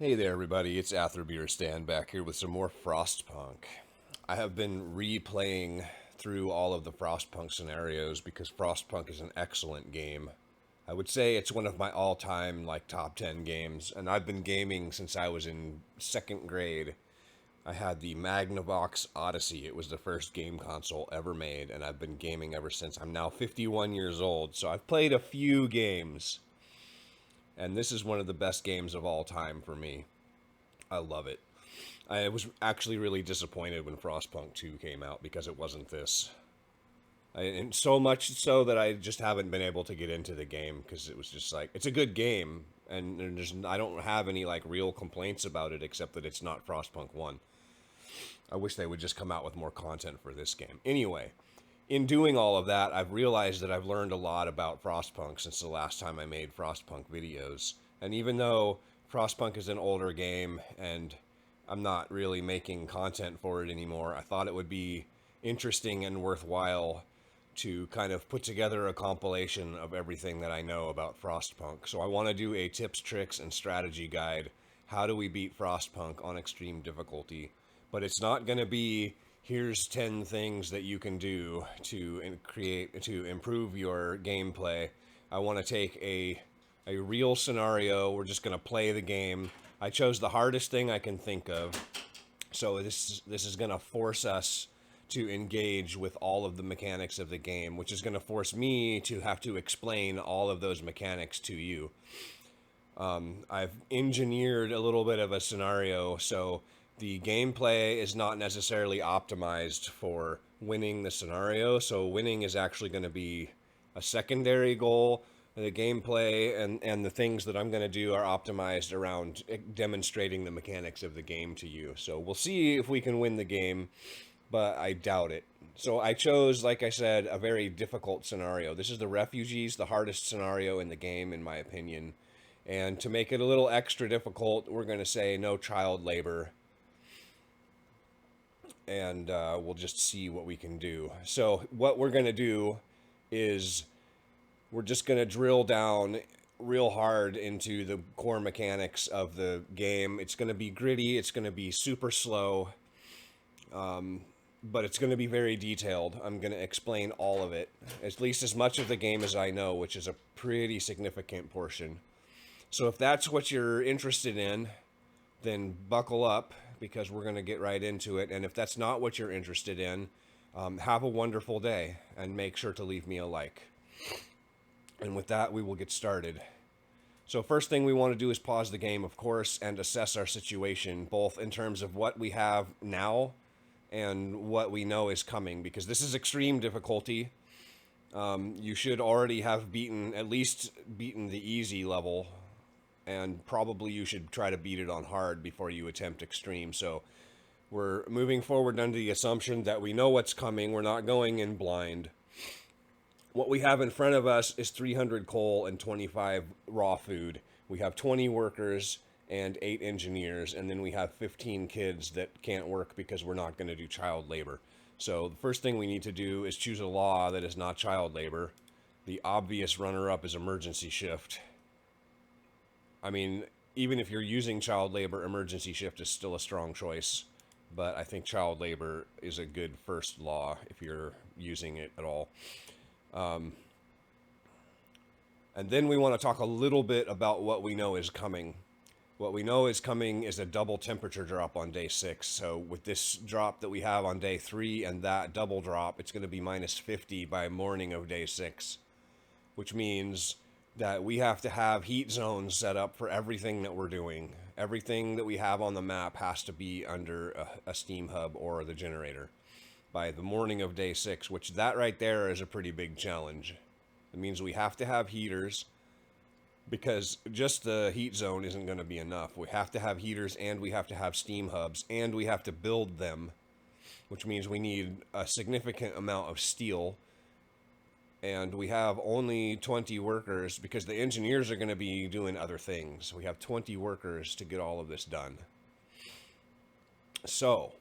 Hey there, everybody. It's Athribiristan back here with some more Frostpunk. I have been replaying through all of the Frostpunk scenarios because Frostpunk is an excellent game. I would say it's one of my all-time top 10 games, and I've been gaming since I was in second grade. I had the Magnavox Odyssey. It was the first game console ever made, and I've been gaming ever since. I'm now 51 years old, so I've played a few games, and this is one of the best games of all time for me. I love it. I was actually really disappointed when Frostpunk 2 came out because it wasn't this. And so much so that I just haven't been able to get into the game because it was just like it's a good game and I don't have any real complaints about it except that it's not Frostpunk 1. I wish they would just come out with more content for this game. Anyway, in doing all of that, I've realized that I've learned a lot about Frostpunk since the last time I made Frostpunk videos. And even though Frostpunk is an older game and I'm not really making content for it anymore, I thought it would be interesting and worthwhile to kind of put together a compilation of everything that I know about Frostpunk. So I want to do a tips, tricks, and strategy guide. How do we beat Frostpunk on extreme difficulty? But it's not going to be here's 10 things that you can do to improve your gameplay. I want to take a real scenario. We're just going to play the game. I chose the hardest thing I can think of. So this is going to force us to engage with all of the mechanics of the game, which is going to force me to have to explain all of those mechanics to you. I've engineered a little bit of a scenario so the gameplay is not necessarily optimized for winning the scenario. So winning is actually going to be a secondary goal. The gameplay and the things that I'm going to do are optimized around demonstrating the mechanics of the game to you. So we'll see if we can win the game, but I doubt it. So I chose, like I said, a very difficult scenario. This is the refugees, the hardest scenario in the game, in my opinion. And to make it a little extra difficult, we're going to say no child labor. And we'll just see what we can do. So, what we're going to do is we're just going to drill down real hard into the core mechanics of the game. It's going to be gritty, it's going to be super slow, but it's going to be very detailed. I'm going to explain all of it, at least as much of the game as I know, which is a pretty significant portion. So if that's what you're interested in, then buckle up because we're going to get right into it. And if that's not what you're interested in, have a wonderful day and make sure to leave me a like. And with that, we will get started. So, first thing we want to do is pause the game, of course, and assess our situation, both in terms of what we have now and what we know is coming, because this is extreme difficulty. You should already have at least beaten the easy level, and probably you should try to beat it on hard before you attempt extreme. So we're moving forward under the assumption that we know what's coming. We're not going in blind. What we have in front of us is 300 coal and 25 raw food. We have 20 workers and 8 engineers, and then we have 15 kids that can't work because we're not going to do child labor. So the first thing we need to do is choose a law that is not child labor. The obvious runner-up is emergency shift. I mean, even if you're using child labor, emergency shift is still a strong choice. But I think child labor is a good first law if you're using it at all. And then we want to talk a little bit about what we know is coming. What we know is coming is a double temperature drop on day 6. So with this drop that we have on day 3 and that double drop, it's going to be minus 50 by morning of day 6, which means that we have to have heat zones set up for everything that we're doing. Everything that we have on the map has to be under a steam hub or the generator by the morning of day 6, which that right there is a pretty big challenge. It means we have to have heaters because just the heat zone isn't going to be enough. We have to have heaters and we have to have steam hubs and we have to build them, which means we need a significant amount of steel. And we have only 20 workers because the engineers are going to be doing other things. We have 20 workers to get all of this done. So,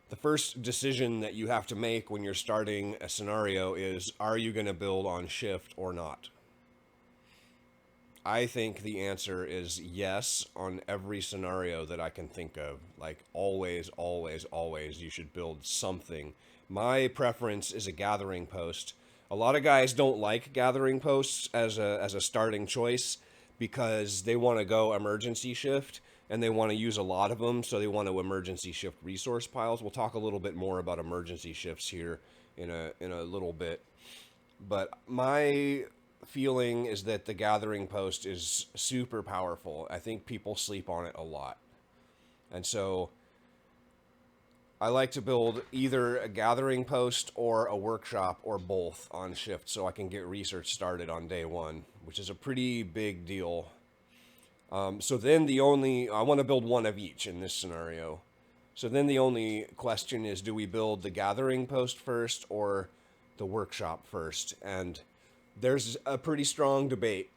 the first decision that you have to make when you're starting a scenario is, are you going to build on shift or not? I think the answer is yes on every scenario that I can think of. Like always, always, always, you should build something. My preference is a gathering post. A lot of guys don't like gathering posts as a starting choice because they want to go emergency shift and they want to use a lot of them, so they want to emergency shift resource piles. We'll talk a little bit more about emergency shifts here in a little bit. But my feeling is that the gathering post is super powerful. I think people sleep on it a lot. And so I like to build either a gathering post or a workshop or both on shift so I can get research started on day one, which is a pretty big deal. So then I want to build one of each in this scenario. So then the only question is, do we build the gathering post first or the workshop first? And there's a pretty strong debate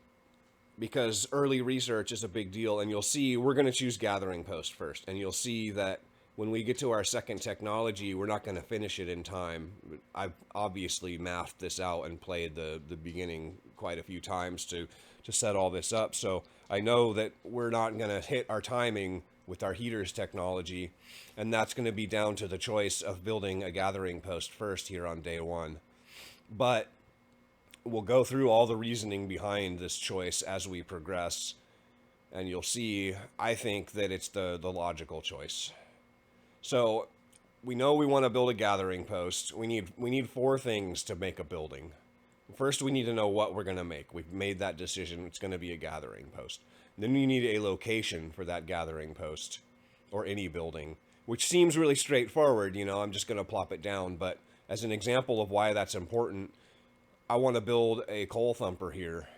because early research is a big deal. And you'll see we're going to choose gathering post first. And you'll see that when we get to our second technology, we're not going to finish it in time. I've obviously mathed this out and played the beginning quite a few times to set all this up. So I know that we're not going to hit our timing with our heaters technology, and that's going to be down to the choice of building a gathering post first here on day one. But we'll go through all the reasoning behind this choice as we progress, and you'll see I think that it's the logical choice. So we know we want to build a gathering post. We need four things to make a building. First, we need to know what we're going to make. We've made that decision. It's going to be a gathering post. Then you need a location for that gathering post or any building, which seems really straightforward. I'm just going to plop it down. But as an example of why that's important, I want to build a coal thumper here.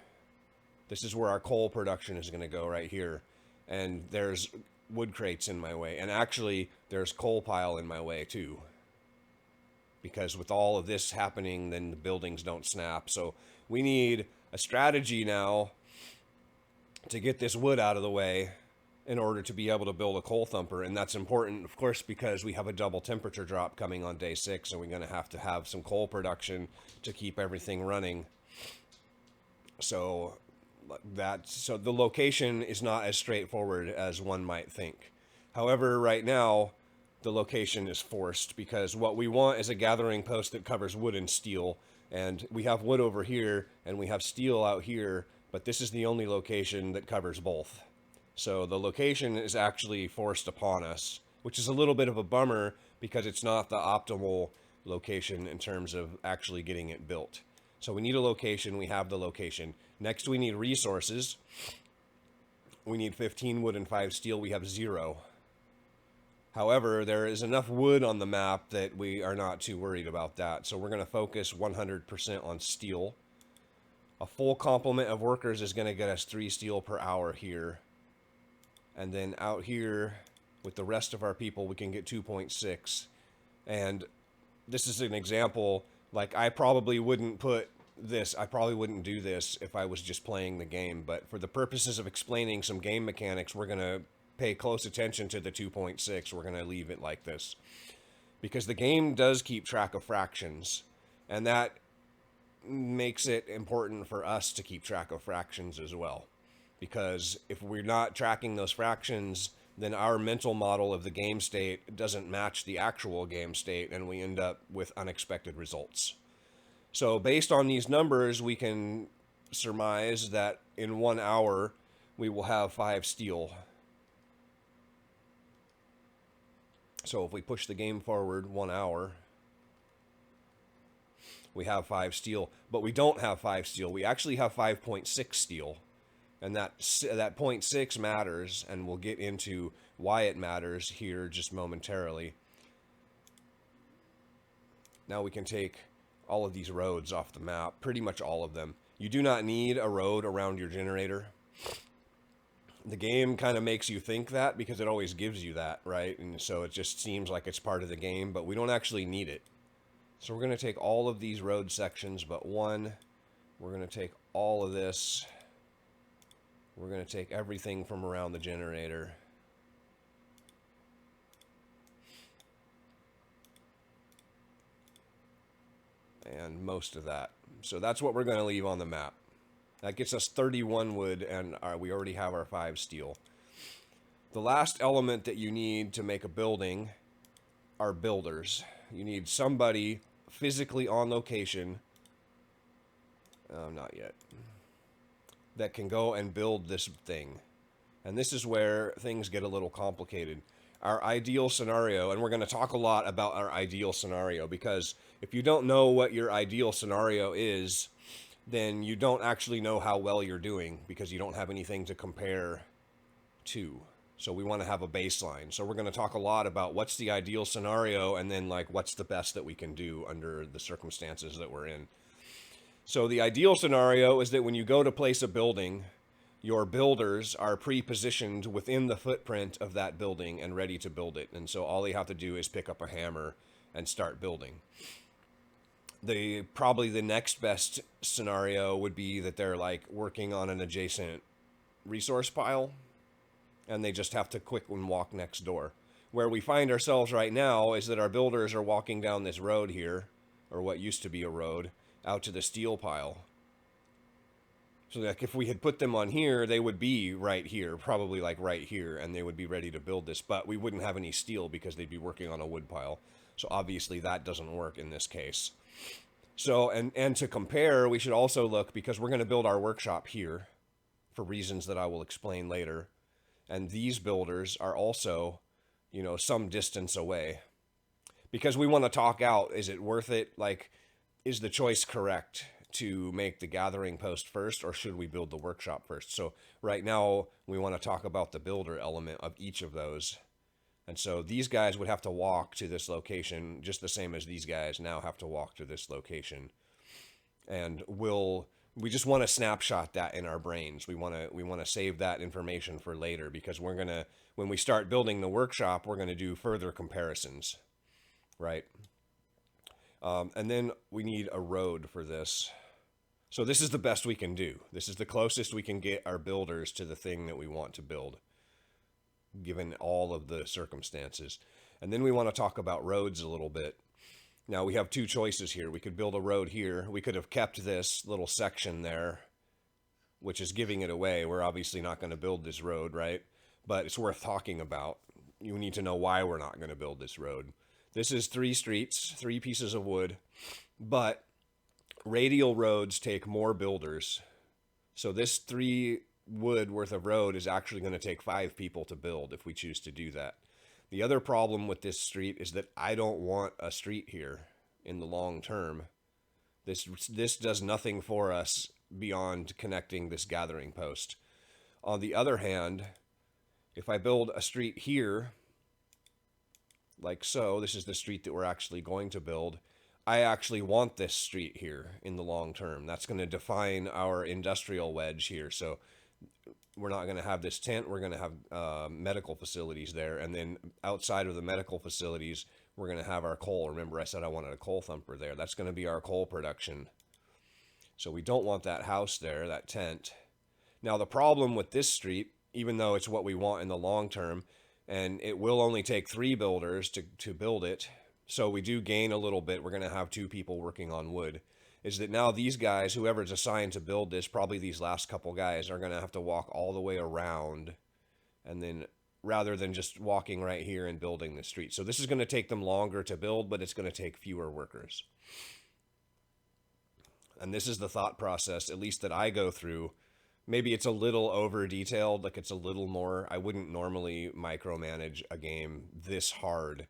This is where our coal production is going to go right here. And there's wood crates in my way. And actually, there's coal pile in my way too. Because with all of this happening, then the buildings don't snap. So we need a strategy now to get this wood out of the way in order to be able to build a coal thumper. And that's important, of course, because we have a double temperature drop coming on day 6. And we're going to have some coal production to keep everything running. So the location is not as straightforward as one might think. However, right now, the location is forced because what we want is a gathering post that covers wood and steel. And we have wood over here and we have steel out here, but this is the only location that covers both. So the location is actually forced upon us, which is a little bit of a bummer because it's not the optimal location in terms of actually getting it built. So we need a location. We have the location. Next, we need resources. We need 15 wood and 5 steel. We have 0. However, there is enough wood on the map that we are not too worried about that. So we're going to focus 100% on steel. A full complement of workers is going to get us 3 steel per hour here. And then out here, with the rest of our people, we can get 2.6. And this is an example, like I probably wouldn't do this if I was just playing the game. But for the purposes of explaining some game mechanics, we're going to pay close attention to the 2.6. We're going to leave it like this because the game does keep track of fractions, and that makes it important for us to keep track of fractions as well, because if we're not tracking those fractions, then our mental model of the game state doesn't match the actual game state, and we end up with unexpected results. So based on these numbers, we can surmise that in 1 hour we will have 5 steel. So if we push the game forward 1 hour, we have 5 steel, but we don't have 5 steel. We actually have 5.6 steel, and that 0.6 matters, and we'll get into why it matters here just momentarily. Now we can take all of these roads off the map, pretty much all of them. You do not need a road around your generator. The game kind of makes you think that because it always gives you that, right? And so it just seems like it's part of the game, but we don't actually need it. So we're going to take all of these road sections but one. We're going to take all of this. We're going to take everything from around the generator. And most of that. So that's what we're going to leave on the map. That gets us 31 wood, and we already have our 5 steel. The last element that you need to make a building are builders. You need somebody physically on location, not yet, that can go and build this thing. And this is where things get a little complicated. Our ideal scenario, and we're going to talk a lot about our ideal scenario, because if you don't know what your ideal scenario is, then you don't actually know how well you're doing, because you don't have anything to compare to. So we want to have a baseline. So we're going to talk a lot about what's the ideal scenario, and then like what's the best that we can do under the circumstances that we're in. So the ideal scenario is that when you go to place a building, your builders are pre-positioned within the footprint of that building and ready to build it. And so all they have to do is pick up a hammer and start building. Probably the next best scenario would be that they're like working on an adjacent resource pile, and they just have to quick and walk next door. Where we find ourselves right now is that our builders are walking down this road here, or what used to be a road, out to the steel pile. So like if we had put them on here, they would be right here, probably like right here, and they would be ready to build this, but we wouldn't have any steel because they'd be working on a wood pile. So obviously that doesn't work in this case. So, and to compare, we should also look, because we're going to build our workshop here for reasons that I will explain later. And these builders are also, you know, some distance away, because we want to talk out, is it worth it? Like, is the choice correct to make the gathering post first, or should we build the workshop first? So right now we want to talk about the builder element of each of those. And so these guys would have to walk to this location just the same as these guys now have to walk to this location. And we just want to snapshot that in our brains. We want to save that information for later, because when we start building the workshop, we're going to do further comparisons, right? And then we need a road for this. So this is the best we can do. This is the closest we can get our builders to the thing that we want to build, given all of the circumstances. And then we want to talk about roads a little bit. Now we have two choices here. We could build a road here. We could have kept this little section there, which is giving it away. We're obviously not going to build this road, right? But it's worth talking about. You need to know why we're not going to build this road. This is 3 streets, 3 pieces of wood, but radial roads take more builders. So this 3 wood worth of road is actually going to take 5 people to build if we choose to do that. The other problem with this street is that I don't want a street here in the long term. This does nothing for us beyond connecting this gathering post. On the other hand, if I build a street here, like so, this is the street that we're actually going to build. I actually want this street here in the long term. That's going to define our industrial wedge here. So we're not going to have this tent. We're going to have medical facilities there. And then outside of the medical facilities, we're going to have our coal. Remember, I said I wanted a coal thumper there. That's going to be our coal production. So we don't want that house there, that tent. Now, the problem with this street, even though it's what we want in the long term, and it will only take 3 builders to build it, so we do gain a little bit. We're going to have 2 people working on wood. Is that now these guys, whoever's assigned to build this, probably these last couple guys, are going to have to walk all the way around, and then rather than just walking right here and building the street. So this is going to take them longer to build, but it's going to take fewer workers. And this is the thought process, at least that I go through. Maybe it's a little over detailed, like it's a little more. I wouldn't normally micromanage a game this hard.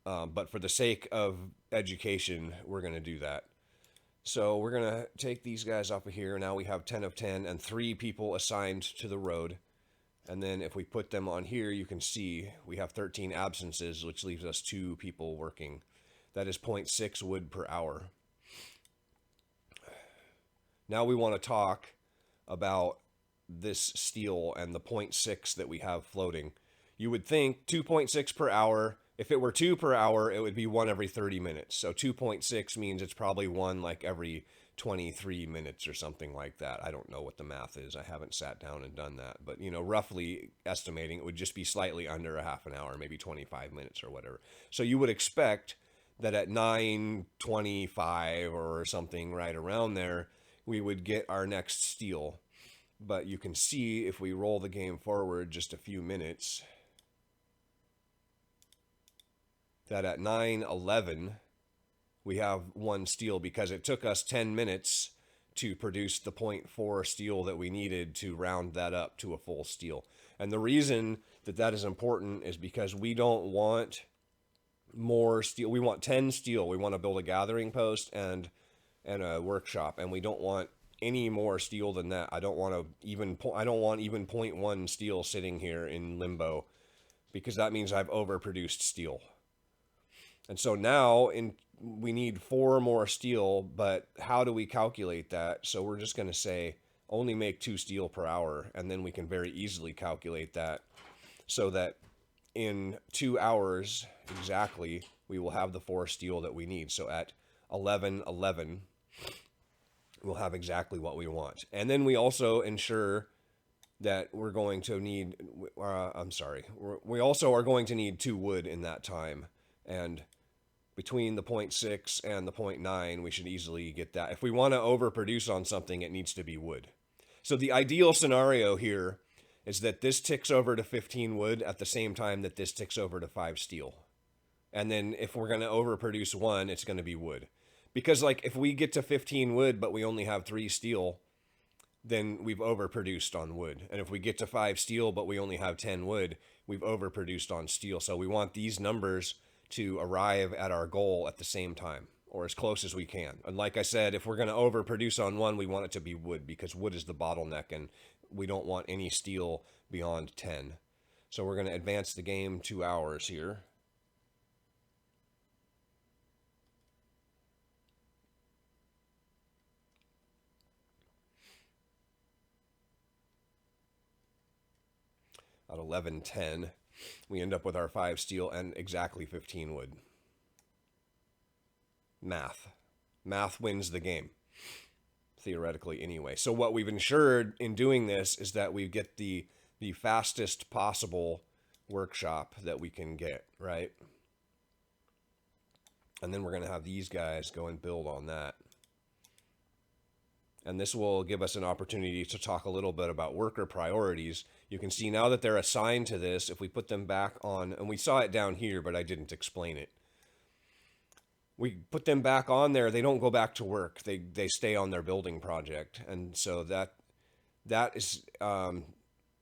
But for the sake of education, we're going to do that. So we're going to take these guys off of here. Now we have 10 of 10 and 3 people assigned to the road. And then if we put them on here, you can see we have 13 absences, which leaves us 2 people working. That is 0.6 wood per hour. Now we want to talk about this steel and the 0.6 that we have floating. You would think 2.6 per hour. If it were 2 per hour, it would be 1 every 30 minutes. So 2.6 means it's probably 1 like every 23 minutes or something like that. I don't know what the math is. I haven't sat down and done that. But, you know, roughly estimating, it would just be slightly under a half an hour, maybe 25 minutes or whatever. So you would expect that at 9:25 or something right around there, we would get our next steel. But you can see if we roll the game forward just a few minutes that at 9:11 we have one steel because it took us 10 minutes to produce the 0.4 steel that we needed to round that up to a full steel. And the reason that that is important is because we don't want more steel. We want 10 steel. We want to build a gathering post and a workshop, and we don't want any more steel than that. I don't want even 0.1 steel sitting here in limbo, because that means I've overproduced steel. And so now we need 4 more steel, but how do we calculate that? So we're just going to say only make 2 steel per hour, and then we can very easily calculate that so that in 2 hours exactly we will have the 4 steel that we need. So at 11:11 we'll have exactly what we want. And then we also ensure that we're going to need, we also are going to need 2 wood in that time. And between the 0.6 and the 0.9, we should easily get that. If we want to overproduce on something, it needs to be wood. So the ideal scenario here is that this ticks over to 15 wood at the same time that this ticks over to 5 steel. And then if we're going to overproduce 1, it's going to be wood. Because like if we get to 15 wood, but we only have 3 steel, then we've overproduced on wood. And if we get to 5 steel, but we only have 10 wood, we've overproduced on steel. So we want these numbers to arrive at our goal at the same time, or as close as we can. And like I said, if we're going to overproduce on 1, we want it to be wood, because wood is the bottleneck, and we don't want any steel beyond 10. So we're going to advance the game 2 hours here. At 11:10, we end up with our 5 steel and exactly 15 wood. Math wins the game, theoretically anyway. So what we've ensured in doing this is that we get the fastest possible workshop that we can get, right? And then we're going to have these guys go and build on that. And this will give us an opportunity to talk a little bit about worker priorities. You can see now that they're assigned to this, if we put them back on, and we saw it down here, but I didn't explain it. We put them back on there, they don't go back to work. They stay on their building project. And so that is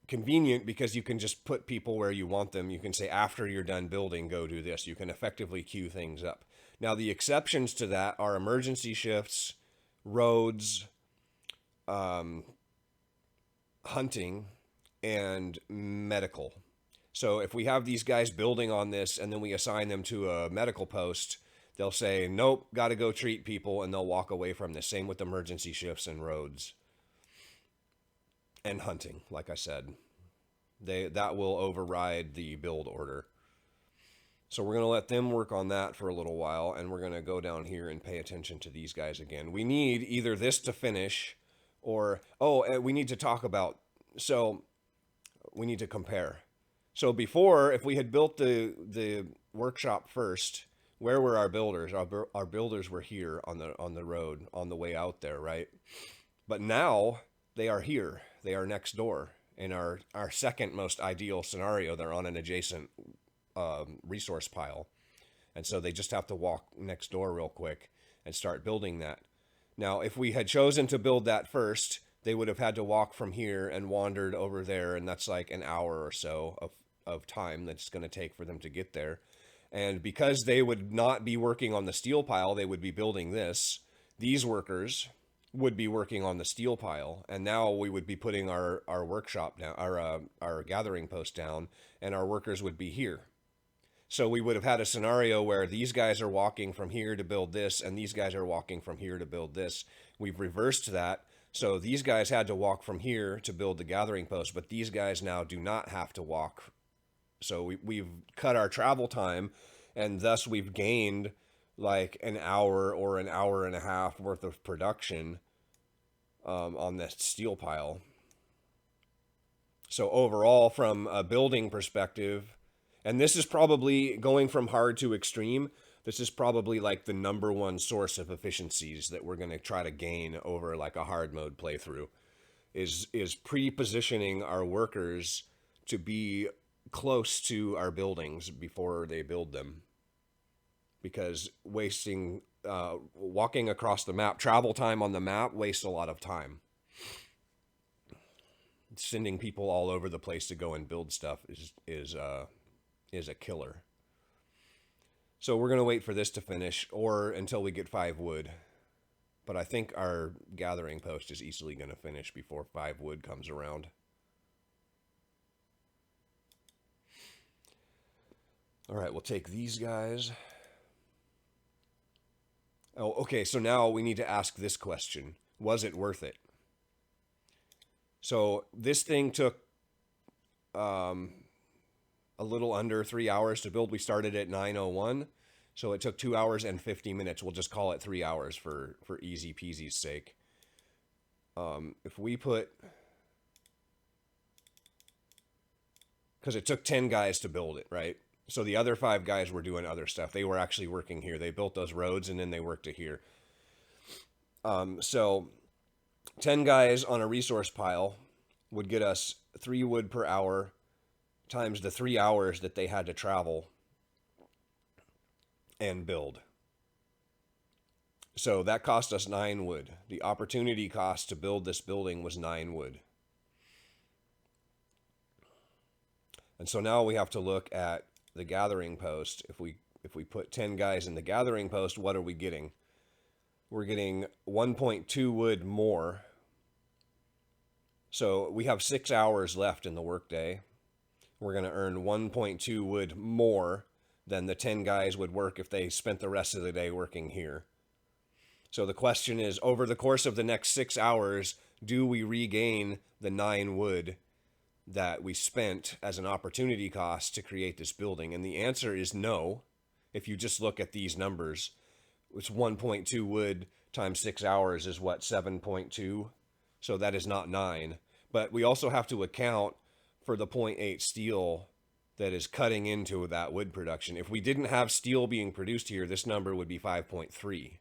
convenient, because you can just put people where you want them. You can say, after you're done building, go do this. You can effectively queue things up. Now, the exceptions to that are emergency shifts, roads, hunting, and medical. So if we have these guys building on this and then we assign them to a medical post, they'll say, nope, got to go treat people, and they'll walk away from this. Same with emergency shifts and roads and hunting. Like I said, that will override the build order. So we're going to let them work on that for a little while, and we're going to go down here and pay attention to these guys again. We need either this to finish, or, we need to talk about, so we need to compare. So before, if we had built the workshop first, where were our builders? Our builders were here on the road, on the way out there, right? But now they are here. They are next door. In our second most ideal scenario, they're on an adjacent resource pile. And so they just have to walk next door real quick and start building that. Now, if we had chosen to build that first, they would have had to walk from here and wandered over there, and that's like an hour or so of time that's going to take for them to get there. And because they would not be working on the steel pile, they would be building this. These workers would be working on the steel pile, and now we would be putting our workshop down, our gathering post down, and our workers would be here. So we would have had a scenario where these guys are walking from here to build this, and these guys are walking from here to build this. We've reversed that. So these guys had to walk from here to build the gathering post, but these guys now do not have to walk. So we've cut our travel time, and thus we've gained like an hour or an hour and a half worth of production on this steel pile. So overall, from a building perspective, and this is probably going from hard to extreme, This is probably like the number one source of efficiencies that we're going to try to gain over like a hard mode playthrough is pre-positioning our workers to be close to our buildings before they build them. Because walking across the map, travel time on the map wastes a lot of time. Sending people all over the place to go and build stuff is a killer. So we're gonna wait for this to finish, or until we get 5 wood. But I think our gathering post is easily gonna finish before 5 wood comes around. All right, we'll take these guys. Oh, okay, so now we need to ask this question. Was it worth it? So this thing took a little under 3 hours to build. We started at 9:01, so it took 2 hours and 50 minutes. We'll just call it 3 hours for easy peasy's sake. If we put... Because it took 10 guys to build it, right? So the other 5 guys were doing other stuff. They were actually working here. They built those roads, and then they worked to here. So 10 guys on a resource pile would get us 3 wood per hour times the 3 hours that they had to travel and build. So that cost us 9 wood. The opportunity cost to build this building was 9 wood. And so now we have to look at the gathering post. If we put 10 guys in the gathering post, what are we getting? We're getting 1.2 wood more. So we have 6 hours left in the workday. We're going to earn 1.2 wood more than the 10 guys would work if they spent the rest of the day working here. So the question is, over the course of the next 6 hours, do we regain the 9 wood that we spent as an opportunity cost to create this building? And the answer is no. If you just look at these numbers, it's 1.2 wood times 6 hours is what, 7.2? So that is not 9. But we also have to account for the 0.8 steel that is cutting into that wood production. If we didn't have steel being produced here, this number would be 5.3.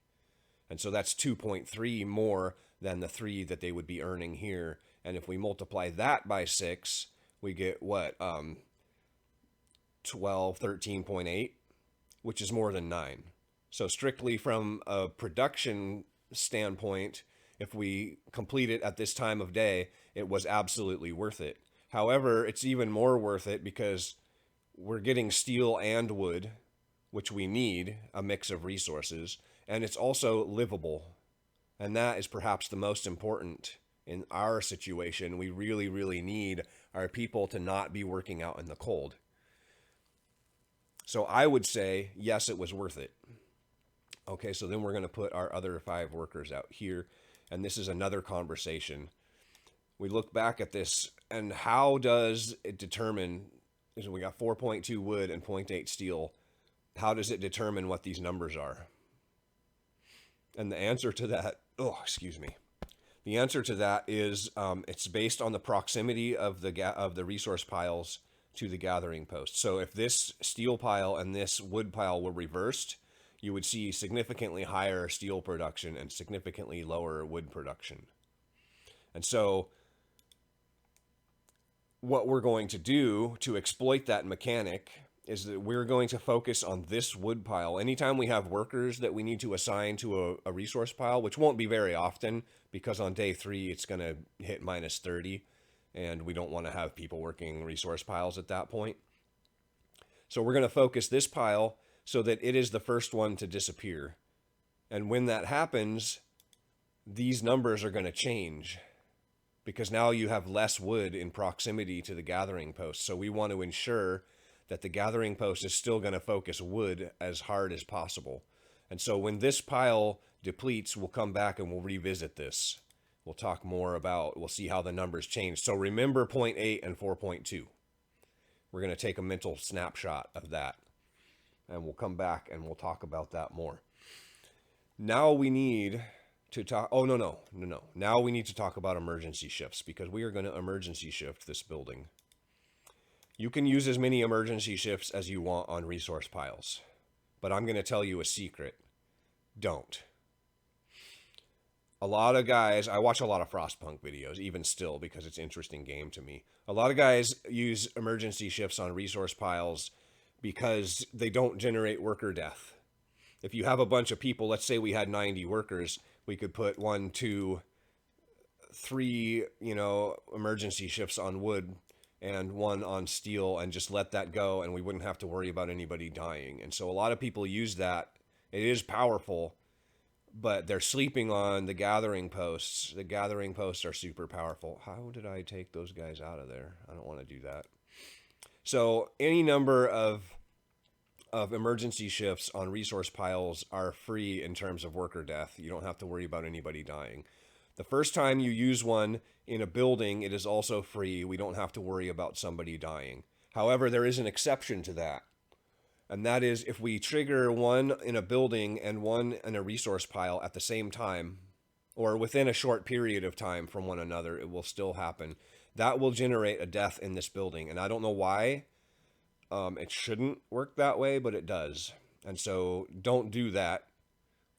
And so that's 2.3 more than the 3 that they would be earning here. And if we multiply that by 6, we get what? 13.8, which is more than 9. So strictly from a production standpoint, if we complete it at this time of day, it was absolutely worth it. However, it's even more worth it because we're getting steel and wood, which we need, a mix of resources, and it's also livable. And that is perhaps the most important. In our situation, we really, really need our people to not be working out in the cold. So I would say, yes, it was worth it. Okay, so then we're going to put our other 5 workers out here. And this is another conversation. We look back at this, and how does it determine, we got 4.2 wood and 0.8 steel. How does it determine what these numbers are? And the answer to that, the answer to that is it's based on the proximity of the resource piles to the gathering post. So if this steel pile and this wood pile were reversed, you would see significantly higher steel production and significantly lower wood production. And so what we're going to do to exploit that mechanic is that we're going to focus on this wood pile. Anytime we have workers that we need to assign to a resource pile, which won't be very often, because on day 3 it's going to hit minus 30, and we don't want to have people working resource piles at that point. So we're going to focus this pile so that it is the first one to disappear. And when that happens, these numbers are going to change, because now you have less wood in proximity to the gathering post. So we want to ensure that the gathering post is still going to focus wood as hard as possible. And so when this pile depletes, we'll come back and we'll revisit this. We'll talk more about, we'll see how the numbers change. So remember 0.8 and 4.2. We're going to take a mental snapshot of that. And we'll come back and we'll talk about that more. Now we need to talk, Now we need to talk about emergency shifts, because we are going to emergency shift this building. You can use as many emergency shifts as you want on resource piles, But I'm going to tell you a secret. Don't. A lot of guys, I watch a lot of Frostpunk videos, even still, because it's an interesting game to me. A lot of guys use emergency shifts on resource piles because they don't generate worker death. If you have a bunch of people, let's say we had 90 workers, we could put 1, 2, 3, emergency shifts on wood and 1 on steel and just let that go, and we wouldn't have to worry about anybody dying. And so a lot of people use that. It is powerful, but they're sleeping on the gathering posts. The gathering posts are super powerful. How did I take those guys out of there? I don't want to do that. So any number of emergency shifts on resource piles are free in terms of worker death. You don't have to worry about anybody dying. The first time you use one in a building, it is also free. We don't have to worry about somebody dying. However, there is an exception to that. And that is if we trigger one in a building and one in a resource pile at the same time, or within a short period of time from one another, it will still happen. That will generate a death in this building. And I don't know why it shouldn't work that way, but it does. And so don't do that.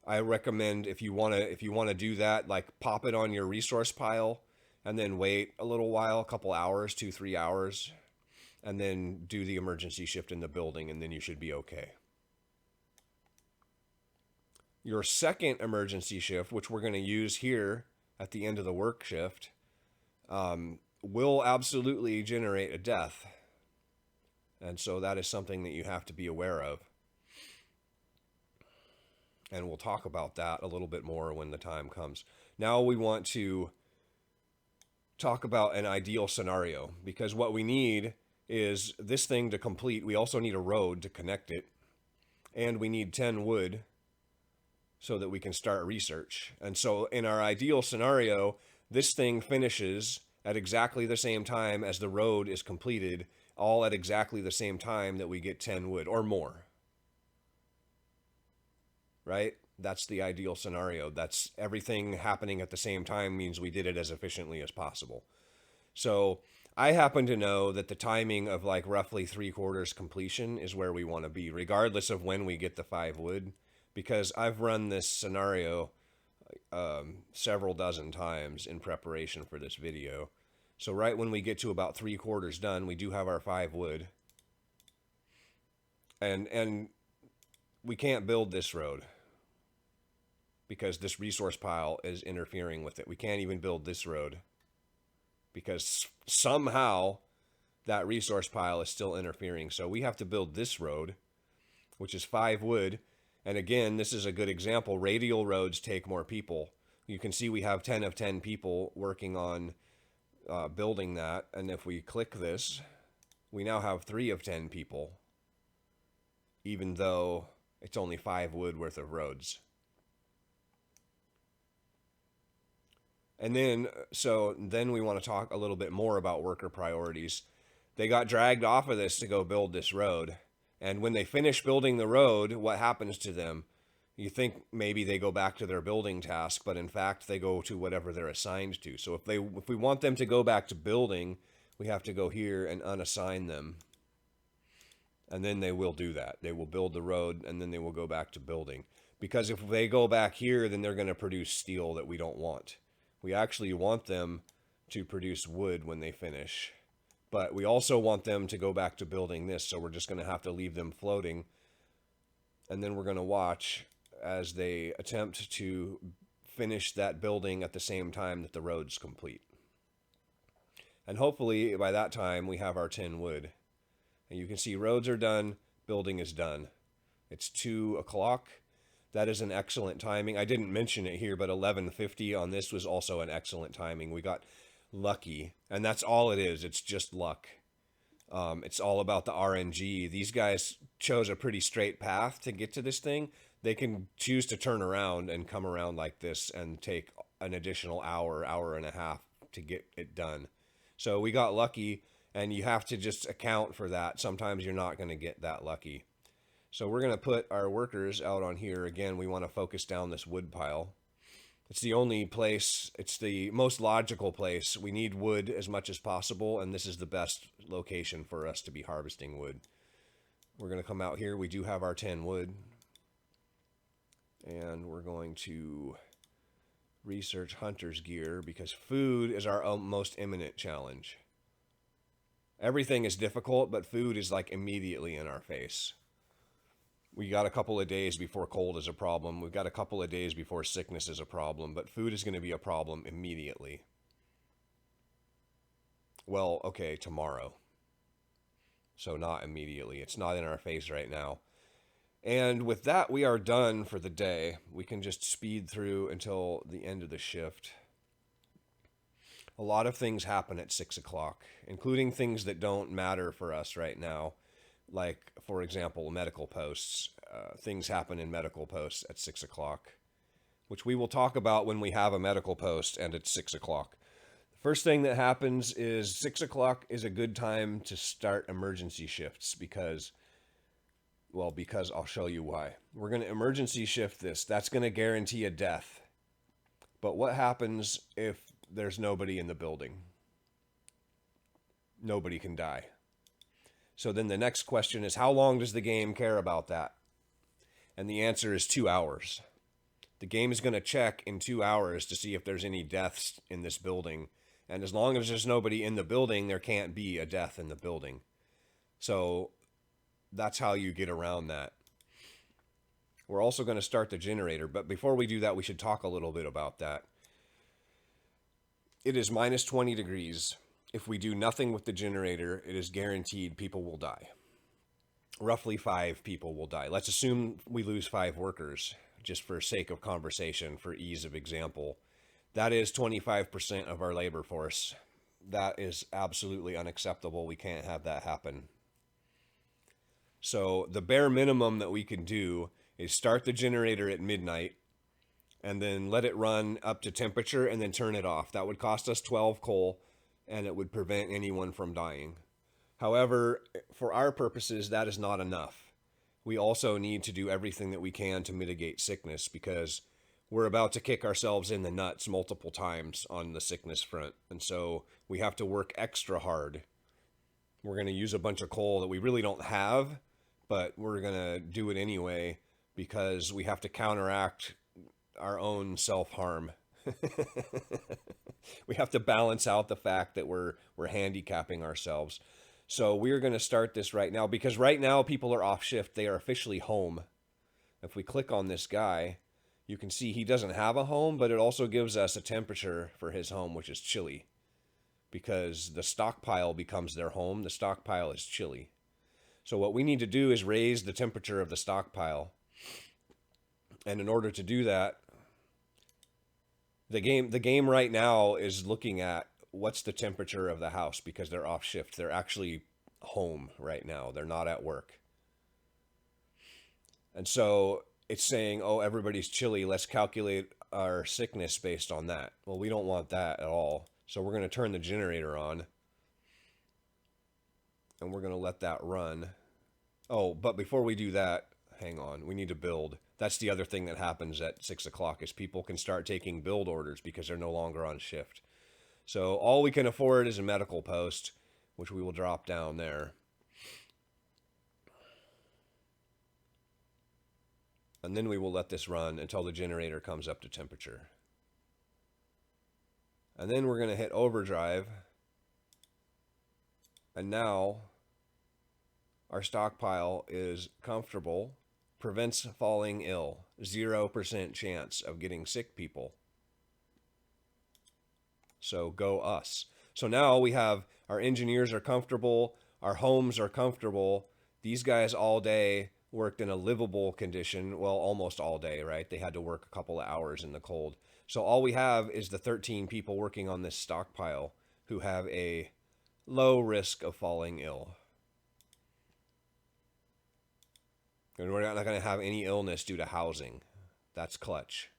I recommend if you want to do that, like pop it on your resource pile and then wait a little while, a couple hours, 2-3 hours, and then do the emergency shift in the building, and then you should be okay. Your second emergency shift, which we're going to use here at the end of the work shift, will absolutely generate a death. And so that is something that you have to be aware of. And we'll talk about that a little bit more when the time comes. Now we want to talk about an ideal scenario, because what we need is this thing to complete. We also need a road to connect it, and we need 10 wood so that we can start research. And so in our ideal scenario, this thing finishes at exactly the same time as the road is completed, all at exactly the same time that we get 10 wood or more. Right? That's the ideal scenario. That's everything happening at the same time means we did it as efficiently as possible. So I happen to know that the timing of like roughly 3/4 completion is where we want to be, regardless of when we get the 5 wood, because I've run this scenario several dozen times in preparation for this video. So right when we get to about 3/4 done, we do have our 5 wood. And we can't build this road because this resource pile is interfering with it. We can't even build this road because somehow that resource pile is still interfering. So we have to build this road, which is 5 wood. And again, this is a good example. Radial roads take more people. You can see we have 10 of 10 people working on building that. And if we click this, we now have 3 of 10 people, even though it's only 5 wood worth of roads. And then, then we want to talk a little bit more about worker priorities. They got dragged off of this to go build this road. And when they finish building the road, what happens to them? You think maybe they go back to their building task, but in fact, they go to whatever they're assigned to. So if we want them to go back to building, we have to go here and unassign them. And then they will do that. They will build the road, and then they will go back to building. Because if they go back here, then they're going to produce steel that we don't want. We actually want them to produce wood when they finish. But we also want them to go back to building this, so we're just going to have to leave them floating. And then we're going to watch as they attempt to finish that building at the same time that the road's complete. And hopefully, by that time, we have our 10 wood. And you can see roads are done, building is done. It's 2 o'clock. That is an excellent timing. I didn't mention it here, but 11:50 on this was also an excellent timing. We got lucky, and that's all it is. It's just luck. It's all about the RNG. These guys chose a pretty straight path to get to this thing. They can choose to turn around and come around like this and take an additional hour, hour and a half to get it done. So we got lucky, and you have to just account for that. Sometimes you're not going to get that lucky. So we're going to put our workers out on here. Again, we want to focus down this wood pile. It's the only place, it's the most logical place. We need wood as much as possible, and this is the best location for us to be harvesting wood. We're going to come out here. We do have our 10 wood. And we're going to research hunter's gear because food is our most imminent challenge. Everything is difficult, but food is like immediately in our face. We got a couple of days before cold is a problem. We've got a couple of days before sickness is a problem, but food is going to be a problem immediately. Well, okay, tomorrow. So not immediately. It's not in our face right now. And with that, we are done for the day. We can just speed through until the end of the shift. A lot of things happen at 6 o'clock, including things that don't matter for us right now. Like, for example, medical posts. Things happen in medical posts at 6 o'clock, which we will talk about when we have a medical post and it's 6 o'clock. The first thing that happens is 6 o'clock is a good time to start emergency shifts because I'll show you why. We're going to emergency shift this. That's going to guarantee a death. But what happens if there's nobody in the building? Nobody can die. So then the next question is, how long does the game care about that? And the answer is 2 hours. The game is going to check in 2 hours to see if there's any deaths in this building. And as long as there's nobody in the building, there can't be a death in the building. So that's how you get around that. We're also going to start the generator, but before we do that, we should talk a little bit about that. It is minus 20 degrees. If we do nothing with the generator, it is guaranteed people will die. Roughly 5 people will die. Let's assume we lose 5 workers, just for sake of conversation, for ease of example. That is 25% of our labor force. That is absolutely unacceptable. We can't have that happen. So the bare minimum that we can do is start the generator at midnight and then let it run up to temperature and then turn it off. That would cost us 12 coal and it would prevent anyone from dying. However, for our purposes, that is not enough. We also need to do everything that we can to mitigate sickness because we're about to kick ourselves in the nuts multiple times on the sickness front. And so we have to work extra hard. We're going to use a bunch of coal that we really don't have, but we're going to do it anyway because we have to counteract our own self-harm. We have to balance out the fact that we're handicapping ourselves. So we're going to start this right now because right now people are off shift. They are officially home. If we click on this guy, you can see he doesn't have a home, but it also gives us a temperature for his home, which is chilly because the stockpile becomes their home. The stockpile is chilly. So what we need to do is raise the temperature of the stockpile. And in order to do that, the game right now is looking at what's the temperature of the house because they're off shift. They're actually home right now. They're not at work. And so it's saying, oh, everybody's chilly. Let's calculate our sickness based on that. Well, we don't want that at all. So we're going to turn the generator on. And we're going to let that run. Oh, but before we do that, hang on. We need to build. That's the other thing that happens at 6 o'clock is people can start taking build orders because they're no longer on shift. So all we can afford is a medical post, which we will drop down there. And then we will let this run until the generator comes up to temperature. And then we're going to hit overdrive. And now our stockpile is comfortable, prevents falling ill, 0% chance of getting sick people. So go us. So now we have our engineers are comfortable, our homes are comfortable. These guys all day worked in a livable condition, well, almost all day, right? They had to work a couple of hours in the cold. So all we have is the 13 people working on this stockpile who have a low risk of falling ill. And we're not going to have any illness due to housing. That's clutch.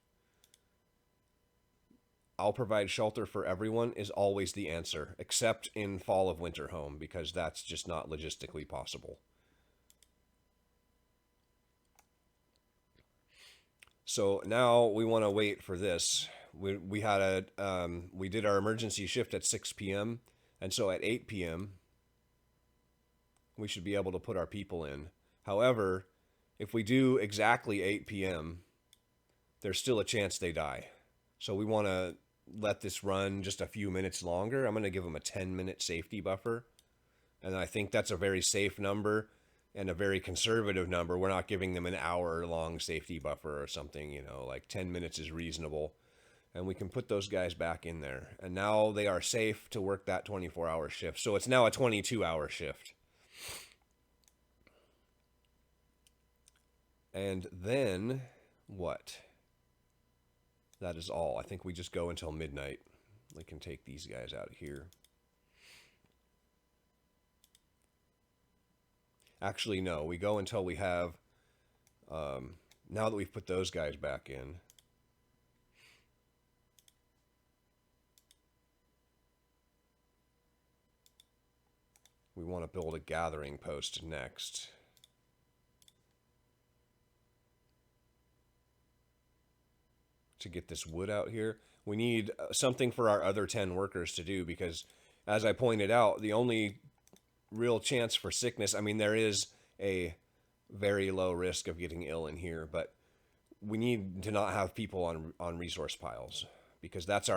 I'll provide shelter for everyone is always the answer, except in fall of winter home, because that's just not logistically possible. So now we want to wait for this. We did our emergency shift at 6 p.m. And so at 8 p.m. we should be able to put our people in. However, if we do exactly 8 p.m., there's still a chance they die. So we want to let this run just a few minutes longer. I'm going to give them a 10-minute safety buffer. And I think that's a very safe number and a very conservative number. We're not giving them an hour-long safety buffer or something, like 10 minutes is reasonable. And we can put those guys back in there. And now they are safe to work that 24-hour shift. So it's now a 22-hour shift. And then what? That is all. I think we just go until midnight. We can take these guys out of here. Actually, no. We go until we have... now that we've put those guys back in... we want to build a gathering post next. To get this wood out here. We need something for our other 10 workers to do because, as I pointed out, the only real chance for sickness, I mean, there is a very low risk of getting ill in here, but we need to not have people on resource piles because that's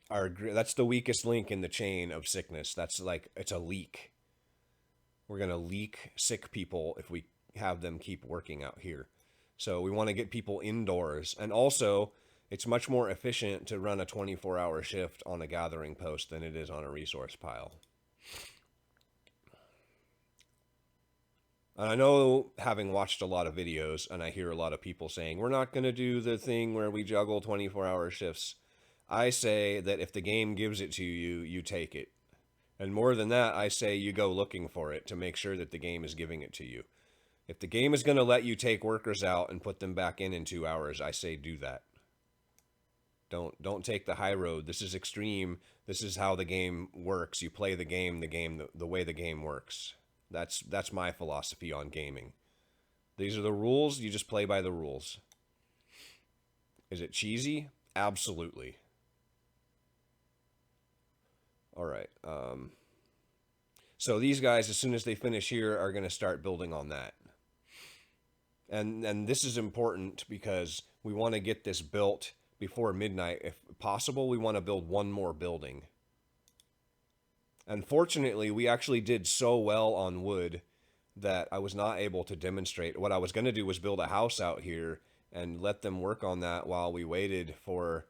that's the weakest link in the chain of sickness. That's like, it's a leak. We're going to leak sick people if we have them keep working out here. So we want to get people indoors. And also, it's much more efficient to run a 24-hour shift on a gathering post than it is on a resource pile. And I know, having watched a lot of videos, and I hear a lot of people saying, we're not going to do the thing where we juggle 24-hour shifts. I say that if the game gives it to you, you take it. And more than that, I say you go looking for it to make sure that the game is giving it to you. If the game is going to let you take workers out and put them back in 2 hours, I say do that. Don't take the high road. This is extreme. This is how the game works. You play the game the way the game works. That's my philosophy on gaming. These are the rules. You just play by the rules. Is it cheesy? Absolutely. All right. So these guys, as soon as they finish here, are going to start building on that. And this is important because we want to get this built before midnight. If possible, we want to build one more building. Unfortunately, we actually did so well on wood that I was not able to demonstrate. What I was going to do was build a house out here and let them work on that while we waited for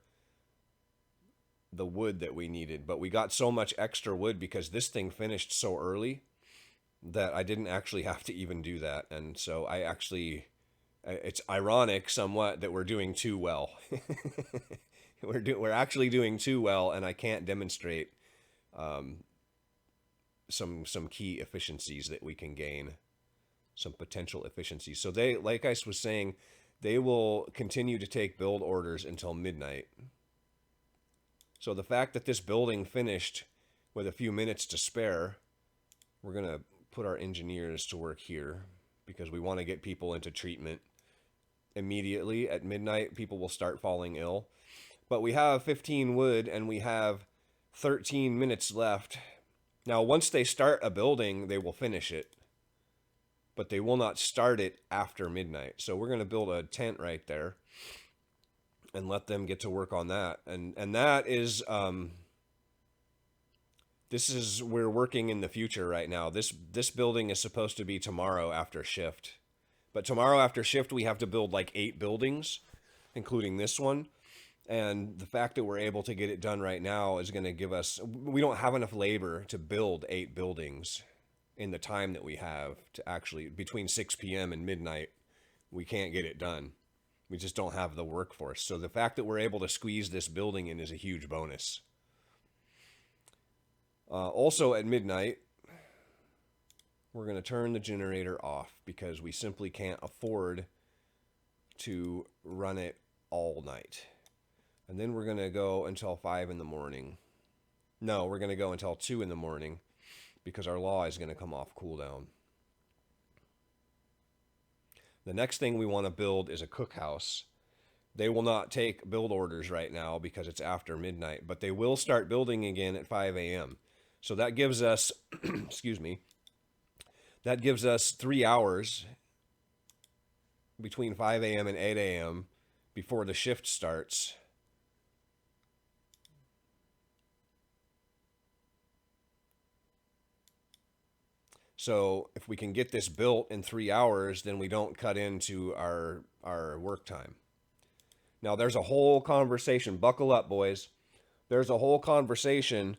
the wood that we needed. But we got so much extra wood because this thing finished so early that I didn't actually have to even do that. And so it's ironic somewhat that we're doing too well. We're actually doing too well, and I can't demonstrate some key efficiencies that we can gain, some potential efficiencies. So they, like I was saying, they will continue to take build orders until midnight. So the fact that this building finished with a few minutes to spare, we're going to put our engineers to work here because we want to get people into treatment immediately. At midnight, people will start falling ill. But we have 15 wood and we have 13 minutes left. Now, once they start a building, they will finish it. But they will not start it after midnight. So we're going to build a tent right there and let them get to work on that. And that is, we're working in the future right now. This building is supposed to be tomorrow after shift. But tomorrow after shift, we have to build like 8 buildings, including this one. And the fact that we're able to get it done right now is going to give us, we don't have enough labor to build 8 buildings in the time that we have to actually, between 6 p.m. and midnight, we can't get it done. We just don't have the workforce. So the fact that we're able to squeeze this building in is a huge bonus. Also at midnight, we're going to turn the generator off because we simply can't afford to run it all night. And then we're going to go until 5 in the morning. No, we're going to go until 2 in the morning because our law is going to come off cooldown. The next thing we want to build is a cookhouse. They will not take build orders right now because it's after midnight, but they will start building again at 5 a.m. So that gives us, excuse me, that gives us 3 hours between 5 a.m. and 8 a.m. before the shift starts. So if we can get this built in 3 hours, then we don't cut into our work time. Now there's a whole conversation. Buckle up, boys. There's a whole conversation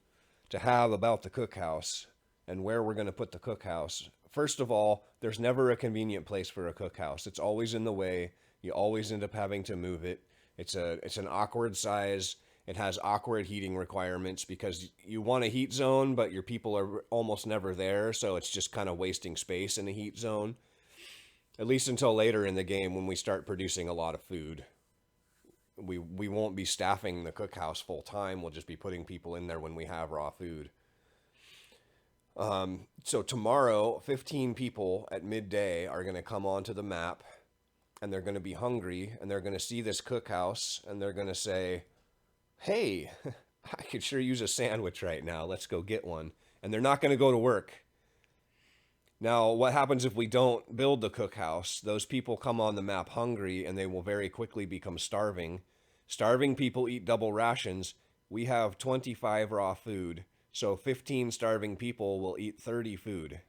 to have about the cookhouse and where we're going to put the cookhouse. First of all, there's never a convenient place for a cookhouse. It's always in the way. You always end up having to move it. It's an awkward size. It has awkward heating requirements because you want a heat zone, but your people are almost never there, so it's just kind of wasting space in a heat zone. At least until later in the game when we start producing a lot of food. We won't be staffing the cookhouse full time. We'll just be putting people in there when we have raw food. So tomorrow, 15 people at midday are going to come onto the map, and they're going to be hungry, and they're going to see this cookhouse, and they're going to say, hey, I could sure use a sandwich right now. Let's go get one. And they're not going to go to work. Now, what happens if we don't build the cookhouse? Those people come on the map hungry, and they will very quickly become starving. Starving people eat double rations. We have 25 raw food, so 15 starving people will eat 30 food.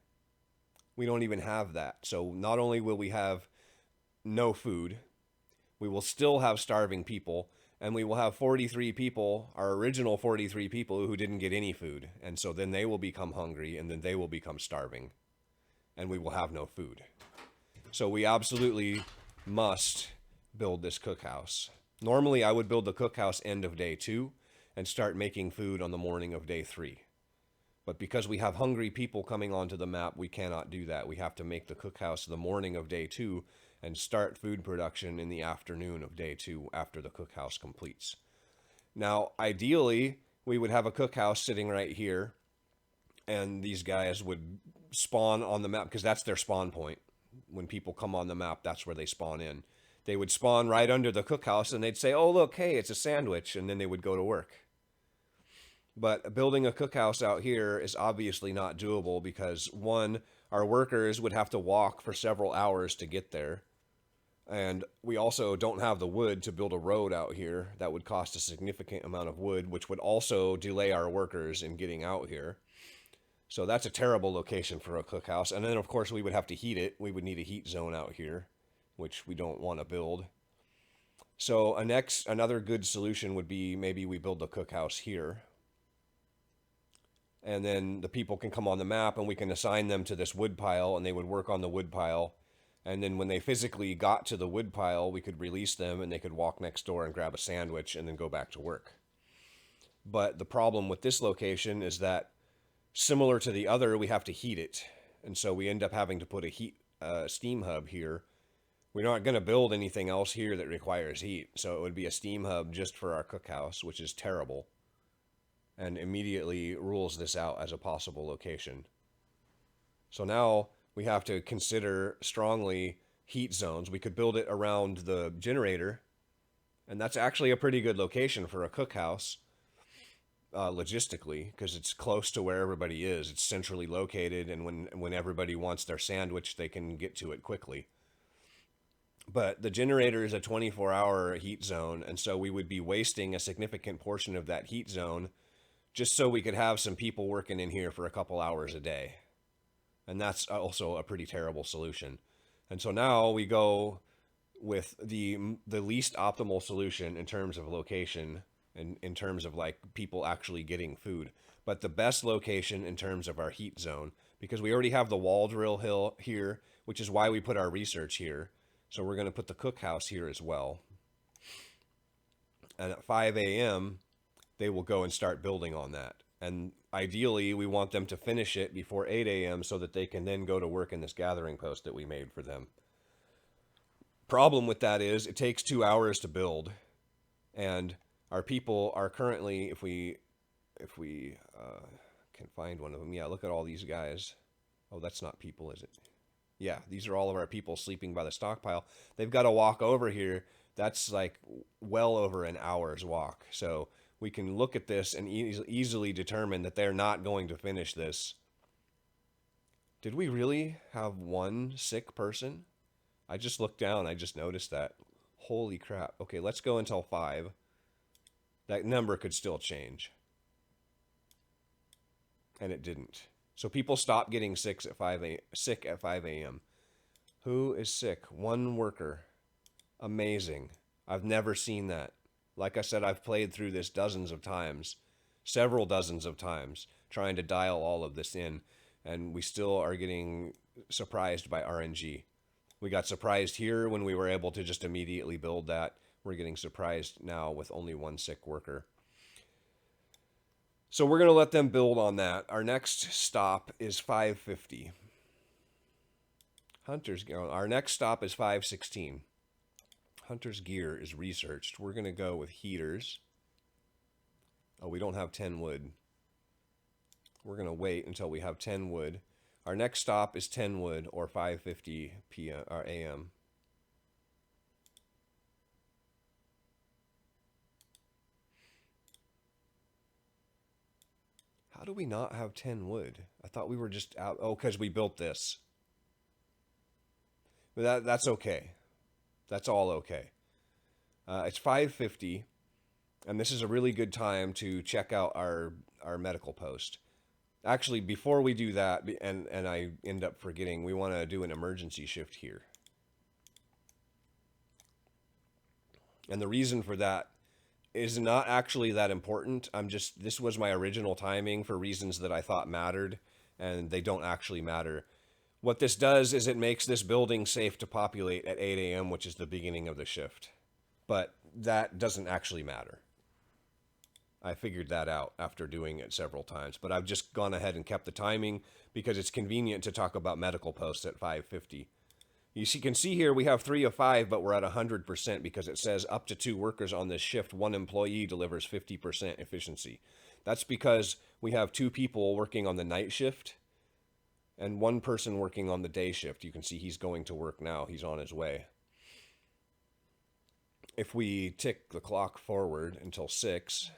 We don't even have that. So not only will we have no food, we will still have starving people, and we will have 43 people, our original 43 people who didn't get any food. And so then they will become hungry, and then they will become starving, and we will have no food. So we absolutely must build this cookhouse. Normally, I would build the cookhouse end of day 2 and start making food on the morning of day 3. But because we have hungry people coming onto the map, we cannot do that. We have to make the cookhouse the morning of day 2 and start food production in the afternoon of day 2 after the cookhouse completes. Now, ideally, we would have a cookhouse sitting right here, and these guys would spawn on the map because that's their spawn point. When people come on the map, that's where they spawn in. They would spawn right under the cookhouse, and they'd say, oh, look, hey, it's a sandwich, and then they would go to work. But building a cookhouse out here is obviously not doable because, one, our workers would have to walk for several hours to get there. And we also don't have the wood to build a road out here. That would cost a significant amount of wood, which would also delay our workers in getting out here. So that's a terrible location for a cookhouse. And then, of course, we would have to heat it. We would need a heat zone out here, which we don't want to build. So another good solution would be maybe we build the cookhouse here. And then the people can come on the map, and we can assign them to this wood pile, and they would work on the wood pile. And then when they physically got to the wood pile, we could release them, and they could walk next door and grab a sandwich and then go back to work. But the problem with this location is that, similar to the other, we have to heat it. And so we end up having to put a steam hub here. We're not going to build anything else here that requires heat. So it would be a steam hub just for our cookhouse, which is terrible. And immediately rules this out as a possible location. So now we have to consider strongly heat zones. We could build it around the generator, and that's actually a pretty good location for a cookhouse logistically, because it's close to where everybody is. It's centrally located, and when everybody wants their sandwich, they can get to it quickly. But the generator is a 24-hour heat zone, and so we would be wasting a significant portion of that heat zone just so we could have some people working in here for a couple hours a day. And that's also a pretty terrible solution. And so now we go with the least optimal solution in terms of location and in terms of like people actually getting food. But the best location in terms of our heat zone, because we already have the wall drill hill here, which is why we put our research here. So we're going to put the cookhouse here as well. And at 5 a.m., they will go and start building on that. And ideally, we want them to finish it before 8 a.m. so that they can then go to work in this gathering post that we made for them. Problem with that is it takes 2 hours to build. And our people are currently, if we can find one of them. Yeah, look at all these guys. Oh, that's not people, is it? Yeah, these are all of our people sleeping by the stockpile. They've got to walk over here. That's like well over an hour's walk. So we can look at this and easily determine that they're not going to finish this. Did we really have one sick person? I just looked down. I just noticed that. Holy crap. Okay, let's go until 5. That number could still change. And it didn't. So people stopped getting sick at 5 a.m. Who is sick? One worker. Amazing. I've never seen that. Like I said, I've played through this dozens of times, several dozens of times, trying to dial all of this in, and we still are getting surprised by RNG. We got surprised here when we were able to just immediately build that. We're getting surprised now with only one sick worker. So we're going to let them build on that. Our next stop is 550. Our next stop is 516. Hunter's gear is researched. We're going to go with heaters. Oh, we don't have 10 wood. We're going to wait until we have 10 wood. Our next stop is 10 wood or 5:50 p.m. or a.m. How do we not have 10 wood? I thought we were just out. Oh, because we built this. But that's okay. That's all okay. It's 5:50, and this is a really good time to check out our medical post. Actually, before we do that, and I end up forgetting, we want to do an emergency shift here. And the reason for that is not actually that important. This was my original timing for reasons that I thought mattered, and they don't actually matter. What this does is it makes this building safe to populate at 8 a.m., which is the beginning of the shift. But that doesn't actually matter. I figured that out after doing it several times, but I've just gone ahead and kept the timing because it's convenient to talk about medical posts at 5:50. You can see here we have 3 of 5, but we're at 100% because it says up to 2 workers on this shift, 1 employee delivers 50% efficiency. That's because we have 2 people working on the night shift and 1 person working on the day shift. You can see he's going to work now. He's on his way. If we tick the clock forward until 6,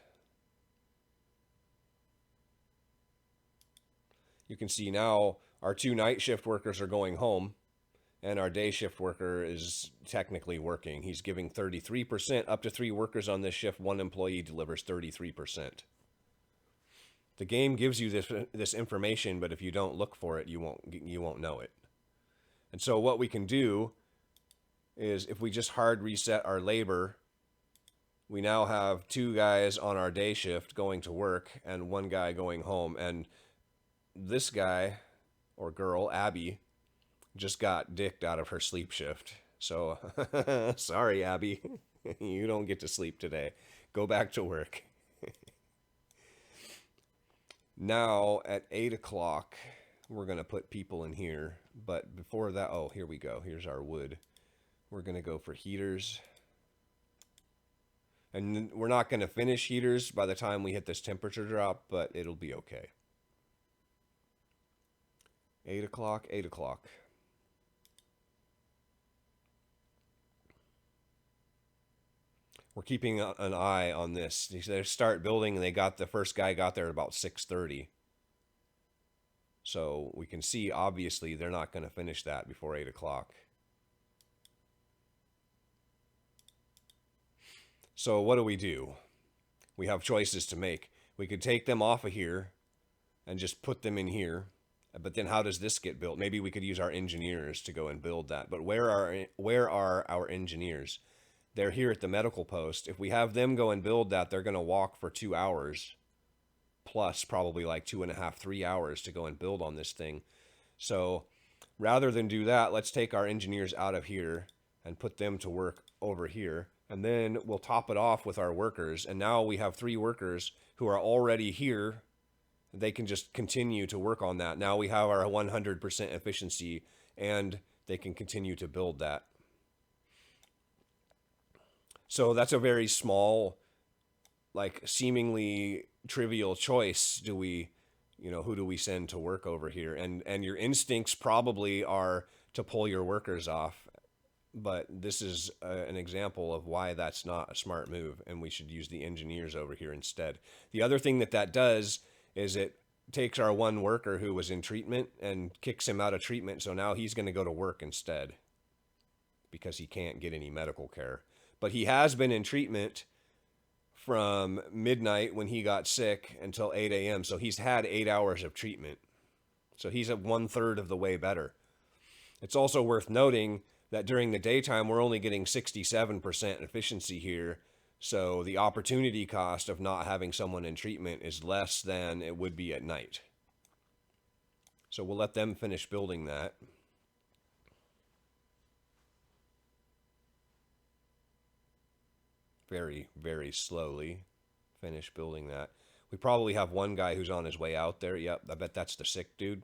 you can see now our 2 night shift workers are going home, and our day shift worker is technically working. He's giving 33%. Up to 3 workers on this shift, 1 employee delivers 33%. The game gives you this information, but if you don't look for it, you won't know it. And so what we can do is if we just hard reset our labor, we now have 2 guys on our day shift going to work and 1 guy going home. And this guy or girl, Abby, just got dicked out of her sleep shift. So, sorry, Abby. You don't get to sleep today. Go back to work. Now, at 8 o'clock, we're going to put people in here. But before that, oh, here we go. Here's our wood. We're going to go for heaters. And we're not going to finish heaters by the time we hit this temperature drop, but it'll be okay. 8 o'clock, 8 o'clock. We're keeping an eye on this. They start building, and the first guy got there at about 6:30. So we can see, obviously, they're not going to finish that before 8 o'clock. So what do? We have choices to make. We could take them off of here and just put them in here. But then how does this get built? Maybe we could use our engineers to go and build that. But where are our engineers? They're here at the medical post. If we have them go and build that, they're going to walk for 2 hours, plus probably like 2.5, 3 hours to go and build on this thing. So rather than do that, let's take our engineers out of here and put them to work over here. And then we'll top it off with our workers. And now we have 3 workers who are already here. They can just continue to work on that. Now we have our 100% efficiency, and they can continue to build that. So that's a very small, like seemingly trivial choice. Who do we send to work over here? And your instincts probably are to pull your workers off. But this is an example of why that's not a smart move, and we should use the engineers over here instead. The other thing that does is it takes our 1 worker who was in treatment and kicks him out of treatment, so now he's going to go to work instead. because he can't get any medical care. But he has been in treatment from midnight when he got sick until 8 a.m. So he's had 8 hours of treatment. So he's at 1/3 of the way better. It's also worth noting that during the daytime, we're only getting 67% efficiency here. So the opportunity cost of not having someone in treatment is less than it would be at night. So we'll let them finish building that. Very, very slowly finish building that. We probably have one guy who's on his way out there. Yep, I bet that's the sick dude.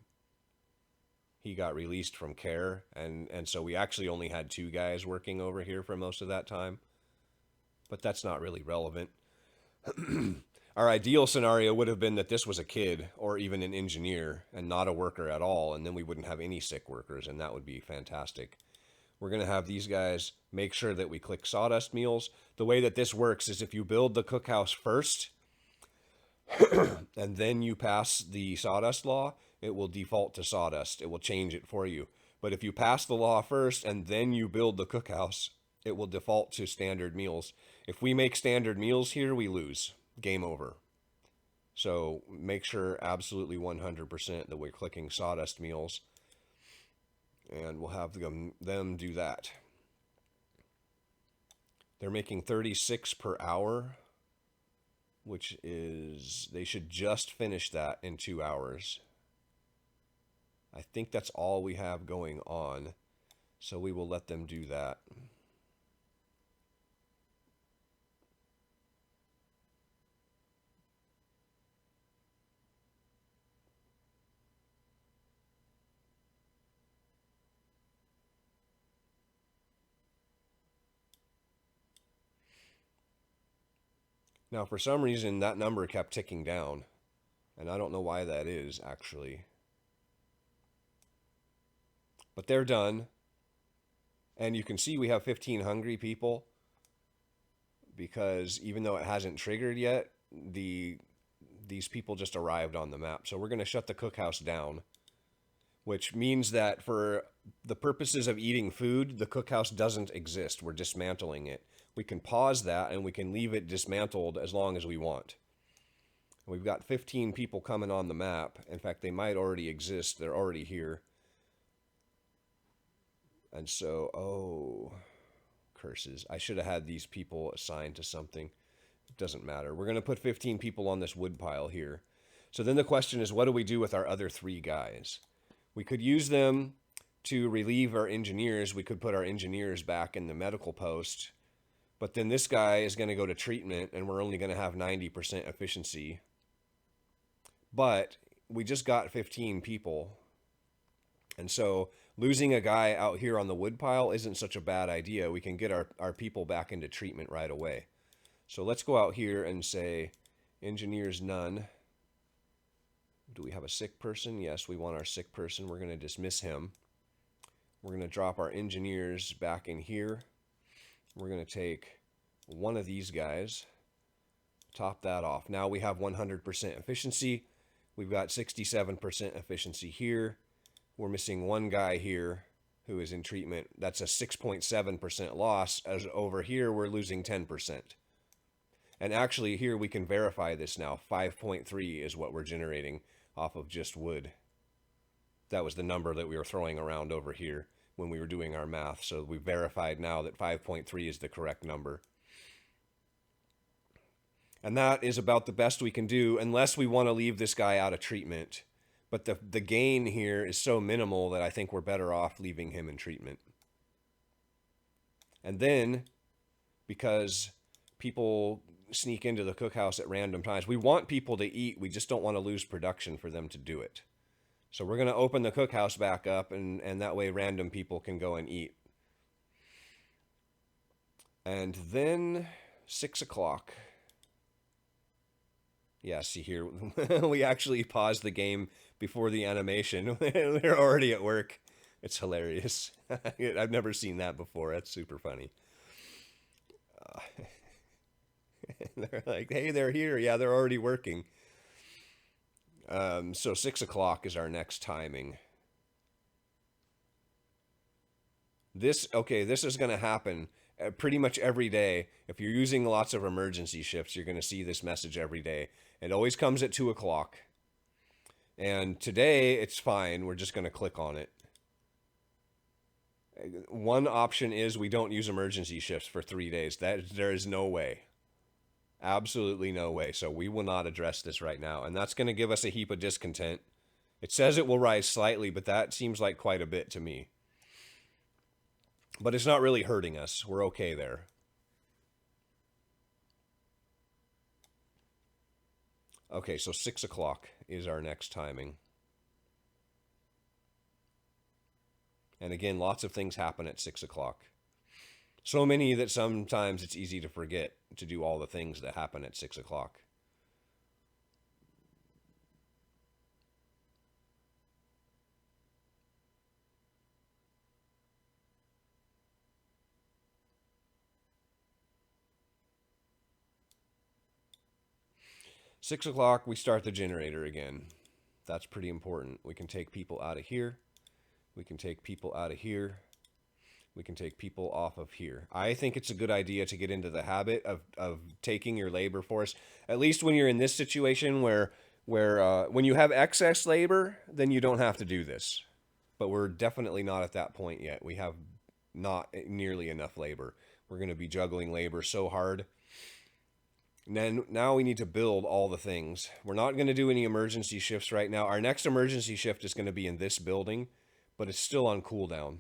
He got released from care, and so we actually only had 2 guys working over here for most of that time. But that's not really relevant. Our ideal scenario would have been that this was a kid or even an engineer and not a worker at all, and then we wouldn't have any sick workers, and that would be fantastic. We're going to have these guys make sure that we click sawdust meals. The way that this works is if you build the cookhouse first and then you pass the sawdust law, it will default to sawdust. It will change it for you. But if you pass the law first and then you build the cookhouse, it will default to standard meals. If we make standard meals here, we lose. Game over. So make sure absolutely 100% that we're clicking sawdust meals. And we'll have them do that. They're making 36 per hour, which is, they should just finish that in 2 hours. I think that's all we have going on. So we will let them do that. Now, for some reason, that number kept ticking down. And I don't know why that is, actually. But they're done. And you can see we have 15 hungry people. Because even though it hasn't triggered yet, these people just arrived on the map. So we're going to shut the cookhouse down. Which means that for the purposes of eating food, the cookhouse doesn't exist. We're dismantling it. We can pause that and we can leave it dismantled as long as we want. We've got 15 people coming on the map. In fact, they might already exist. They're already here. And so, oh, curses. I should have had these people assigned to something. It doesn't matter. We're going to put 15 people on this wood pile here. So then the question is, what do we do with our other 3 guys? We could use them to relieve our engineers. We could put our engineers back in the medical post. But then this guy is going to go to treatment, and we're only going to have 90% efficiency. But we just got 15 people. And so losing a guy out here on the woodpile isn't such a bad idea. We can get our people back into treatment right away. So let's go out here and say, engineers none. Do we have a sick person? Yes, we want our sick person. We're going to dismiss him. We're going to drop our engineers back in here. We're going to take one of these guys, top that off. Now we have 100% efficiency. We've got 67% efficiency here. We're missing one guy here who is in treatment. That's a 6.7% loss, as over here we're losing 10%. And actually here we can verify this now. 5.3 is what we're generating off of just wood. That was the number that we were throwing around over here when we were doing our math. So we verified now that 5.3 is the correct number. And that is about the best we can do unless we want to leave this guy out of treatment. But the gain here is so minimal that I think we're better off leaving him in treatment. And then, because people sneak into the cookhouse at random times, we want people to eat. We just don't want to lose production for them to do it. So we're going to open the cookhouse back up, and that way random people can go and eat. And then 6 o'clock. Yeah, see here, we actually paused the game before the animation. They're already at work. It's hilarious. I've never seen that before. That's super funny. They're like, hey, they're here. Yeah, they're already working. So 6 o'clock is our next timing. Okay, this is going to happen pretty much every day. If you're using lots of emergency shifts, you're going to see this message every day. It always comes at 2 o'clock. And today it's fine. We're just going to click on it. One option is we don't use emergency shifts for 3 days. There is no way. Absolutely no way. So we will not address this right now. And that's going to give us a heap of discontent. It says it will rise slightly, but that seems like quite a bit to me. But it's not really hurting us. We're okay there. Okay, so 6 o'clock is our next timing. And again, lots of things happen at 6 o'clock. So many that sometimes it's easy to forget to do all the things that happen at 6 o'clock. Six o'clock, we start the generator again. That's pretty important. We can take people out of here. We can take people out of here. We can take people off of here. I think it's a good idea to get into the habit of taking your labor force, at least when you're in this situation where when you have excess labor, then you don't have to do this. But we're definitely not at that point yet. We have not nearly enough labor. We're going to be juggling labor so hard. And then now we need to build all the things. We're not going to do any emergency shifts right now. Our next emergency shift is going to be in this building, but it's still on cooldown.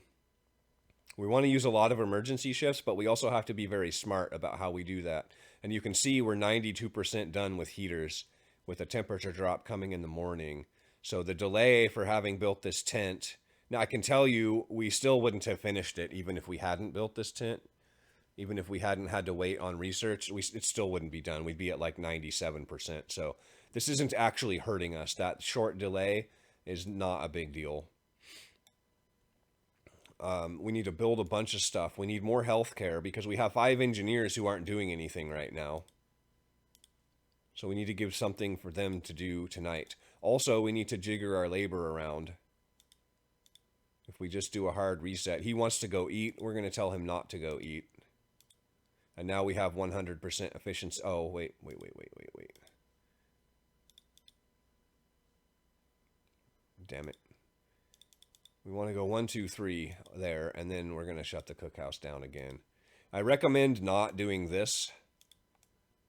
We want to use a lot of emergency shifts, but we also have to be very smart about how we do that. And you can see we're 92% done with heaters, with a temperature drop coming in the morning. So the delay for having built this tent, now I can tell you we still wouldn't have finished it even if we hadn't built this tent. Even if we hadn't had to wait on research, it still wouldn't be done. We'd be at like 97%. So this isn't actually hurting us. That short delay is not a big deal. We need to build a bunch of stuff. We need more healthcare because we have 5 engineers who aren't doing anything right now. So we need to give something for them to do tonight. Also, we need to jigger our labor around. If we just do a hard reset, he wants to go eat. We're going to tell him not to go eat. And now we have 100% efficiency. Oh, wait. Damn it. We want to go 1, 2, 3 there, and then we're going to shut the cookhouse down again. I recommend not doing this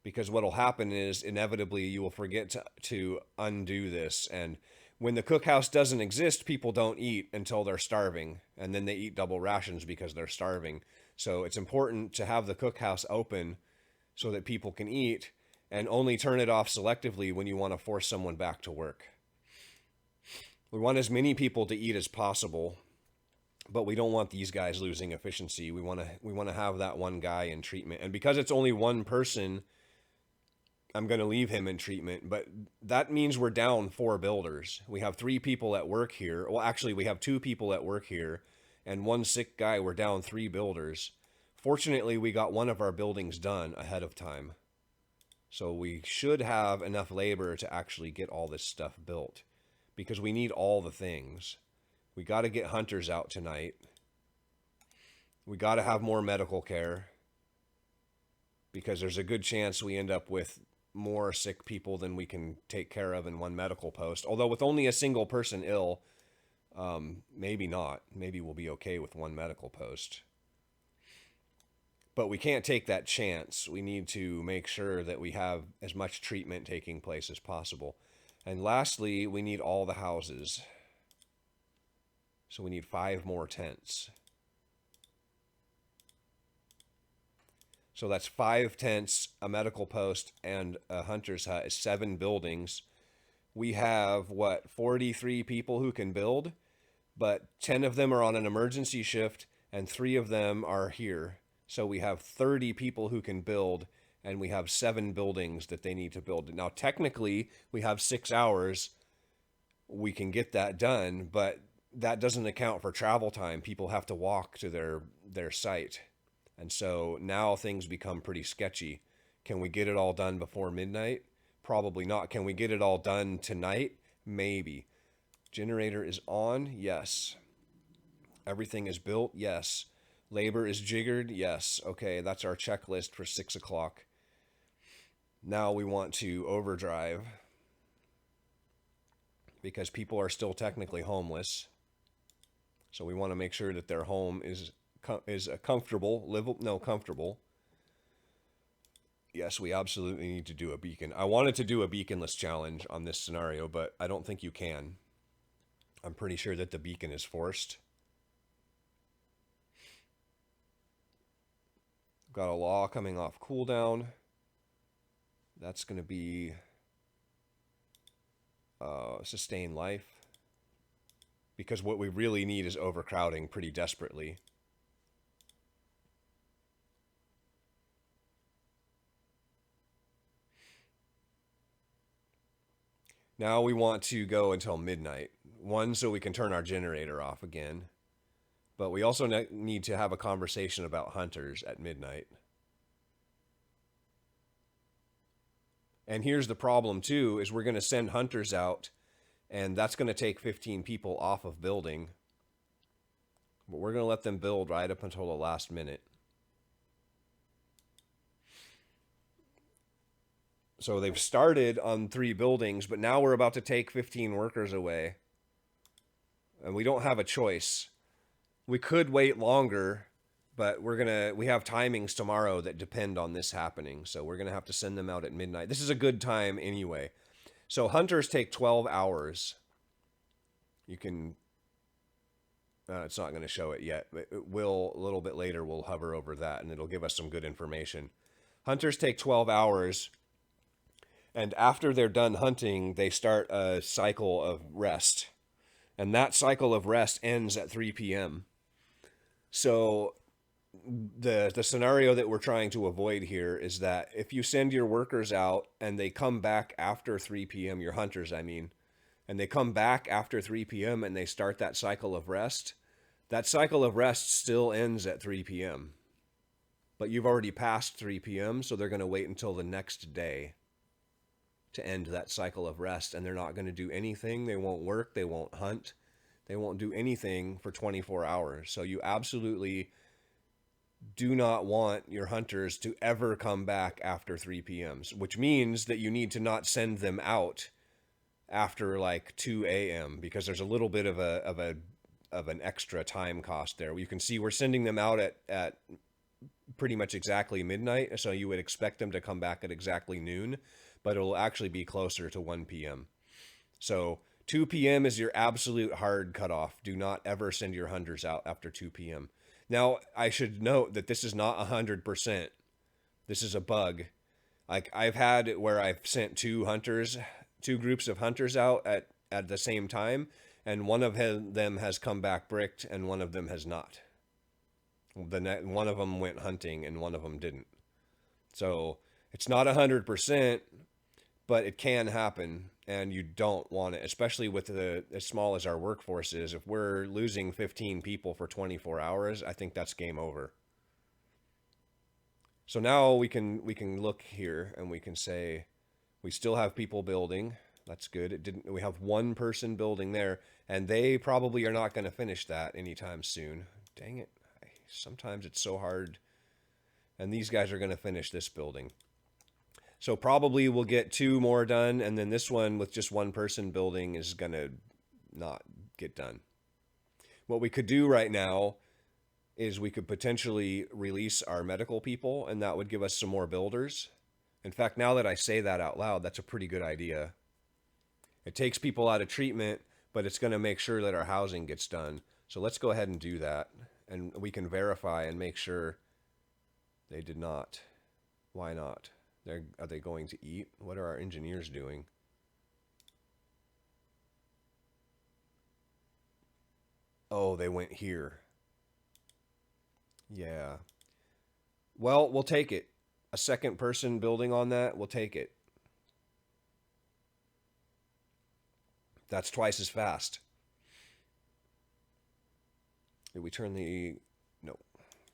because what will happen is inevitably you will forget to undo this. And when the cookhouse doesn't exist, people don't eat until they're starving, and then they eat double rations because they're starving. So it's important to have the cookhouse open so that people can eat, and only turn it off selectively when you want to force someone back to work. We want as many people to eat as possible, but we don't want these guys losing efficiency. We want to have that one guy in treatment. And because it's only one person, I'm going to leave him in treatment, but that means we're down 4 builders. We have 3 people at work here. Well, actually, we have 2 people at work here and 1 sick guy. We're down 3 builders. Fortunately, we got one of our buildings done ahead of time. So we should have enough labor to actually get all this stuff built because we need all the things. We got to get hunters out tonight. We got to have more medical care because there's a good chance we end up with more sick people than we can take care of in one medical post. Although with only a single person ill, maybe not. Maybe we'll be okay with one medical post. But we can't take that chance. We need to make sure that we have as much treatment taking place as possible. And lastly, we need all the houses. So we need 5 more tents. So that's 5 tents, a medical post, and a hunter's hut is 7 buildings. We have, 43 people who can build, but 10 of them are on an emergency shift, and 3 of them are here. So we have 30 people who can build, and we have 7 buildings that they need to build. Now, technically, we have 6 hours. We can get that done, but that doesn't account for travel time. People have to walk to their site. And so now things become pretty sketchy. Can we get it all done before midnight? Probably not. Can we get it all done tonight? Maybe. Generator is on. Yes. Everything is built? Yes. Labor is jiggered? Yes. Okay, that's our checklist for 6 o'clock. Now we want to overdrive because people are still technically homeless. So we want to make sure that their home is a comfortable, comfortable. Yes, we absolutely need to do a beacon. I wanted to do a beaconless challenge on this scenario, but I don't think you can. I'm pretty sure that the beacon is forced. Got a law coming off cooldown. That's going to be sustain life. Because what we really need is overcrowding pretty desperately. Now we want to go until midnight. One, so we can turn our generator off again. But we also need to have a conversation about hunters at midnight. And here's the problem too, is we're going to send hunters out, and that's going to take 15 people off of building. But we're going to let them build right up until the last minute. So they've started on 3 buildings, but now we're about to take 15 workers away. And we don't have a choice. We could wait longer, but we have timings tomorrow that depend on this happening. So we're going to have to send them out at midnight. This is a good time anyway. So hunters take 12 hours. You can, it's not going to show it yet, but it will, a little bit later, we'll hover over that and it'll give us some good information. Hunters take 12 hours. And after they're done hunting, they start a cycle of rest. And that cycle of rest ends at 3 p.m. So the scenario that we're trying to avoid here is that if you send your workers out and they come back after 3 p.m., your hunters, I mean, and they come back after 3 p.m. and they start that cycle of rest, that cycle of rest still ends at 3 p.m. But you've already passed 3 p.m., so they're going to wait until the next day to end that cycle of rest, and they're not going to do anything. They won't work. They won't hunt. They won't do anything for 24 hours. So you absolutely do not want your hunters to ever come back after 3 p.m., which means that you need to not send them out after like 2 a.m. because there's a little bit of an extra time cost there. You can see we're sending them out at pretty much exactly midnight, so you would expect them to come back at exactly noon, but it'll actually be closer to 1 p.m. So 2 p.m. is your absolute hard cutoff. Do not ever send your hunters out after 2 p.m. Now, I should note that this is not 100%. This is a bug. Like, I've had it where I've sent two groups of hunters out at the same time, and one of them has come back bricked, and one of them has not. One of them went hunting, and one of them didn't. So it's not 100%, but it can happen, and you don't want it, especially with as small as our workforce is. If we're losing 15 people for 24 hours, I think that's game over. So now we can look here and we can say we still have people building. That's good. We have one person building there, and they probably are not going to finish that anytime soon. Dang it. Sometimes it's so hard. And these guys are going to finish this building. So probably we'll get 2 more done, and then this one with just one person building is going to not get done. What we could do right now is we could potentially release our medical people, and that would give us some more builders. In fact, now that I say that out loud, that's a pretty good idea. It takes people out of treatment, but it's going to make sure that our housing gets done. So let's go ahead and do that, and we can verify and make sure they did not. Why not? Are they going to eat? What are our engineers doing? Oh, they went here. Yeah. Well, we'll take it. A second person building on that, we'll take it. That's twice as fast. Did we turn the... No.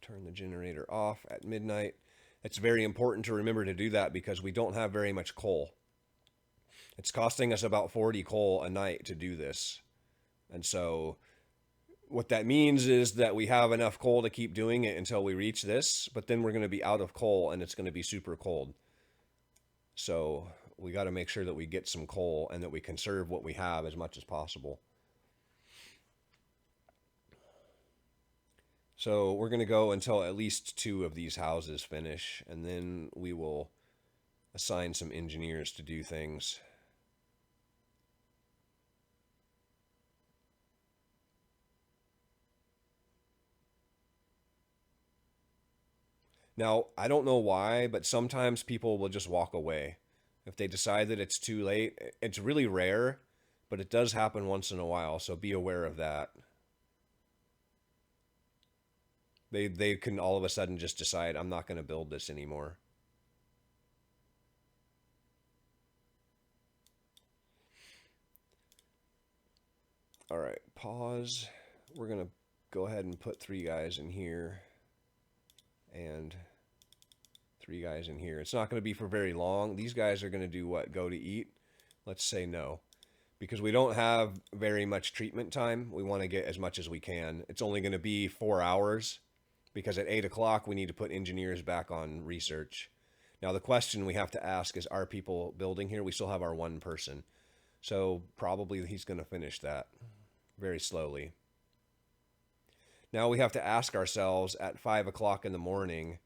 Turn the generator off at midnight. It's very important to remember to do that because we don't have very much coal. It's costing us about 40 coal a night to do this. And so What that means is that we have enough coal to keep doing it until we reach this, but then we're going to be out of coal and it's going to be super cold. So we got to make sure that we get some coal and that we conserve what we have as much as possible. So we're going to go until at least 2 of these houses finish, and then we will assign some engineers to do things. Now, I don't know why, but sometimes people will just walk away. If they decide that it's too late, it's really rare, but it does happen once in a while, so be aware of that. They can all of a sudden just decide, I'm not going to build this anymore. All right, pause. We're going to go ahead and put 3 guys in here and 3 guys in here. It's not going to be for very long. These guys are going to do what? Go to eat? Let's say no. Because we don't have very much treatment time. We want to get as much as we can. It's only going to be 4 hours because at 8 o'clock we need to put engineers back on research. Now the question we have to ask is, are people building here? We still have our 1 person. So probably he's going to finish that very slowly. Now we have to ask ourselves at 5 o'clock in the morning,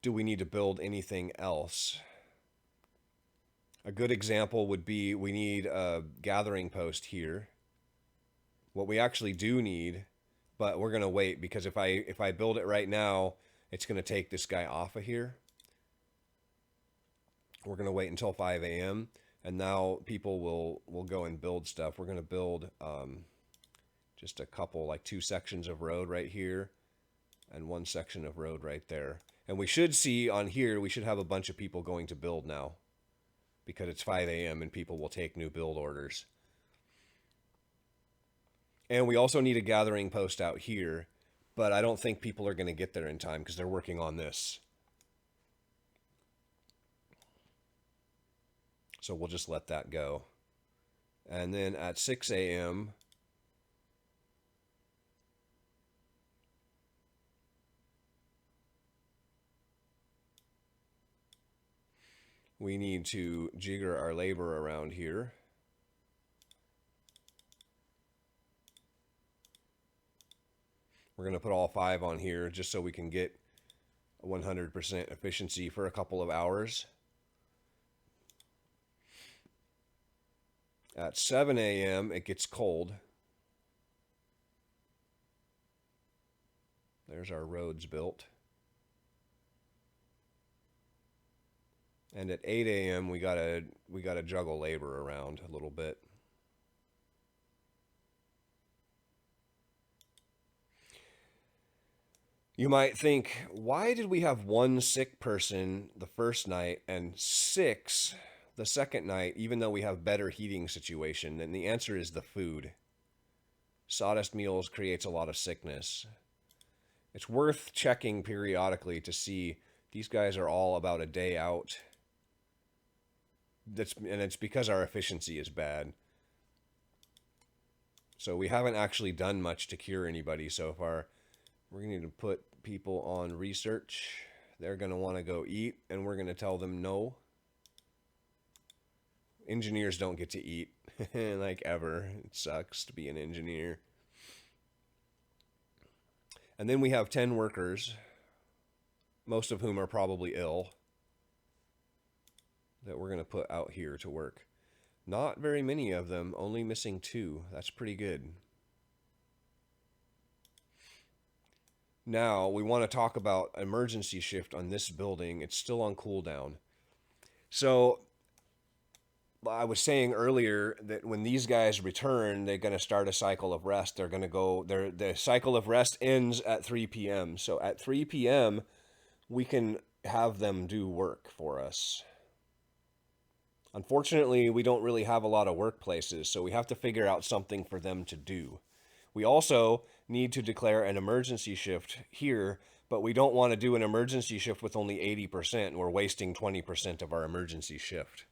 do we need to build anything else? A good example would be we need a gathering post here. What we actually do need, but we're going to wait because if I build it right now, it's going to take this guy off of here. We're going to wait until 5 a.m. and now people will go and build stuff. We're going to build just a couple, like 2 sections of road right here and 1 section of road right there. And we should see on here, we should have a bunch of people going to build now because it's 5 a.m. and people will take new build orders. And we also need a gathering post out here, but I don't think people are going to get there in time because they're working on this. So we'll just let that go. And then at 6 a.m., we need to jigger our labor around here. We're going to put all 5 on here just so we can get 100% efficiency for a couple of hours. At 7 a.m., it gets cold. There's our roads built. And at 8 a.m., we gotta juggle labor around a little bit. You might think, why did we have 1 sick person the first night and 6 the second night, even though we have better heating situation? And the answer is the food. Sawdust meals creates a lot of sickness. It's worth checking periodically to see these guys are all about a day out. And it's because our efficiency is bad. So we haven't actually done much to cure anybody so far. We're going to need to put people on research. They're going to want to go eat, and we're going to tell them no. Engineers don't get to eat, like ever. It sucks to be an engineer. And then we have 10 workers, most of whom are probably ill, that we're going to put out here to work. Not very many of them, only missing 2. That's pretty good. Now, we want to talk about emergency shift on this building. It's still on cooldown. So, I was saying earlier that when these guys return, they're going to start a cycle of rest. They're going to go, the cycle of rest ends at 3 p.m. So at 3 p.m., we can have them do work for us. Unfortunately, we don't really have a lot of workplaces, so we have to figure out something for them to do. We also need to declare an emergency shift here, but we don't want to do an emergency shift with only 80%. We're wasting 20% of our emergency shift.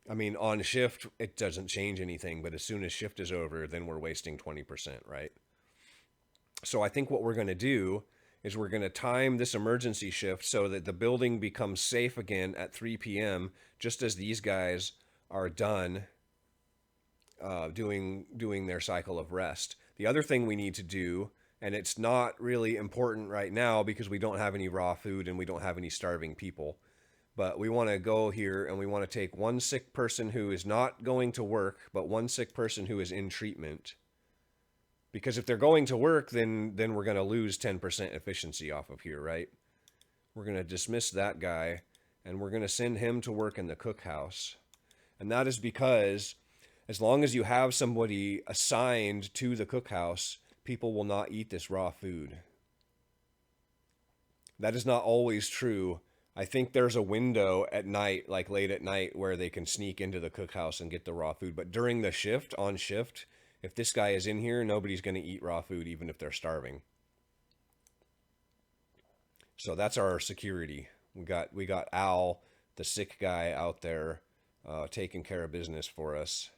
I mean, on shift, it doesn't change anything, but as soon as shift is over, then we're wasting 20%, right? So I think what we're going to do is we're going to time this emergency shift so that the building becomes safe again at 3 p.m., just as these guys are done doing their cycle of rest. The other thing we need to do, and it's not really important right now because we don't have any raw food and we don't have any starving people, but we want to go here and we want to take one sick person who is not going to work, but one sick person who is in treatment. Because if they're going to work, then we're going to lose 10% efficiency off of here, right? We're going to dismiss that guy and we're going to send him to work in the cookhouse. And that is because as long as you have somebody assigned to the cookhouse, people will not eat this raw food. That is not always true. I think there's a window at night, like late at night, where they can sneak into the cookhouse and get the raw food. But during the shift, on shift, if this guy is in here, nobody's going to eat raw food, even if they're starving. So that's our security. We got Al, the sick guy, out there taking care of business for us.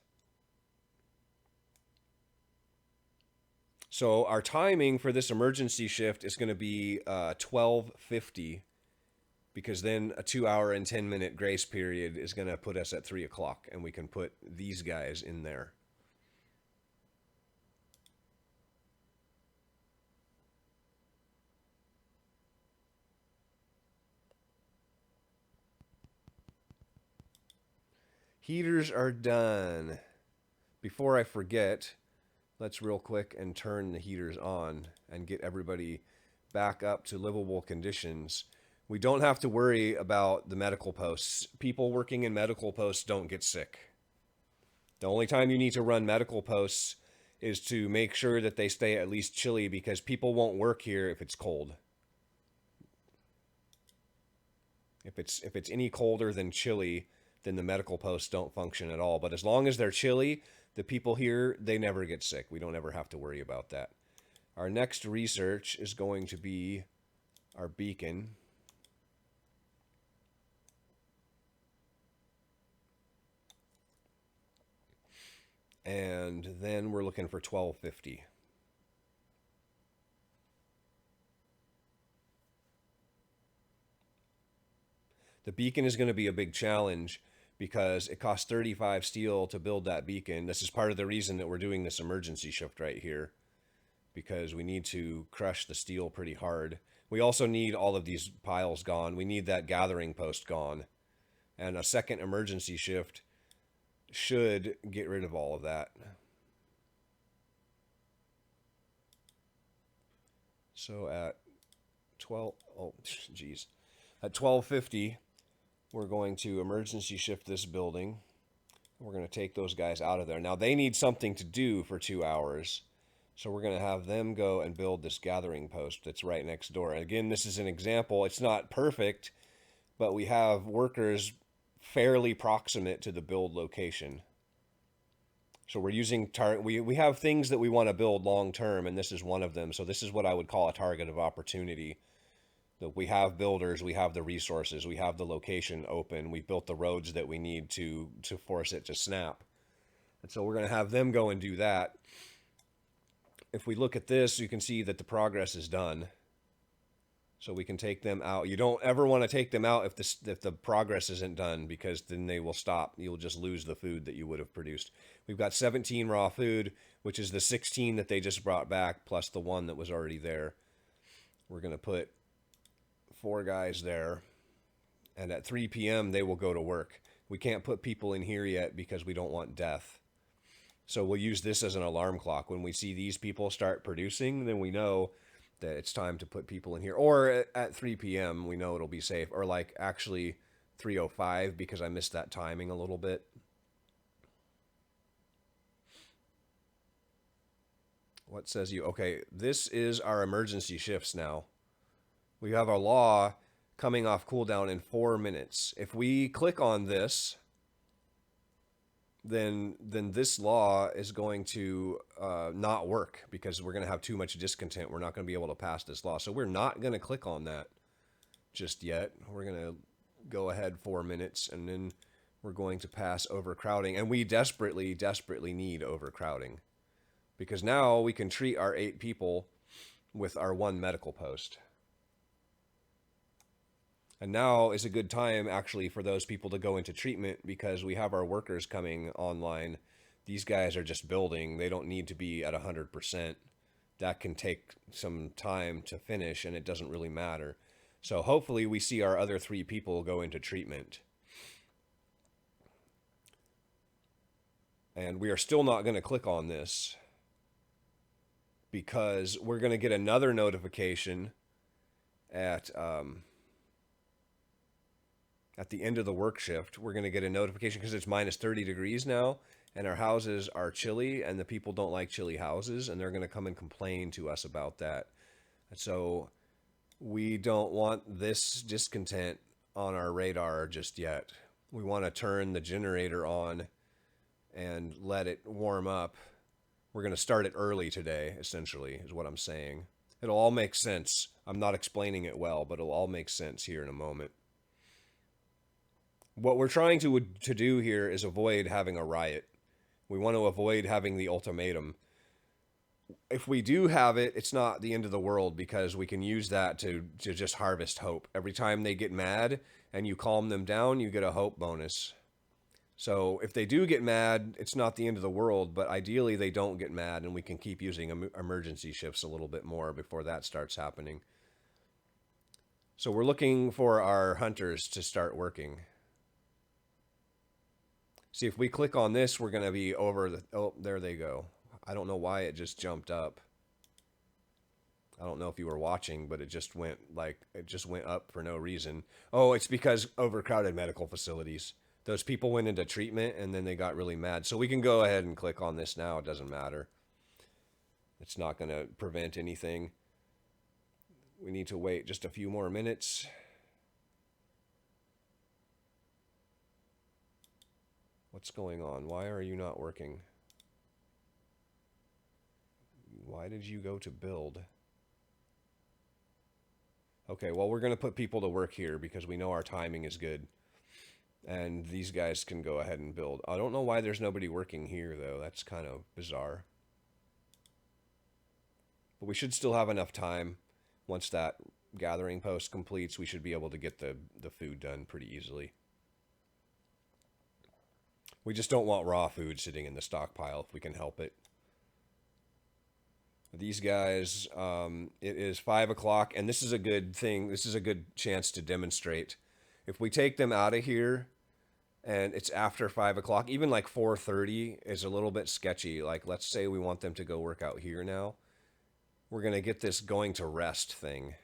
So our timing for this emergency shift is going to be 12:50, because then a 2 hour and 10 minute grace period is going to put us at 3 o'clock, and we can put these guys in there. Heaters are done. Before I forget, let's real quick and turn the heaters on and get everybody back up to livable conditions. We don't have to worry about the medical posts. People working in medical posts don't get sick. The only time you need to run medical posts is to make sure that they stay at least chilly, because people won't work here if it's cold. If it's any colder than chilly, then the medical posts don't function at all. But as long as they're chilly, the people here, they never get sick. We don't ever have to worry about that. Our next research is going to be our beacon. And then we're looking for 1250. The beacon is going to be a big challenge because it costs 35 steel to build that beacon. This is part of the reason that we're doing this emergency shift right here, because we need to crush the steel pretty hard. We also need all of these piles gone. We need that gathering post gone. And a second emergency shift should get rid of all of that. So at 12, oh geez, at 1250, we're going to emergency shift this building. We're going to take those guys out of there. Now they need something to do for 2 hours, so we're going to have them go and build this gathering post that's right next door. And again, this is an example. It's not perfect, but we have workers fairly proximate to the build location. So we're using we have things that we want to build long term, and this is one of them. So this is what I would call a target of opportunity. That we have builders, we have the resources, we have the location open, we built the roads that we need to force it to snap. And so we're going to have them go and do that. If we look at this, you can see that the progress is done. So we can take them out. You don't ever want to take them out if the progress isn't done, because then they will stop. You'll just lose the food that you would have produced. We've got 17 raw food, which is the 16 that they just brought back, plus the one that was already there. We're going to put 4 guys there, and at 3 p.m. they will go to work. We can't put people in here yet because we don't want death. So we'll use this as an alarm clock. When we see these people start producing, then we know that it's time to put people in here. Or at 3 p.m. we know it'll be safe. Or like actually 3:05, because I missed that timing a little bit. What says you? Okay, this is our emergency shifts now. We have our law coming off cooldown in 4 minutes. If we click on this, then this law is going to not work, because we're going to have too much discontent. We're not going to be able to pass this law. So we're not going to click on that just yet. We're going to go ahead 4 minutes, and then we're going to pass overcrowding. And we desperately, desperately need overcrowding. Because now we can treat our 8 people with our 1 medical post. And now is a good time, actually, for those people to go into treatment because we have our workers coming online. These guys are just building. They don't need to be at 100%. That can take some time to finish, and it doesn't really matter. So hopefully we see our other 3 people go into treatment. And we are still not going to click on this because we're going to get another notification at the end of the work shift. We're going to get a notification because it's minus 30 degrees now, and our houses are chilly, and the people don't like chilly houses, and they're going to come and complain to us about that. And so we don't want this discontent on our radar just yet. We want to turn the generator on and let it warm up. We're going to start it early today, essentially, is what I'm saying. It'll all make sense. I'm not explaining it well, but it'll all make sense here in a moment. What we're trying to do here is avoid having a riot. We want to avoid having the ultimatum. If we do have it, it's not the end of the world because we can use that to just harvest hope. Every time they get mad and you calm them down, you get a hope bonus. So if they do get mad, it's not the end of the world, but ideally they don't get mad and we can keep using emergency shifts a little bit more before that starts happening. So we're looking for our hunters to start working. See, if we click on this, we're going to be over the... Oh, there they go. I don't know why it just jumped up. I don't know if you were watching, but it just went up for no reason. Oh, it's because overcrowded medical facilities. Those people went into treatment and then they got really mad. So we can go ahead and click on this now. It doesn't matter. It's not going to prevent anything. We need to wait just a few more minutes. What's going on? Why are you not working? Why did you go to build? Okay, well, we're going to put people to work here because we know our timing is good. And these guys can go ahead and build. I don't know why there's nobody working here, though. That's kind of bizarre. But we should still have enough time. Once that gathering post completes, we should be able to get the food done pretty easily. We just don't want raw food sitting in the stockpile if we can help it. These guys, it is 5 o'clock, and this is a good thing. This is a good chance to demonstrate. If we take them out of here, and it's after 5 o'clock, even like 4:30 is a little bit sketchy. Like, let's say we want them to go work out here now. We're going to get this going to rest thing.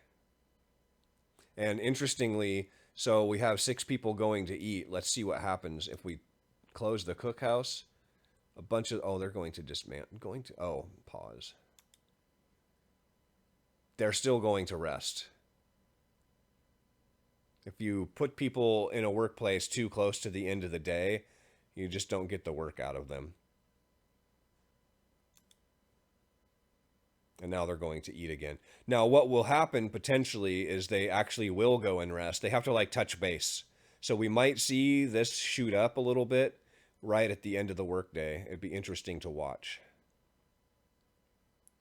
And interestingly, so we have 6 people going to eat. Let's see what happens if we close the cookhouse. A bunch of... Oh, they're going to dismantle. Oh, pause. They're still going to rest. If you put people in a workplace too close to the end of the day, you just don't get the work out of them. And now they're going to eat again. Now, what will happen potentially is they actually will go and rest. They have to like touch base. So we might see this shoot up a little bit right at the end of the workday. It'd be interesting to watch.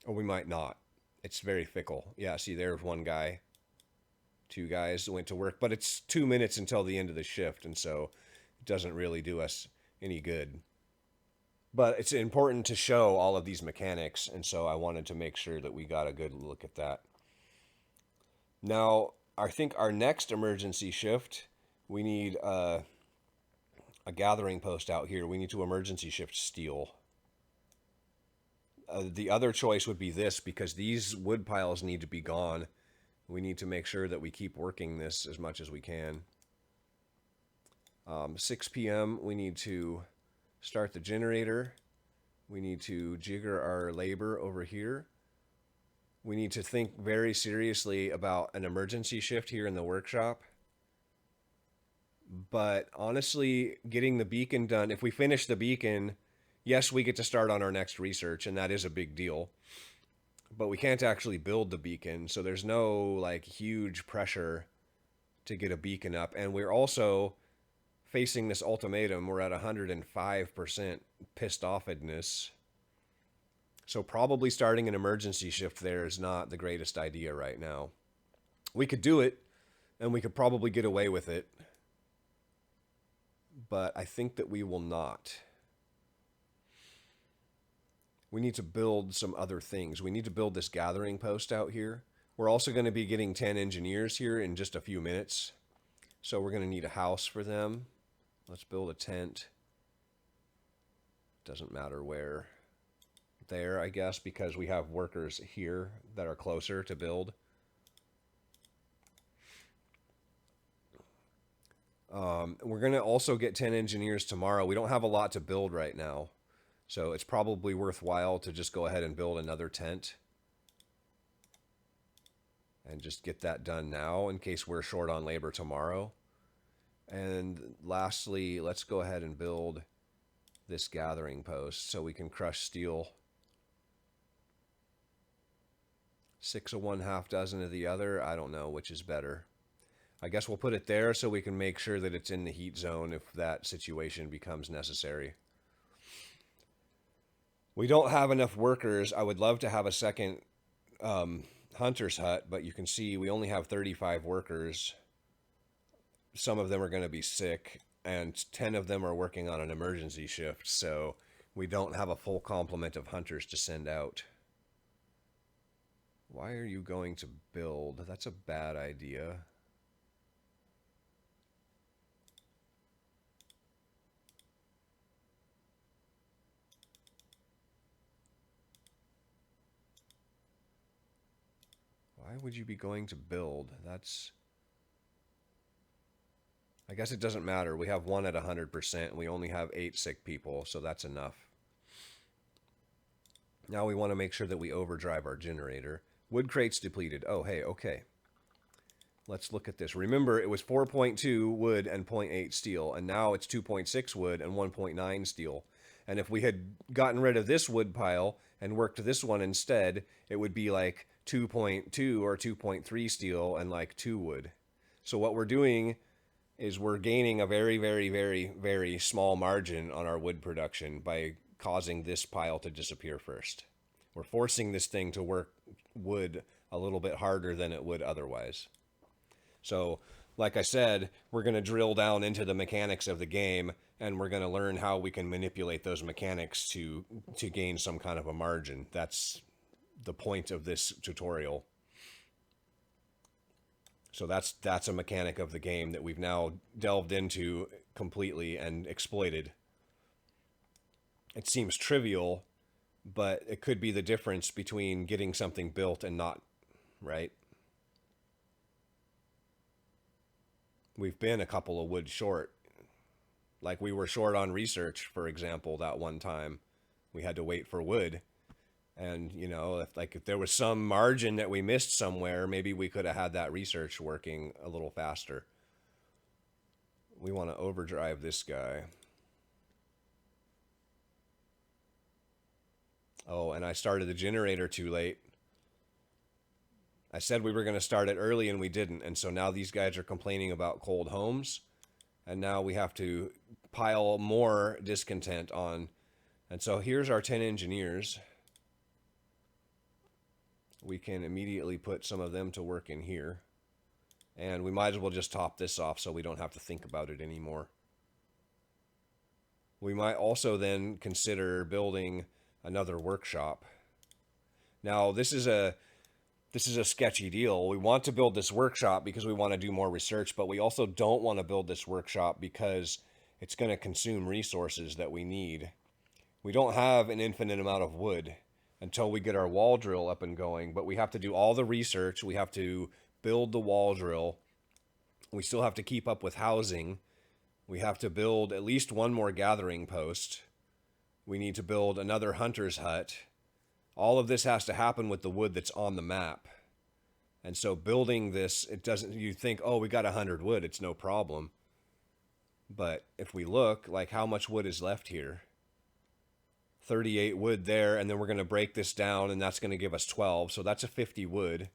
Or we might not. It's very fickle. Yeah, see, there's one guy. 2 guys went to work, but it's 2 minutes until the end of the shift, and so it doesn't really do us any good. But it's important to show all of these mechanics, and so I wanted to make sure that we got a good look at that. Now, I think our next emergency shift, we need a gathering post out here. We need to emergency shift steel. The other choice would be this, because these wood piles need to be gone. We need to make sure that we keep working this as much as we can. 6 p.m. we need to start the generator. We need to jigger our labor over here. We need to think very seriously about an emergency shift here in the workshop. But honestly, getting the beacon done, if we finish the beacon, yes, we get to start on our next research, and that is a big deal. But we can't actually build the beacon, so there's no like huge pressure to get a beacon up. And we're also facing this ultimatum. We're at 105% pissed offedness. So probably starting an emergency shift there is not the greatest idea right now. We could do it, and we could probably get away with it. But I think that we will not. We need to build some other things. We need to build this gathering post out here. We're also going to be getting 10 engineers here in just a few minutes. So we're going to need a house for them. Let's build a tent. Doesn't matter where. There, I guess, because we have workers here that are closer to build. We're going to also get 10 engineers tomorrow. We don't have a lot to build right now. So it's probably worthwhile to just go ahead and build another tent. And just get that done now in case we're short on labor tomorrow. And lastly, let's go ahead and build this gathering post so we can crush steel. 6 of one, half dozen of the other. I don't know which is better. I guess we'll put it there so we can make sure that it's in the heat zone if that situation becomes necessary. We don't have enough workers. I would love to have a second hunter's hut, but you can see we only have 35 workers. Some of them are going to be sick, and 10 of them are working on an emergency shift, so we don't have a full complement of hunters to send out. Why are you going to build? That's a bad idea. Why would you be going to build? That's... I guess it doesn't matter. We have one at 100%, and we only have 8 sick people, so that's enough. Now we want to make sure that we overdrive our generator. Wood crates depleted. Oh, hey, okay. Let's look at this. Remember, it was 4.2 wood and 0.8 steel, and now it's 2.6 wood and 1.9 steel. And if we had gotten rid of this wood pile and worked this one instead, it would be like 2.2 or 2.3 steel and like 2 wood. So what we're doing is we're gaining a very, very, very, very small margin on our wood production by causing this pile to disappear first. We're forcing this thing to work wood a little bit harder than it would otherwise. So, like I said, we're going to drill down into the mechanics of the game, and we're going to learn how we can manipulate those mechanics to gain some kind of a margin. That's the point of this tutorial. So that's a mechanic of the game that we've now delved into completely and exploited. It seems trivial, but it could be the difference between getting something built and not, right? We've been a couple of wood short. Like we were short on research, for example, that one time. We had to wait for wood. And, you know, if there was some margin that we missed somewhere, maybe we could have had that research working a little faster. We want to overdrive this guy. Oh, and I started the generator too late. I said we were going to start it early and we didn't. And so now these guys are complaining about cold homes. And now we have to pile more discontent on. And so here's our 10 engineers. We can immediately put some of them to work in here. And we might as well just top this off so we don't have to think about it anymore. We might also then consider building another workshop. Now, this is a sketchy deal. We want to build this workshop because we want to do more research, but we also don't want to build this workshop because it's going to consume resources that we need. We don't have an infinite amount of wood until we get our wall drill up and going, but we have to do all the research. We have to build the wall drill. We still have to keep up with housing. We have to build at least one more gathering post. We need to build another hunter's hut. All of this has to happen with the wood that's on the map. And so building this, it doesn't, you think, oh, we got 100 wood, it's no problem. But if we look, like how much wood is left here? 38 wood there, and then we're going to break this down, and that's going to give us 12. So that's a 50 wood.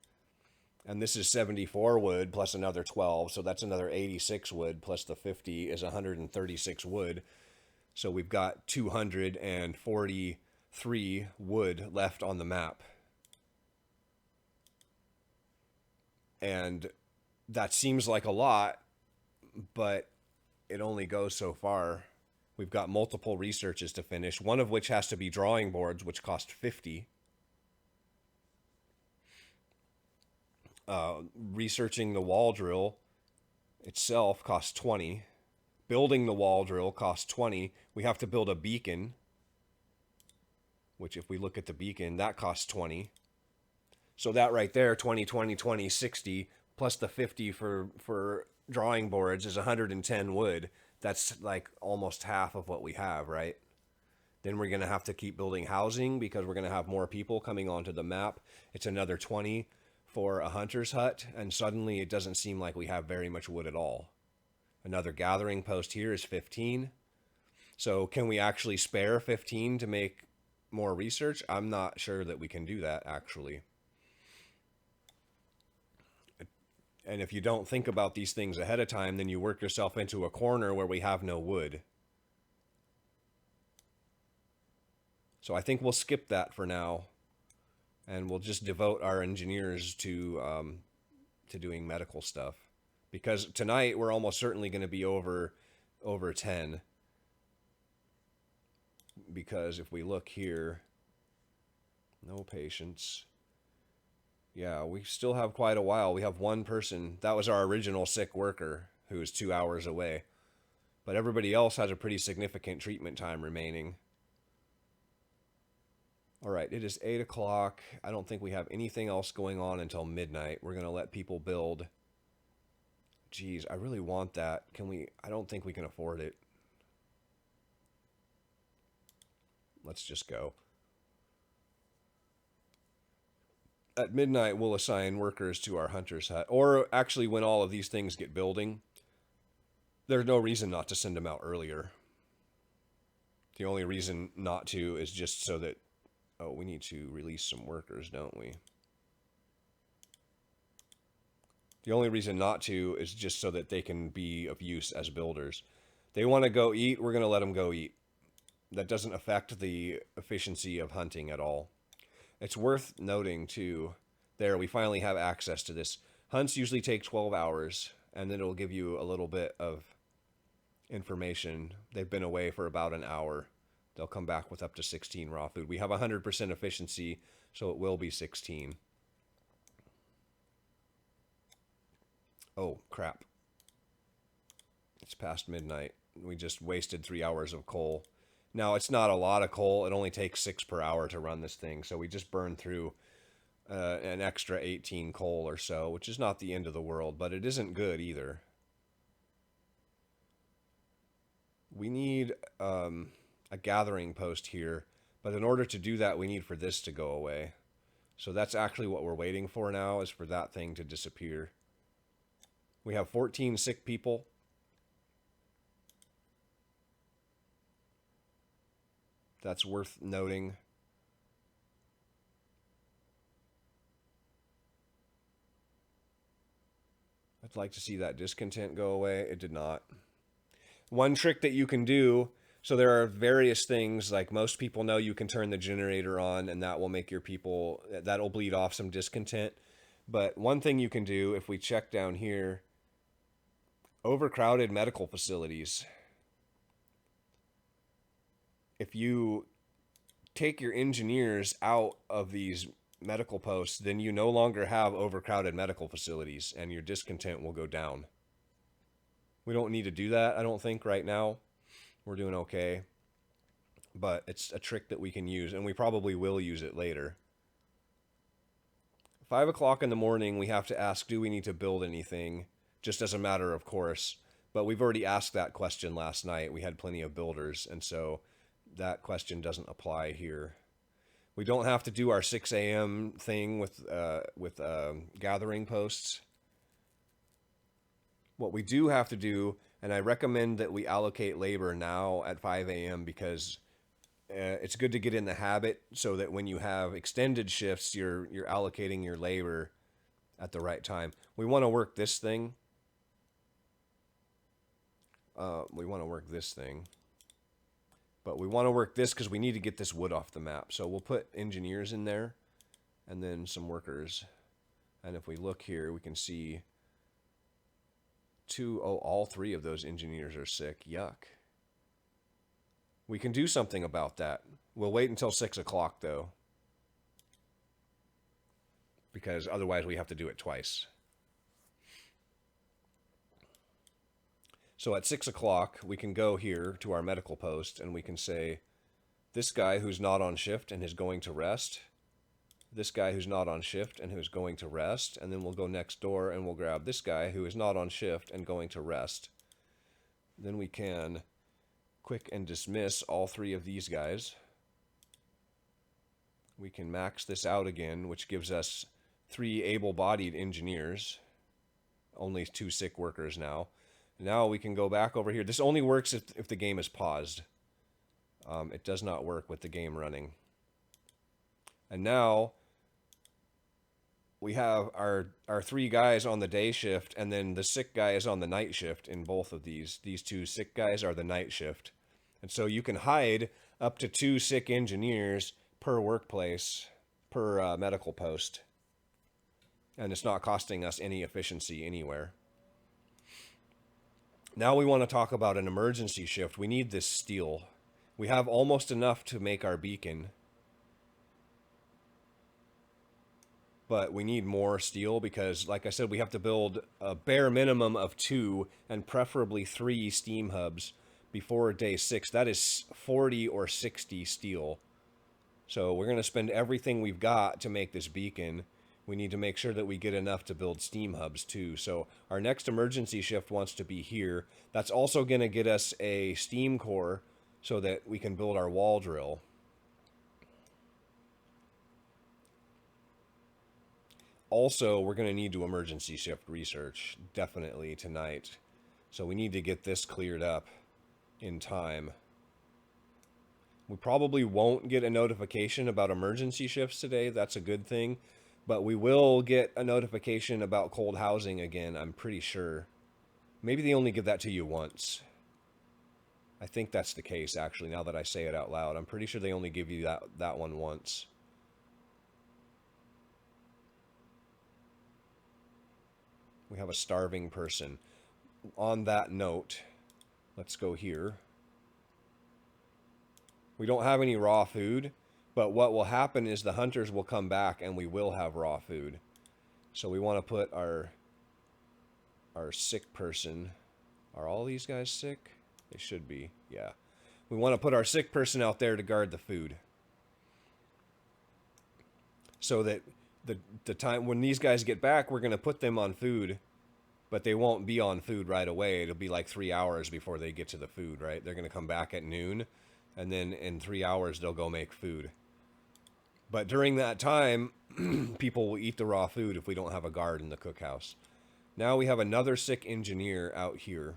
And this is 74 wood plus another 12, so that's another 86 wood plus the 50 is 136 wood. So we've got 243 wood left on the map. And that seems like a lot, but it only goes so far. We've got multiple researches to finish, one of which has to be drawing boards, which cost 50. Researching the wall drill itself costs 20. Building the wall drill costs 20. We have to build a beacon, which if we look at the beacon, that costs 20. So that right there, 20, 20, 20, 60, plus the 50 for drawing boards is 110 wood. That's like almost half of what we have, right? Then we're going to have to keep building housing because we're going to have more people coming onto the map. It's another 20 for a hunter's hut, and suddenly it doesn't seem like we have very much wood at all. Another gathering post here is 15. So can we actually spare 15 to make more research? I'm not sure that we can do that, actually. And if you don't think about these things ahead of time, then you work yourself into a corner where we have no wood. So I think we'll skip that for now, and we'll just devote our engineers to doing medical stuff. Because tonight we're almost certainly going to be over 10. Because if we look here, no patients. Yeah, we still have quite a while. We have one person. That was our original sick worker who is 2 hours away. But everybody else has a pretty significant treatment time remaining. All right, it is 8 o'clock. I don't think we have anything else going on until midnight. We're going to let people build. Geez, I really want that. Can we? I don't think we can afford it. Let's just go. At midnight, we'll assign workers to our hunter's hut. Or actually, when all of these things get building, there's no reason not to send them out earlier. The only reason not to is just so that... Oh, we need to release some workers, don't we? The only reason not to is just so that they can be of use as builders. They want to go eat, we're going to let them go eat. That doesn't affect the efficiency of hunting at all. It's worth noting, too, there we finally have access to this. Hunts usually take 12 hours, and then it'll give you a little bit of information. They've been away for about an hour. They'll come back with up to 16 raw food. We have 100% efficiency, so it will be 16. Oh, crap. It's past midnight. We just wasted 3 hours of coal. Now, it's not a lot of coal. It only takes 6 per hour to run this thing, so we just burned through an extra 18 coal or so, which is not the end of the world, but it isn't good either. We need a gathering post here, but in order to do that, we need for this to go away. So that's actually what we're waiting for now, is for that thing to disappear. We have 14 sick people. That's worth noting. I'd like to see that discontent go away. It did not. One trick that you can do, so there are various things, like most people know you can turn the generator on and that will make your people, that'll bleed off some discontent. But one thing you can do, if we check down here, overcrowded medical facilities. If you take your engineers out of these medical posts, then you no longer have overcrowded medical facilities and your discontent will go down. We don't need to do that, I don't think, right now. We're doing okay. But it's a trick that we can use, and we probably will use it later. 5 o'clock in the morning, we have to ask, do we need to build anything? Just as a matter of course. But we've already asked that question last night. We had plenty of builders, and so that question doesn't apply here. We don't have to do our 6 a.m. thing with gathering posts. What we do have to do, and I recommend that we allocate labor now at 5 a.m. because it's good to get in the habit so that when you have extended shifts, you're allocating your labor at the right time. We want to work this thing. We want to work this thing. But we want to work this because we need to get this wood off the map. So we'll put engineers in there and then some workers. And if we look here, we can see all three of those engineers are sick. Yuck. We can do something about that. We'll wait until 6 o'clock, though, because otherwise we have to do it twice. So at 6 o'clock, we can go here to our medical post, and we can say, this guy who's not on shift and is going to rest, this guy who's not on shift and who's going to rest, and then we'll go next door and we'll grab this guy who is not on shift and going to rest. Then we can quick and dismiss all three of these guys. We can max this out again, which gives us 3 able-bodied engineers. Only 2 sick workers now. Now we can go back over here. This only works if the game is paused. It does not work with the game running. And now we have our 3 guys on the day shift, and then the sick guy is on the night shift in both of these. These 2 sick guys are the night shift. And so you can hide up to 2 sick engineers per workplace, per medical post. And it's not costing us any efficiency anywhere. Now we want to talk about an emergency shift. We need this steel. We have almost enough to make our beacon. But we need more steel because, like I said, we have to build a bare minimum of 2 and preferably 3 steam hubs before day 6. That is 40 or 60 steel. So we're going to spend everything we've got to make this beacon. We need to make sure that we get enough to build steam hubs too. So our next emergency shift wants to be here. That's also going to get us a steam core so that we can build our wall drill. Also, we're going to need to emergency shift research definitely tonight. So we need to get this cleared up in time. We probably won't get a notification about emergency shifts today. That's a good thing. But we will get a notification about cold housing again, I'm pretty sure. Maybe they only give that to you once. I think that's the case, actually, now that I say it out loud. I'm pretty sure they only give you that one once. We have a starving person. On that note, let's go here. We don't have any raw food. But what will happen is the hunters will come back and we will have raw food. So we want to put our sick person. Are all these guys sick? They should be, yeah. We want to put our sick person out there to guard the food. So that the time when these guys get back, we're going to put them on food. But they won't be on food right away. It'll be like 3 hours before they get to the food, right? They're going to come back at noon. And then in 3 hours, they'll go make food. But during that time, people will eat the raw food if we don't have a guard in the cookhouse. Now we have another sick engineer out here.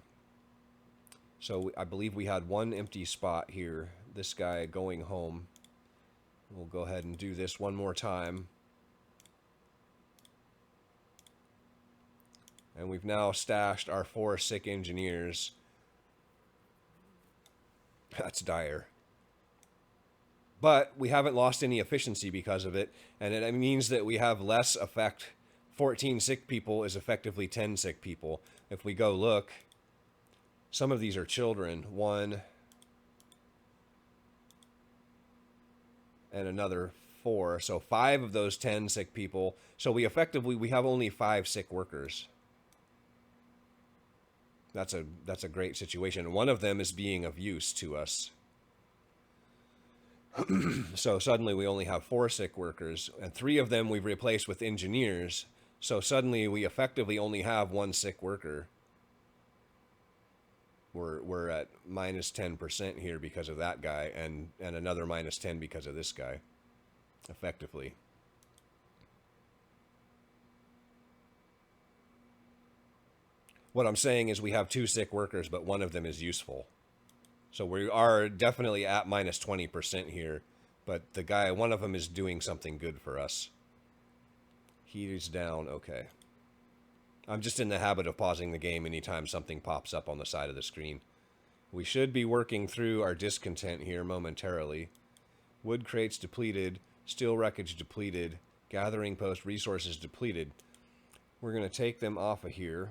So I believe we had 1 empty spot here. This guy going home. We'll go ahead and do this one more time. And we've now stashed our 4 sick engineers. That's dire. But we haven't lost any efficiency because of it, and it means that we have less effect. 14 sick people is effectively 10 sick people. If we go look, some of these are children. 1 and another 4. So 5 of those 10 sick people. So we have only 5 sick workers. That's a great situation. One of them is being of use to us. So suddenly we only have 4 sick workers, and 3 of them we've replaced with engineers. So suddenly we effectively only have 1 sick worker. We're at minus 10% here because of that guy, and another minus 10 because of this guy, effectively. What I'm saying is we have 2 sick workers, but 1 of them is useful. So we are definitely at minus 20% here, but one of them is doing something good for us. Heat is down. Okay. I'm just in the habit of pausing the game anytime something pops up on the side of the screen. We should be working through our discontent here momentarily. Wood crates depleted. Steel wreckage depleted. Gathering post resources depleted. We're going to take them off of here.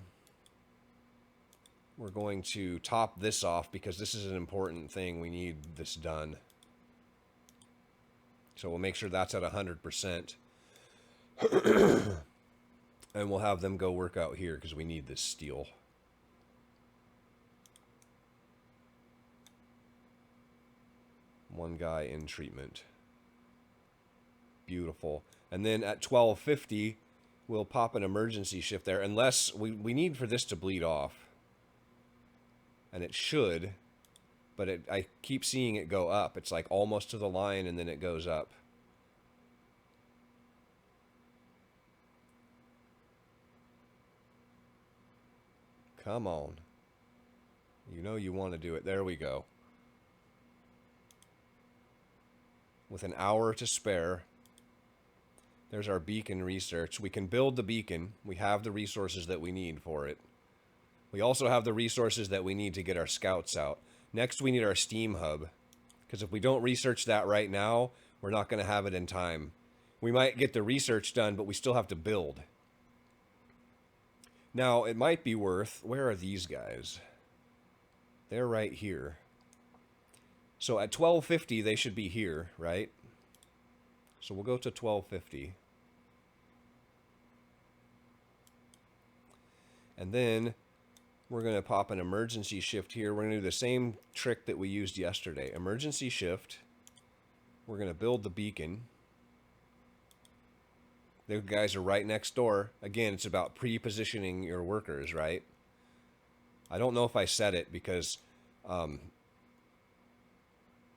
We're going to top this off because this is an important thing. We need this done. So we'll make sure that's at 100%. And we'll have them go work out here because we need this steel. One guy in treatment. Beautiful. And then at 1250, we'll pop an emergency shift there. Unless we need for this to bleed off. And it should. But I keep seeing it go up. It's like almost to the line and then it goes up. Come on. You know you want to do it. There we go. With an hour to spare. There's our beacon research. We can build the beacon. We have the resources that we need for it. We also have the resources that we need to get our scouts out. Next, we need our steam hub. Because if we don't research that right now, we're not going to have it in time. We might get the research done, but we still have to build. Now, it might be worth... Where are these guys? They're right here. So at 1250, they should be here, right? So we'll go to 1250. And then we're going to pop an emergency shift here. We're going to do the same trick that we used yesterday. Emergency shift. We're going to build the beacon. The guys are right next door. Again, it's about pre-positioning your workers, right? I don't know if I said it because...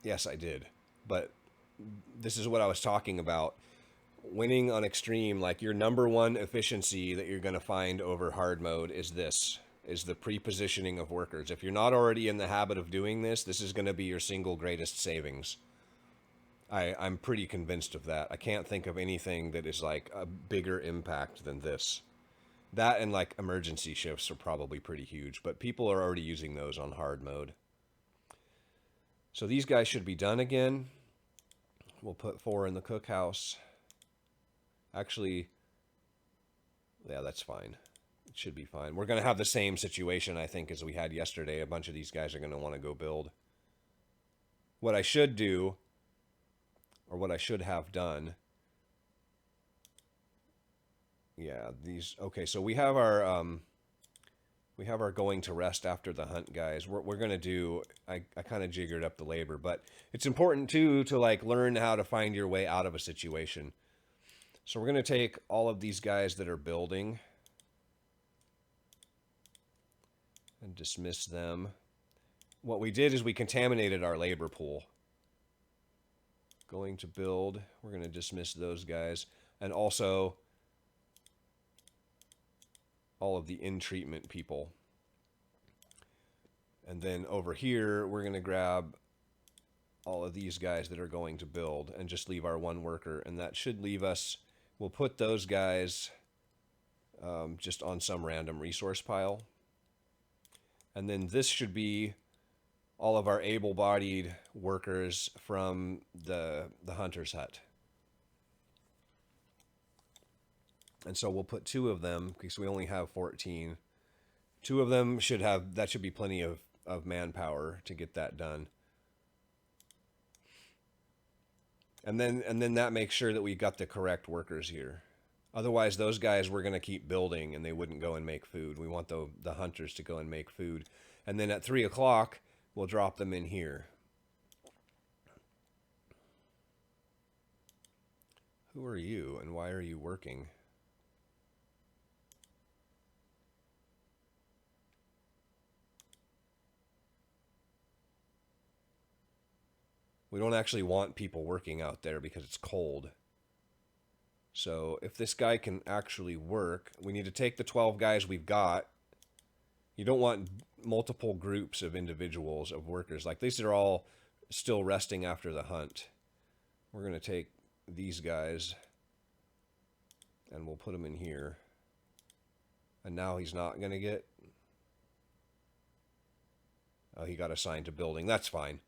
yes, I did. But this is what I was talking about. Winning on extreme, like your number one efficiency that you're going to find over hard mode is this. Is the pre-positioning of workers. If you're not already in the habit of doing this, this is going to be your single greatest savings. I'm pretty convinced of that. I can't think of anything that is like a bigger impact than this. That and like emergency shifts are probably pretty huge, but people are already using those on hard mode. So these guys should be done again. We'll put 4 in the cookhouse. Actually, yeah, that's fine. It should be fine. We're going to have the same situation, I think, as we had yesterday. A bunch of these guys are going to want to go build. What I should do, or what I should have done... Yeah, these... Okay, so we have our going to rest after the hunt guys. We're going to do... I kind of jiggered up the labor, but it's important, too, to like learn how to find your way out of a situation. So we're going to take all of these guys that are building... and dismiss them. What we did is we contaminated our labor pool. Going to build. We're going to dismiss those guys. And also all of the in-treatment people. And then over here, we're going to grab all of these guys that are going to build and just leave our one worker. And that should leave us... We'll put those guys just on some random resource pile. And then this should be all of our able-bodied workers from the hunter's hut. And so we'll put 2 of them, because we only have 14. 2 of them should have, that should be plenty of manpower to get that done. And then that makes sure that we got the correct workers here. Otherwise, those guys we're going to keep building and they wouldn't go and make food. We want the hunters to go and make food. And then at 3 o'clock, we'll drop them in here. Who are you and why are you working? We don't actually want people working out there because it's cold. So if this guy can actually work, we need to take the 12 guys we've got. You don't want multiple groups of individuals, of workers. Like these are all still resting after the hunt. We're going to take these guys And we'll put him in here. And now he's not going to get... Oh, he got assigned to building. That's fine.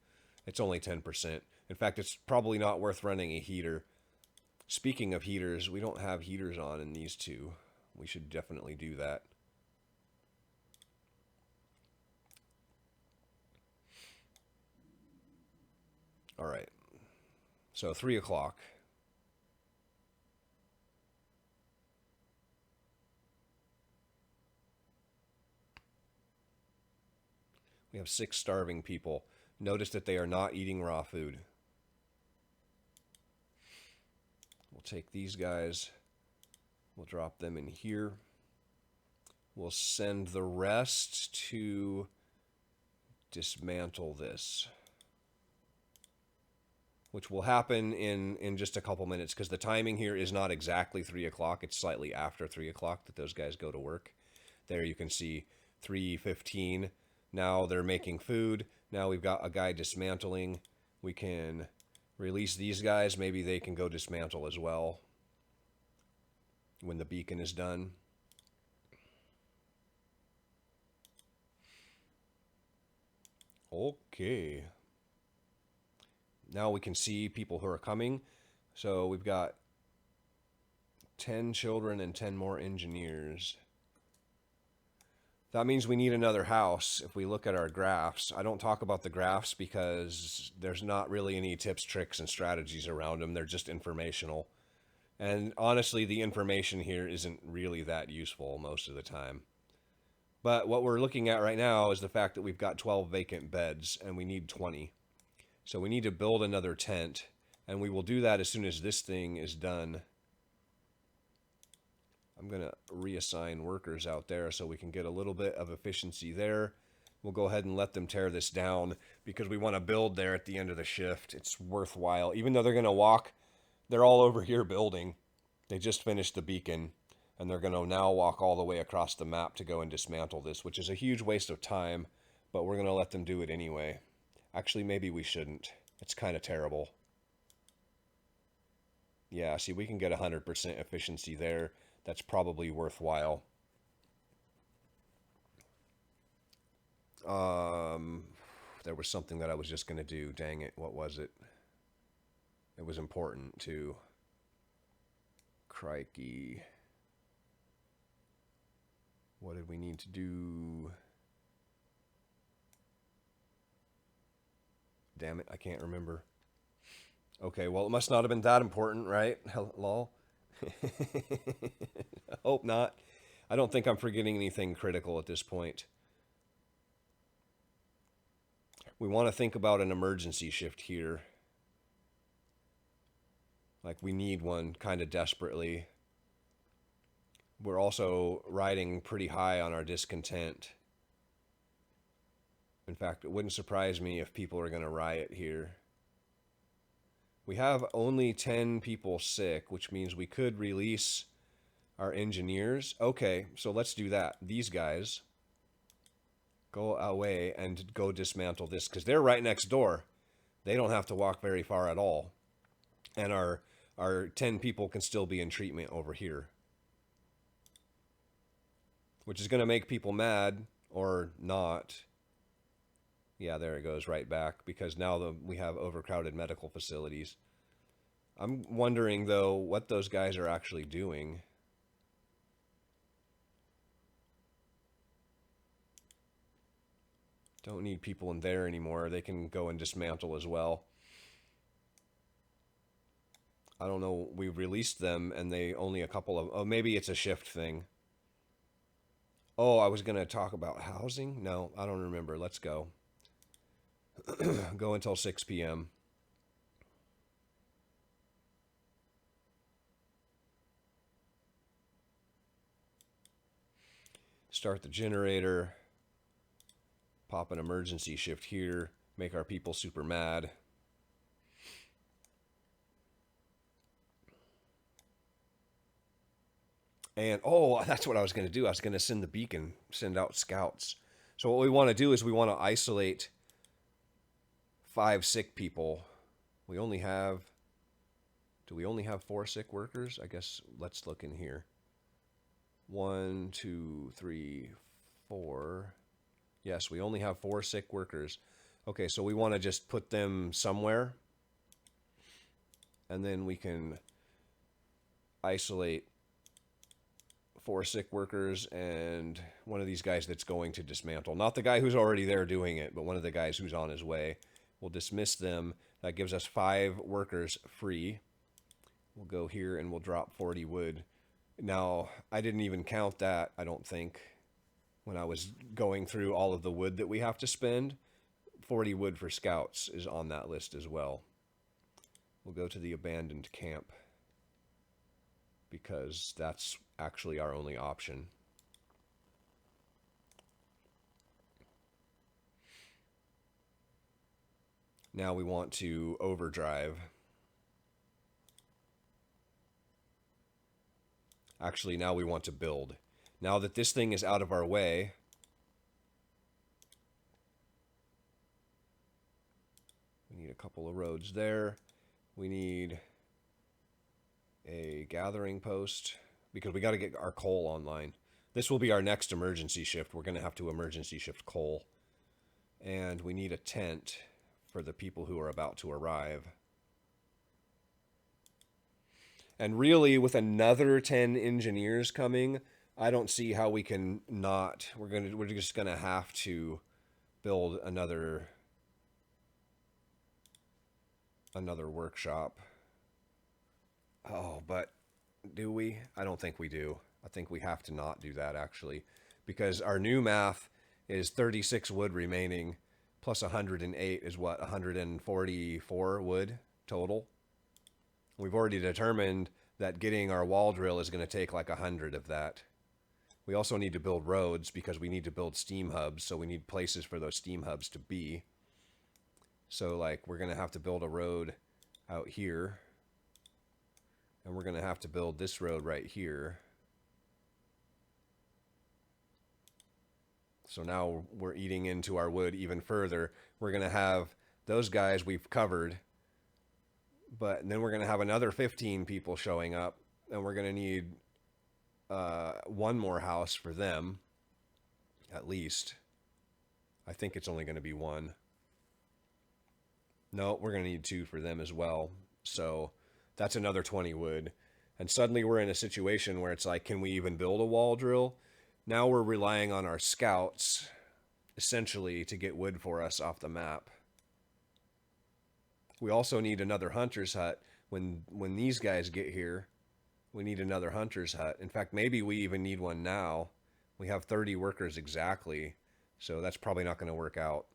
It's only 10%. In fact, it's probably not worth running a heater. Speaking of heaters, we don't have heaters on in these two. We should definitely do that. All right. So 3 o'clock. We have 6 starving people. Notice that they are not eating raw food. We'll take these guys. We'll drop them in here. We'll send the rest to dismantle this, which will happen in just a couple minutes, because the timing here is not exactly 3 o'clock. It's slightly after 3 o'clock that those guys go to work. There you can see 3:15. Now they're making food. Now we've got a guy dismantling. We can release these guys. Maybe they can go dismantle as well when the beacon is done. Okay. Now we can see people who are coming. So we've got 10 children and 10 more engineers. That means we need another house. If we look at our graphs, I don't talk about the graphs because there's not really any tips, tricks, and strategies around them. They're just informational. And honestly, the information here isn't really that useful most of the time. But what we're looking at right now is the fact that we've got 12 vacant beds and we need 20. So we need to build another tent, and we will do that as soon as this thing is done. I'm going to reassign workers out there so we can get a little bit of efficiency there. We'll go ahead and let them tear this down because we want to build there at the end of the shift. It's worthwhile. Even though they're going to walk, they're all over here building. They just finished the beacon, and they're going to now walk all the way across the map to go and dismantle this, which is a huge waste of time, but we're going to let them do it anyway. Actually, maybe we shouldn't. It's kind of terrible. Yeah, see, we can get 100% efficiency there. That's probably worthwhile. There was something that I was just going to do. Dang it, what was it? It was important too. Crikey. What did we need to do? Damn it, I can't remember. Okay, well, it must not have been that important, right? Lol. Hope not. I don't think I'm forgetting anything critical at this point. We want to think about an emergency shift here. Like, we need one kind of desperately. We're also riding pretty high on our discontent. In fact, it wouldn't surprise me if people are going to riot here. We have only 10 people sick, which means we could release our engineers. Okay, so let's do that. These guys go away and go dismantle this, because they're right next door. They don't have to walk very far at all. And our 10 people can still be in treatment over here, which is going to make people mad, or not. Yeah, there it goes right back, because now we have overcrowded medical facilities. I'm wondering, though, what those guys are actually doing. Don't need people in there anymore. They can go and dismantle as well. I don't know. We released them, and they only a couple of... Oh, maybe it's a shift thing. Oh, I was going to talk about housing? No, I don't remember. Let's go. Go until 6 p.m. Start the generator. Pop an emergency shift here. Make our people super mad. And, oh, that's what I was going to do. I was going to send the beacon, send out scouts. So what we want to do is we want to isolate 5 sick people. We only have Do we only have 4 sick workers? I guess let's look in here. 1, 2, 3, 4. Yes, we only have 4 sick workers. Okay, so we want to just put them somewhere. And then we can isolate 4 sick workers and one of these guys that's going to dismantle. Not the guy who's already there doing it, but one of the guys who's on his way. We'll dismiss them. That gives us 5 workers free. We'll go here and we'll drop 40 wood. Now, I didn't even count that, I don't think, when I was going through all of the wood that we have to spend. 40 wood for scouts is on that list as well. We'll go to the abandoned camp because that's actually our only option. Now we want to overdrive. Actually, now we want to build. Now that this thing is out of our way, we need a couple of roads there. We need a gathering post because we got to get our coal online. This will be our next emergency shift. We're going to have to emergency shift coal. And we need a tent for the people who are about to arrive. And really, with another 10 engineers coming, I don't see how we can not. We're just gonna have to build another workshop. Oh, but do we? I don't think we do. I think we have to not do that actually, because our new math is 36 wood remaining, plus 108 is what, 144 wood total. We've already determined that getting our wall drill is going to take like 100 of that. We also need to build roads because we need to build steam hubs, so we need places for those steam hubs to be. So like we're going to have to build a road out here. And we're going to have to build this road right here. So now we're eating into our wood even further. We're going to have those guys we've covered. But then we're going to have another 15 people showing up, and we're going to need one more house for them, at least. I think it's only going to be one. No, we're going to need 2 for them as well. So that's another 20 wood. And suddenly we're in a situation where it's like, can we even build a wall drill? Now we're relying on our scouts, essentially, to get wood for us off the map. We also need another hunter's hut. When these guys get here, we need another hunter's hut. In fact, maybe we even need one now. We have 30 workers exactly, so that's probably not going to work out.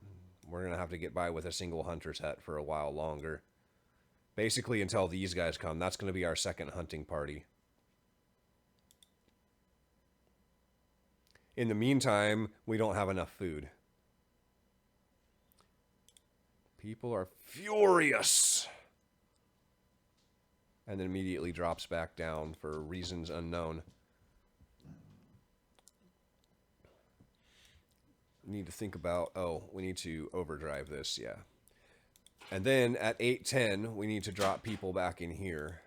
We're going to have to get by with a single hunter's hut for a while longer. Basically until these guys come. That's going to be our second hunting party. In the meantime, we don't have enough food. People are furious. And then immediately drops back down for reasons unknown. We need to think about, we need to overdrive this, yeah. And then at 8:10, we need to drop people back in here.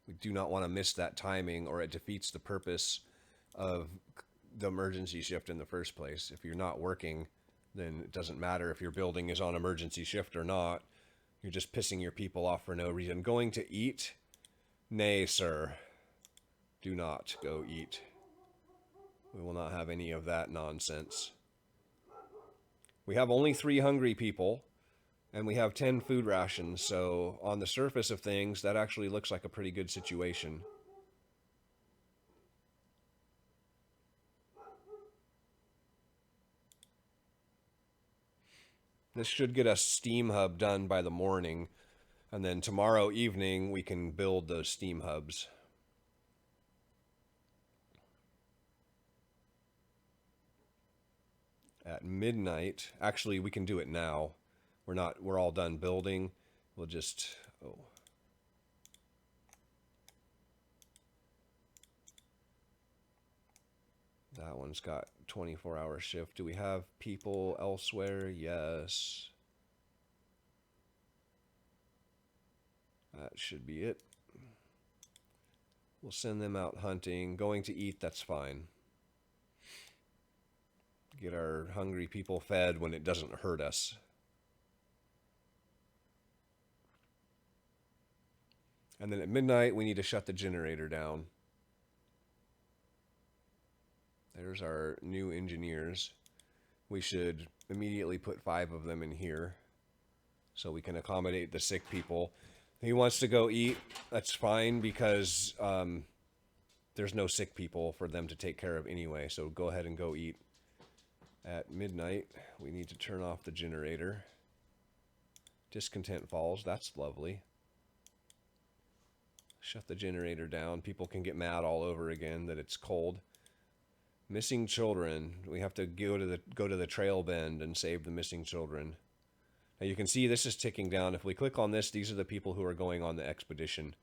We do not want to miss that timing, or it defeats the purpose of the emergency shift in the first place. If you're not working, then it doesn't matter if your building is on emergency shift or not. You're just pissing your people off for no reason. Going to eat? Nay, sir. Do not go eat. We will not have any of that nonsense. We have only 3 hungry people, and we have 10 food rations, so on the surface of things, that actually looks like a pretty good situation. This should get us Steam Hub done by the morning, and then tomorrow evening we can build those Steam Hubs. At midnight, actually we can do it now. We're all done building. We'll just, that one's got 24-hour shift. Do we have people elsewhere? Yes. That should be it. We'll send them out hunting. Going to eat, that's fine. Get our hungry people fed when it doesn't hurt us. And then at midnight, we need to shut the generator down. There's our new engineers. We should immediately put 5 of them in here so we can accommodate the sick people. He wants to go eat. That's fine because there's no sick people for them to take care of anyway. So go ahead and go eat. At midnight, we need to turn off the generator. Discontent falls. That's lovely. Shut the generator down. People can get mad all over again that it's cold. Missing children. We have to go to the trail bend and save the missing children. Now you can see this is ticking down. If we click on this, these are the people who are going on the expedition.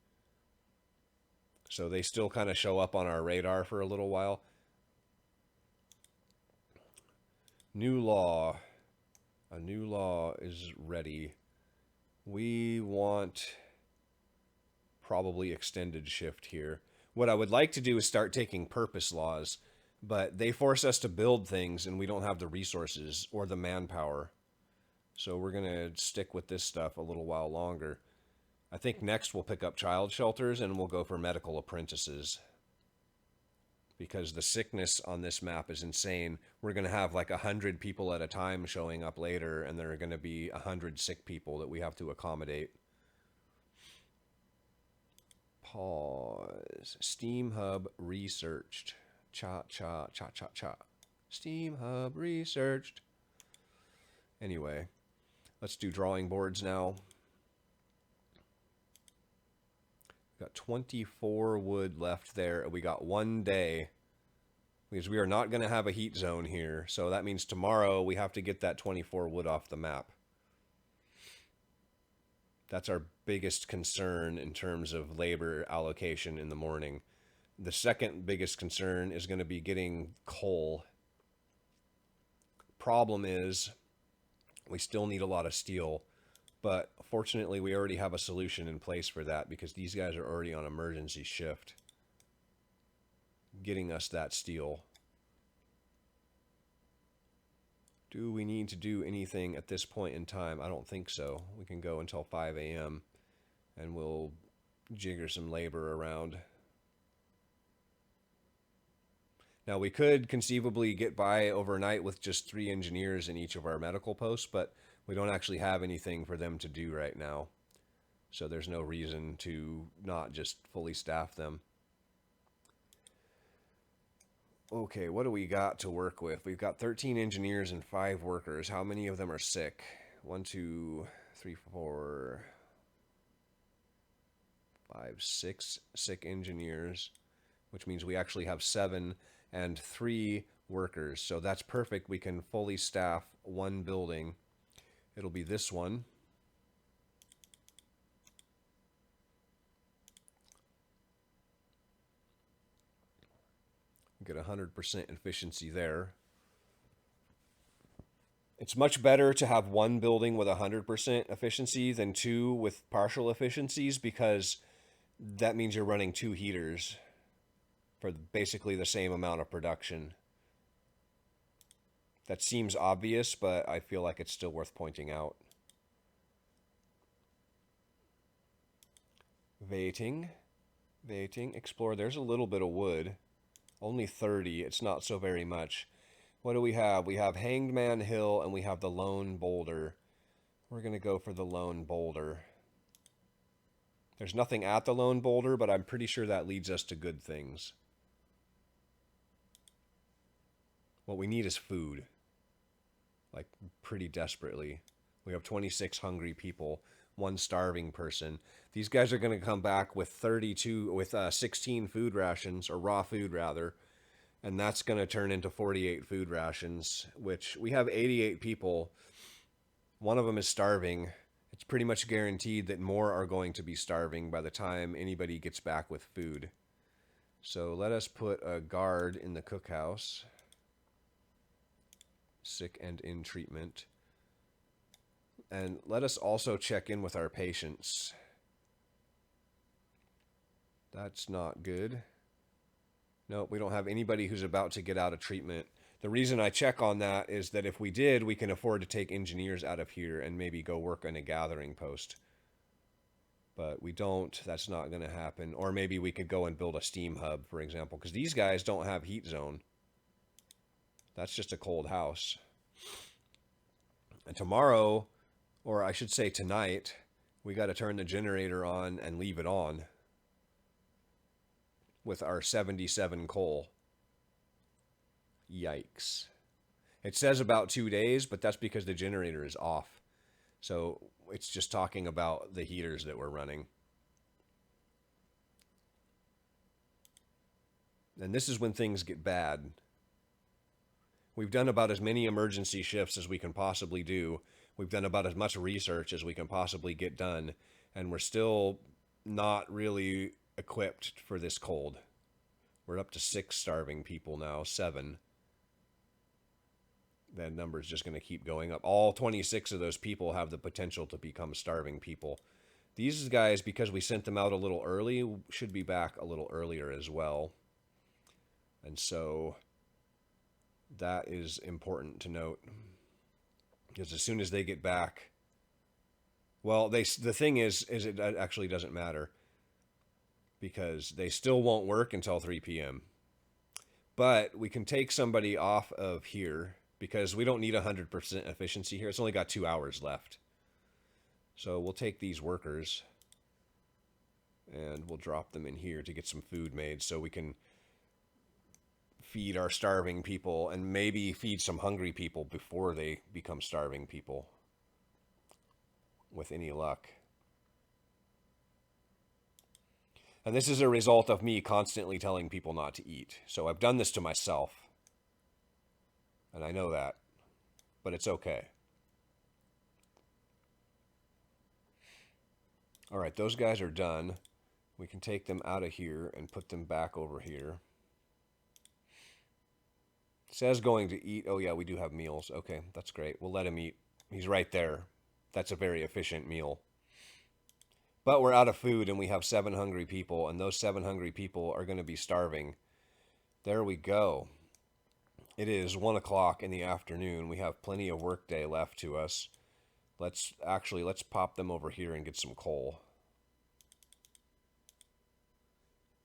So they still kind of show up on our radar for a little while. New law. A new law is ready. We want probably extended shift here. What I would like to do is start taking purpose laws, but they force us to build things and we don't have the resources or the manpower. So we're going to stick with this stuff a little while longer. I think next we'll pick up child shelters and we'll go for medical apprentices. Because the sickness on this map is insane. We're going to have like 100 people at a time showing up later, and there are going to be 100 sick people that we have to accommodate. Pause. Steam Hub researched. Cha, cha, cha, cha, cha. Steam Hub researched. Anyway, let's do drawing boards now. Got 24 wood left there. We got 1 day because we are not going to have a heat zone here. So that means tomorrow we have to get that 24 wood off the map. That's our biggest concern in terms of labor allocation in the morning. The second biggest concern is going to be getting coal. Problem is we still need a lot of steel. But fortunately, we already have a solution in place for that because these guys are already on emergency shift, getting us that steel. Do we need to do anything at this point in time? I don't think so. We can go until 5 a.m. and we'll jigger some labor around. Now, we could conceivably get by overnight with just 3 engineers in each of our medical posts, but we don't actually have anything for them to do right now. So there's no reason to not just fully staff them. Okay, what do we got to work with? We've got 13 engineers and 5 workers. How many of them are sick? 1, 2, 3, 4, 5, 6 sick engineers, which means we actually have 7 and 3 workers. So that's perfect. We can fully staff 1 building. It'll be this one. Get 100% efficiency there. It's much better to have 1 building with 100% efficiency than 2 with partial efficiencies because that means you're running 2 heaters for basically the same amount of production. That seems obvious, but I feel like it's still worth pointing out. Waiting. Explore. There's a little bit of wood. Only 30. It's not so very much. What do we have? We have Hanged Man Hill and we have the Lone Boulder. We're going to go for the Lone Boulder. There's nothing at the Lone Boulder, but I'm pretty sure that leads us to good things. What we need is food. Like, pretty desperately. We have 26 hungry people, 1 starving person. These guys are going to come back with 16 food rations, or raw food rather, and that's going to turn into 48 food rations, which we have 88 people. 1 of them is starving. It's pretty much guaranteed that more are going to be starving by the time anybody gets back with food. So let us put a guard in the cookhouse. Sick and in treatment. And let us also check in with our patients. That's not good. Nope, we don't have anybody who's about to get out of treatment. The reason I check on that is that if we did, we can afford to take engineers out of here and maybe go work on a gathering post. But we don't. That's not going to happen. Or maybe we could go and build a steam hub, for example, because these guys don't have heat zone. That's just a cold house. And tomorrow, or I should say tonight, we got to turn the generator on and leave it on with our 77 coal. Yikes. It says about 2 days, but that's because the generator is off. So it's just talking about the heaters that we're running. And this is when things get bad. We've done about as many emergency shifts as we can possibly do. We've done about as much research as we can possibly get done. And we're still not really equipped for this cold. We're up to 6 starving people now, 7. That number is just going to keep going up. All 26 of those people have the potential to become starving people. These guys, because we sent them out a little early, should be back a little earlier as well. And so that is important to note. Because as soon as they get back, well, the thing is it actually doesn't matter. Because they still won't work until 3 p.m. But we can take somebody off of here because we don't need 100% efficiency here. It's only got 2 hours left. So we'll take these workers and we'll drop them in here to get some food made so we can feed our starving people and maybe feed some hungry people before they become starving people, with any luck. And this is a result of me constantly telling people not to eat. So I've done this to myself. And I know that. But it's okay. All right, those guys are done. We can take them out of here and put them back over here. It says going to eat. Oh, yeah, we do have meals. Okay, that's great. We'll let him eat. He's right there. That's a very efficient meal. But we're out of food and we have 7 hungry people, and those 7 hungry people are going to be starving. There we go. It is 1 o'clock in the afternoon. We have plenty of workday left to us. Let's pop them over here and get some coal.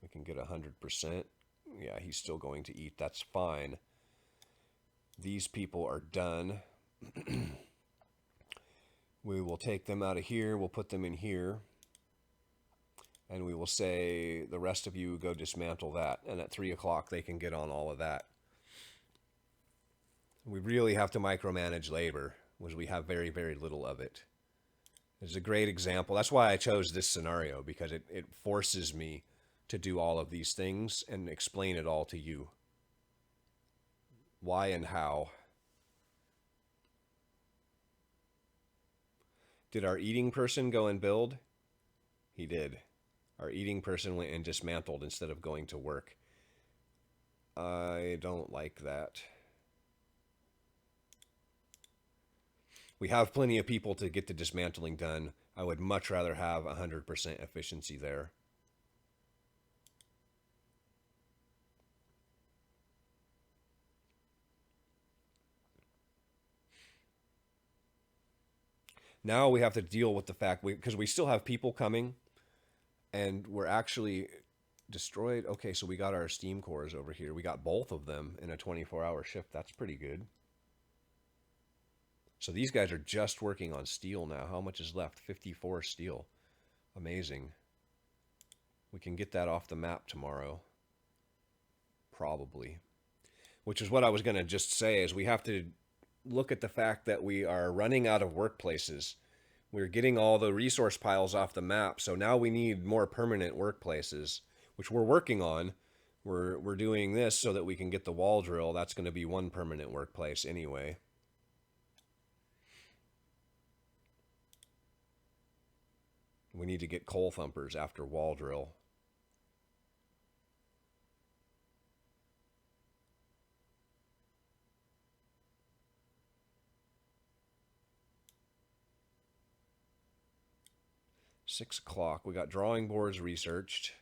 We can get 100%. Yeah, he's still going to eat. That's fine. These people are done. We will take them out of here. We'll put them in here. And we will say, the rest of you go dismantle that. And at 3 o'clock, they can get on all of that. We really have to micromanage labor, because we have very, very little of it. It's a great example. That's why I chose this scenario, because it forces me to do all of these things and explain it all to you. Why and how. Did our eating person go and build? He did. Our eating person went and dismantled instead of going to work. I don't like that. We have plenty of people to get the dismantling done. I would much rather have 100% efficiency there. Now we have to deal with the fact, because we still have people coming, and we're actually destroyed. Okay, so we got our steam cores over here. We got both of them in a 24-hour shift. That's pretty good. So these guys are just working on steel now. How much is left? 54 steel. Amazing. We can get that off the map tomorrow. Probably. Which is what I was going to just say, is we have to look at the fact that we are running out of workplaces. We're getting all the resource piles off the map, so now we need more permanent workplaces, which we're working on. We're doing this so that we can get the wall drill. That's going to be one permanent workplace anyway. We need to get coal thumpers after wall drill. $6 o'clock. We got drawing boards researched.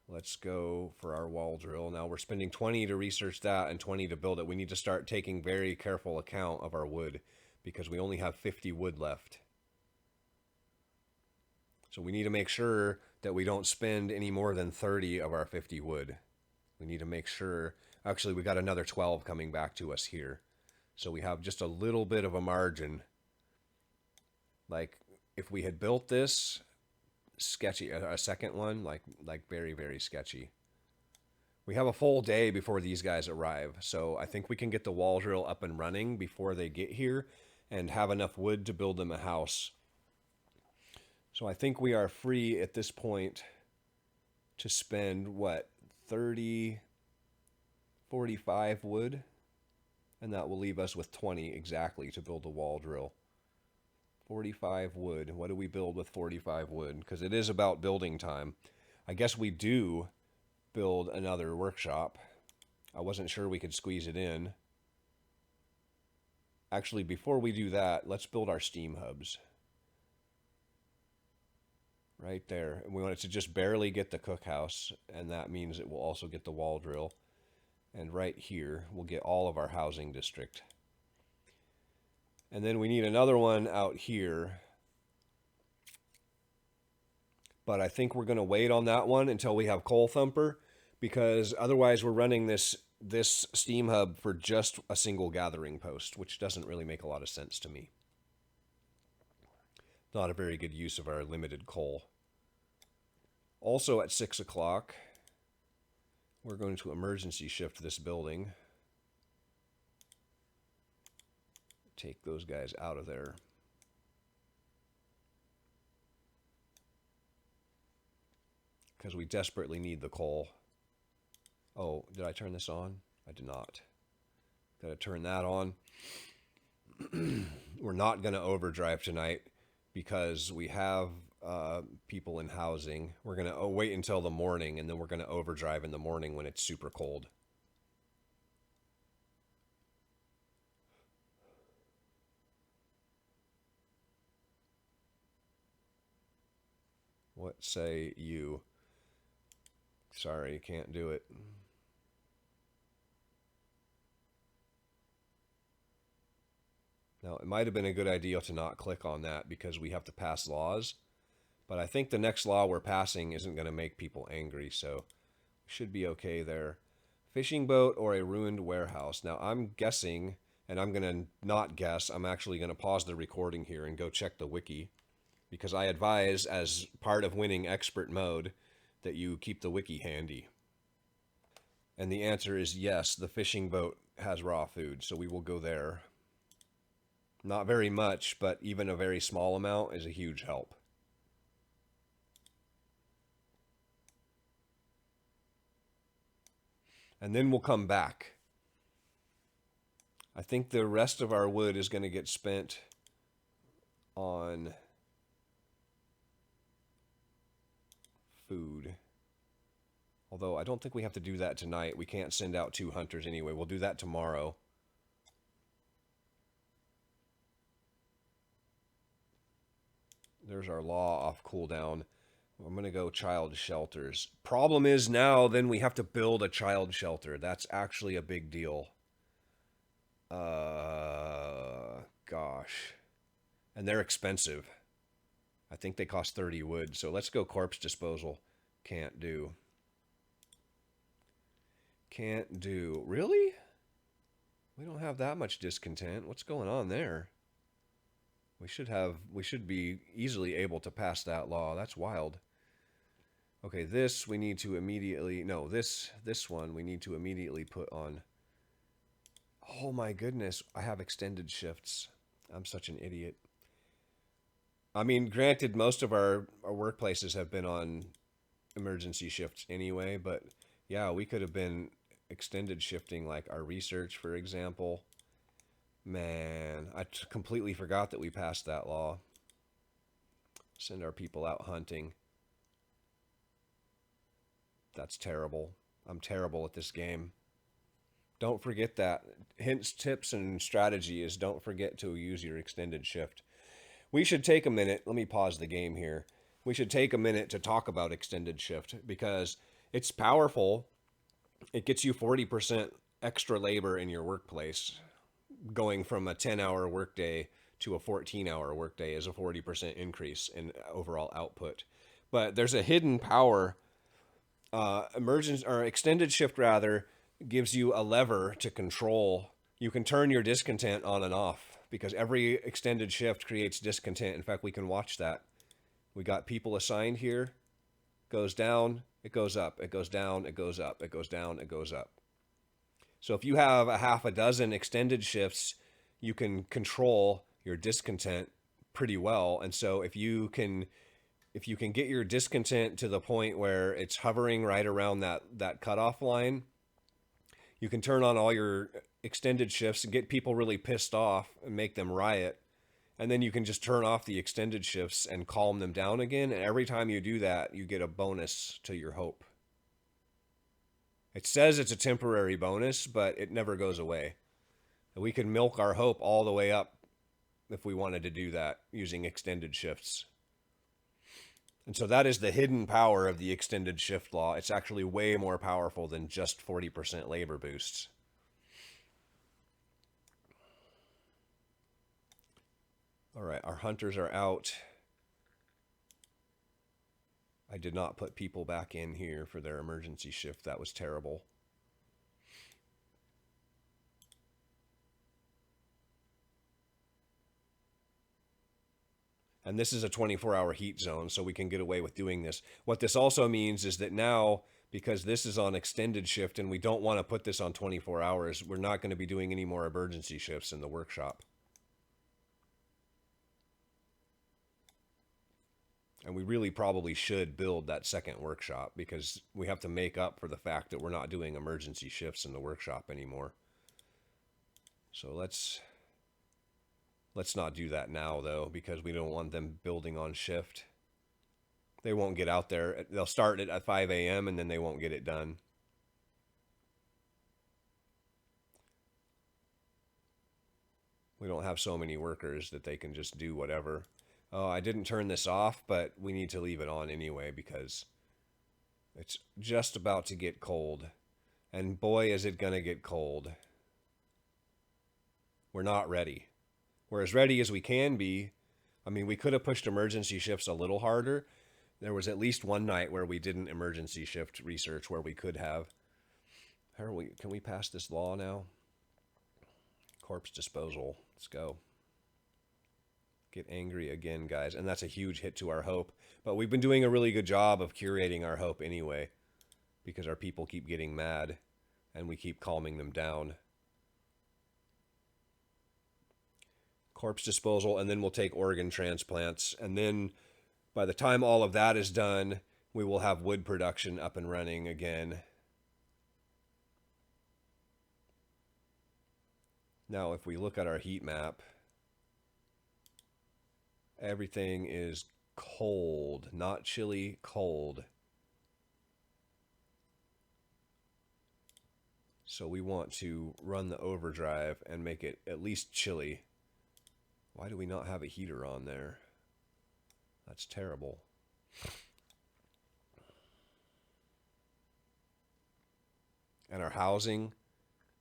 Let's go for our wall drill. Now we're spending 20 to research that and 20 to build it. We need to start taking very careful account of our wood because we only have 50 wood left. So we need to make sure that we don't spend any more than 30 of our 50 wood. We need to make sure, actually we got another 12 coming back to us here. So we have just a little bit of a margin. Like if we had built this, sketchy, a second one, like very, very sketchy. We have a full day before these guys arrive. So I think we can get the wall drill up and running before they get here and have enough wood to build them a house. So I think we are free at this point to spend, what, 30, 45 wood? And that will leave us with 20 exactly to build a wall drill. 45 wood. What do we build with 45 wood? Because it is about building time. I guess we do build another workshop. I wasn't sure we could squeeze it in. Actually, before we do that, let's build our steam hubs. Right there. And we want it to just barely get the cookhouse, and that means it will also get the wall drill. And right here, we'll get all of our housing district. And then we need another one out here. But I think we're going to wait on that one until we have Coal Thumper, because otherwise we're running this steam hub for just a single gathering post, which doesn't really make a lot of sense to me. Not a very good use of our limited coal. Also at 6 o'clock, we're going to emergency shift this building. Take those guys out of there. Because we desperately need the coal. Oh, did I turn this on? I did not. Gotta turn that on. We're not going to overdrive tonight because we have people in housing. We're going to wait until the morning, and then we're going to overdrive in the morning when it's super cold. What say you? Sorry, can't do it. Now, it might have been a good idea to not click on that because we have to pass laws. But I think the next law we're passing isn't going to make people angry, so we should be okay there. Fishing boat or a ruined warehouse. Now, I'm guessing, and I'm going to not guess, I'm actually going to pause the recording here and go check the wiki, because I advise, as part of winning expert mode, that you keep the wiki handy. And the answer is yes, the fishing boat has raw food, so we will go there. Not very much, but even a very small amount is a huge help. And then we'll come back. I think the rest of our wood is going to get spent on food. Although I don't think we have to do that tonight. We can't send out 2 hunters anyway. We'll do that tomorrow. There's our law off cooldown. I'm going to go child shelters. Problem is now, then we have to build a child shelter. That's actually a big deal. Gosh. And they're expensive. I think they cost 30 wood. So let's go corpse disposal. Can't do. Can't do. Really? We don't have that much discontent. What's going on there? We should be easily able to pass that law. That's wild. Okay, this we need to immediately, no, this one we need to immediately put on. Oh my goodness, I have extended shifts. I'm such an idiot. I mean, granted, most of our workplaces have been on emergency shifts anyway, but yeah, we could have been extended shifting like our research, for example. Man, I completely forgot that we passed that law. Send our people out hunting. That's terrible. I'm terrible at this game. Don't forget that. Hints, tips, and strategy is don't forget to use your extended shift. We should take a minute. Let me pause the game here. We should take a minute to talk about extended shift, because It's powerful. It gets you 40% extra labor in your workplace. Going from a 10-hour workday to a 14-hour workday is a 40% increase in overall output. But there's a hidden power. Emergence or extended shift rather gives you a lever to control. You can turn your discontent on and off because every extended shift creates discontent. In fact, we can watch that. We got people assigned here. Goes down, it goes up, it goes down, it goes up, it goes down, it goes up. So if you have a half a dozen extended shifts, you can control your discontent pretty well. And so if you can get your discontent to the point where it's hovering right around that cutoff line, you can turn on all your extended shifts and get people really pissed off and make them riot. And then you can just turn off the extended shifts and calm them down again. And every time you do that, you get a bonus to your hope. It says it's a temporary bonus, but it never goes away. And we can milk our hope all the way up if we wanted to do that using extended shifts. And so that is the hidden power of the extended shift law. It's actually way more powerful than just 40% labor boosts. All right, our hunters are out. I did not put people back in here for their emergency shift. That was terrible. And this is a 24-hour heat zone, so we can get away with doing this. What this also means is that now, because this is on extended shift and we don't want to put this on 24 hours, we're not going to be doing any more emergency shifts in the workshop. And we really probably should build that second workshop because we have to make up for the fact that we're not doing emergency shifts in the workshop anymore. So let's not do that now, though, because we don't want them building on shift. They won't get out there. They'll start it at 5 a.m. and then they won't get it done. We don't have so many workers that they can just do whatever. Oh, I didn't turn this off, but we need to leave it on anyway because it's just about to get cold. And boy, is it going to get cold. We're not ready. We're as ready as we can be. I mean, we could have pushed emergency shifts a little harder. There was at least one night where we didn't emergency shift research where we could have. Can we pass this law now? Corpse disposal. Let's go. Get angry again, guys. And that's a huge hit to our hope. But we've been doing a really good job of curating our hope anyway, because our people keep getting mad and we keep calming them down. Corpse disposal, and then we'll take organ transplants. And then by the time all of that is done, we will have wood production up and running again. Now, if we look at our heat map, everything is cold, not chilly, cold. So we want to run the overdrive and make it at least chilly. Why do we not have a heater on there? That's terrible. And our housing,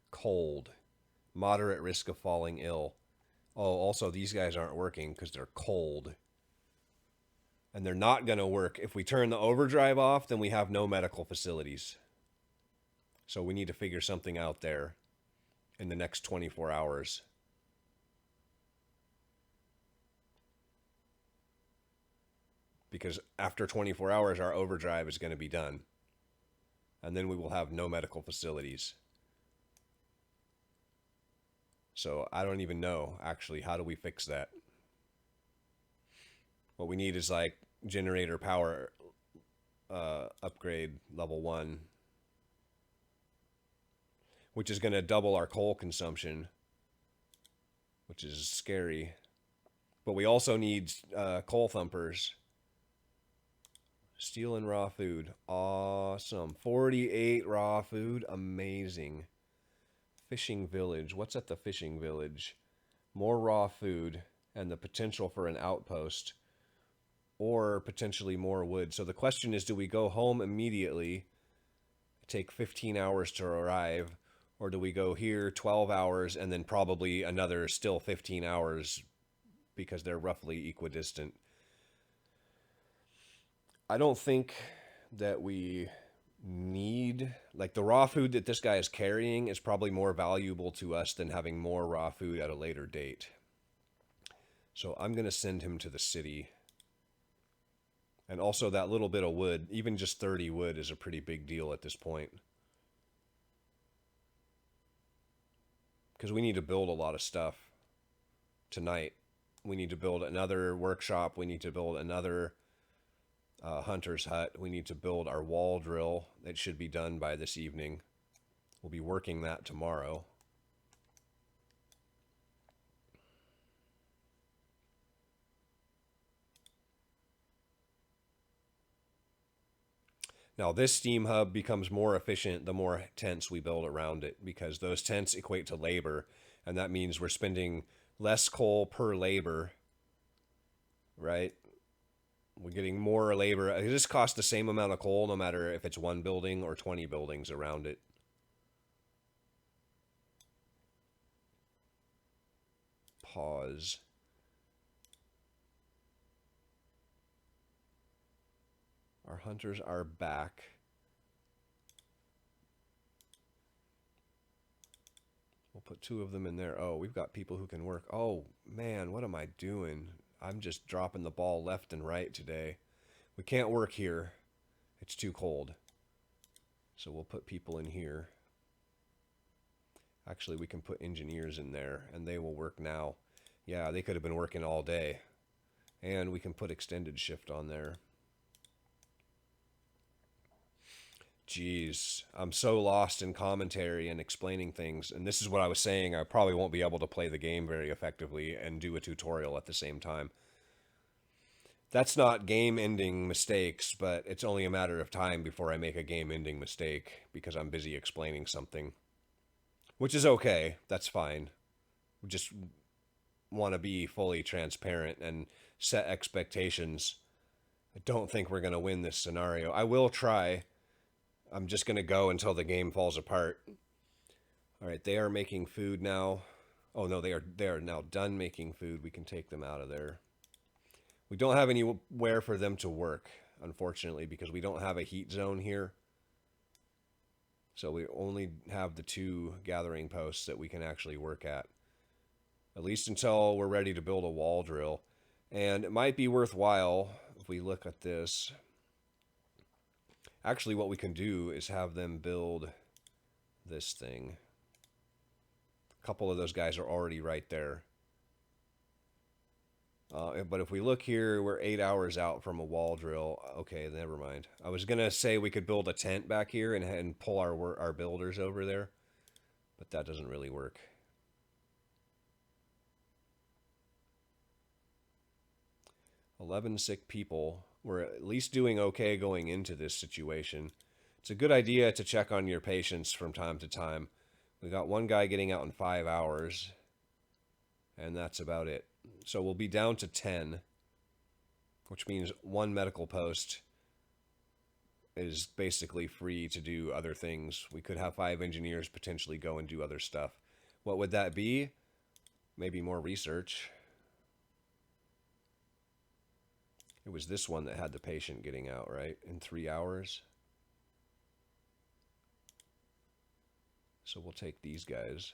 cold. Moderate risk of falling ill. Oh, also, these guys aren't working because they're cold. And they're not going to work. If we turn the overdrive off, then we have no medical facilities. So we need to figure something out there in the next 24 hours. Because after 24 hours, our overdrive is going to be done. And then we will have no medical facilities. So I don't even know, actually, how do we fix that? What we need is like generator power upgrade level 1, which is going to double our coal consumption, which is scary. But we also need coal thumpers. Steel and raw food. Awesome. 48 raw food. Amazing. Fishing village. What's at the fishing village? More raw food and the potential for an outpost or potentially more wood. So the question is, do we go home immediately take 15 hours to arrive? Or do we go here 12 hours and then probably another still 15 hours because they're roughly equidistant? I don't think that we need, like, the raw food that this guy is carrying is probably more valuable to us than having more raw food at a later date. So I'm going to send him to the city. And also that little bit of wood, even just 30 wood is a pretty big deal at this point. Because we need to build a lot of stuff tonight. We need to build another workshop. We need to build another hunter's hut. We need to build our wall drill. It should be done by this evening. We'll be working that tomorrow. Now this steam hub becomes more efficient the more tents we build around it, because those tents equate to labor, and that means we're spending less coal per labor, right? We're getting more labor. It just costs the same amount of coal no matter if it's one building or 20 buildings around it. Pause. Our hunters are back. We'll put 2 of them in there. Oh, we've got people who can work. Oh, man, what am I doing? I'm just dropping the ball left and right today. We can't work here. It's too cold. So we'll put people in here. Actually, we can put engineers in there, and they will work now. Yeah, they could have been working all day. And we can put extended shift on there. Jeez, I'm so lost in commentary and explaining things. And this is what I was saying. I probably won't be able to play the game very effectively and do a tutorial at the same time. That's not game-ending mistakes, but it's only a matter of time before I make a game-ending mistake because I'm busy explaining something. Which is okay. That's fine. We just want to be fully transparent and set expectations. I don't think we're going to win this scenario. I will try. I'm just going to go until the game falls apart. All right, they are making food now. Oh, no, they are now done making food. We can take them out of there. We don't have anywhere for them to work, unfortunately, because we don't have a heat zone here. So we only have the 2 gathering posts that we can actually work at least until we're ready to build a wall drill. And it might be worthwhile if we look at this. Actually, what we can do is have them build this thing. A couple of those guys are already right there. But if we look here, we're 8 hours out from a wall drill. Okay, never mind. I was going to say we could build a tent back here and pull our builders over there. But that doesn't really work. "11 sick people." We're at least doing okay going into this situation. It's a good idea to check on your patients from time to time. We got 1 guy getting out in 5 hours, and that's about it. So we'll be down to 10, which means 1 medical post is basically free to do other things. We could have 5 engineers potentially go and do other stuff. What would that be? Maybe more research. It was this one that had the patient getting out, right? In 3 hours. So we'll take these guys.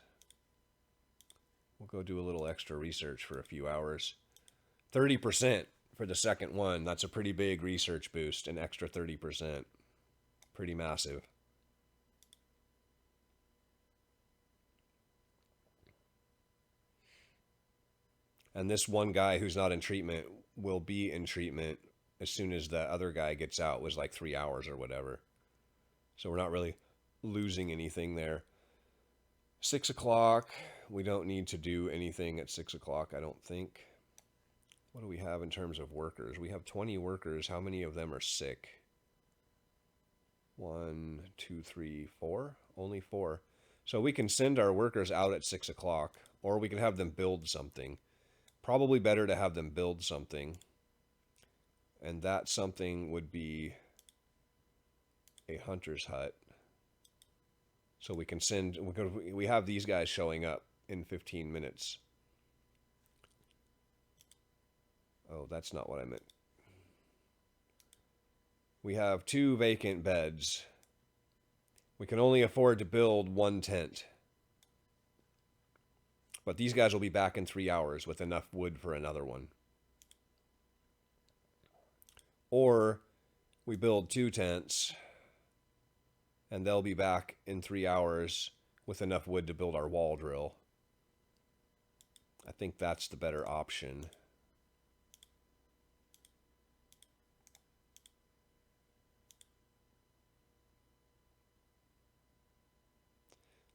We'll go do a little extra research for a few hours. 30% for the second one. That's a pretty big research boost, an extra 30%. Pretty massive. And this one guy who's not in treatment will be in treatment as soon as the other guy gets out. It was like 3 hours or whatever. So we're not really losing anything there. 6 o'clock. We don't need to do anything at 6 o'clock, I don't think. What do we have in terms of workers? We have 20 workers. How many of them are sick? 1, 2, 3, 4? Only 4. So we can send our workers out at 6 o'clock, or we can have them build something. Probably better to have them build something. And that something would be a hunter's hut. So we can send, we have these guys showing up in 15 minutes. Oh, that's not what I meant. We have 2 vacant beds. We can only afford to build 1 tent. But these guys will be back in 3 hours with enough wood for another one. Or we build 2 tents and they'll be back in 3 hours with enough wood to build our wall drill. I think that's the better option.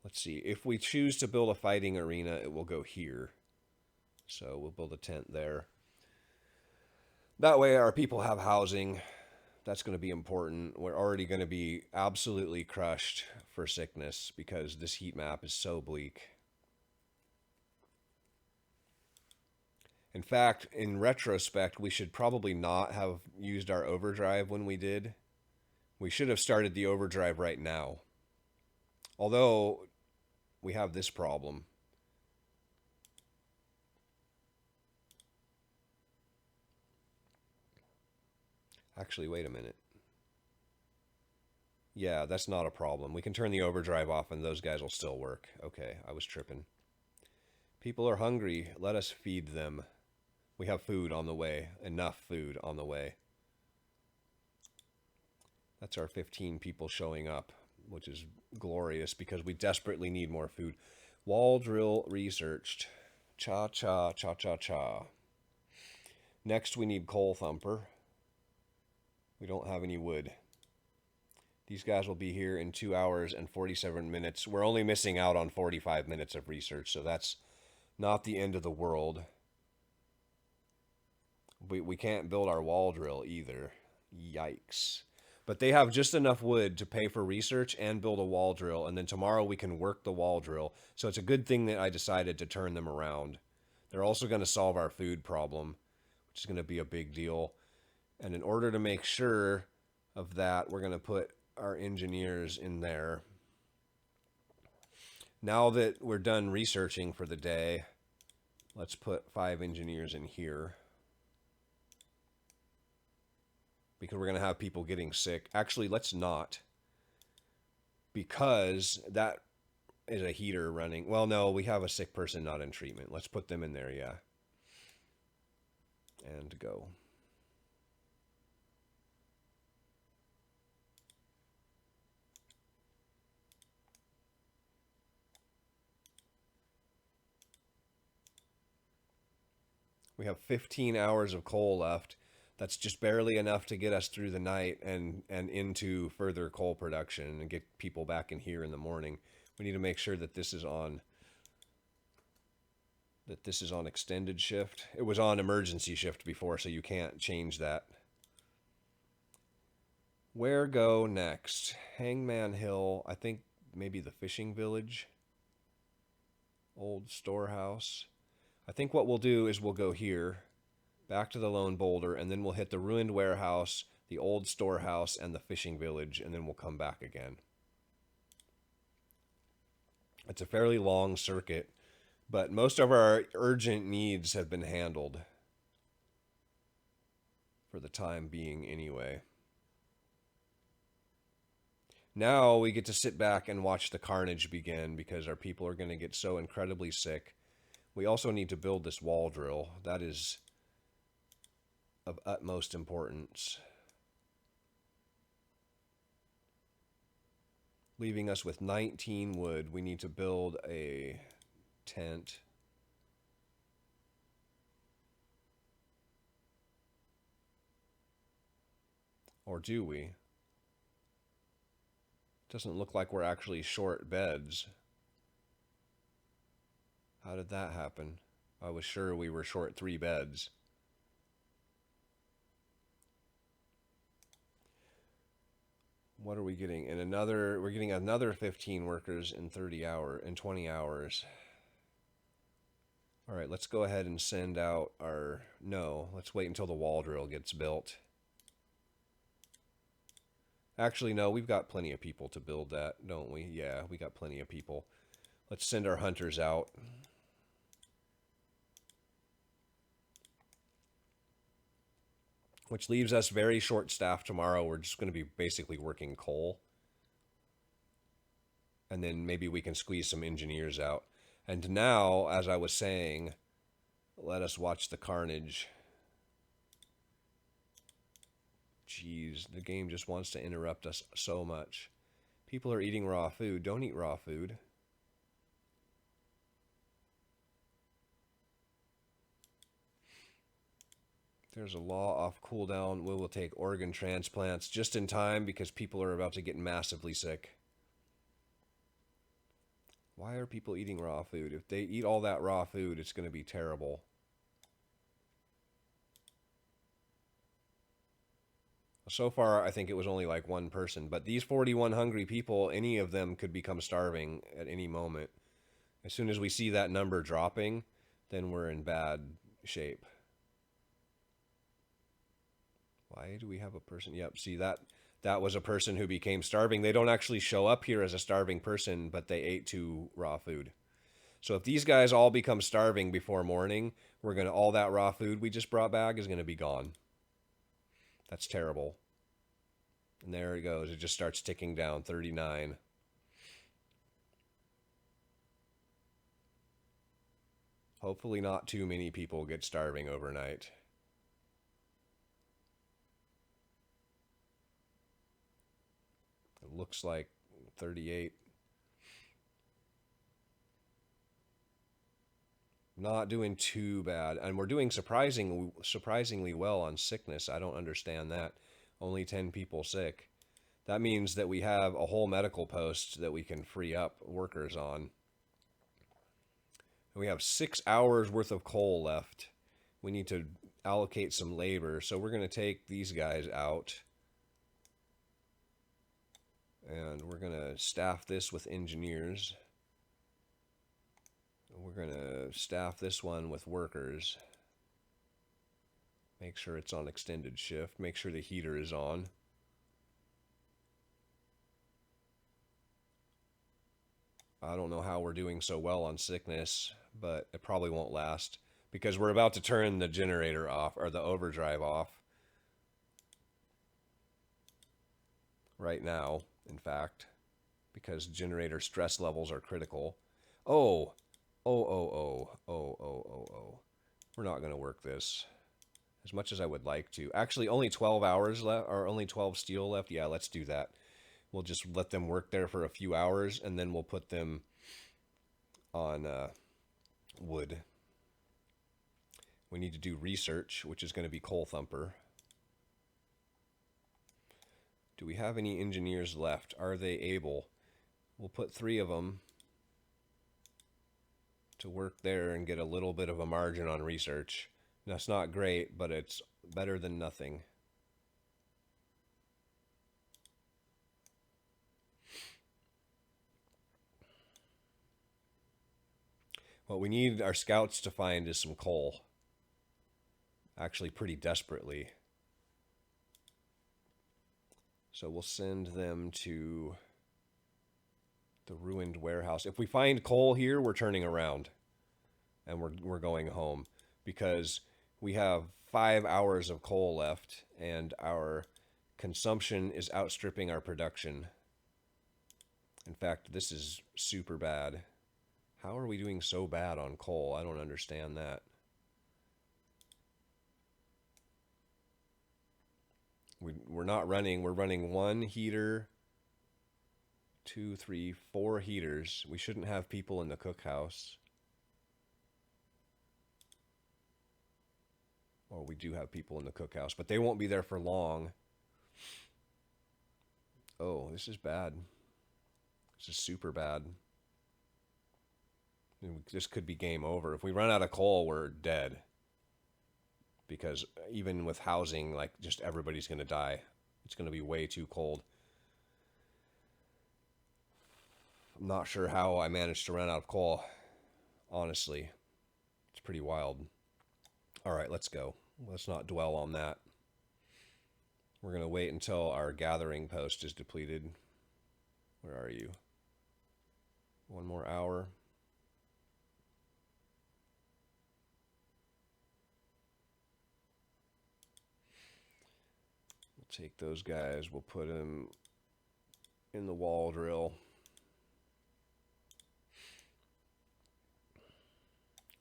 Let's see. If we choose to build a fighting arena, it will go here. So we'll build a tent there. That way our people have housing. That's going to be important. We're already going to be absolutely crushed for sickness because this heat map is so bleak. In fact, in retrospect, we should probably not have used our overdrive when we did. We should have started the overdrive right now. Although we have this problem. Actually, wait a minute. Yeah, that's not a problem. We can turn the overdrive off and those guys will still work. Okay, I was tripping. People are hungry. Let us feed them. We have food on the way. Enough food on the way. That's our 15 people showing up, which is glorious because we desperately need more food. Wall drill researched. Cha-cha, cha-cha-cha. Next, we need coal thumper. We don't have any wood. These guys will be here in 2 hours and 47 minutes. We're only missing out on 45 minutes of research, so that's not the end of the world. We can't build our wall drill either. Yikes. But they have just enough wood to pay for research and build a wall drill, and then tomorrow we can work the wall drill. So it's a good thing that I decided to turn them around. They're also going to solve our food problem, which is going to be a big deal. And in order to make sure of that, we're going to put our engineers in there. Now that we're done researching for the day, let's put 5 engineers in here. Because we're going to have people getting sick. Actually, let's not. Because that is a heater running. Well, no, we have a sick person not in treatment. Let's put them in there, yeah. And go. We have 15 hours of coal left. That's just barely enough to get us through the night and into further coal production and get people back in here in the morning. We need to make sure that this is on extended shift. It was on emergency shift before, so you can't change that. Where go next? Hangman Hill, I think maybe the fishing village. Old storehouse. I think what we'll do is we'll go here, back to the Lone Boulder, and then we'll hit the ruined warehouse, the old storehouse, and the fishing village, and then we'll come back again. It's a fairly long circuit, but most of our urgent needs have been handled. For the time being, anyway. Now we get to sit back and watch the carnage begin because our people are going to get so incredibly sick. We also need to build this wall drill. That is of utmost importance. Leaving us with 19 wood. We need to build a tent. Or do we? Doesn't look like we're actually short beds. How did that happen? I was sure we were short 3 beds. What are we getting? We're getting another 15 workers in 20 hours. All right, let's go ahead and send out no, let's wait until the wall drill gets built. Actually, no, we've got plenty of people to build that, don't we? Yeah, we got plenty of people. Let's send our hunters out. Which leaves us very short-staffed tomorrow. We're just going to be basically working coal. And then maybe we can squeeze some engineers out. And now, as I was saying, let us watch the carnage. Jeez, the game just wants to interrupt us so much. People are eating raw food. Don't eat raw food. There's a law off cooldown. We will take organ transplants just in time because people are about to get massively sick. Why are people eating raw food? If they eat all that raw food, it's going to be terrible. So far, I think it was only like one person, but these 41 hungry people, any of them could become starving at any moment. As soon as we see that number dropping, then we're in bad shape. Why do we have a person? Yep, see that was a person who became starving. They don't actually show up here as a starving person, but they ate too raw food. So if these guys all become starving before morning, all that raw food we just brought back is gonna be gone. That's terrible. And there it goes. It just starts ticking down. 39. Hopefully not too many people get starving overnight. It looks like 38. Not doing too bad. And we're doing surprisingly well on sickness. I don't understand that. Only 10 people sick. That means that we have a whole medical post that we can free up workers on. We have 6 hours worth of coal left. We need to allocate some labor. So we're going to take these guys out. And we're going to staff this with engineers. We're going to staff this one with workers. Make sure it's on extended shift. Make sure the heater is on. I don't know how we're doing so well on sickness, but it probably won't last because we're about to turn the generator off, or the overdrive off. Right now, in fact, because generator stress levels are critical. Oh, oh. We're not going to work this as much as I would like to. Actually, only 12 hours left, or only 12 steel left. Yeah, let's do that. We'll just let them work there for a few hours, and then we'll put them on wood. We need to do research, which is going to be Coal Thumper. Do we have any engineers left? Are they able? We'll put 3 of them to work there and get a little bit of a margin on research. That's not great, but it's better than nothing. What we need our scouts to find is some coal. Actually, pretty desperately. So we'll send them to the ruined warehouse. If we find coal here, we're turning around. And we're going home. Because we have 5 hours of coal left, and our consumption is outstripping our production. In fact, this is super bad. How are we doing so bad on coal? I don't understand that. We're not running. We're running 1 heater, 2, 3, 4 heaters. We shouldn't have people in the cookhouse. Or we do have people in the cookhouse, but they won't be there for long. Oh, this is bad. This is super bad. This could be game over. If we run out of coal, we're dead. Because even with housing, like, just everybody's going to die. It's going to be way too cold. I'm not sure how I managed to run out of coal. Honestly, it's pretty wild. All right, let's go. Let's not dwell on that. We're going to wait until our gathering post is depleted. Where are you? One more hour. We'll take those guys. We'll put them in the wall drill.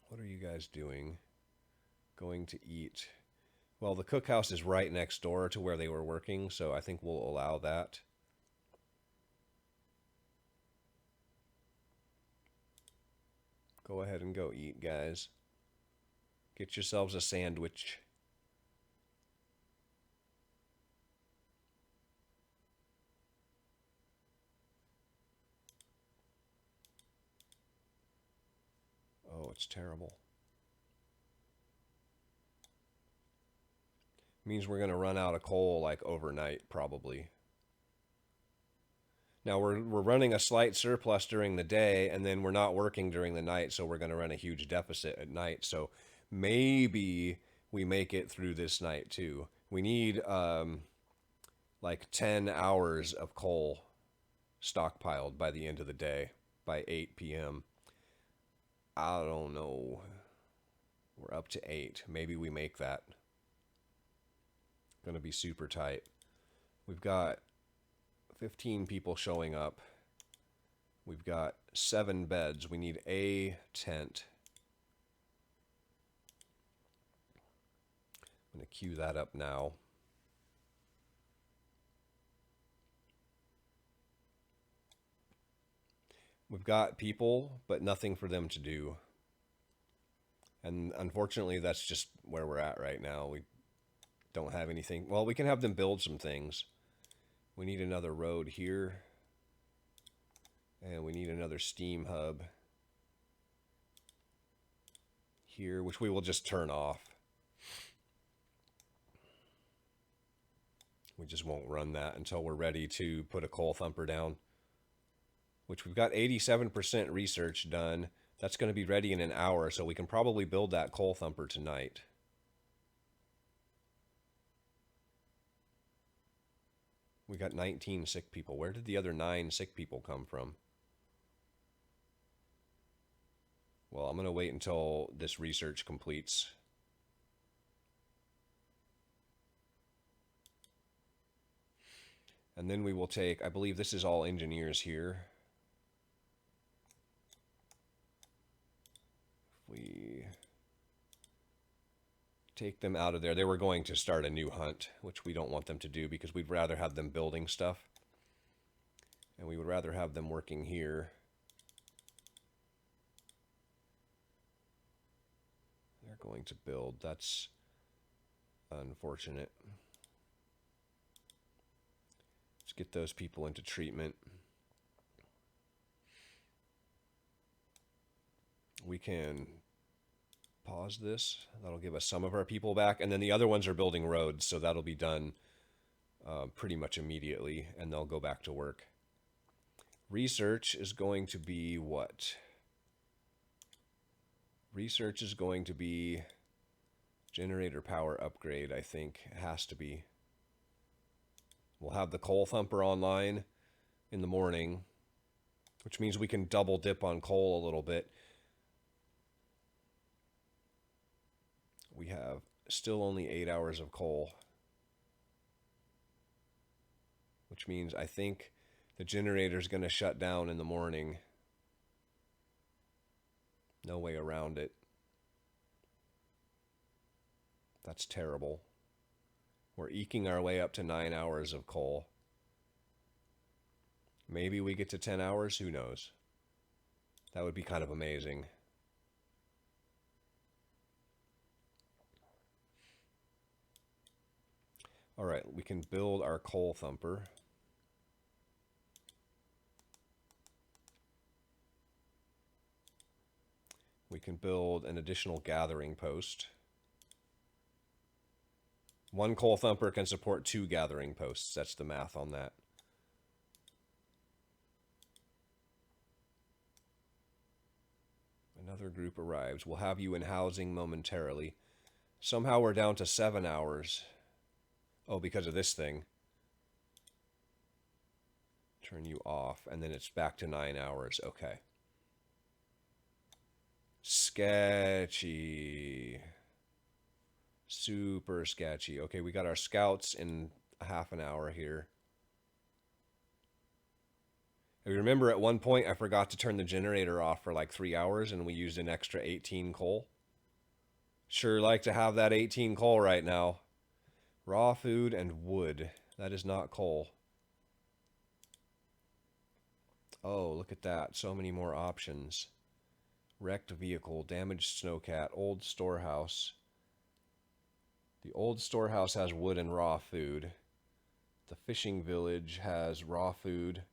What are you guys doing? Going to eat. Well, the cookhouse is right next door to where they were working, so I think we'll allow that. Go ahead and go eat, guys. Get yourselves a sandwich. Oh, it's terrible. Means we're going to run out of coal like overnight, probably. Now we're running a slight surplus during the day, and then we're not working during the night, so we're going to run a huge deficit at night. So maybe we make it through this night too. We need like 10 hours of coal stockpiled by the end of the day, by 8 p.m. I don't know. We're up to 8. Maybe we make that. Going to be super tight. We've got 15 people showing up. We've got 7 beds. We need a tent. I'm going to queue that up now. We've got people, but nothing for them to do. And unfortunately, that's just where we're at right now. We don't have anything. Well, we can have them build some things. We need another road here. And we need another steam hub here, which we will just turn off. We just won't run that until we're ready to put a coal thumper down, which we've got 87% research done. That's going to be ready in an hour, so we can probably build that coal thumper tonight. We got 19 sick people. Where did the other 9 sick people come from? Well, I'm going to wait until this research completes. And then we will take, I believe this is all engineers here. If we take them out of there, they were going to start a new hunt, which we don't want them to do because we'd rather have them building stuff. And we would rather have them working here. They're going to build. That's unfortunate. Let's get those people into treatment. We can pause this. That'll give us some of our people back. And then the other ones are building roads, so that'll be done pretty much immediately, and they'll go back to work. Research is going to be what? Research is going to be generator power upgrade, I think. It has to be. We'll have the coal thumper online in the morning, which means we can double dip on coal a little bit. We have still only 8 hours of coal, which means I think the generator is going to shut down in the morning. No way around it. That's terrible. We're eking our way up to 9 hours of coal. Maybe we get to 10 hours, who knows? That would be kind of amazing. All right, we can build our coal thumper. We can build an additional gathering post. 1 coal thumper can support 2 gathering posts. That's the math on that. Another group arrives. We'll have you in housing momentarily. Somehow we're down to 7 hours. Oh, because of this thing. Turn you off, and then it's back to 9 hours. Okay. Sketchy. Super sketchy. Okay, we got our scouts in half an hour here. I remember at one point I forgot to turn the generator off for like 3 hours and we used an extra 18 coal. Sure like to have that 18 coal right now. Raw food and wood. That is not coal. Oh, look at that. So many more options. Wrecked vehicle, damaged snowcat, old storehouse. The old storehouse has wood and raw food. The fishing village has raw food,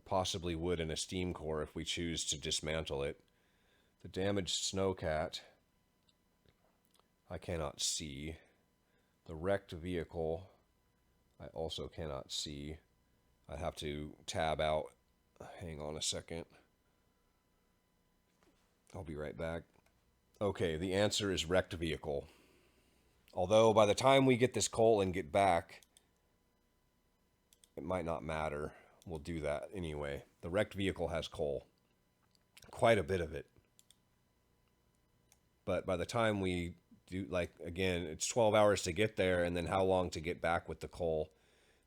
possibly wood and a steam core if we choose to dismantle it. The damaged snowcat, I cannot see. The wrecked vehicle, I also cannot see. I have to tab out. Hang on a second. I'll be right back. Okay, the answer is wrecked vehicle. Although by the time we get this coal and get back, it might not matter. We'll do that anyway. The wrecked vehicle has coal. Quite a bit of it. But by the time we do, like, again, it's 12 hours to get there and then how long to get back with the coal.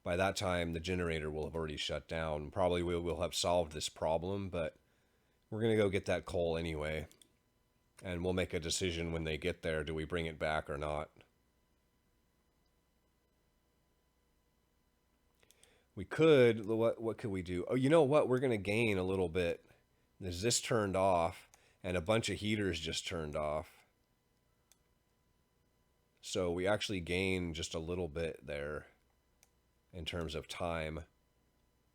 By that time, the generator will have already shut down. Probably we will have solved this problem, but we're going to go get that coal anyway. And we'll make a decision when they get there. Do we bring it back or not? We could, what could we do? Oh, you know what? We're going to gain a little bit. This turned off, and a bunch of heaters just turned off. So we actually gain just a little bit there in terms of time.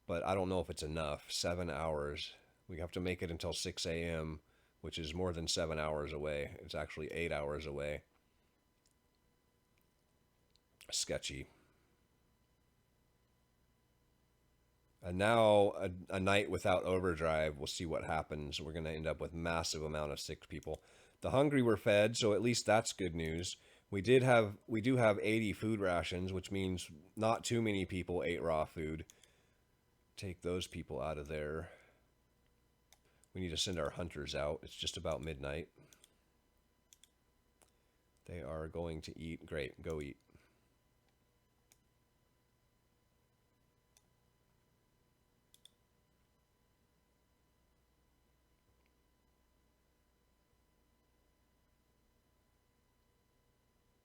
But I don't know if it's enough. 7 hours. We have to make it until 6 a.m., which is more than 7 hours away. It's actually 8 hours away. Sketchy. And now a night without overdrive, we'll see what happens. We're going to end up with massive amount of sick people. The hungry were fed, so at least that's good news. We do have 80 food rations, which means not too many people ate raw food. Take those people out of there. We need to send our hunters out. It's just about midnight. They are going to eat. Great, go eat.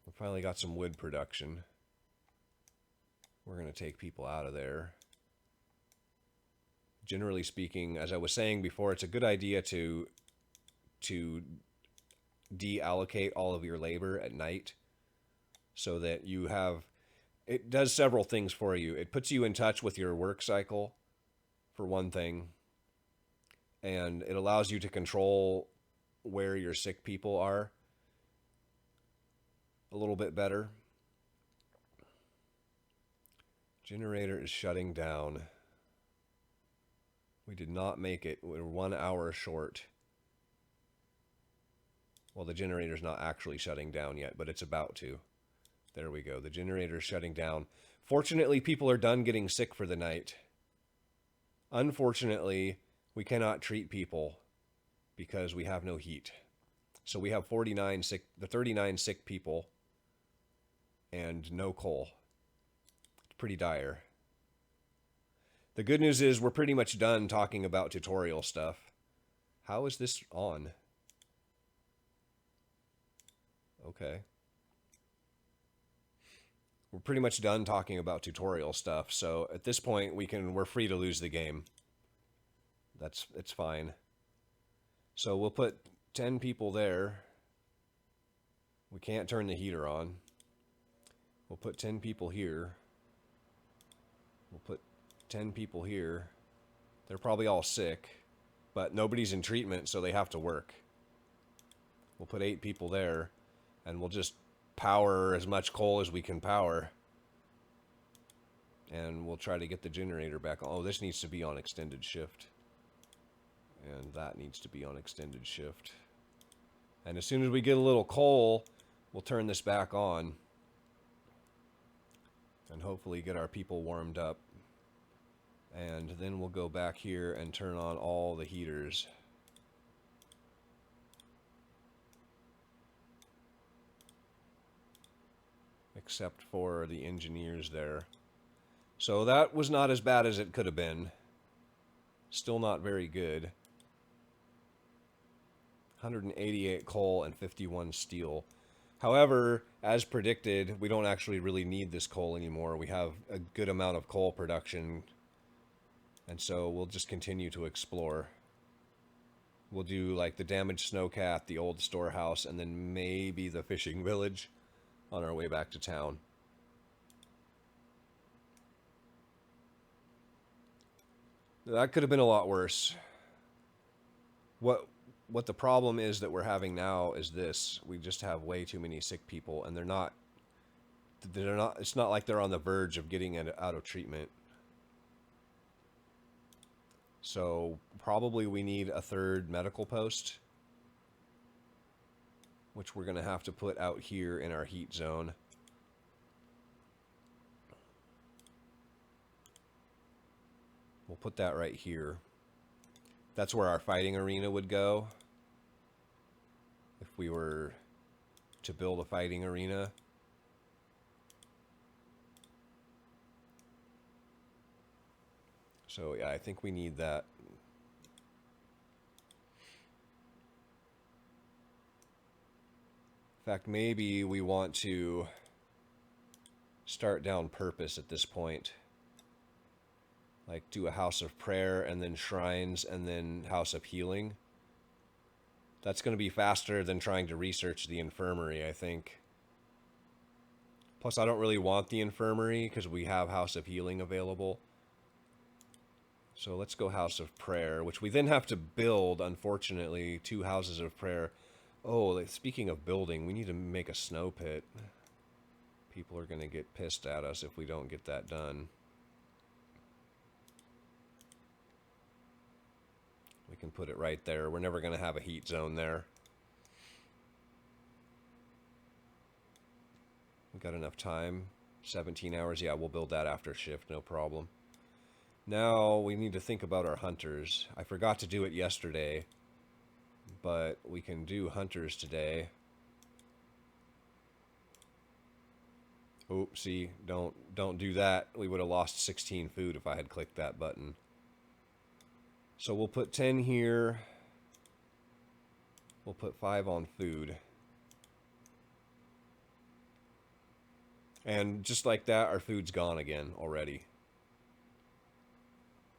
We finally got some wood production. We're going to take people out of there. Generally speaking, as I was saying before, it's a good idea to deallocate all of your labor at night so that you have... It does several things for you. It puts you in touch with your work cycle, for one thing, and it allows you to control where your sick people are a little bit better. Generator is shutting down. We did not make it. We're 1 hour short. Well, the generator's not actually shutting down yet, but it's about to. There we go. The generator's shutting down. Fortunately, people are done getting sick for the night. Unfortunately, we cannot treat people because we have no heat. So we have 39 sick, the 39 sick people and no coal. It's pretty dire. The good news is we're pretty much done talking about tutorial stuff. How is this on? Okay. We're pretty much done talking about tutorial stuff, so at this point we're free to lose the game. It's fine. So we'll put 10 people there. We can't turn the heater on. We'll put 10 people here. We'll put 10 people here. They're probably all sick, but nobody's in treatment, so they have to work. We'll put 8 people there, and we'll just power as much coal as we can power. And we'll try to get the generator back on. Oh, this needs to be on extended shift. And that needs to be on extended shift. And as soon as we get a little coal, we'll turn this back on. and hopefully get our people warmed up. And then we'll go back here and turn on all the heaters. Except for the engineers there. So that was not as bad as it could have been. Still not very good. 188 coal and 51 steel. However, as predicted, we don't actually really need this coal anymore. We have a good amount of coal production, and so we'll just continue to explore. We'll do like the damaged snowcat, the old storehouse, and then maybe the fishing village on our way back to town. That could have been a lot worse. What the problem is that we're having now is this. We just have way too many sick people, and they're not, it's not like they're on the verge of getting it out of treatment. So probably we need a third medical post, which we're going to have to put out here in our heat zone. We'll put that right here. That's where our fighting arena would go if we were to build a fighting arena. So yeah, I think we need that. In fact, maybe we want to start down purpose at this point. Like do a house of prayer and then shrines and then house of healing. That's going to be faster than trying to research the infirmary, I think. Plus, I don't really want the infirmary because we have house of healing available. So let's go house of prayer, which we then have to build, unfortunately, 2 houses of prayer. Oh, speaking of building, we need to make a snow pit. People are going to get pissed at us if we don't get that done. We can put it right there. We're never going to have a heat zone there. We've got enough time. 17 hours. Yeah, we'll build that after shift. No problem. Now we need to think about our hunters. I forgot to do it yesterday, but we can do hunters today. Oopsie, don't do that. We would have lost 16 food if I had clicked that button. So we'll put 10 here. We'll put 5 on food. And just like that, our food's gone again already.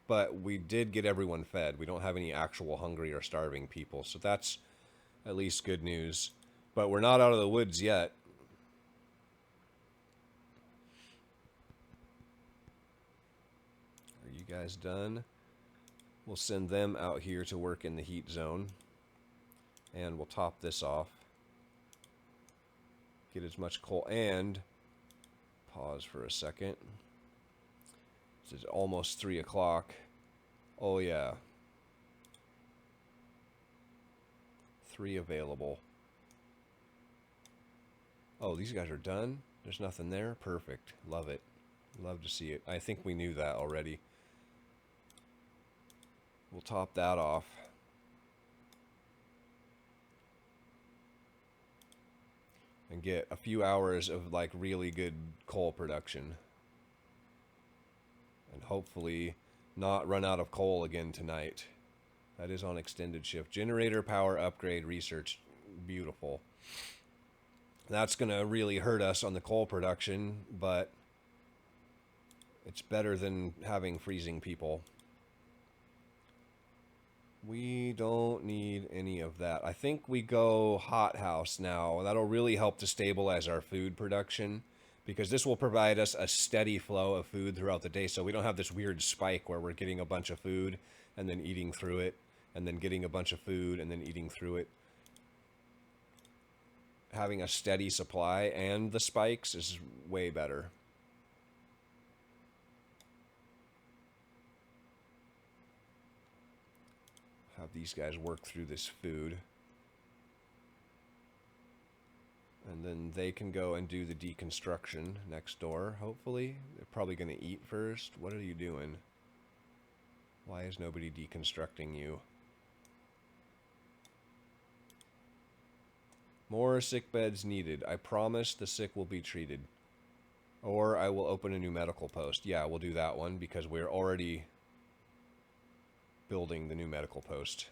But we did get everyone fed. We don't have any actual hungry or starving people. So that's at least good news. But we're not out of the woods yet. Are you guys done? We'll send them out here to work in the heat zone. And we'll top this off. Get as much coal and... Pause for a second. It's almost 3 o'clock. Oh yeah. 3 available. Oh, these guys are done? There's nothing there? Perfect. Love it. Love to see it. I think we knew that already. We'll top that off. And get a few hours of like really good coal production. And hopefully not run out of coal again tonight. That is on extended shift. Generator power upgrade research. Beautiful. That's going to really hurt us on the coal production, but it's better than having freezing people. We don't need any of that. I think we go hothouse now. That'll really help to stabilize our food production, because this will provide us a steady flow of food throughout the day, so we don't have this weird spike where we're getting a bunch of food and then eating through it, and then getting a bunch of food and then eating through it. Having a steady supply and the spikes is way better. Have these guys work through this food. And then they can go and do the deconstruction next door, hopefully. They're probably going to eat first. What are you doing? Why is nobody deconstructing you? More sick beds needed. I promise the sick will be treated. Or I will open a new medical post. Yeah, we'll do that one because we're already building the new medical post.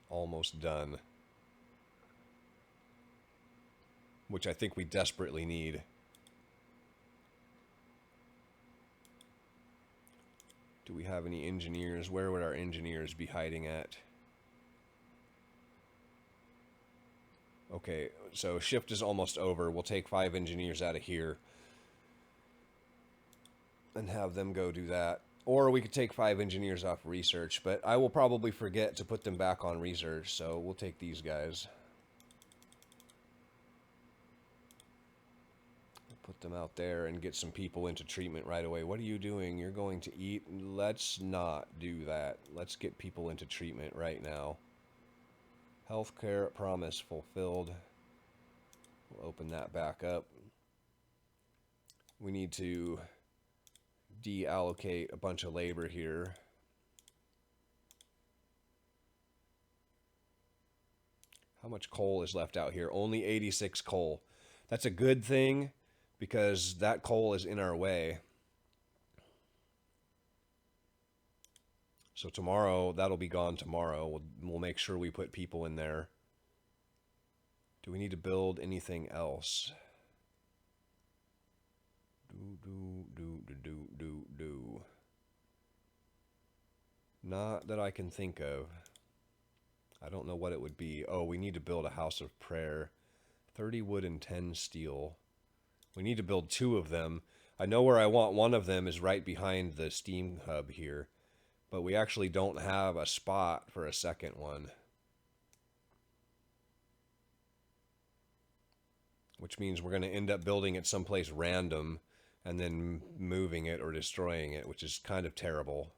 Almost done. Which I think we desperately need. Do we have any engineers? Where would our engineers be hiding at? Okay, so shift is almost over. We'll take 5 engineers out of here and have them go do that. Or we could take 5 engineers off research, but I will probably forget to put them back on research, so we'll take these guys. Put them out there and get some people into treatment right away. What are you doing? You're going to eat? Let's not do that. Let's get people into treatment right now. Healthcare promise fulfilled. We'll open that back up. We need to deallocate a bunch of labor here. How much coal is left out here? Only 86 coal. That's a good thing because that coal is in our way. So tomorrow, that'll be gone tomorrow. We'll make sure we put people in there. Do we need to build anything else? Do. Not that I can think of. I don't know what it would be. Oh, we need to build a house of prayer. 30 wood and 10 steel. We need to build 2 of them. I know where I want one of them is right behind the steam hub here. But we actually don't have a spot for a second one. Which means we're going to end up building it someplace random and then moving it or destroying it, which is kind of terrible.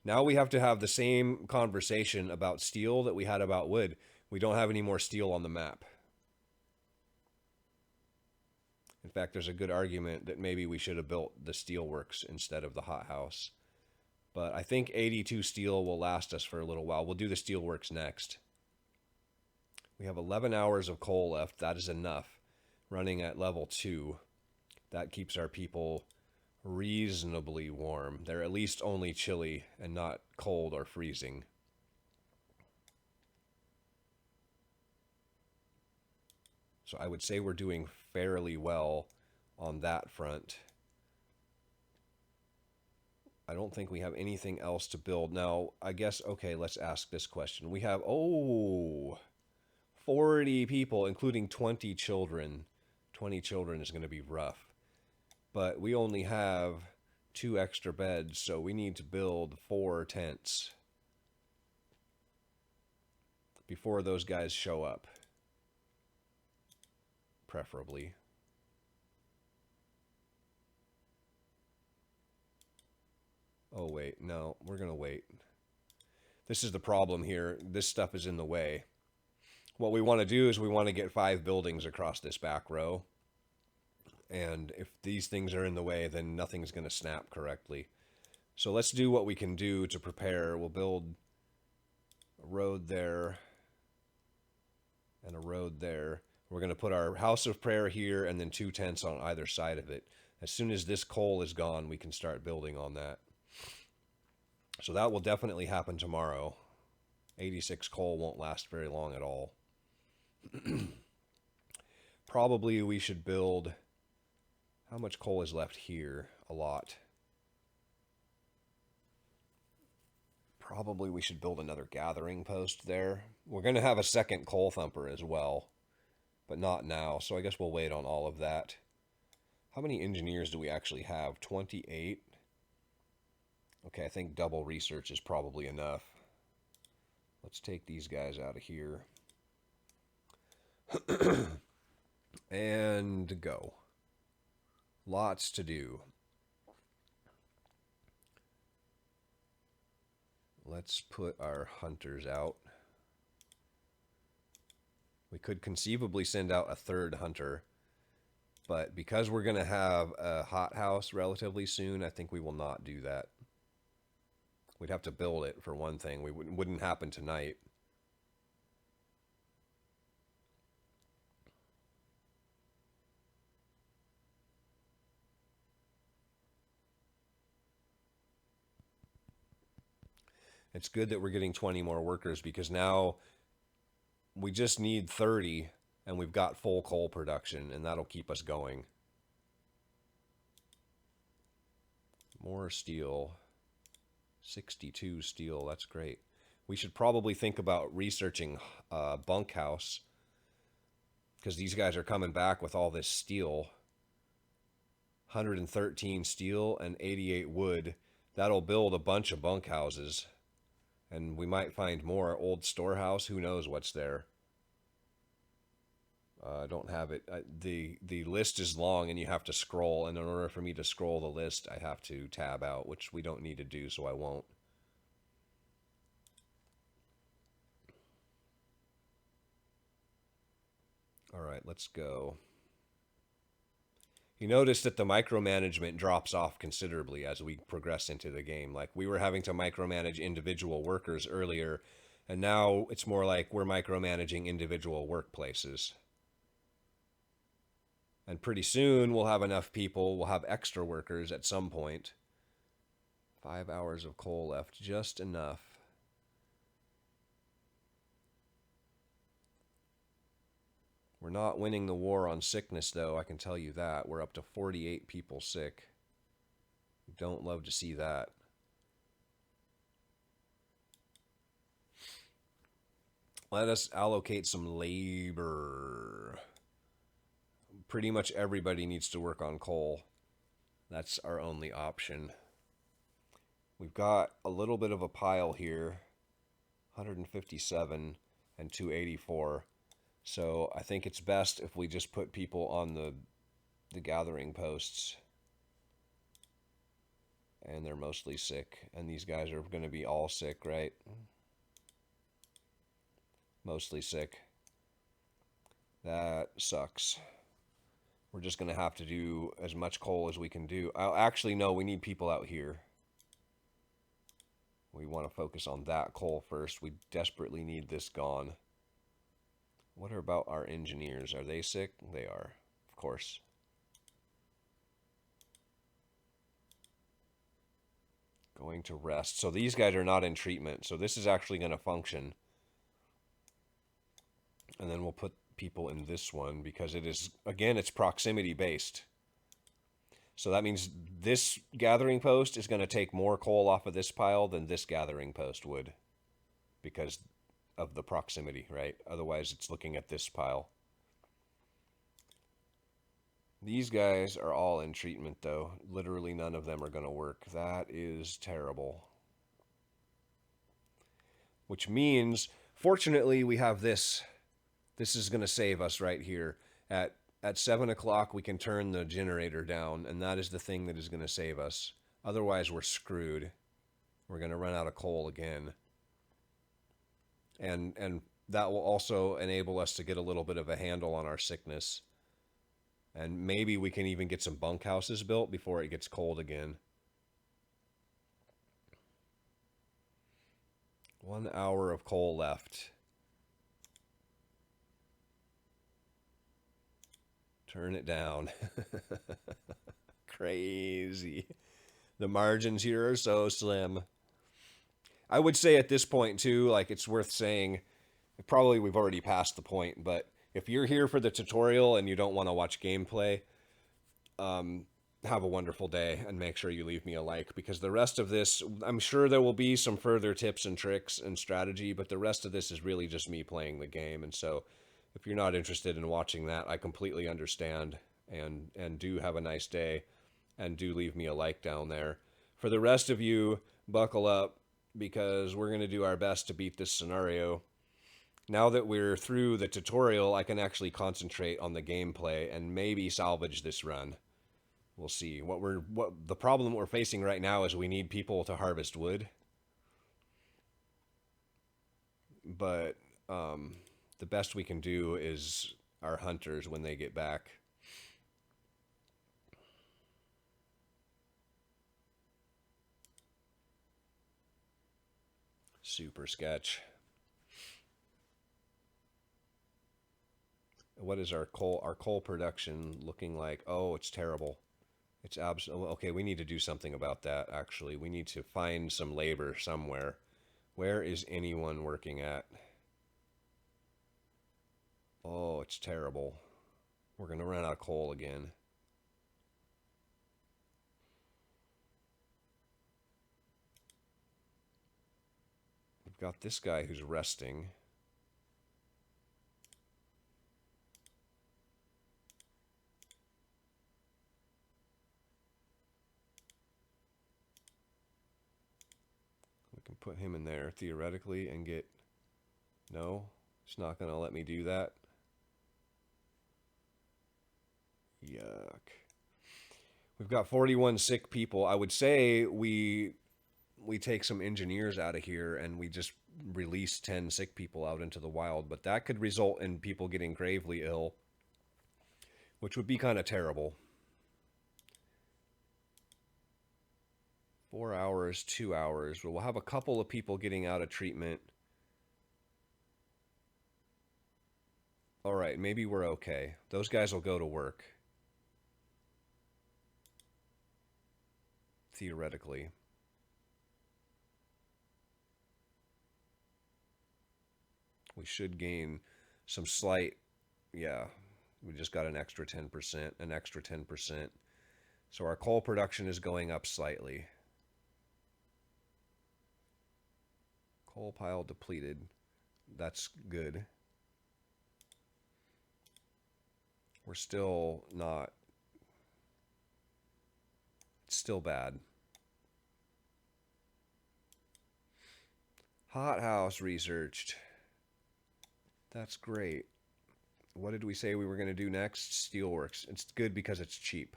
Now we have to have the same conversation about steel that we had about wood. We don't have any more steel on the map. In fact, there's a good argument that maybe we should have built the steelworks instead of the hothouse. But I think 82 steel will last us for a little while. We'll do the steelworks next. We have 11 hours of coal left. That is enough. Running at level 2. That keeps our people reasonably warm. They're at least only chilly and not cold or freezing. So I would say we're doing fairly well on that front. I don't think we have anything else to build. Now, I guess, okay, let's ask this question. We have, 40 people, including 20 children. 20 children is going to be rough. But we only have 2 extra beds, so we need to build 4 tents before those guys show up. Preferably. Oh, wait. No, we're going to wait. This is the problem here. This stuff is in the way. What we want to do is we want to get 5 buildings across this back row. And if these things are in the way, then nothing's going to snap correctly. So let's do what we can do to prepare. We'll build a road there and a road there. We're going to put our house of prayer here and then 2 tents on either side of it. As soon as this coal is gone, we can start building on that. So that will definitely happen tomorrow. 86 coal won't last very long at all. Probably we should build... How much coal is left here? A lot. Probably we should build another gathering post there. We're going to have a second coal thumper as well. But not now, so I guess we'll wait on all of that. How many engineers do we actually have? 28? Okay, I think double research is probably enough. Let's take these guys out of here. And go. Lots to do. let's put our hunters out. We could conceivably send out a third hunter, but because we're going to have a hothouse relatively soon, I think we will not do that. We'd have to build it for one thing. Wouldn't happen tonight. It's good that we're getting 20 more workers because now we just need 30 and we've got full coal production and that'll keep us going. More steel. 62 steel, that's great. We should probably think about researching bunkhouse because these guys are coming back with all this steel. 113 steel and 88 wood. That'll build a bunch of bunkhouses. And we might find more. Old storehouse, who knows what's there. I don't have it. The list is long and you have to scroll. And in order for me to scroll the list, I have to tab out, which we don't need to do, so I won't. All right, let's go. You notice that the micromanagement drops off considerably as we progress into the game. Like we were having to micromanage individual workers earlier, and now it's more like we're micromanaging individual workplaces. And pretty soon we'll have enough people, we'll have extra workers at some point. 5 hours of coal left, just enough. We're not winning the war on sickness, though, I can tell you that. We're up to 48 people sick. Don't love to see that. Let us allocate some labor. Pretty much everybody needs to work on coal. That's our only option. We've got a little bit of a pile here. 157 and 284. So I think it's best if we just put people on the gathering posts. And they're mostly sick. And these guys are going to be all sick, right? Mostly sick. That sucks. We're just going to have to do as much coal as we can do. Actually, no, we need people out here. We want to focus on that coal first. We desperately need this gone. What about our engineers? Are they sick? They are, of course. Going to rest. So these guys are not in treatment. So this is actually going to function. And then we'll put people in this one because it is, again, it's proximity based. So that means this gathering post is going to take more coal off of this pile than this gathering post would because of the proximity, right? Otherwise, it's looking at this pile. These guys are all in treatment, though. Literally none of them are going to work. That is terrible. Which means, fortunately, we have this. This is going to save us right here. At 7 o'clock, we can turn the generator down, and that is the thing that is going to save us. Otherwise, we're screwed. We're going to run out of coal again. And that will also enable us to get a little bit of a handle on our sickness. And maybe we can even get some bunkhouses built before it gets cold again. 1 hour of coal left. Turn it down. Crazy. The margins here are so slim. I would say at this point, too, like it's worth saying, probably we've already passed the point, but if you're here for the tutorial and you don't want to watch gameplay, have a wonderful day and make sure you leave me a like, because the rest of this, I'm sure there will be some further tips and tricks and strategy, but the rest of this is really just me playing the game. And so if you're not interested in watching that, I completely understand, and do have a nice day, and do leave me a like down there. For the rest of you, buckle up, because we're going to do our best to beat this scenario. Now that we're through the tutorial, I can actually concentrate on the gameplay and maybe salvage this run. We'll see. What the problem we're facing right now is we need people to harvest wood. but the best we can do is our hunters when they get back. Super sketch. What is our coal production looking like? Oh, it's terrible. It's absolutely okay. We need to do something about that. Actually, we need to find some labor somewhere. Where is anyone working at? Oh, it's terrible. We're gonna run out of coal again. We've got this guy who's resting. We can put him in there theoretically and get... No, it's not gonna let me do that. Yuck. We've got 41 sick people. I would say we take some engineers out of here and we just release 10 sick people out into the wild, but that could result in people getting gravely ill, which would be kind of terrible. 4 hours, 2 hours. We'll have a couple of people getting out of treatment. All right, maybe we're okay. Those guys will go to work. Theoretically. We should gain some slight, yeah, we just got an extra 10%, an extra 10%. So our coal production is going up slightly. Coal pile depleted. That's good. We're still not, it's still bad. Hothouse researched. That's great. What did we say we were going to do next? Steelworks. It's good because it's cheap.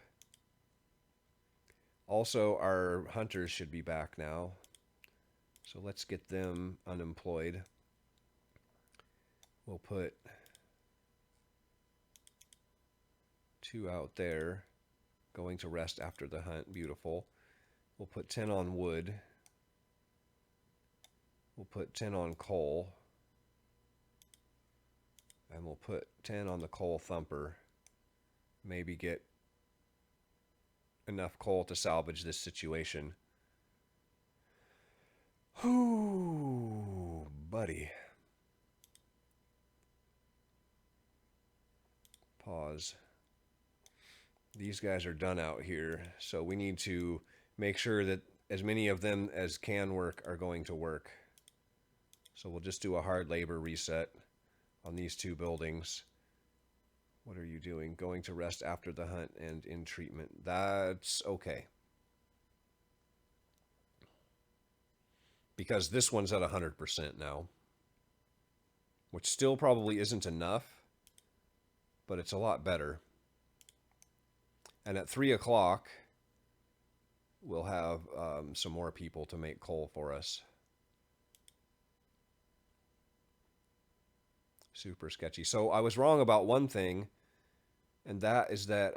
Also, our hunters should be back now. So let's get them unemployed. We'll put 2 out there, going to rest after the hunt. Beautiful. We'll put 10 on wood. We'll put 10 on coal. And we'll put 10 on the coal thumper. Maybe get enough coal to salvage this situation. Whoo, buddy. Pause. These guys are done out here, so we need to make sure that as many of them as can work are going to work. So we'll just do a hard labor reset on these 2 buildings. What are you doing? Going to rest after the hunt and in treatment. That's okay. Because this one's at 100% now. Which still probably isn't enough, but it's a lot better. And at 3 o'clock, we'll have some more people to make coal for us. Super sketchy. So I was wrong about one thing, and that is that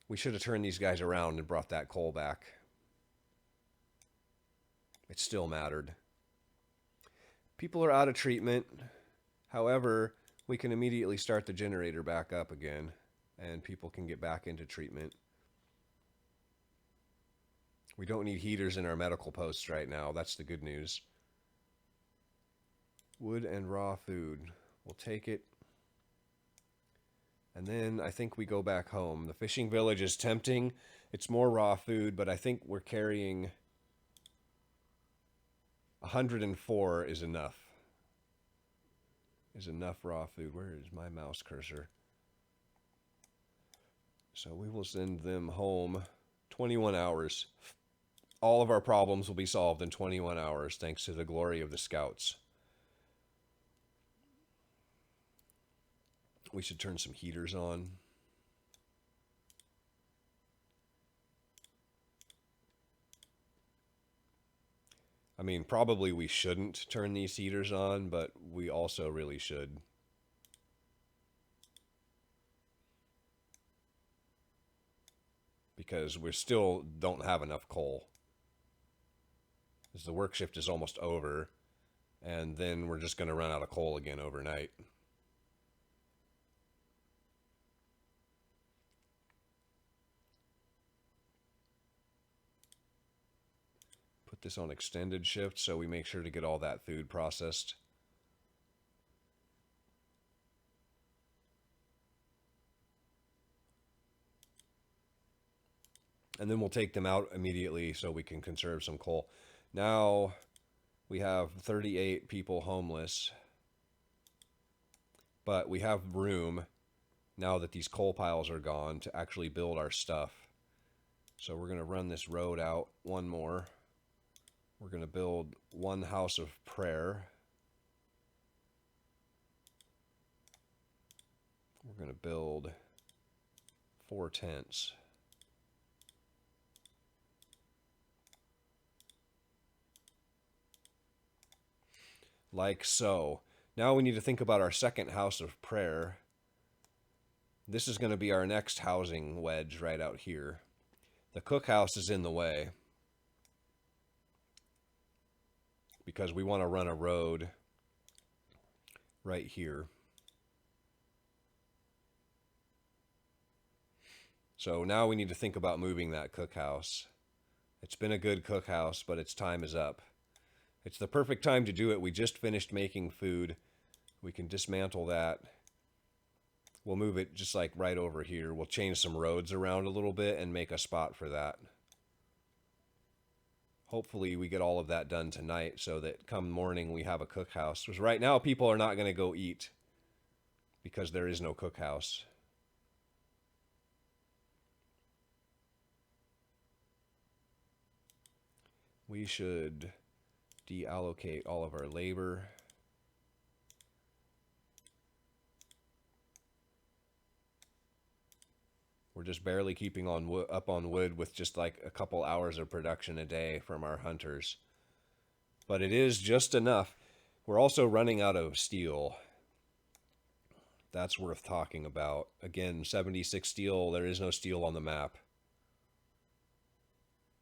we should have turned these guys around and brought that coal back. It still mattered. People are out of treatment. However, we can immediately start the generator back up again, and people can get back into treatment. We don't need heaters in our medical posts right now. That's the good news. Wood and raw food. We'll take it. And then I think we go back home. The fishing village is tempting. It's more raw food, but I think we're carrying 104 is enough. Is enough raw food. Where is my mouse cursor? So we will send them home 21 hours. All of our problems will be solved in 21 hours thanks to the glory of the scouts. We should turn some heaters on. I mean, probably we shouldn't turn these heaters on, but we also really should. Because we still don't have enough coal. Because the work shift is almost over, and then we're just going to run out of coal again overnight. Put this on extended shift so we make sure to get all that food processed. And then we'll take them out immediately so we can conserve some coal. Now we have 38 people homeless, but we have room now that these coal piles are gone to actually build our stuff. So we're going to run this road out one more. We're going to build one house of prayer. We're going to build 4 tents. Like so. Now we need to think about our second house of prayer. This is going to be our next housing wedge right out here. The cookhouse is in the way because we want to run a road right here. So now we need to think about moving that cookhouse. It's been a good cookhouse, but its time is up. It's the perfect time to do it. We just finished making food. We can dismantle that. We'll move it just like right over here. We'll change some roads around a little bit and make a spot for that. Hopefully we get all of that done tonight so that come morning we have a cookhouse. Because right now people are not going to go eat because there is no cookhouse. We should deallocate all of our labor. We're just barely keeping on up on wood with just like a couple hours of production a day from our hunters. But it is just enough. We're also running out of steel. That's worth talking about. Again, 76 steel. There is no steel on the map.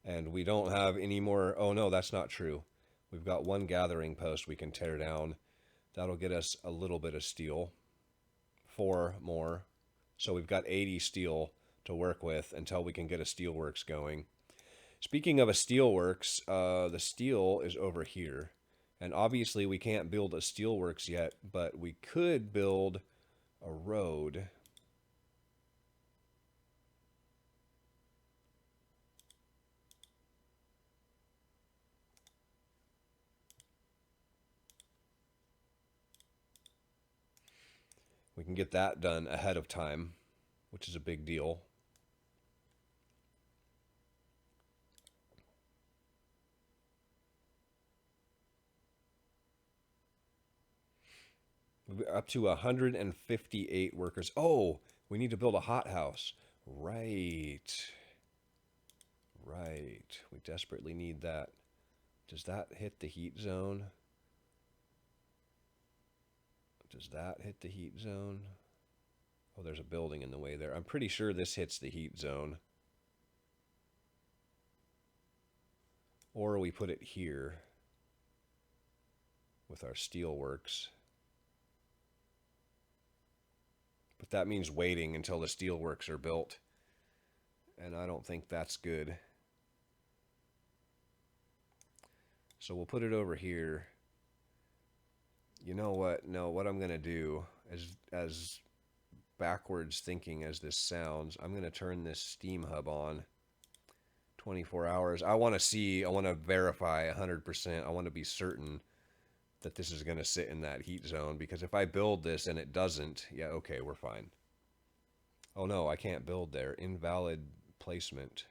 And we don't have any more. Oh no, that's not true. We've got one gathering post we can tear down. That'll get us a little bit of steel. 4 more. So we've got 80 steel to work with until we can get a steelworks going. Speaking of a steelworks, the steel is over here. And obviously we can't build a steelworks yet, but we could build a road. We can get that done ahead of time, which is a big deal. We're up to 158 workers. Oh, we need to build a hothouse. Right. Right. We desperately need that. Does that hit the heat zone? Does that hit the heat zone? Oh, there's a building in the way there. I'm pretty sure this hits the heat zone. Or we put it here with our steelworks. But that means waiting until the steelworks are built. And I don't think that's good. So we'll put it over here. You know what? No, what I'm going to do, as backwards thinking as this sounds, I'm going to turn this steam hub on 24 hours. I want to verify 100%. I want to be certain that this is going to sit in that heat zone, because if I build this and it doesn't, yeah, okay, we're fine. Oh no, I can't build there. Invalid placement.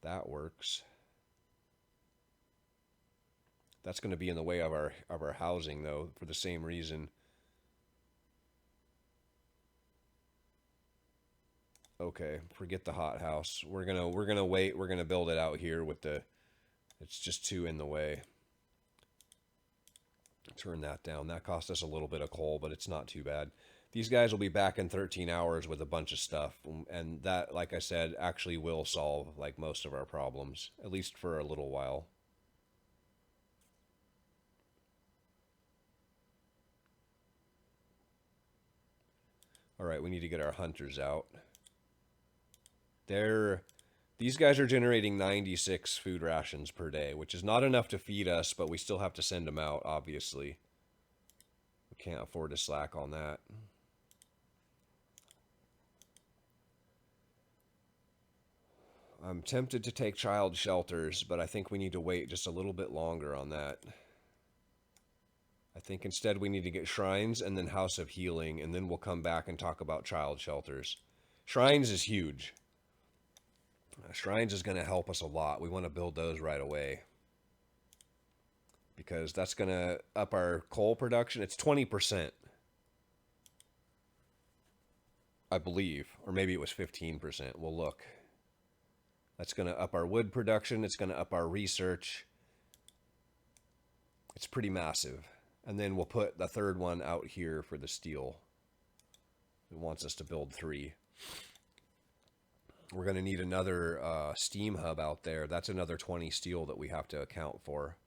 That works. That's going to be in the way of our housing though, for the same reason. Okay, forget the hothouse. We're gonna wait. We're gonna build it out here with the It's just too in the way. Turn that down. That cost us a little bit of coal, but it's not too bad. These guys will be back in 13 hours with a bunch of stuff, and that, like I said, actually will solve like most of our problems, at least for a little while. All right, we need to get our hunters out. These guys are generating 96 food rations per day, which is not enough to feed us, but we still have to send them out, obviously. We can't afford to slack on that. I'm tempted to take child shelters, but I think we need to wait just a little bit longer on that. I think instead we need to get shrines and then House of Healing, and then we'll come back and talk about child shelters. Shrines is huge. Shrines is going to help us a lot. We want to build those right away, because that's going to up our coal production. It's 20%, I believe, or maybe it was 15%. We'll look. That's going to up our wood production. It's going to up our research. It's pretty massive. And then we'll put the third one out here for the steel. It wants us to build 3. We're going to need another steam hub out there. That's another 20 steel that we have to account for.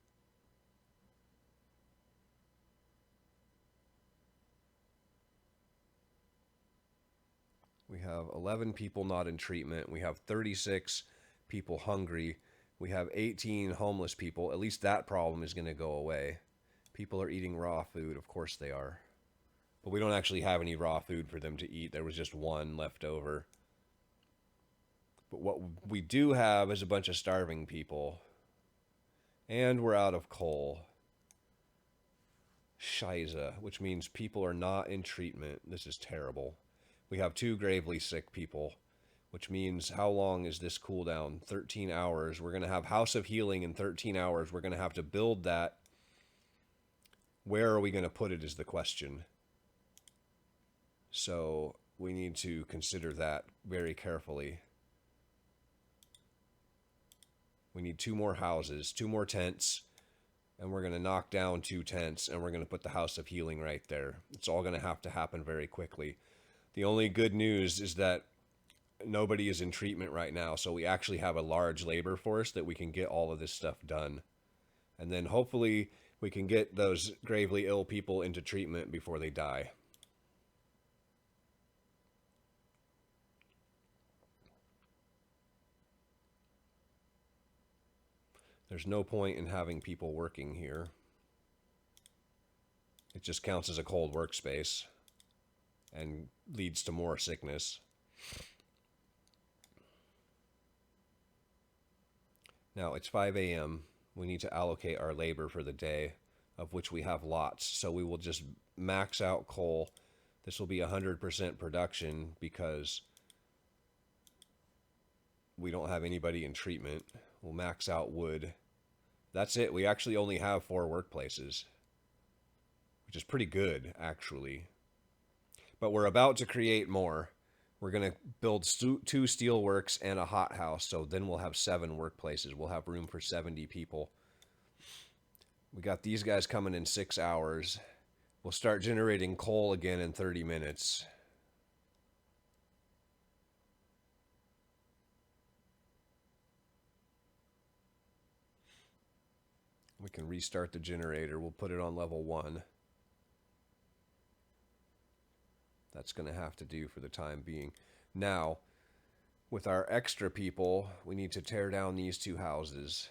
We have 11 people not in treatment. We have 36 people hungry. We have 18 homeless people. At least that problem is going to go away. People are eating raw food. Of course they are. But we don't actually have any raw food for them to eat. There was just one left over. But what we do have is a bunch of starving people. And we're out of coal. Shiza, which means people are not in treatment. This is terrible. We have 2 gravely sick people, which means how long is this cooldown? 13 hours. We're going to have House of Healing in 13 hours. We're going to have to build that. Where are we going to put it is the question. So we need to consider that very carefully. We need 2 more houses, 2 more tents, and we're going to knock down 2 tents, and we're going to put the House of Healing right there. It's all going to have to happen very quickly. The only good news is that nobody is in treatment right now, so we actually have a large labor force that we can get all of this stuff done. And then hopefully we can get those gravely ill people into treatment before they die. There's no point in having people working here. It just counts as a cold workspace and leads to more sickness. Now it's 5 a.m. We need to allocate our labor for the day, of which we have lots. So we will just max out coal. This will be 100% production because we don't have anybody in treatment. We'll max out wood. That's it. We actually only have 4 workplaces, which is pretty good, actually. But we're about to create more. We're going to build 2 steelworks and a hothouse, so then we'll have 7 workplaces. We'll have room for 70 people. We got these guys coming in 6 hours. We'll start generating coal again in 30 minutes. We can restart the generator. We'll put it on level 1. That's going to have to do for the time being. Now, with our extra people, we need to tear down these 2 houses.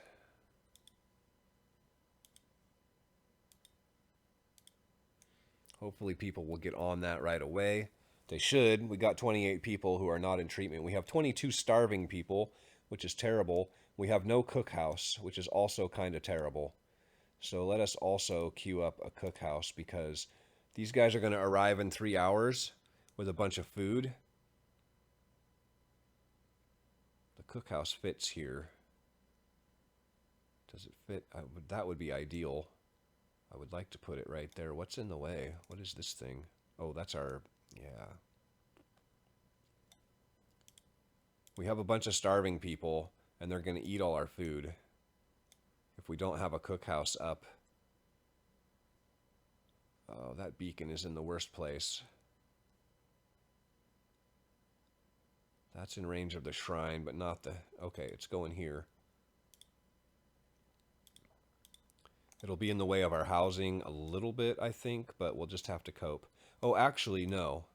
Hopefully people will get on that right away. They should. We got 28 people who are not in treatment. We have 22 starving people, which is terrible. We have no cookhouse, which is also kind of terrible. So let us also queue up a cookhouse, because these guys are going to arrive in 3 hours with a bunch of food. The cookhouse fits here. Does it fit? That would be ideal. I would like to put it right there. What's in the way? What is this thing? Oh, that's our... yeah. We have a bunch of starving people, and they're going to eat all our food. If we don't have a cookhouse up, oh, that beacon is in the worst place. That's in range of the shrine, but not the... Okay, it's going here. It'll be in the way of our housing a little bit, I think, but we'll just have to cope. Oh, actually, no.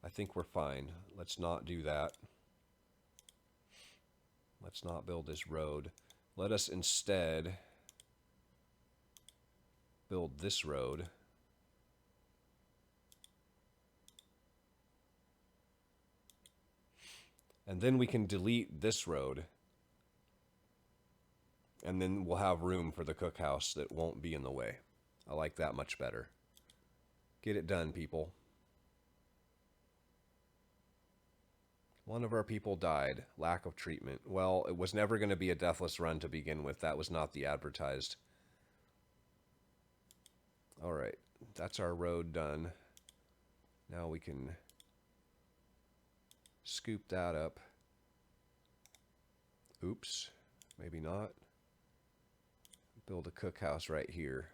I think we're fine. Let's not do that. Let's not build this road. Let us instead build this road. And then we can delete this road. And then we'll have room for the cookhouse that won't be in the way. I like that much better. Get it done, people. One of our people died. Lack of treatment. Well, it was never going to be a deathless run to begin with. That was not the advertised. Alright, that's our road done. Now we can scoop that up. Oops, maybe not. Build a cookhouse right here.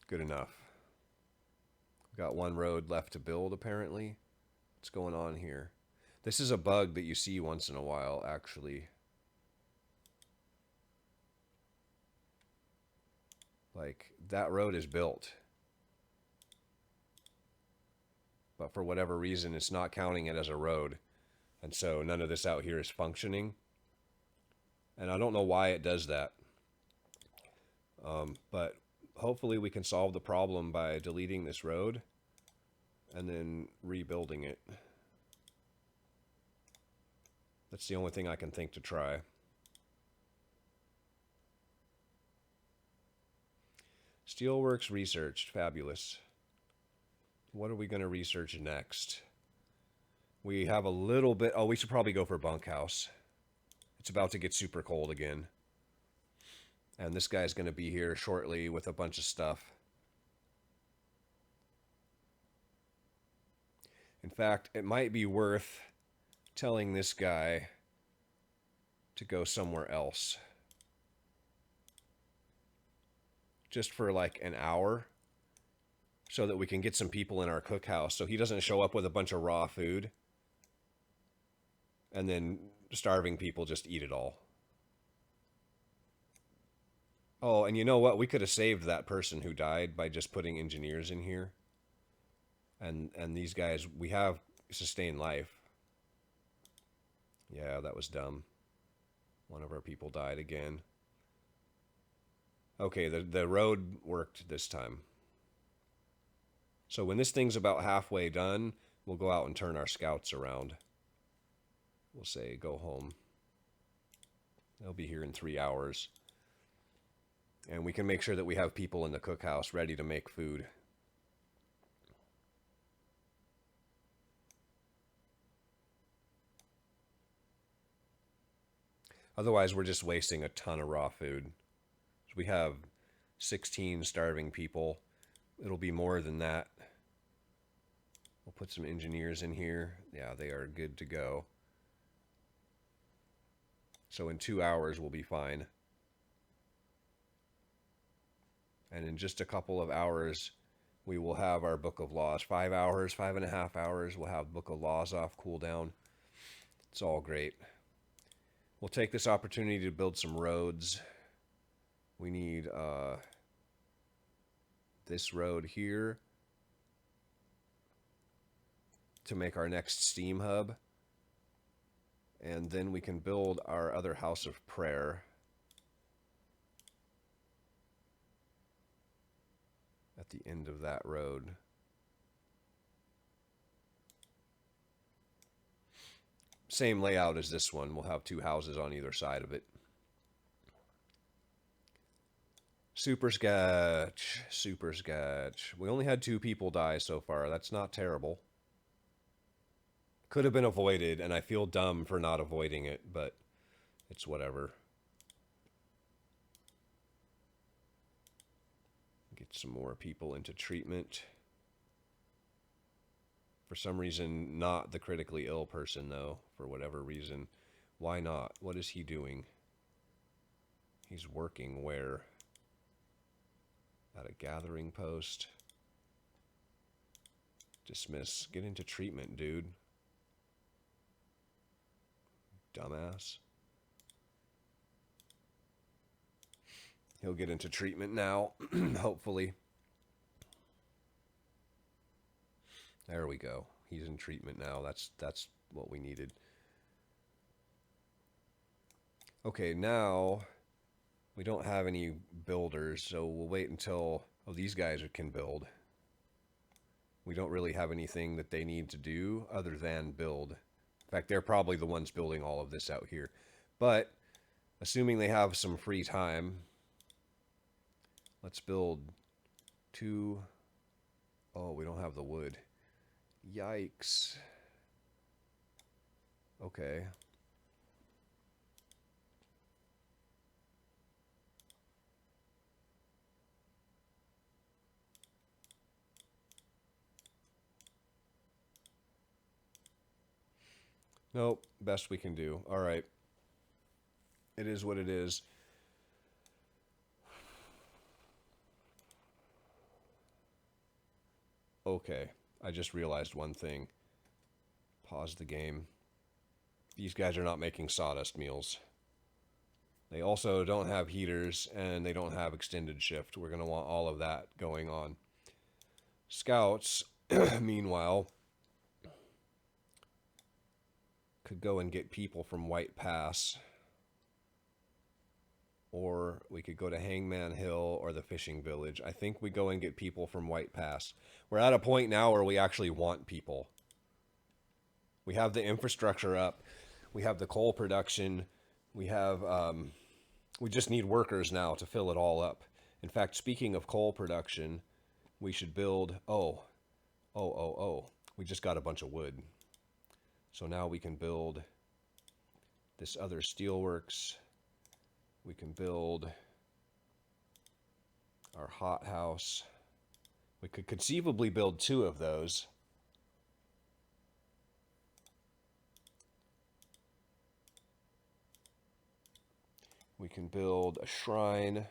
Good enough. We've got one road left to build, apparently. What's going on here? This is a bug that you see once in a while, actually. Like, that road is built. But for whatever reason, it's not counting it as a road. And so none of this out here is functioning. And I don't know why it does that. But hopefully we can solve the problem by deleting this road and then rebuilding it. That's the only thing I can think to try. Steelworks researched. Fabulous. What are we going to research next? We have a little bit... Oh, we should probably go for bunkhouse. It's about to get super cold again. And this guy's going to be here shortly with a bunch of stuff. In fact, it might be worth telling this guy to go somewhere else. Just for like an hour. So that we can get some people in our cookhouse. So he doesn't show up with a bunch of raw food. And then starving people just eat it all. Oh, and you know what? We could have saved that person who died by just putting engineers in here. And these guys, we have sustained life. Yeah, that was dumb. One of our people died again. Okay, the road worked this time. So when this thing's about halfway done, we'll go out and turn our scouts around. We'll say, go home. They'll be here in 3 hours. And we can make sure that we have people in the cookhouse ready to make food. Otherwise, we're just wasting a ton of raw food. We have 16 starving people. It'll be more than that. We'll put some engineers in here. Yeah, they are good to go. So in 2 hours, we'll be fine. And in just a couple of hours, we will have our Book of Laws. 5 hours, 5.5 hours, we'll have Book of Laws off cooldown. It's all great. We'll take this opportunity to build some roads. We need this road here to make our next steam hub. And then we can build our other house of prayer. At the end of that road. Same layout as this one. We'll have 2 houses on either side of it. Super sketch. Super sketch. We only had 2 people die so far. That's not terrible. Could have been avoided, and I feel dumb for not avoiding it, but it's whatever. Get some more people into treatment. For some reason, not the critically ill person, though, for whatever reason. Why not? What is he doing? He's working where? At a gathering post. Dismiss. Get into treatment, dude. Dumbass. He'll get into treatment now, hopefully. There we go. He's in treatment now. That's what we needed. Okay, now we don't have any builders, so we'll wait until these guys can build. We don't really have anything that they need to do other than build. In fact, they're probably the ones building all of this out here. But assuming they have some free time, let's build 2. Oh, we don't have the wood. Yikes. Okay. Nope, best we can do. All right. It is what it is. Okay, I just realized one thing. Pause the game. These guys are not making sawdust meals. They also don't have heaters, and they don't have extended shift. We're going to want all of that going on. Scouts, meanwhile, could go and get people from White Pass. Or we could go to Hangman Hill or the fishing village. I think we go and get people from White Pass. We're at a point now where we actually want people. We have the infrastructure up. We have the coal production. We have, we just need workers now to fill it all up. In fact, speaking of coal production, we should build, we just got a bunch of wood. So now we can build this other steelworks. We can build our hothouse. We could conceivably build 2 of those. We can build a shrine.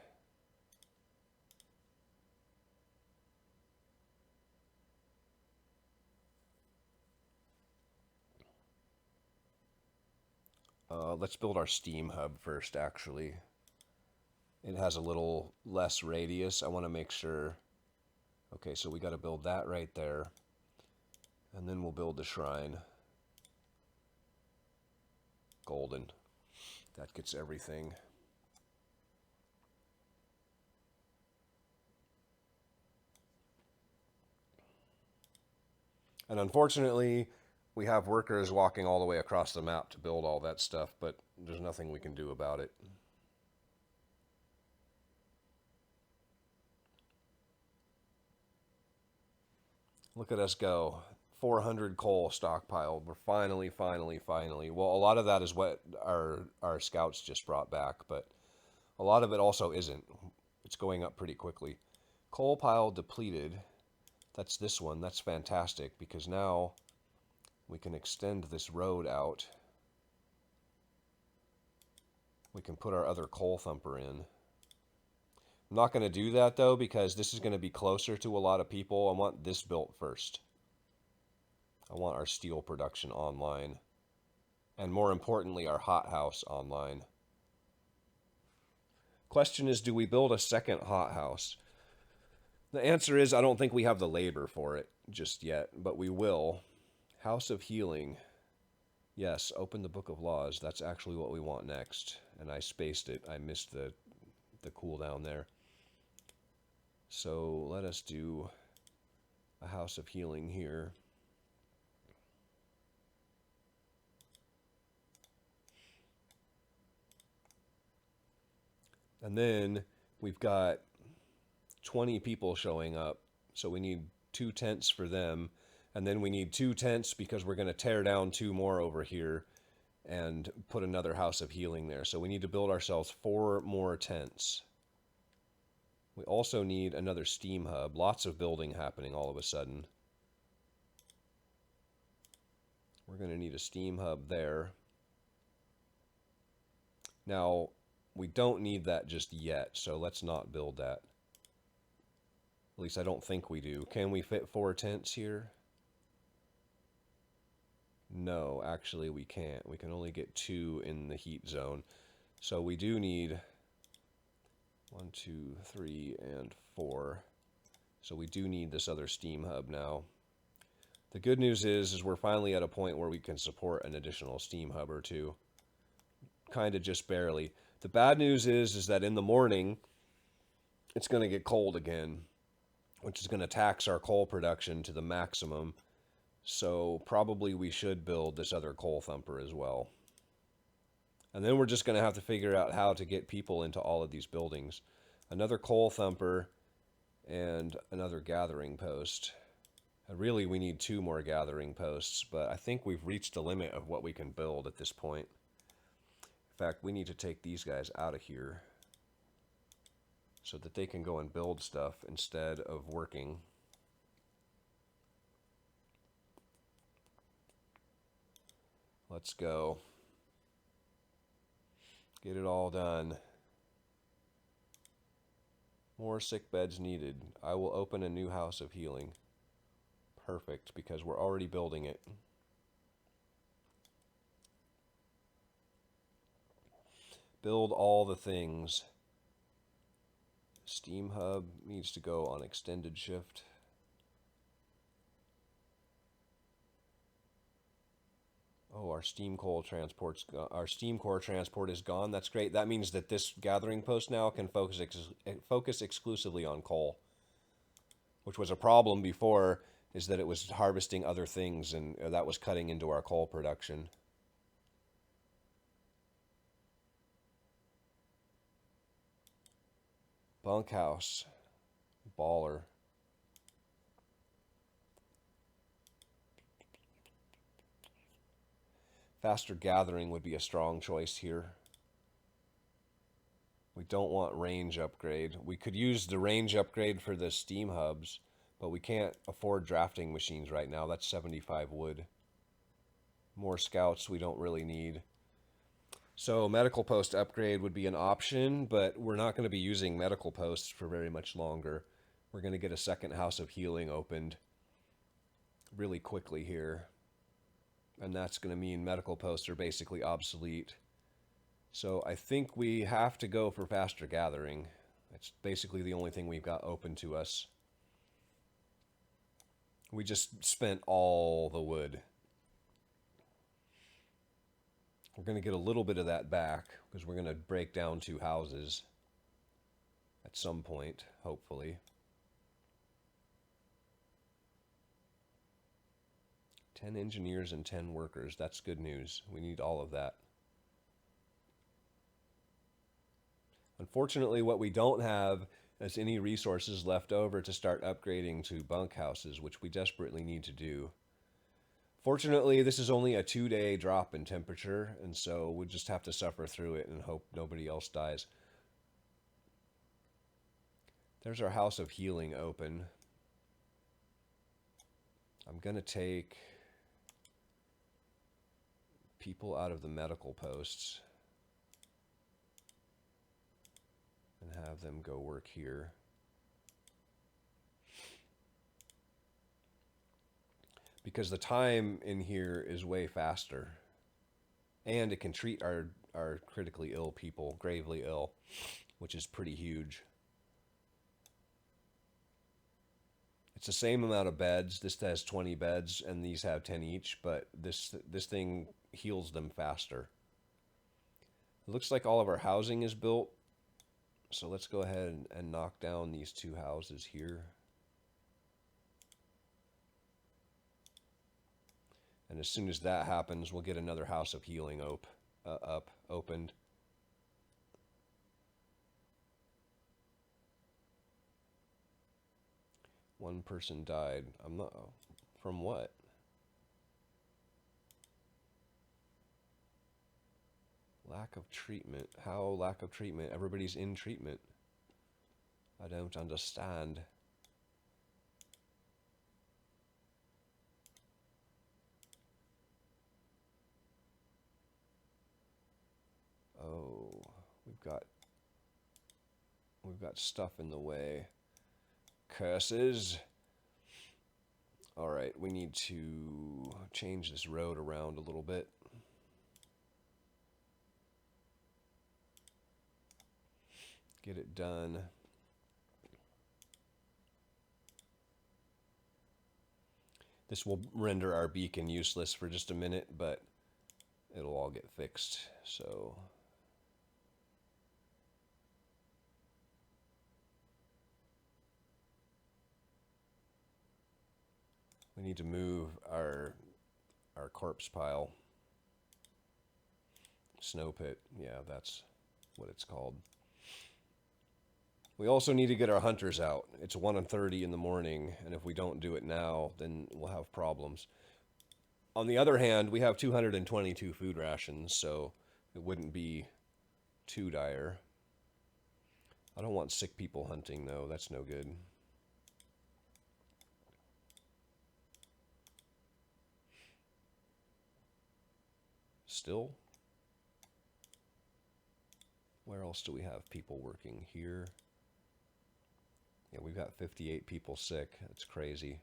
Let's build our steam hub first, actually. It has a little less radius. I want to make sure. Okay, so we got to build that right there. And then we'll build the shrine. Golden. That gets everything. And unfortunately, we have workers walking all the way across the map to build all that stuff, but there's nothing we can do about it. Look at us go. 400 coal stockpiled. We're finally. Well, a lot of that is what our scouts just brought back, but a lot of it also isn't. It's going up pretty quickly. Coal pile depleted. That's this one. That's fantastic because now we can extend this road out. We can put our other coal thumper in. I'm not going to do that though because this is going to be closer to a lot of people. I want this built first. I want our steel production online. And more importantly, our hothouse online. Question is, do we build a second hothouse? The answer is I don't think we have the labor for it just yet, but we will. House of Healing. Yes, open the Book of Laws. That's actually what we want next. And I spaced it. I missed the cooldown there. So let us do a House of Healing here. And then we've got 20 people showing up. So we need 2 tents for them. And then we need 2 tents because we're going to tear down 2 more over here and put another House of Healing there. So we need to build ourselves 4 more tents. We also need another steam hub. Lots of building happening all of a sudden. We're going to need a steam hub there. Now, We don't need that just yet, so let's not build that. At least I don't think we do. Can we fit 4 tents here? No, actually we can't. We can only get 2 in the heat zone. So we do need 1, 2, 3, and 4. So we do need this other steam hub now. The good news is we're finally at a point where we can support an additional steam hub or 2. Kind of just barely. The bad news is that in the morning, it's going to get cold again, which is going to tax our coal production to the maximum. So probably we should build this other coal thumper as well. And then we're just going to have to figure out how to get people into all of these buildings. Another coal thumper and another gathering post. And really, we need 2 more gathering posts, but I think we've reached the limit of what we can build at this point. In fact, we need to take these guys out of here so that they can go and build stuff instead of working. Let's go. Get it all done. More sick beds needed. I will open a new house of healing. Perfect, because we're already building it. Build all the things. Steam hub needs to go on extended shift. Oh, our steam core transport is gone. That's great. That means that this gathering post now can focus exclusively on coal, which was a problem before, is that it was harvesting other things, and that was cutting into our coal production. Bunkhouse. Baller. Faster gathering would be a strong choice here. We don't want range upgrade. We could use the range upgrade for the steam hubs, but we can't afford drafting machines right now. That's 75 wood. More scouts we don't really need. So medical post upgrade would be an option, but we're not going to be using medical posts for very much longer. We're going to get a second house of healing opened really quickly here. And that's going to mean medical posts are basically obsolete. So I think we have to go for faster gathering. It's basically the only thing we've got open to us. We just spent all the wood. We're going to get a little bit of that back because we're going to break down 2 houses at some point, hopefully. 10 engineers and 10 workers. That's good news. We need all of that. Unfortunately, what we don't have is any resources left over to start upgrading to bunkhouses, which we desperately need to do. Fortunately, this is only a 2-day drop in temperature, and so we'll just have to suffer through it and hope nobody else dies. There's our house of healing open. I'm going to take people out of the medical posts and have them go work here. Because the time in here is way faster. And it can treat our critically ill people, gravely ill, which is pretty huge. It's the same amount of beds. This has 20 beds, and these have 10 each, but this thing heals them faster. It looks like all of our housing is built, so let's go ahead and knock down these 2 houses here. And as soon as that happens, we'll get another house of healing opened. One person died. I'm not... From what? Lack of treatment. How lack of treatment? Everybody's in treatment. I don't understand. Oh, we've we've got stuff in the way. Curses. All right, we need to change this road around a little bit. Get it done. This will render our beacon useless for just a minute, but it'll all get fixed. So we need to move our corpse pile. Snow pit. Yeah, that's what it's called. We also need to get our hunters out. It's 1:30 in the morning, and if we don't do it now, then we'll have problems. On the other hand, we have 222 food rations, so it wouldn't be too dire. I don't want sick people hunting, though. That's no good. Still? Where else do we have people working? Here. Yeah, we've got 58 people sick. That's crazy.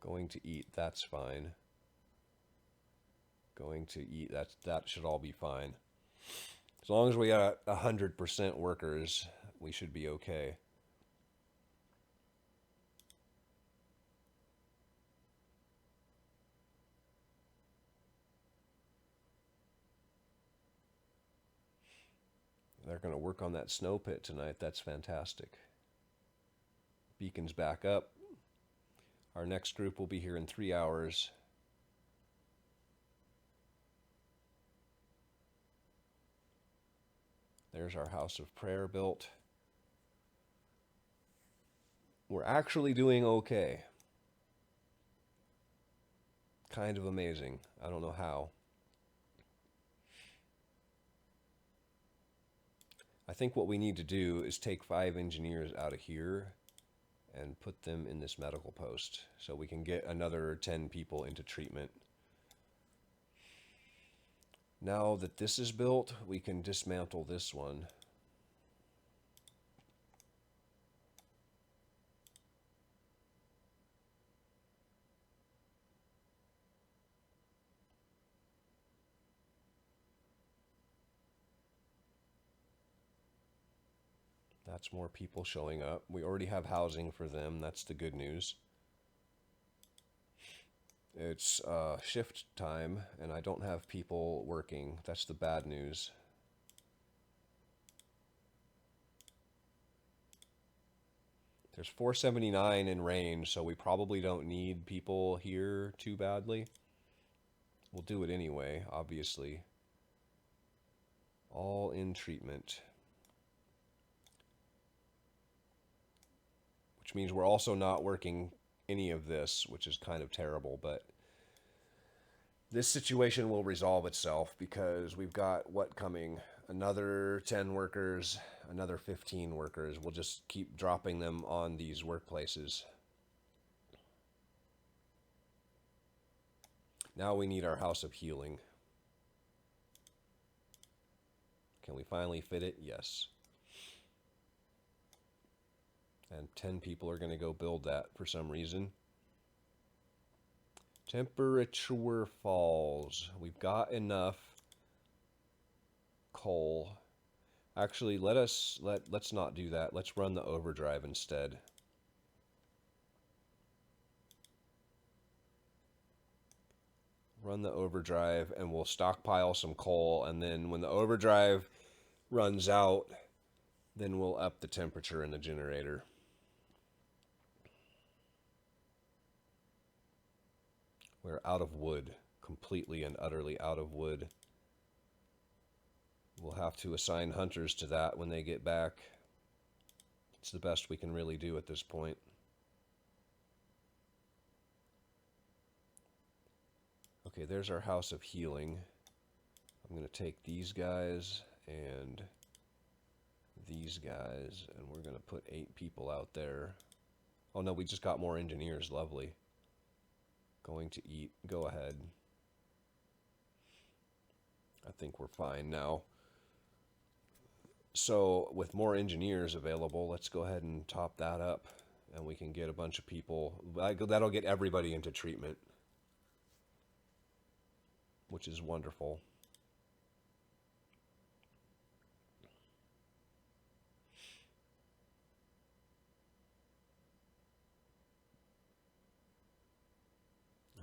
Going to eat, that's fine. Going to eat, that should all be fine. As long as we got 100% workers, we should be okay. They're going to work on that snow pit tonight. That's fantastic. Beacon's back up. Our next group will be here in 3 hours. There's our house of prayer built. We're actually doing okay. Kind of amazing. I don't know how. I think what we need to do is take 5 engineers out of here and put them in this medical post so we can get another 10 people into treatment. Now that this is built, we can dismantle this one. That's more people showing up. We already have housing for them. That's the good news. It's shift time, and I don't have people working. That's the bad news. There's 479 in range, so we probably don't need people here too badly. We'll do it anyway, obviously. All in treatment. Which means we're also not working any of this, which is kind of terrible, but this situation will resolve itself because we've got what coming? Another 10 workers, another 15 workers. We'll just keep dropping them on these workplaces. Now we need our house of healing. Can we finally fit it? Yes. And 10 people are going to go build that for some reason. Temperature falls. We've got enough coal. Actually, let's not do that. Let's run the overdrive instead. Run the overdrive and we'll stockpile some coal, and then when the overdrive runs out, then we'll up the temperature in the generator. We're out of wood, completely and utterly out of wood. We'll have to assign hunters to that when they get back. It's the best we can really do at this point. Okay, there's our house of healing. I'm going to take these guys and these guys, and we're going to put 8 people out there. Oh no, we just got more engineers. Lovely. Going to eat. Go ahead. think we're fine now. So with more engineers available, let's go ahead and top that up, and we can get a bunch of people. That'll get everybody into treatment, which is wonderful.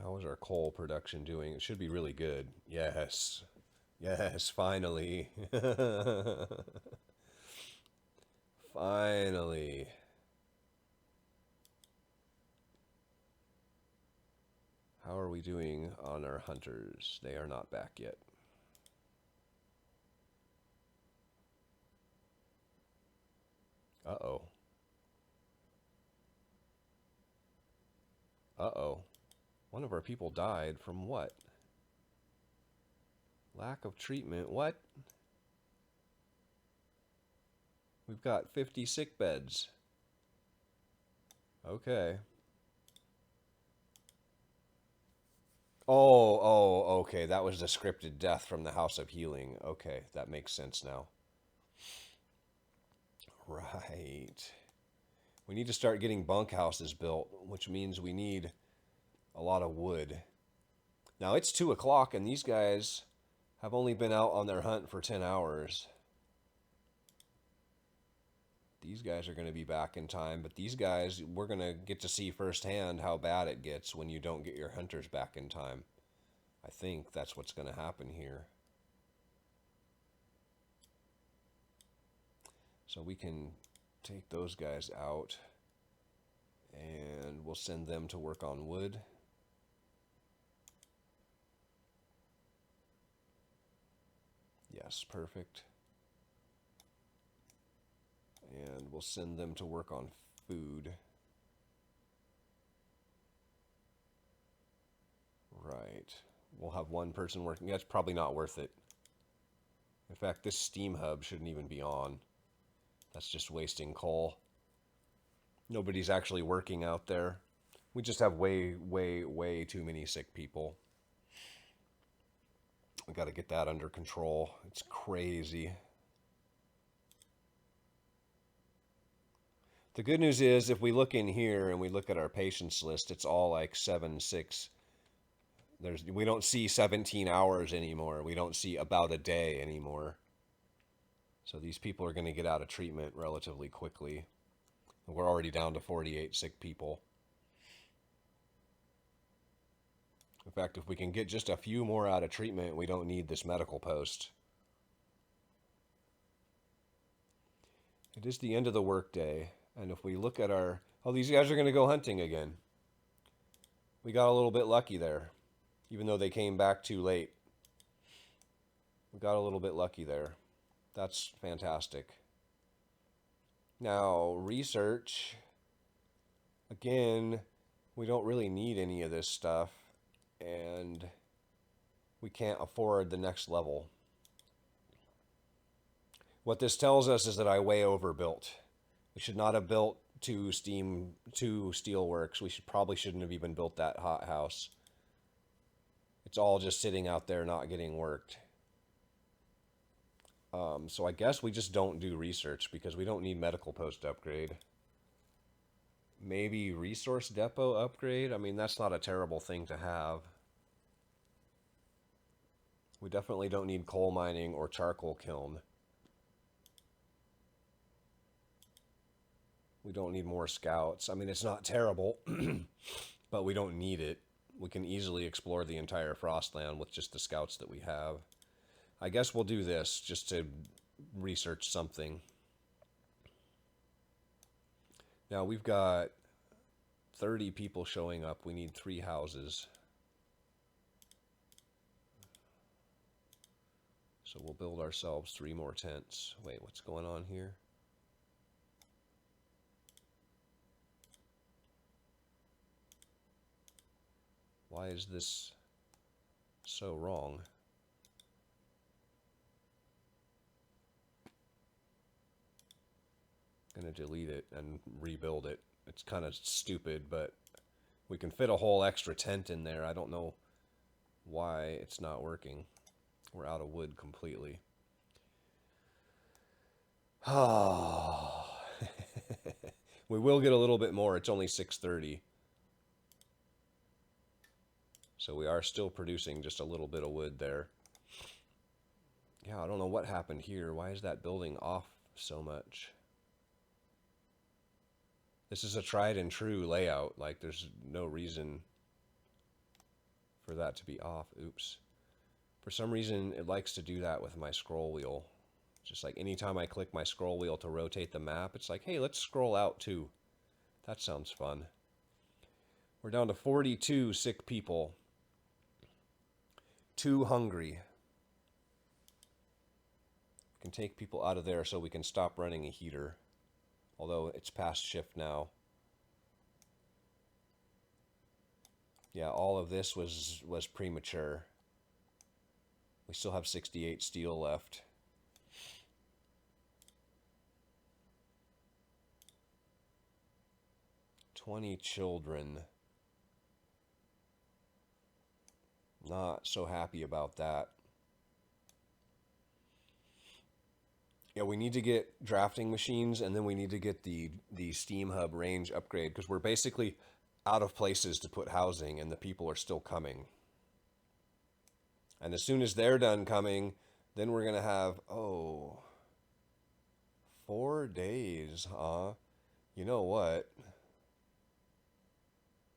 How is our coal production doing? It should be really good. Yes. Yes, finally. Finally. How are we doing on our hunters? They are not back yet. Uh-oh. Uh-oh. One of our people died from what? Lack of treatment. What? We've got 50 sick beds. Okay. Okay. That was the scripted death from the House of Healing. Okay, that makes sense now. Right. We need to start getting bunkhouses built, which means we need a lot of wood. Now it's 2 o'clock and these guys have only been out on their hunt for 10 hours. These guys are going to be back in time, but these guys, we're going to get to see firsthand how bad it gets when you don't get your hunters back in time. I think that's what's going to happen here. So we can take those guys out and we'll send them to work on wood. Yes, perfect. And we'll send them to work on food. Right. We'll have one person working. That's probably not worth it. In fact, this steam hub shouldn't even be on. That's just wasting coal. Nobody's actually working out there. We just have way too many sick people. We got to get that under control. It's crazy. The good news is if we look in here and we look at our patients list, it's all like 7, 6. We don't see 17 hours anymore. We don't see about a day anymore. So these people are going to get out of treatment relatively quickly. We're already down to 48 sick people. In fact, if we can get just a few more out of treatment, we don't need this medical post. It is the end of the workday. And if we look at our... Oh, these guys are going to go hunting again. We got a little bit lucky there. Even though they came back too late. We got a little bit lucky there. That's fantastic. Now, research. Again, we don't really need any of this stuff. And we can't afford the next level. What this tells us is that I way overbuilt. We should not have built two steelworks. We probably shouldn't have even built that hothouse. It's all just sitting out there not getting worked. So I guess we just don't do research because we don't need medical post upgrade. Maybe resource depot upgrade? I mean, that's not a terrible thing to have. We definitely don't need coal mining or charcoal kiln. We don't need more scouts. I mean, it's not terrible, but we don't need it. We can easily explore the entire Frostland with just the scouts that we have. I guess we'll do this just to research something. Now we've got 30 people showing up. We need 3 houses. So we'll build ourselves 3 more tents. Wait, what's going on here? Why is this so wrong? I'm gonna delete it and rebuild it. It's kind of stupid, but we can fit a whole extra tent in there. I don't know why it's not working. We're out of wood completely. Oh. We will get a little bit more. It's only 6:30. So we are still producing just a little bit of wood there. Yeah, I don't know what happened here. Why is that building off so much? This is a tried and true layout. Like, there's no reason for that to be off. Oops. For some reason, it likes to do that with my scroll wheel. Just like anytime I click my scroll wheel to rotate the map, it's like, hey, let's scroll out too. That sounds fun. We're down to 42 sick people. 2 hungry. We can take people out of there so we can stop running a heater. Although it's past shift now. Yeah, all of this was premature. We still have 68 steel left. "20 children." Not so happy about that. Yeah, we need to get drafting machines, and then we need to get the Steam Hub range upgrade, because we're basically out of places to put housing, and the people are still coming. And as soon as they're done coming, then we're going to have, 4 days, huh? You know what?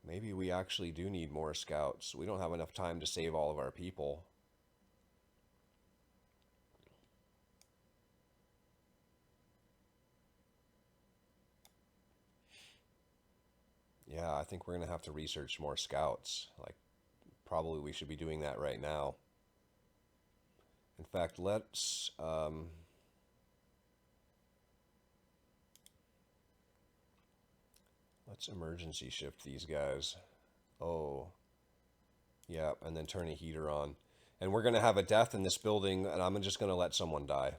Maybe we actually do need more scouts. We don't have enough time to save all of our people. Yeah, I think we're going to have to research more scouts. Like, probably we should be doing that right now. In fact, let's emergency shift these guys. Oh, yeah, and then turn a heater on. And we're going to have a death in this building, and I'm just going to let someone die.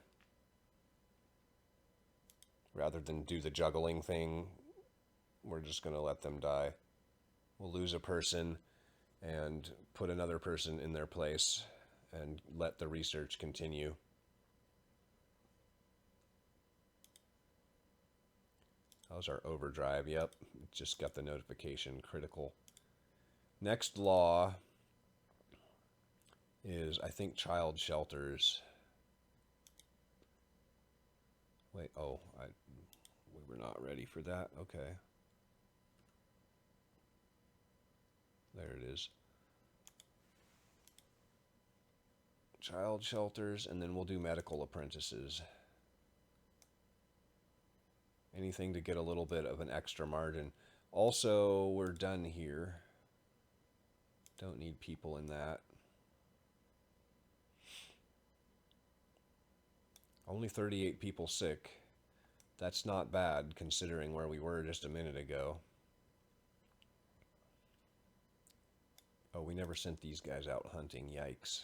Rather than do the juggling thing, we're just going to let them die. We'll lose a person and put another person in their place and let the research continue. How's our overdrive? Yep, just got the notification. Critical. Next law is, I think, child shelters. Wait, we were not ready for that. Okay. There it is. Child shelters, and then we'll do medical apprentices. Anything to get a little bit of an extra margin. Also, we're done here. Don't need people in that. Only 38 people sick. That's not bad considering where we were just a minute ago. Oh, we never sent these guys out hunting. Yikes.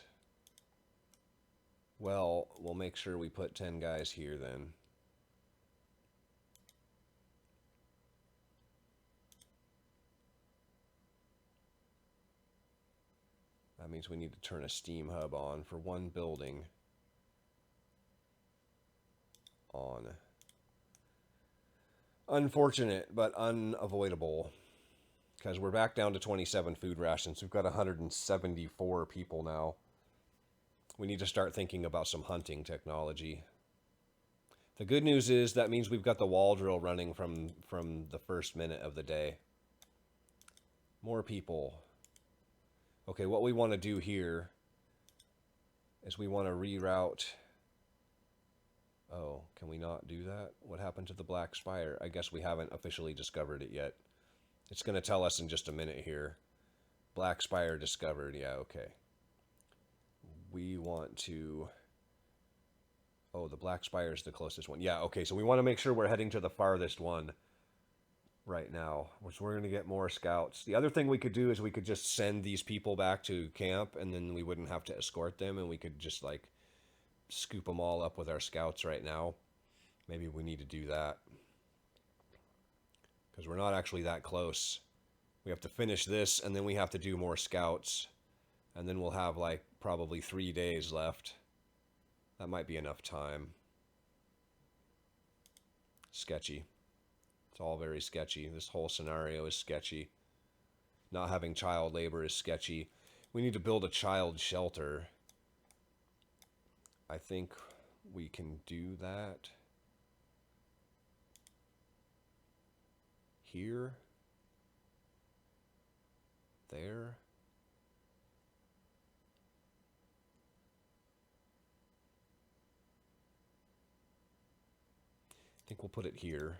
Well, we'll make sure we put 10 guys here then. That means we need to turn a steam hub on for one building. On. Unfortunate, but unavoidable. Because we're back down to 27 food rations. We've got 174 people now. We need to start thinking about some hunting technology. The good news is that means we've got the wall drill running from the first minute of the day. More people. Okay, what we want to do here is we want to reroute. Oh, can we not do that? What happened to the Black Spire? I guess we haven't officially discovered it yet. It's going to tell us in just a minute here. Black Spire discovered. Yeah, okay. We want to... Oh, the Black Spire is the closest one. Yeah, okay, so we want to make sure we're heading to the farthest one right now, which we're going to get more scouts. The other thing we could do is we could just send these people back to camp, and then we wouldn't have to escort them, and we could just, like, scoop them all up with our scouts right now. Maybe we need to do that. Because we're not actually that close. We have to finish this, and then we have to do more scouts. And then we'll have like probably 3 days left. That might be enough time. Sketchy. It's all very sketchy. This whole scenario is sketchy. Not having child labor is sketchy. We need to build a child shelter. I think we can do that here, there. I think we'll put it here.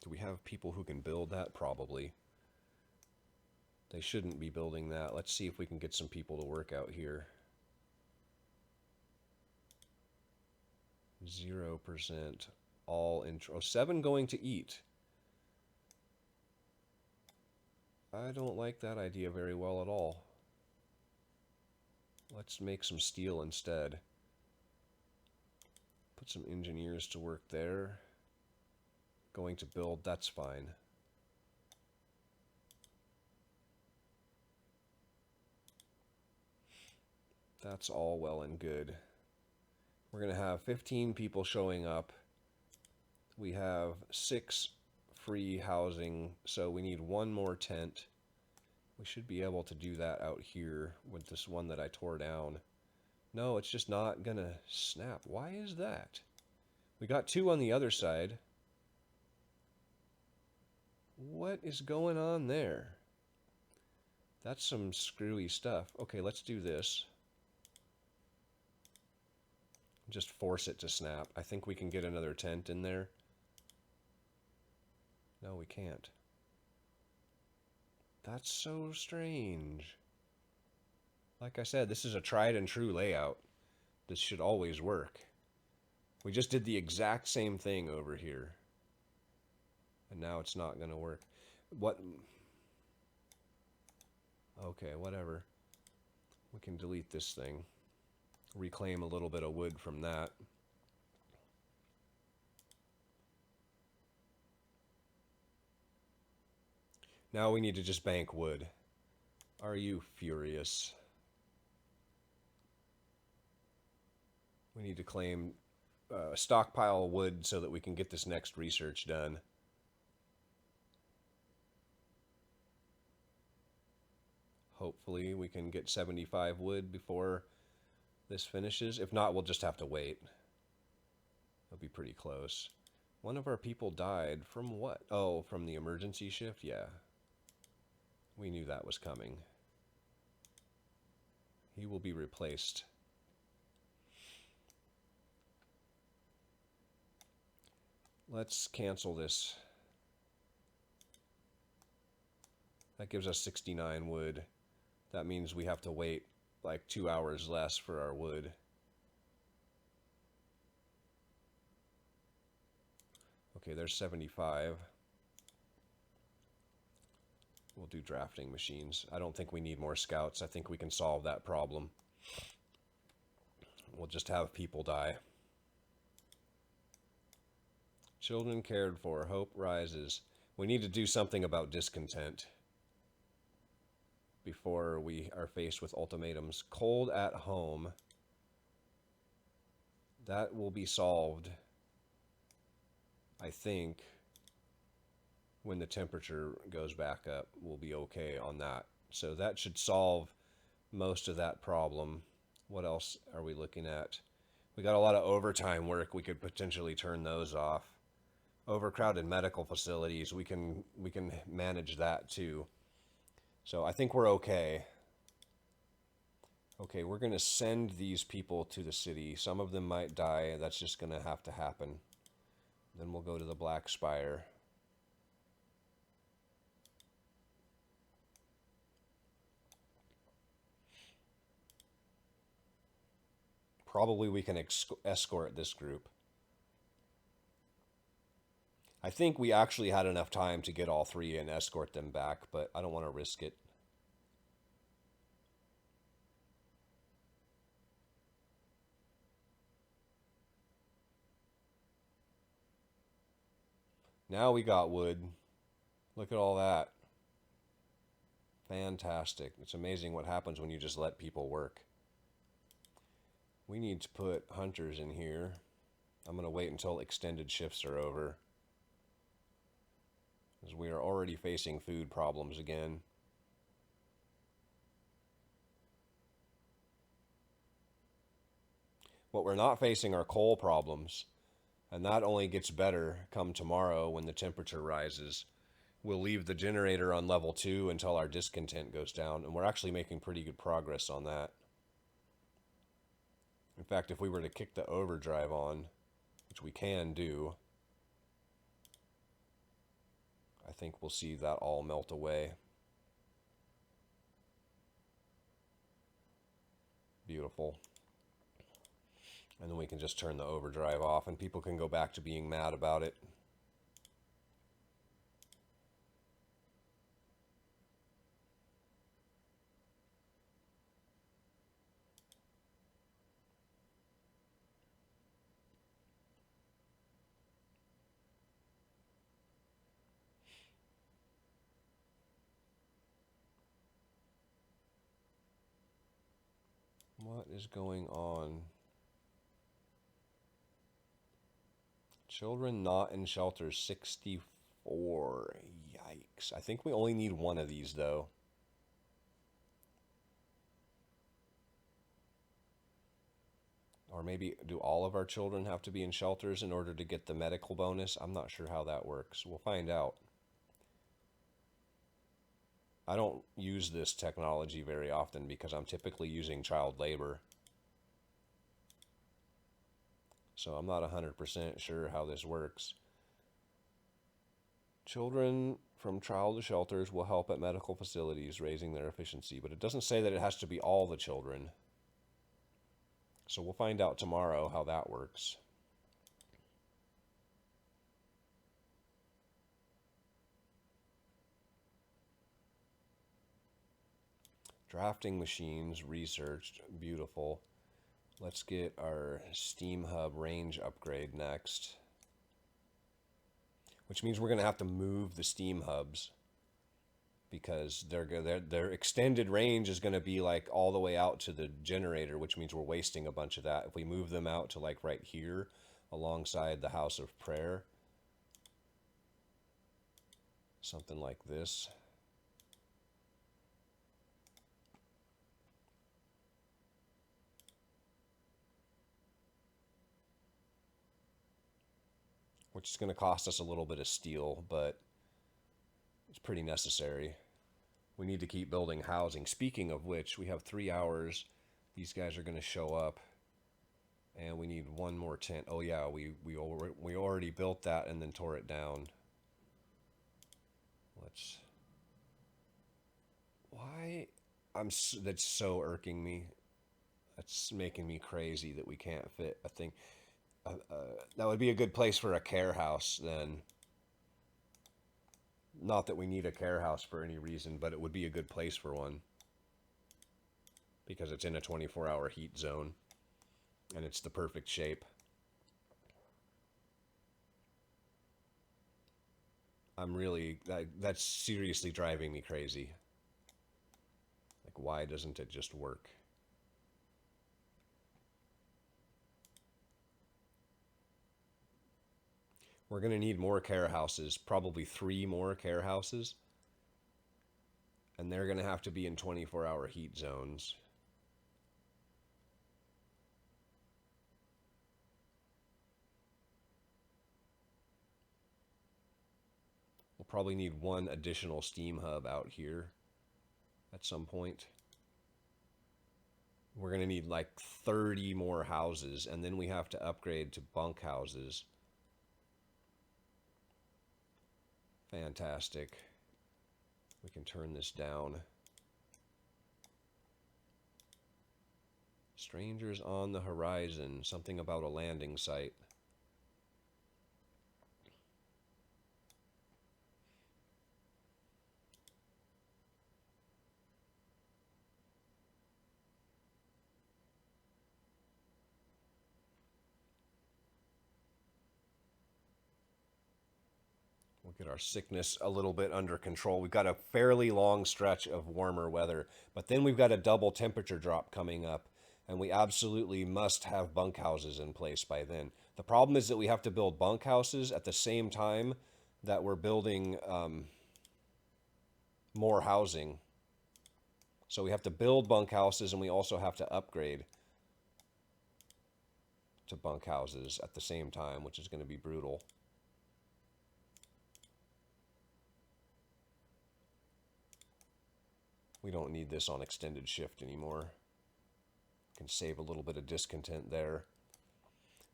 Do we have people who can build that? Probably. They shouldn't be building that. Let's see if we can get some people to work out here. 0% all intro. 7 going to eat. I don't like that idea very well at all. Let's make some steel instead. Put some engineers to work there. Going to build, that's fine. That's all well and good. We're going to have 15 people showing up. We have 6 free housing, so we need 1 more tent. We should be able to do that out here with this one that I tore down. No, it's just not going to snap. Why is that? We got 2 on the other side. What is going on there? That's some screwy stuff. Okay, let's do this. Just force it to snap. I think we can get another tent in there. No, we can't. That's so strange. Like I said, this is a tried and true layout. This should always work. We just did the exact same thing over here. And now it's not going to work. What? Okay, whatever. We can delete this thing. Reclaim a little bit of wood from that. Now we need to just bank wood. Are you furious? We need to claim stockpile wood so that we can get this next research done. Hopefully we can get 75 wood before this finishes. If not, we'll just have to wait. It'll be pretty close. One of our people died from what? Oh, from the emergency shift? Yeah. We knew that was coming. He will be replaced. Let's cancel this. That gives us 69 wood. That means we have to wait like 2 hours less for our wood. Okay, there's 75. We'll do drafting machines. I don't think we need more scouts. I think we can solve that problem. We'll just have people die. Children cared for. Hope rises. We need to do something about discontent before we are faced with ultimatums. Cold at home. That will be solved, I think, when the temperature goes back up. We'll be okay on that. So that should solve most of that problem. What else are we looking at? We got a lot of overtime work. We could potentially turn those off. Overcrowded medical facilities, we can manage that too. So I think we're okay. Okay, we're going to send these people to the city. Some of them might die. That's just going to have to happen. Then we'll go to the Black Spire. Probably we can escort this group. I think we actually had enough time to get all 3 and escort them back, but I don't want to risk it. Now we got wood. Look at all that. Fantastic. It's amazing what happens when you just let people work. We need to put hunters in here. I'm going to wait until extended shifts are over, because we are already facing food problems again. What we're not facing are coal problems, and that only gets better come tomorrow when the temperature rises. We'll leave the generator on level 2 until our discontent goes down, and we're actually making pretty good progress on that. In fact, if we were to kick the overdrive on, which we can do, I think we'll see that all melt away. Beautiful. And then we can just turn the overdrive off and people can go back to being mad about it. What is going on? Children not in shelters, 64. Yikes. I think we only need one of these, though. Or maybe do all of our children have to be in shelters in order to get the medical bonus? I'm not sure how that works. We'll find out. I don't use this technology very often because I'm typically using child labor. So I'm not 100% sure how this works. Children from child shelters will help at medical facilities, raising their efficiency. But it doesn't say that it has to be all the children. So we'll find out tomorrow how that works. Drafting machines researched. Beautiful. Let's get our Steam Hub range upgrade next. Which means we're going to have to move the Steam Hubs, because their extended range is going to be like all the way out to the generator, which means we're wasting a bunch of that. If we move them out to like right here alongside the House of Prayer, something like this. Which is going to cost us a little bit of steel, but it's pretty necessary. We need to keep building housing. Speaking of which, we have 3 hours. These guys are going to show up, and we need one more tent. Oh yeah, we already built that and then tore it down. Let's. Why? That's so irking me. That's making me crazy that we can't fit a thing. That would be a good place for a care house then. Not that we need a care house for any reason, but it would be a good place for one. Because it's in a 24-hour heat zone. And it's the perfect shape. That's seriously driving me crazy. Like, why doesn't it just work? We're going to need more care houses, probably 3 more care houses. And they're going to have to be in 24-hour heat zones. We'll probably need 1 additional steam hub out here at some point. We're going to need like 30 more houses, and then we have to upgrade to bunk houses. Fantastic. We can turn this down. Strangers on the horizon. Something about a landing site. We'll get our sickness a little bit under control. We've got a fairly long stretch of warmer weather, but then we've got a double temperature drop coming up, and we absolutely must have bunkhouses in place by then. The problem is that we have to build bunkhouses at the same time that we're building more housing. So we have to build bunkhouses, and we also have to upgrade to bunkhouses at the same time, which is going to be brutal. We don't need this on extended shift anymore. Can save a little bit of discontent there.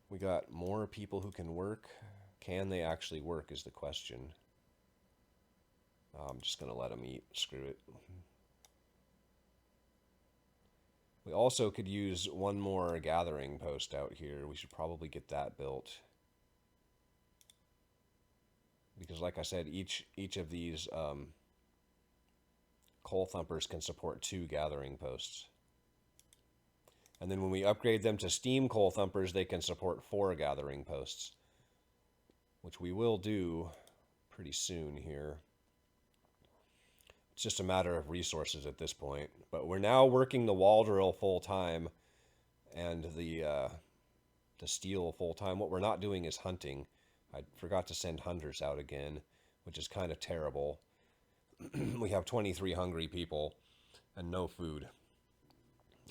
We got more people who can work. Can they actually work is the question. I'm just going to let them eat. Screw it. We also could use one more gathering post out here. We should probably get that built. Because like I said, each of these coal thumpers can support 2 gathering posts. And then when we upgrade them to steam coal thumpers, they can support 4 gathering posts, which we will do pretty soon here. It's just a matter of resources at this point. But we're now working the wall drill full time and the steel full time. What we're not doing is hunting. I forgot to send hunters out again, which is kind of terrible. We have 23 hungry people and no food.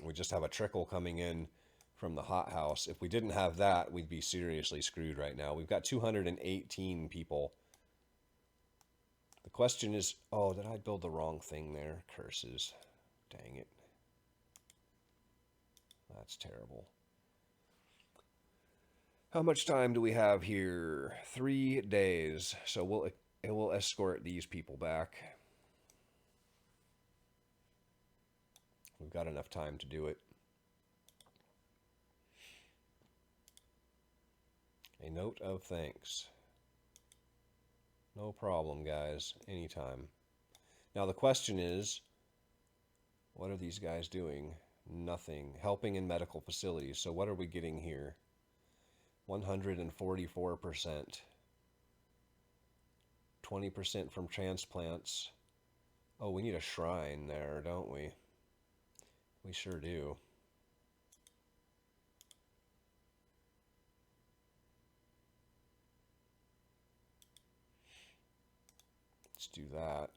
We just have a trickle coming in from the hothouse. If we didn't have that, we'd be seriously screwed right now. We've got 218 people. The question is, oh, did I build the wrong thing there? Curses. Dang it. That's terrible. How much time do we have here? 3 days. So we'll escort these people back. We've got enough time to do it. A note of thanks. No problem, guys. Anytime. Now the question is, what are these guys doing? Nothing. Helping in medical facilities. So what are we getting here? 144%. 20% from transplants. Oh, we need a shrine there, don't we? We sure do. Let's do that.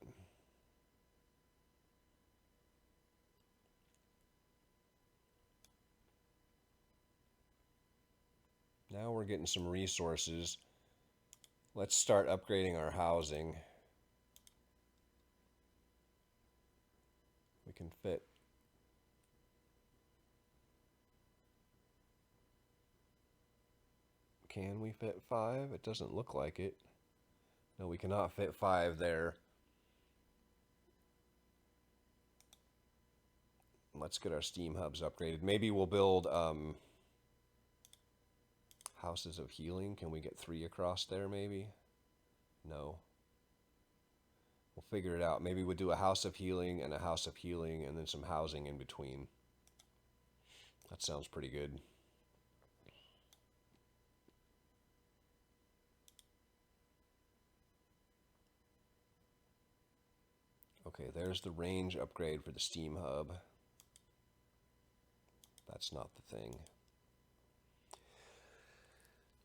Now we're getting some resources. Let's start upgrading our housing. We can fit. Can we fit 5? It doesn't look like it. No, we cannot fit 5 there. Let's get our steam hubs upgraded. Maybe we'll build houses of healing. Can we get 3 across there maybe? No. We'll figure it out. Maybe we'll do a house of healing and a house of healing and then some housing in between. That sounds pretty good. Okay, there's the range upgrade for the steam hub. That's not the thing.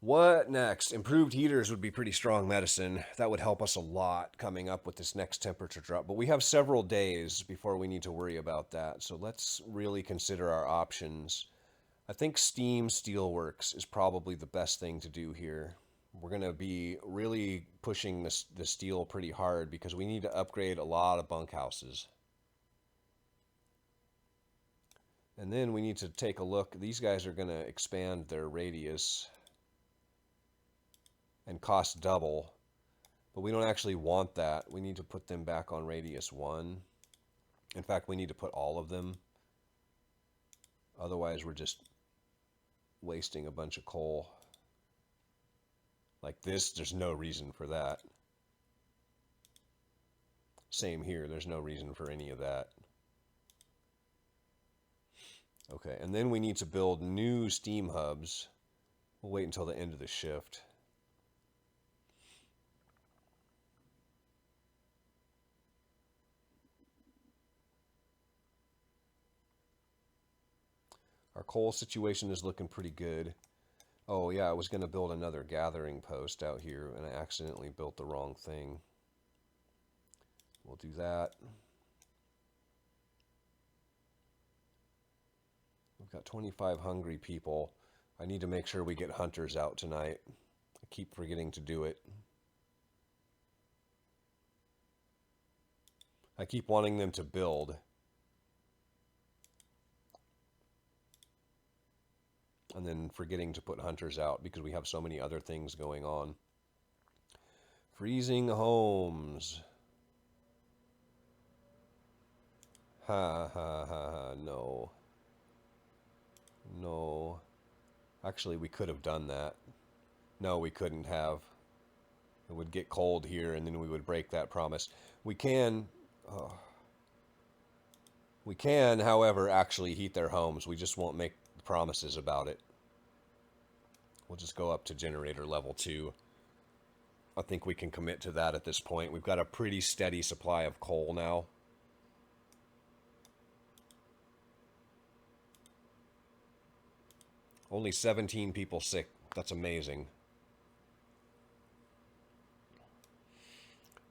What next? Improved heaters would be pretty strong medicine. That would help us a lot coming up with this next temperature drop. But we have several days before we need to worry about that. So let's really consider our options. I think steam steelworks is probably the best thing to do here. We're going to be really pushing the steel pretty hard because we need to upgrade a lot of bunkhouses. And then we need to take a look. These guys are going to expand their radius and cost double. But we don't actually want that. We need to put them back on radius 1. In fact, we need to put all of them. Otherwise, we're just wasting a bunch of coal. Like this, there's no reason for that. Same here, there's no reason for any of that. Okay, and then we need to build new steam hubs. We'll wait until the end of the shift. Our coal situation is looking pretty good. Oh yeah, I was going to build another gathering post out here, and I accidentally built the wrong thing. We'll do that. We've got 25 hungry people. I need to make sure we get hunters out tonight. I keep forgetting to do it. I keep wanting them to build. And then forgetting to put hunters out because we have so many other things going on. Freezing homes. Ha ha ha ha, no. No. Actually, we could have done that. No, we couldn't have. It would get cold here and then we would break that promise. We can, however, actually heat their homes. We just won't make promises about it. We'll just go up to generator level 2. I think we can commit to that at this point. We've got a pretty steady supply of coal now. Only 17 people sick. That's amazing.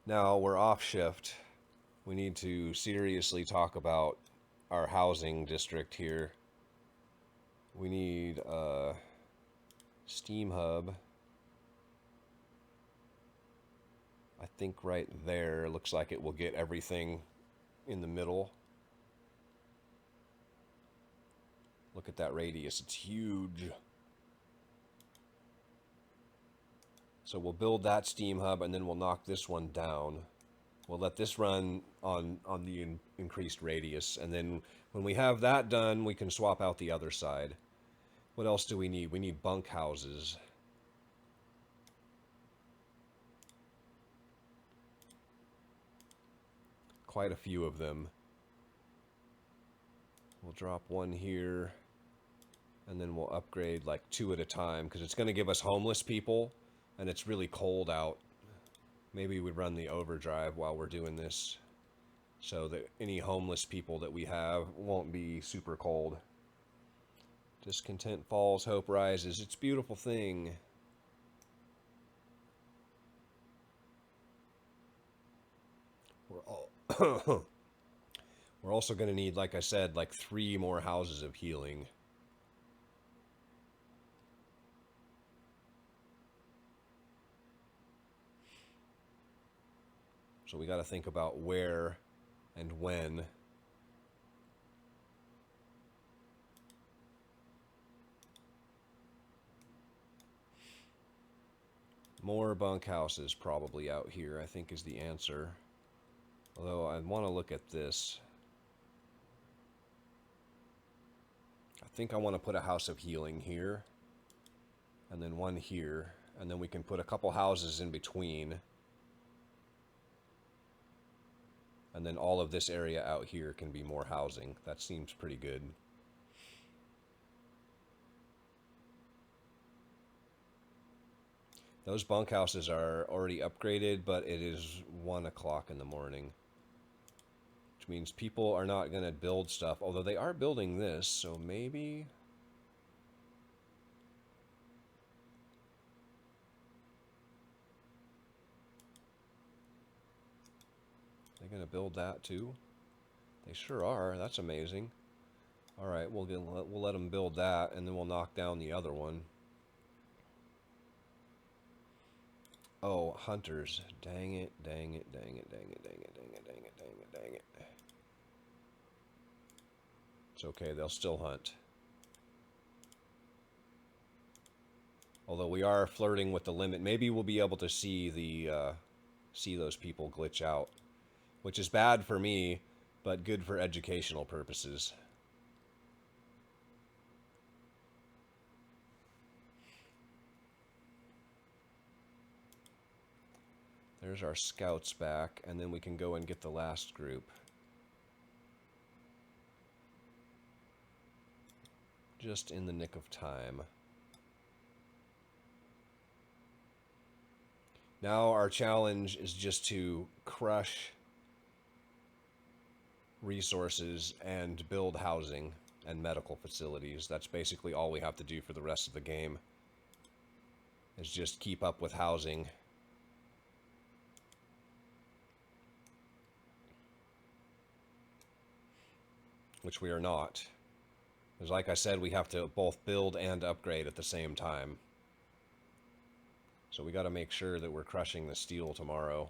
Now we're off shift. We need to seriously talk about our housing district here. We need a steam hub. I think right there looks like it will get everything in the middle. Look at that radius, it's huge. So we'll build that steam hub and then we'll knock this one down. We'll let this run on the increased radius, and then when we have that done, we can swap out the other side. What else do we need? We need bunk houses. Quite a few of them. We'll drop one here, and then we'll upgrade like 2 at a time, because it's going to give us homeless people, and it's really cold out. Maybe we run the overdrive while we're doing this, so that any homeless people that we have won't be super cold. Discontent falls, hope rises. It's a beautiful thing. We're also going to need, like I said, like 3 more houses of healing. So we got to think about where and when. More bunkhouses probably out here, I think, is the answer. Although I want to look at this. I think I want to put a house of healing here. And then one here. And then we can put a couple houses in between. And then all of this area out here can be more housing. That seems pretty good. Those bunkhouses are already upgraded, but it is 1 o'clock in the morning. Which means people are not going to build stuff, although they are building this, so maybe... They're going to build that too? They sure are. That's amazing. Alright, we'll let them build that, and then we'll knock down the other one. Oh, hunters. Dang it, dang it, dang it, dang it, dang it, dang it, dang it, dang it, dang it. It's okay, they'll still hunt. Although we are flirting with the limit. Maybe we'll be able to see the see those people glitch out. Which is bad for me, but good for educational purposes. There's our scouts back, and then we can go and get the last group. Just in the nick of time. Now our challenge is just to crush resources and build housing. and medical facilities. That's basically all we have to do for the rest of the game, is just keep up with housing. Which we are not. Because like I said, we have to both build and upgrade at the same time. So we got to make sure that we're crushing the steel tomorrow.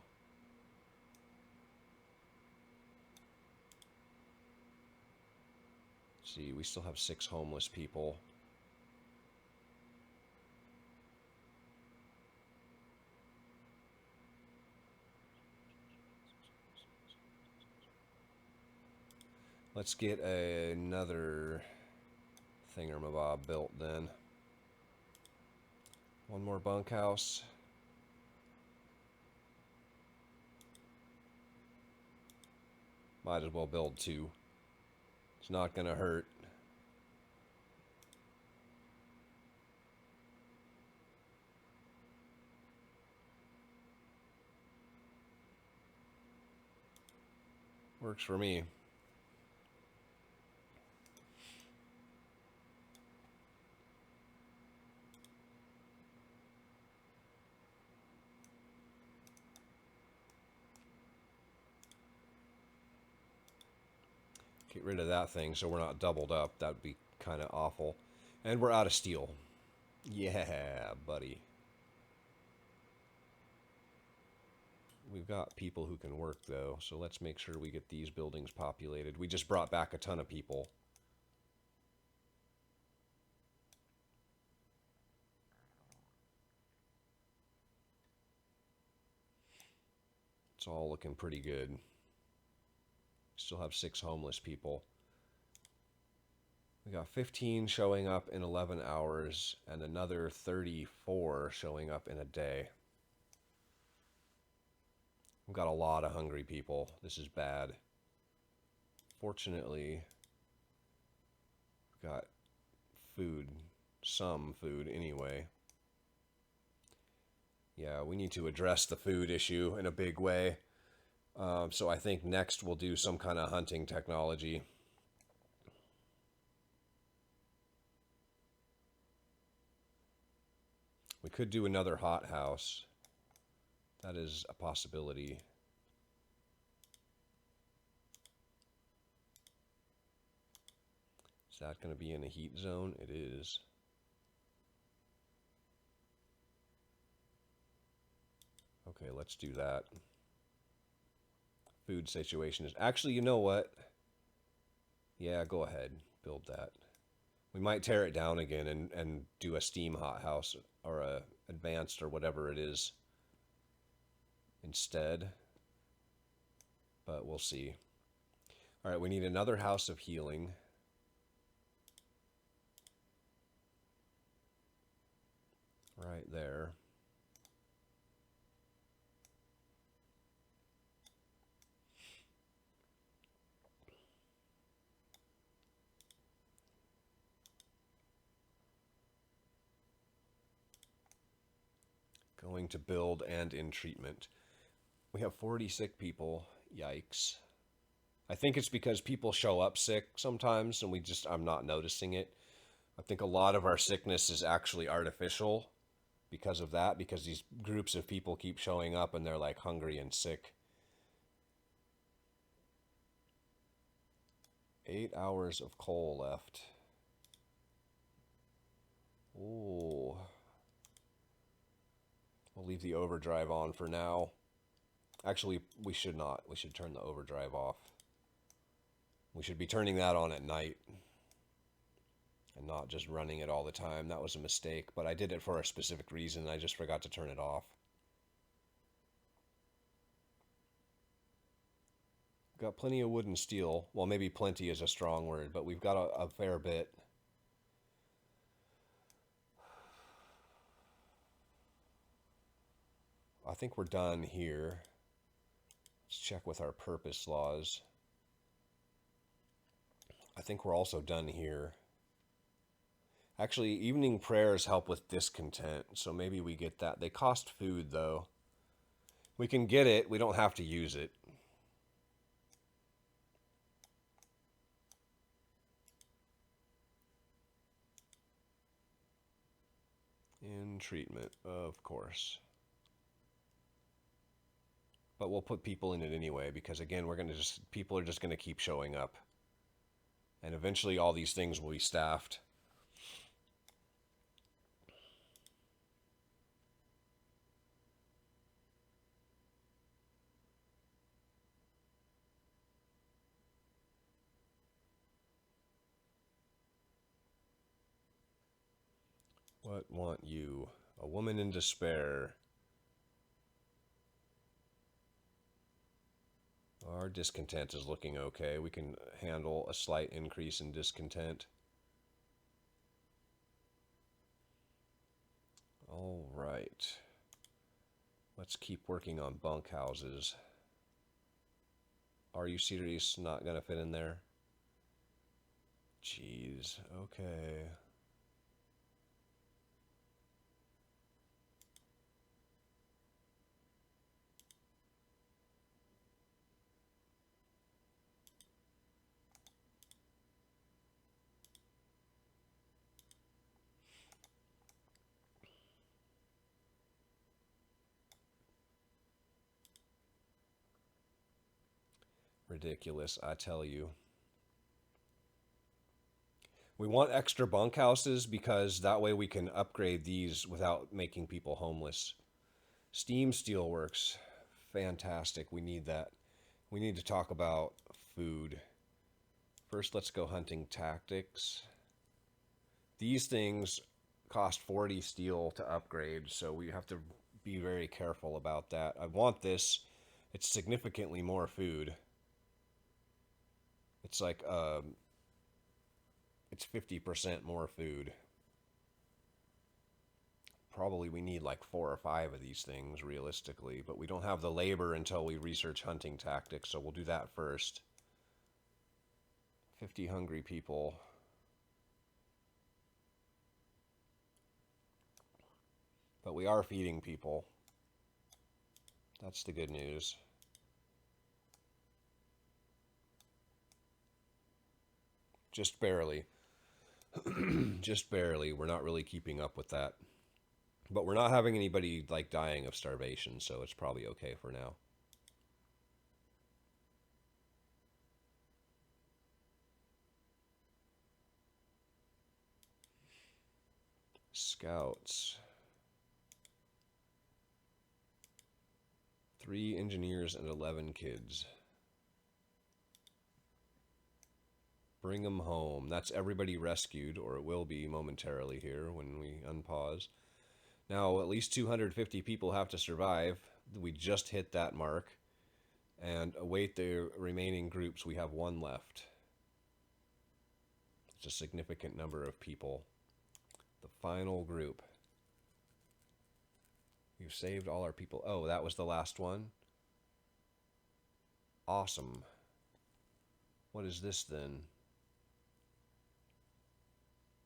Let's see, we still have 6 homeless people. Let's get another thingamabob built then. One more bunkhouse. Might as well build 2. It's not gonna hurt. Works for me. Get rid of that thing so we're not doubled up. That'd be kind of awful. And we're out of steel. Yeah, buddy. We've got people who can work, though, so let's make sure we get these buildings populated. We just brought back a ton of people. It's all looking pretty good. Still have 6 homeless people. We got 15 showing up in 11 hours and another 34 showing up in a day. We've got a lot of hungry people. This is bad. Fortunately, we've got food. Some food anyway. Yeah, we need to address the food issue in a big way. So I think next we'll do some kind of hunting technology. We could do another hothouse. That is a possibility. Is that going to be in a heat zone? It is. Okay, let's do that. Food situation is... Actually, you know what? Yeah, go ahead. Build that. We might tear it down again and do a steam hothouse or a advanced or whatever it is instead. But we'll see. All right, we need another house of healing. Right there. Going to build and in treatment. We have 40 sick people. Yikes. I think it's because people show up sick sometimes and I'm not noticing it. I think a lot of our sickness is actually artificial because of that, because these groups of people keep showing up and they're like hungry and sick. 8 hours of coal left. Ooh. We'll leave the overdrive on for now. Actually, we should not. We should turn the overdrive off. We should be turning that on at night and not just running it all the time. That was a mistake, but I did it for a specific reason. I just forgot to turn it off. We've got plenty of wood and steel. Well, maybe plenty is a strong word, but we've got a fair bit. I think we're done here. Let's check with our purpose laws. I think we're also done here. Actually, evening prayers help with discontent, so maybe we get that. They cost food, though. We can get it. We don't have to use it. In treatment, of course. But we'll put people in it anyway, because again, people are just gonna keep showing up. And eventually all these things will be staffed. What want you? A woman in despair. Our discontent is looking okay. We can handle a slight increase in discontent. All right. Let's keep working on bunkhouses. Are you serious? Not gonna fit in there? Jeez. Okay. Ridiculous, I tell you. We want extra bunkhouses because that way we can upgrade these without making people homeless. Steam Steelworks. Fantastic. We need that. We need to talk about food. First, let's go hunting tactics. These things cost 40 steel to upgrade, so we have to be very careful about that. I want this. It's significantly more food. It's like, it's 50% more food. Probably we need like 4 or 5 of these things, realistically, but we don't have the labor until we research hunting tactics, so we'll do that first. 50 hungry people. But we are feeding people. That's the good news. Just barely. Just barely. We're not really keeping up with that. But we're not having anybody like dying of starvation, so it's probably okay for now. Scouts. 3 engineers and 11 kids. Bring them home. That's everybody rescued, or it will be momentarily here when we unpause. Now, at least 250 people have to survive. We just hit that mark. And await the remaining groups. We have 1 left. It's a significant number of people. The final group. We've saved all our people. Oh, that was the last one? Awesome. What is this then?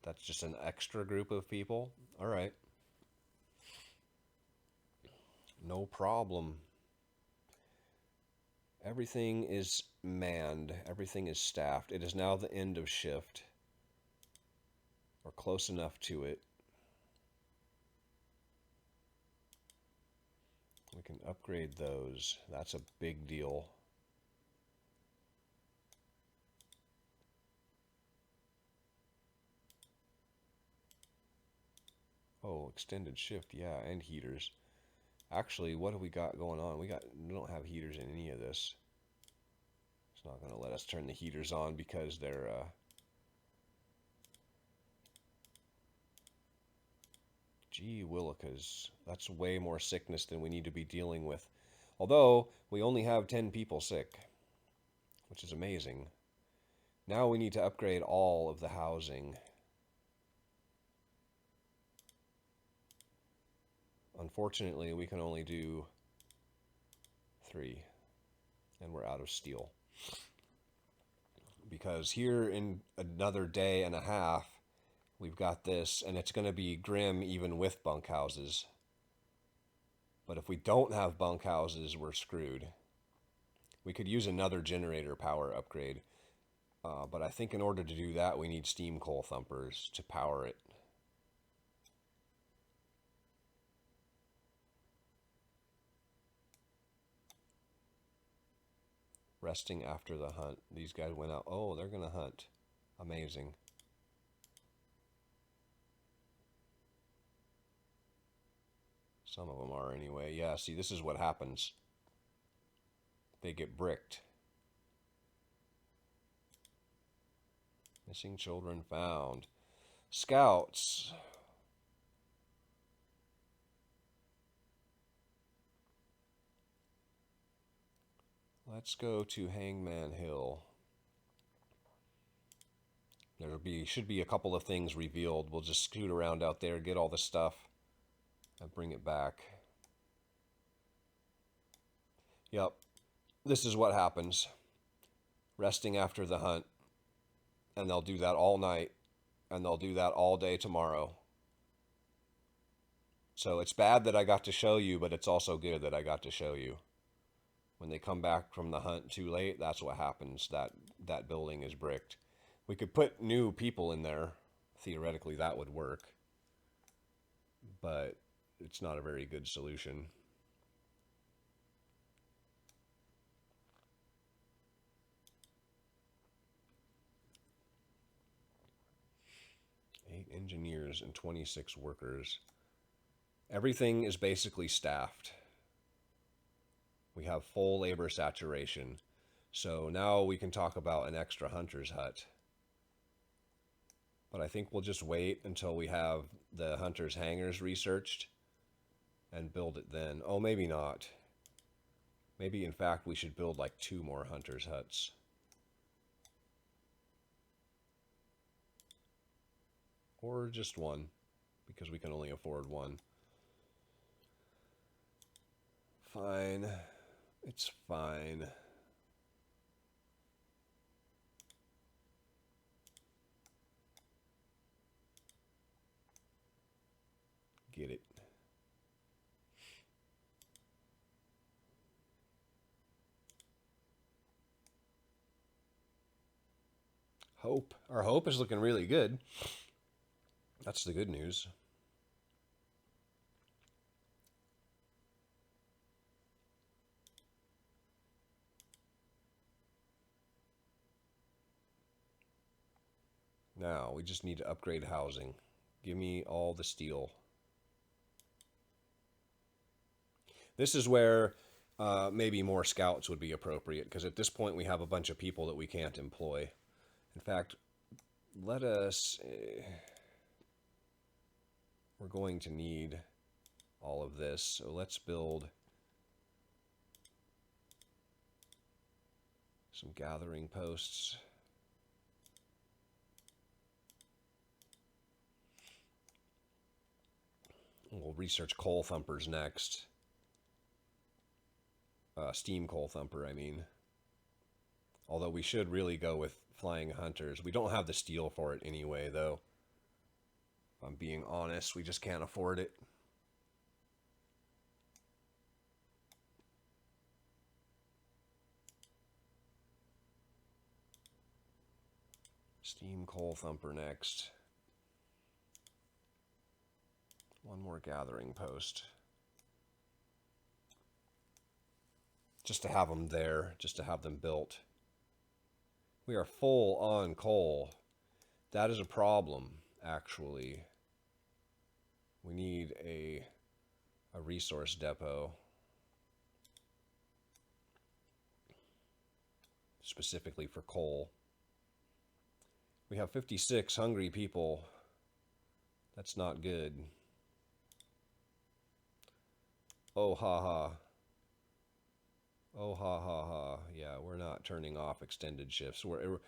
That's just an extra group of people? Alright. No problem. Everything is manned. Everything is staffed. It is now the end of shift. Or close enough to it. We can upgrade those. That's a big deal. Oh, extended shift, yeah, and heaters. Actually, what have we got going on? We don't have heaters in any of this. It's not going to let us turn the heaters on because they're gee willikers. That's way more sickness than we need to be dealing with. Although, we only have 10 people sick, which is amazing. Now we need to upgrade all of the housing. Unfortunately, we can only do 3, and we're out of steel. Because here in another day and a half, we've got this, and it's going to be grim even with bunkhouses. But if we don't have bunkhouses, we're screwed. We could use another generator power upgrade. But I think in order to do that, we need steam coal thumpers to power it. Resting after the hunt. These guys went out. Oh, they're going to hunt. Amazing. Some of them are anyway. Yeah, see, this is what happens. They get bricked. Missing children found. Scouts. Let's go to Hangman Hill. Should be a couple of things revealed. We'll just scoot around out there, get all the stuff, and bring it back. Yep. This is what happens. Resting after the hunt. And they'll do that all night. And they'll do that all day tomorrow. So it's bad that I got to show you, but it's also good that I got to show you. When they come back from the hunt too late, that's what happens. That building is bricked. We could put new people in there. Theoretically, that would work. But it's not a very good solution. Engineers and 26 workers. Everything is basically staffed. We have full labor saturation. So now we can talk about an extra hunter's hut. But I think we'll just wait until we have the hunter's hangars researched and build it then. Oh, maybe not. Maybe, in fact, we should build like 2 more hunter's huts. Or just 1, because we can only afford 1. Fine. It's fine. Get it. Hope. Our hope is looking really good. That's the good news. Now, we just need to upgrade housing. Give me all the steel. This is where maybe more scouts would be appropriate, because at this point we have a bunch of people that we can't employ. In fact, let us... we're going to need all of this, so let's build some gathering posts. We'll research coal thumpers next. Steam coal thumper, I mean. Although we should really go with flying hunters. We don't have the steel for it anyway, though. If I'm being honest, we just can't afford it. Steam coal thumper next. 1 more gathering post. Just to have them there, just to have them built. We are full on coal. That is a problem, actually. We need a resource depot. Specifically for coal. We have 56 hungry people. That's not good. Oh, ha ha. Oh, ha ha ha. Yeah, we're not turning off extended shifts. We're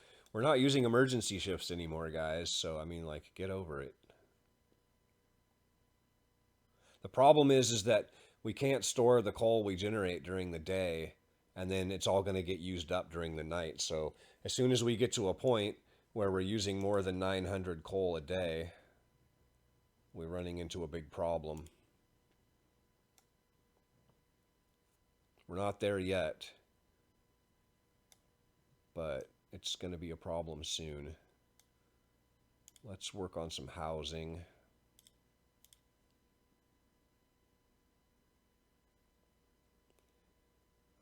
not using emergency shifts anymore, guys. So, I mean, like, get over it. The problem is that we can't store the coal we generate during the day, and then it's all going to get used up during the night. So, as soon as we get to a point where we're using more than 900 coal a day, we're running into a big problem. We're not there yet, but it's going to be a problem soon. Let's work on some housing.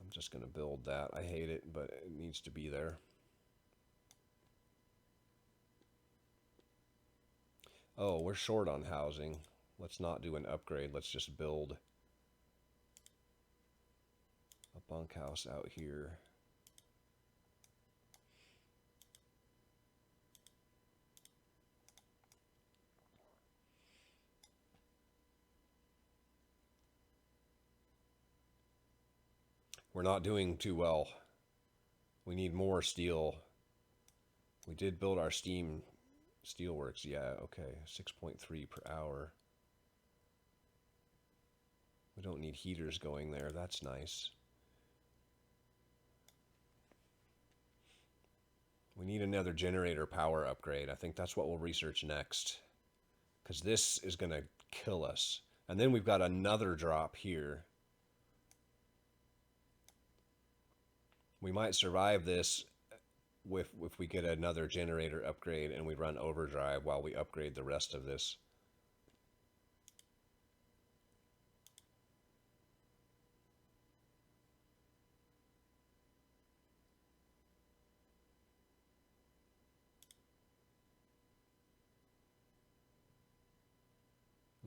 I'm just going to build that. I hate it, but it needs to be there. Oh, we're short on housing. Let's not do an upgrade. Let's just build a bunkhouse out here. We're not doing too well. We need more steel. We did build our steelworks. Yeah, okay. 6.3 per hour. We don't need heaters going there. That's nice. We need another generator power upgrade. I think that's what we'll research next. Because this is going to kill us. And then we've got another drop here. We might survive this if we get another generator upgrade and we run overdrive while we upgrade the rest of this.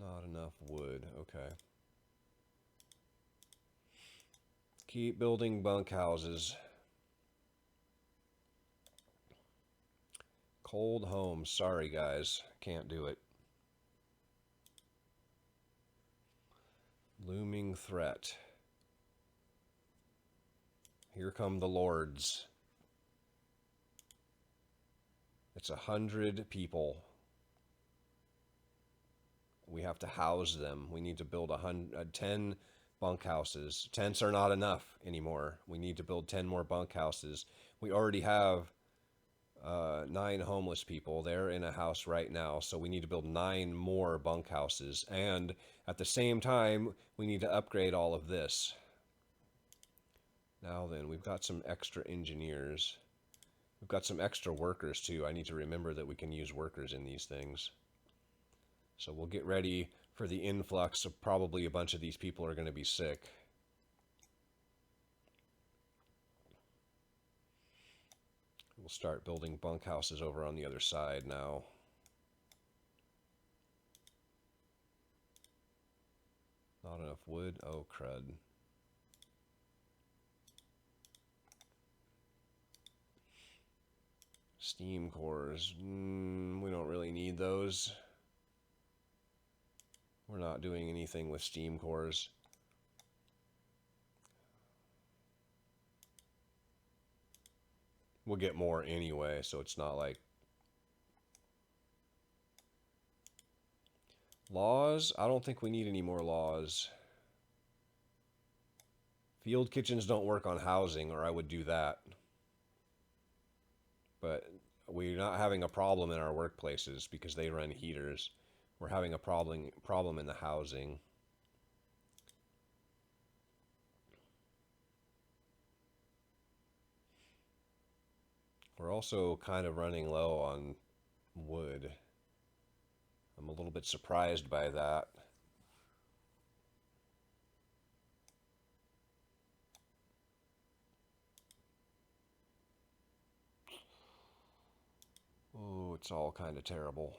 Not enough wood. Okay. Keep building bunkhouses. Cold homes. Sorry, guys. Can't do it. Looming threat. Here come the lords. It's 100 people. We have to house them. We need to build 10 bunkhouses. Tents are not enough anymore. We need to build 10 more bunkhouses. We already have 9 homeless people. They're in a house right now, so we need to build 9 more bunkhouses. And at the same time, we need to upgrade all of this. Now then, we've got some extra engineers. We've got some extra workers too. I need to remember that we can use workers in these things. So we'll get ready for the influx of probably a bunch of these people are going to be sick. We'll start building bunkhouses over on the other side now. Not enough wood? Oh, crud. Steam cores. We don't really need those. We're not doing anything with steam cores. We'll get more anyway, so it's not like... Laws? I don't think we need any more laws. Field kitchens don't work on housing, or I would do that. But we're not having a problem in our workplaces because they run heaters. We're having a problem in the housing. We're also kind of running low on wood. I'm a little bit surprised by that. Oh, it's all kind of terrible.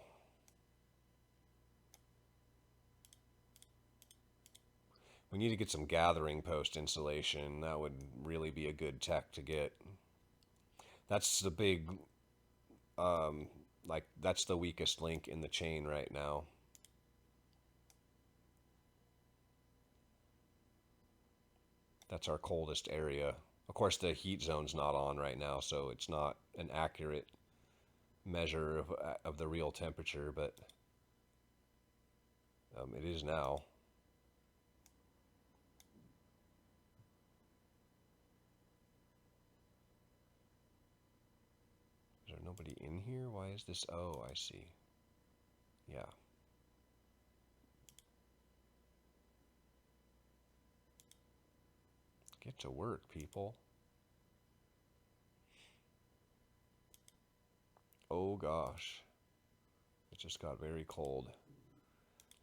We need to get some gathering post insulation. That would really be a good tech to get. That's the big, that's the weakest link in the chain right now. That's our coldest area. Of course, the heat zone's not on right now, so it's not an accurate measure of the real temperature, but it is now. Is there nobody in here? Why is this? Oh, I see. Yeah. Get to work, people. Oh gosh. It just got very cold.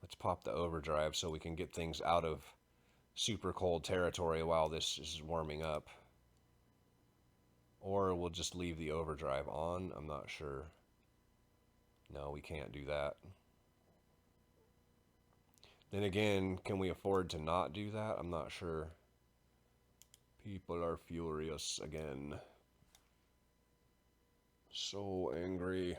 Let's pop the overdrive so we can get things out of super cold territory while this is warming up. Or we'll just leave the overdrive on. I'm not sure. No, we can't do that. Then again, can we afford to not do that? I'm not sure. People are furious again. So angry.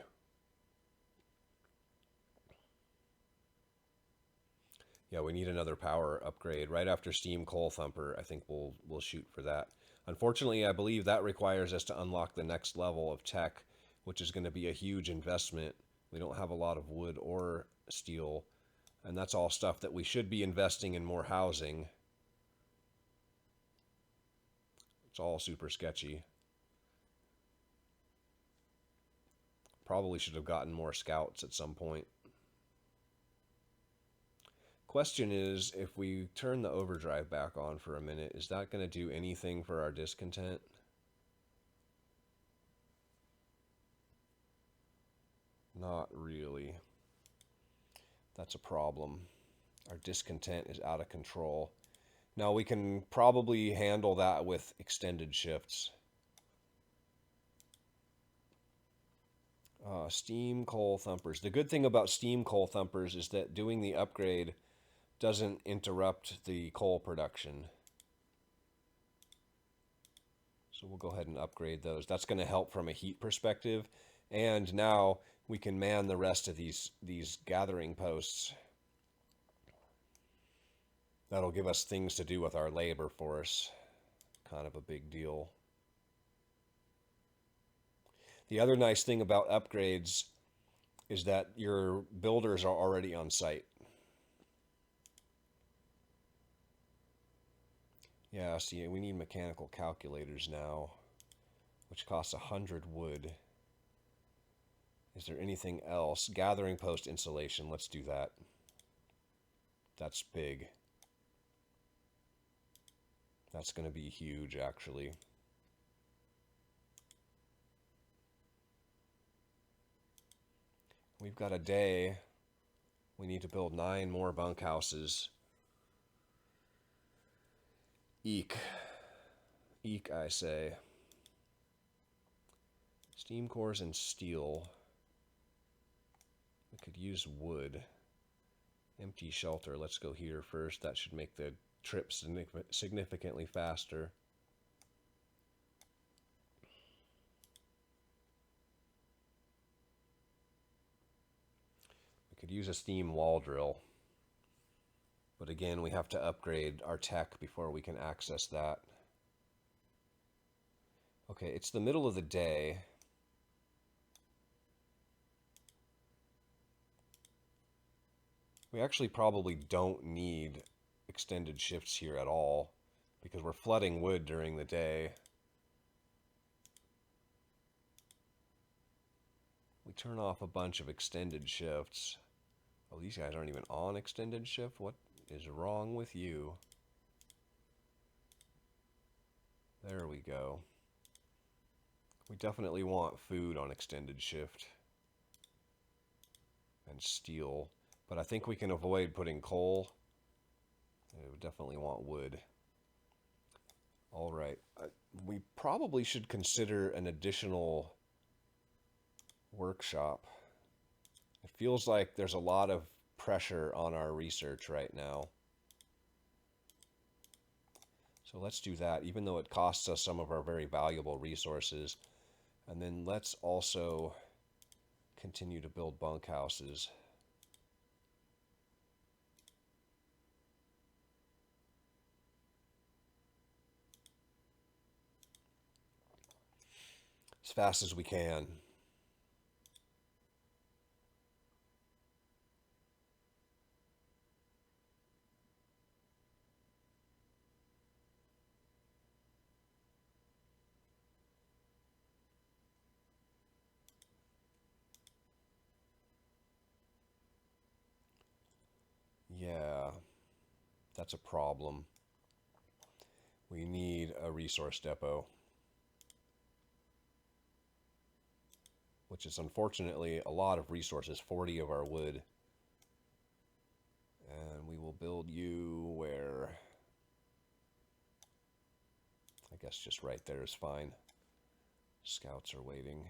Yeah, we need another power upgrade right after Steam Coal Thumper. I think we'll shoot for that. Unfortunately, I believe that requires us to unlock the next level of tech, which is going to be a huge investment. We don't have a lot of wood or steel, and that's all stuff that we should be investing in more housing. It's all super sketchy. Probably should have gotten more scouts at some point. Question is, if we turn the overdrive back on for a minute, is that going to do anything for our discontent? Not really. That's a problem. Our discontent is out of control. Now we can probably handle that with extended shifts. Steam Coal Thumpers. The good thing about Steam Coal Thumpers is that doing the upgrade doesn't interrupt the coal production. So we'll go ahead and upgrade those. That's going to help from a heat perspective. And now we can man the rest of these gathering posts. That'll give us things to do with our labor force. Kind of a big deal. The other nice thing about upgrades is that your builders are already on site. Yeah, see, we need mechanical calculators now, which costs 100 wood. Is there anything else? Gathering post insulation, let's do that. That's big. That's going to be huge, actually. We've got a day. We need to build 9 more bunkhouses. Eek. Eek, I say. Steam cores and steel. We could use wood. Empty shelter. Let's go here first. That should make the trip significantly faster. We could use a steam wall drill. But again, we have to upgrade our tech before we can access that. Okay, it's the middle of the day. We actually probably don't need extended shifts here at all because we're flooding wood during the day. We turn off a bunch of extended shifts. Oh, these guys aren't even on extended shift? What is wrong with you? There we go. We definitely want food on extended shift. And steel. But I think we can avoid putting coal. We definitely want wood. Alright. We probably should consider an additional workshop. It feels like there's a lot of pressure on our research right now. So let's do that, even though it costs us some of our very valuable resources. And then let's also continue to build bunkhouses. As fast as we can. Yeah, that's a problem. We need a resource depot. Which is unfortunately a lot of resources, 40 of our wood. And we will build you where? guess just right there is fine. Scouts are waiting.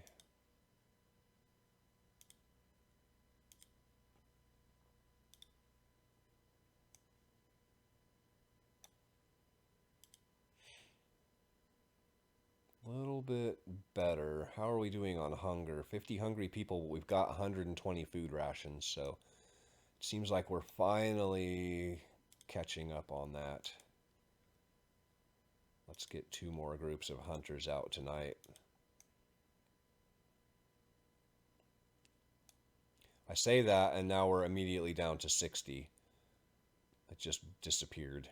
A little bit better. How are we doing on hunger? 50 hungry people. We've got 120 food rations, so it seems like we're finally catching up on that. Let's get 2 more groups of hunters out tonight. I say that, and now we're immediately down to 60. It just disappeared.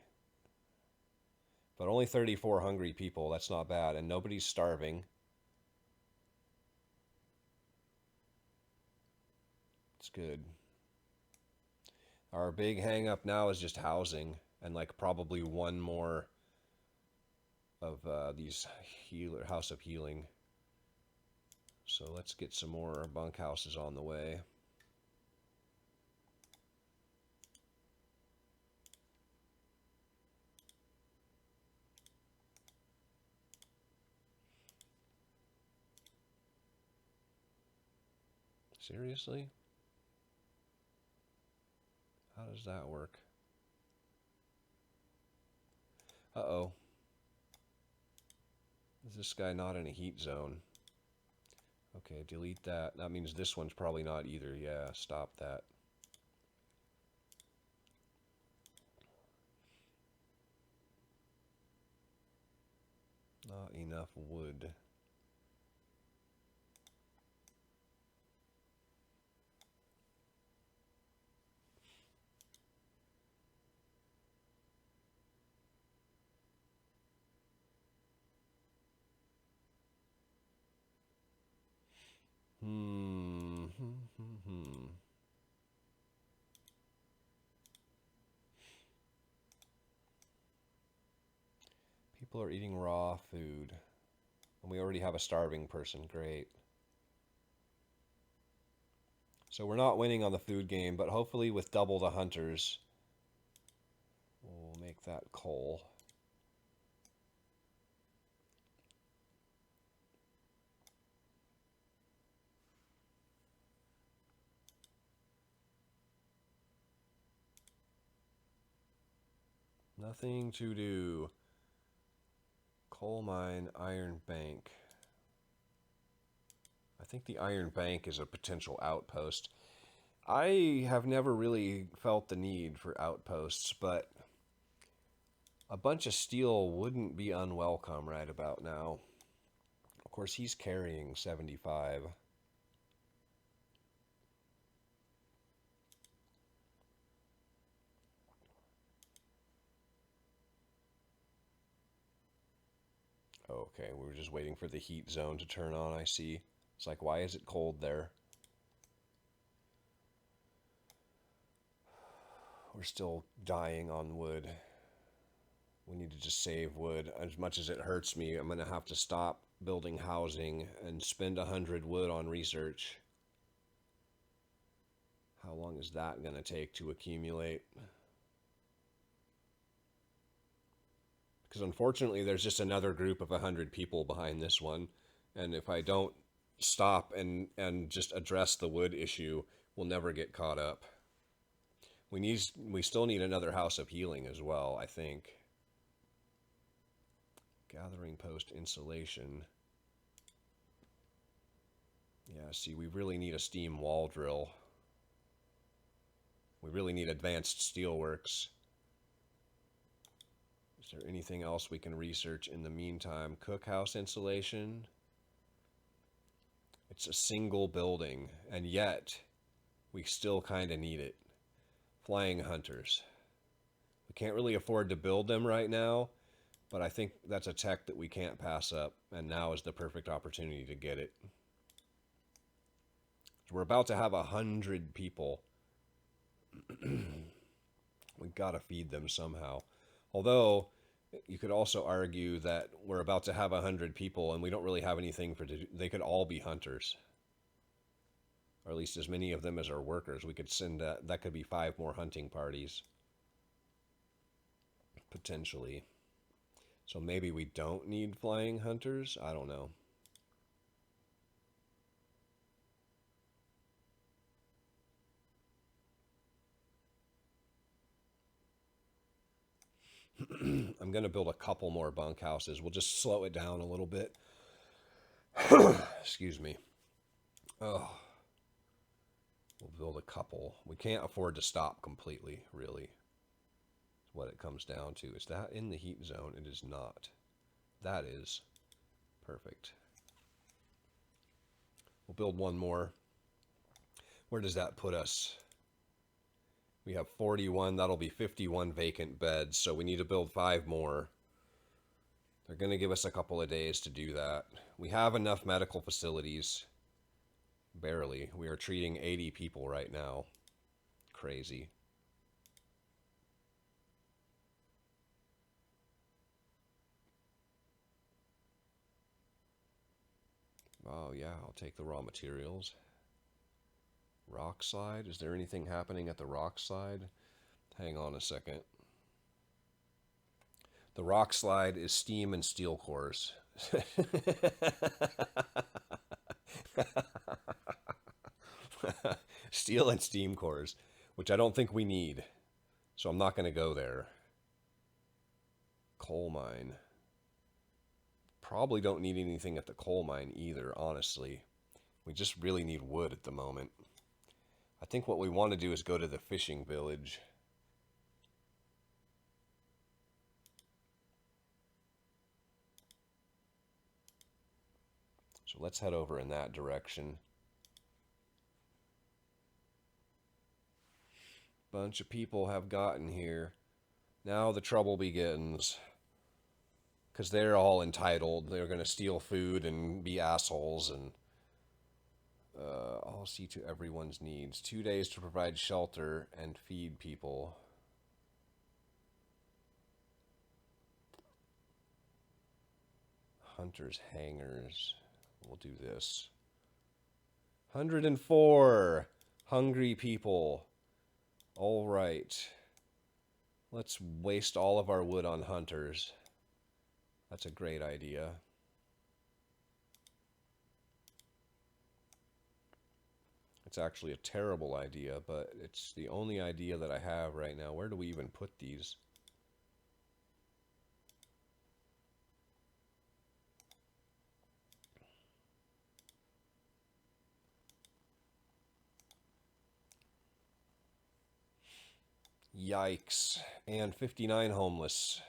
But only 34 hungry people. That's not bad. And nobody's starving. It's good. Our big hang up now is just housing. And like probably one more of these House of Healing. So let's get some more bunkhouses on the way. Seriously? How does that work? Uh-oh. Is this guy not in a heat zone? Okay, delete that. That means this one's probably not either. Yeah, stop that. Not enough wood. People are eating raw food. And we already have a starving person. Great. So we're not winning on the food game, but hopefully with double the hunters, we'll make that coal. Nothing to do. Coal mine, iron bank. I think the iron bank is a potential outpost. I have never really felt the need for outposts, but a bunch of steel wouldn't be unwelcome right about now. Of course, he's carrying 75. Okay, we were just waiting for the heat zone to turn on, I see. It's like, why is it cold there? We're still dying on wood. We need to just save wood. As much as it hurts me, I'm going to have to stop building housing and spend 100 wood on research. How long is that going to take to accumulate? Because unfortunately, there's just another group of 100 people behind this one. And if I don't stop and just address the wood issue, we'll never get caught up. We still need another House of Healing as well, I think. Gathering post insulation. Yeah, see, we really need a steam wall drill. We really need advanced steelworks. Is there anything else we can research in the meantime? Cookhouse insulation. It's a single building, and yet we still kind of need it. Flying hunters. We can't really afford to build them right now, but I think that's a tech that we can't pass up, and now is the perfect opportunity to get it. We're about to have 100 people. We gotta feed them somehow. Although, you could also argue that we're about to have 100 people and we don't really have anything for they could all be hunters. Or at least as many of them as are workers. We could send that could be 5 more hunting parties. Potentially. So maybe we don't need flying hunters? I don't know. I'm going to build a couple more bunkhouses. We'll just slow it down a little bit. Excuse me. Oh, we'll build a couple. We can't afford to stop completely, really. What it comes down to. Is that in the heat zone? It is not. That is perfect. We'll build one more. Where does that put us? We have 41. That'll be 51 vacant beds. So we need to build 5 more. They're going to give us a couple of days to do that. We have enough medical facilities. Barely. We are treating 80 people right now. Crazy. Oh, yeah, I'll take the raw materials. Rock slide? Is there anything happening at the rock slide? Hang on a second. The rock slide is steam and steel cores. Steel and steam cores, which I don't think we need. So I'm not going to go there. Coal mine. Probably don't need anything at the coal mine either, honestly. We just really need wood at the moment. I think what we want to do is go to the fishing village. So let's head over in that direction. Bunch of people have gotten here. Now the trouble begins. Because they're all entitled. They're going to steal food and be assholes. And I'll see to everyone's needs. 2 days to provide shelter and feed people. Hunters' hangars. We'll do this. 104 hungry people. All right. Let's waste all of our wood on hunters. That's a great idea. It's actually a terrible idea, but it's the only idea that I have right now. Where do we even put these? Yikes. And 59 homeless.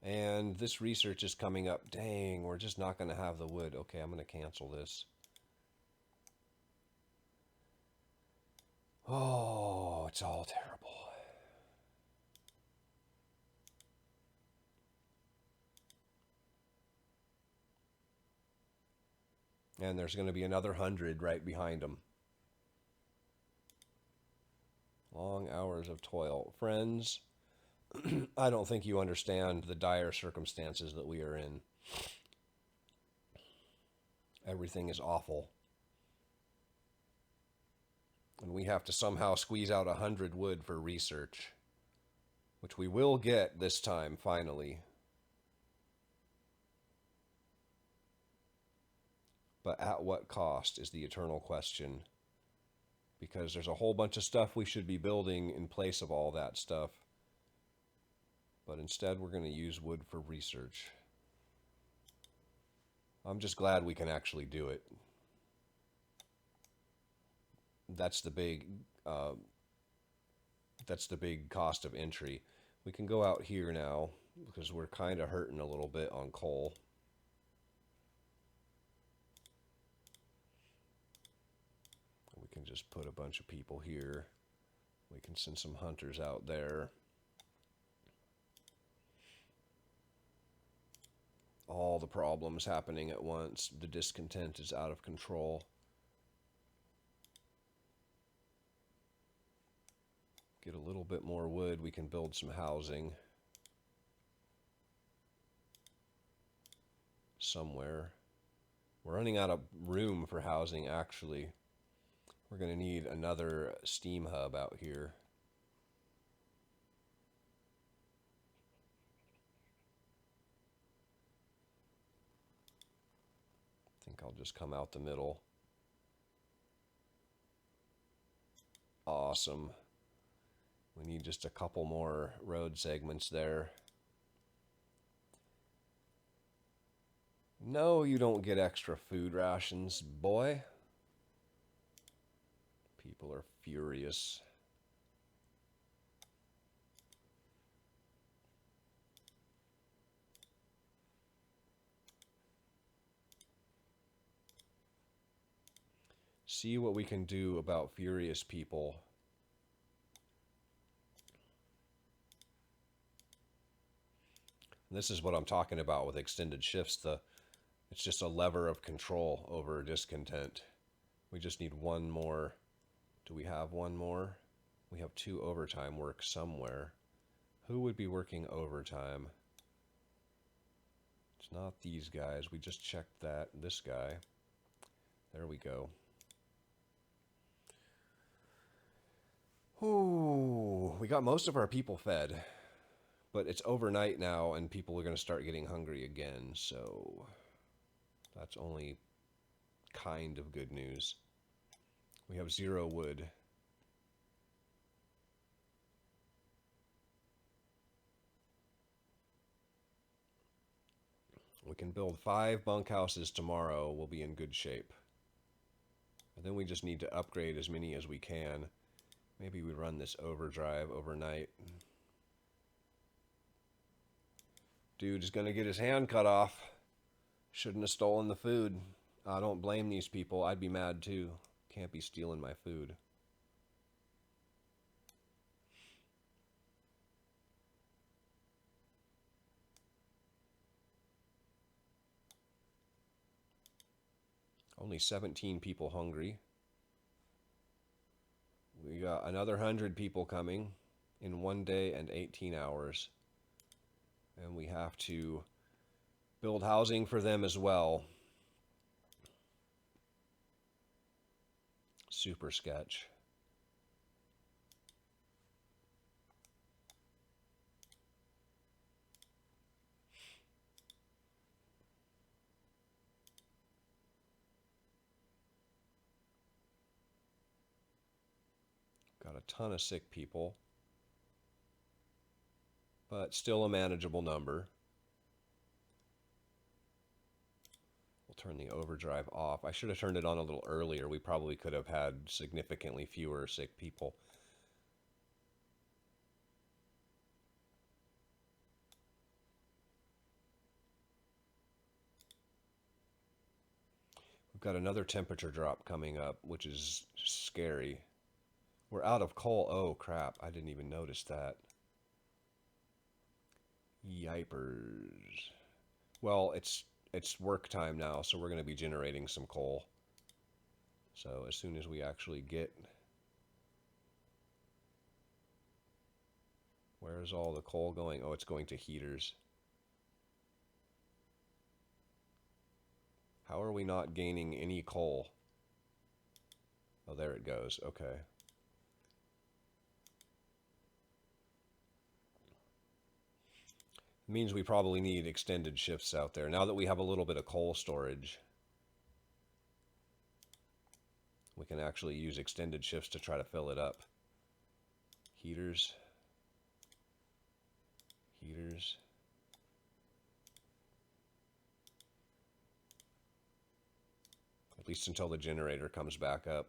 And this research is coming up. Dang, we're just not going to have the wood. Okay, I'm going to cancel this. Oh, it's all terrible. And there's going to be another 100 right behind them. Long hours of toil. Friends, I don't think you understand the dire circumstances that we are in. Everything is awful. And we have to somehow squeeze out 100 wood for research. Which we will get this time, finally. But at what cost is the eternal question. Because there's a whole bunch of stuff we should be building in place of all that stuff. But instead we're going to use wood for research. I'm just glad we can actually do it. That's the big cost of entry. We can go out here now because we're kind of hurting a little bit on coal. We can just put a bunch of people here. We can send some hunters out there. All the problems happening at once. The discontent is out of control. Get a little bit more wood. We can build some housing. Somewhere. We're running out of room for housing, actually. We're going to need another steam hub out here. think I'll just come out the middle. Awesome. We need just a couple more road segments there. No, you don't get extra food rations, boy. People are furious. See what we can do about furious people. This is what I'm talking about with extended shifts. It's just a lever of control over discontent. We just need one more. Do we have one more? We have 2 overtime work somewhere. Who would be working overtime? It's not these guys. We just checked that. This guy. There we go. Ooh, we got most of our people fed. But it's overnight now, and people are going to start getting hungry again, so that's only kind of good news. We have 0 wood. We can build 5 bunkhouses tomorrow. We'll be in good shape. And then we just need to upgrade as many as we can. Maybe we run this overdrive overnight. Dude is going to get his hand cut off. Shouldn't have stolen the food. I don't blame these people. I'd be mad too. Can't be stealing my food. Only 17 people hungry. We got another 100 people coming in 1 day and 18 hours. And we have to build housing for them as well. Super sketch. Got a ton of sick people, but still a manageable number. We'll turn the overdrive off. I should have turned it on a little earlier. We probably could have had significantly fewer sick people. We've got another temperature drop coming up, which is scary. We're out of coal. Oh, crap. I didn't even notice that. Yipers. Well, it's work time now, so we're going to be generating some coal. So as soon as we actually get... Where's all the coal going? Oh, it's going to heaters. How are we not gaining any coal? Oh, there it goes. Okay. It means we probably need extended shifts out there. Now that we have a little bit of coal storage, we can actually use extended shifts to try to fill it up. Heaters. Heaters. At least until the generator comes back up.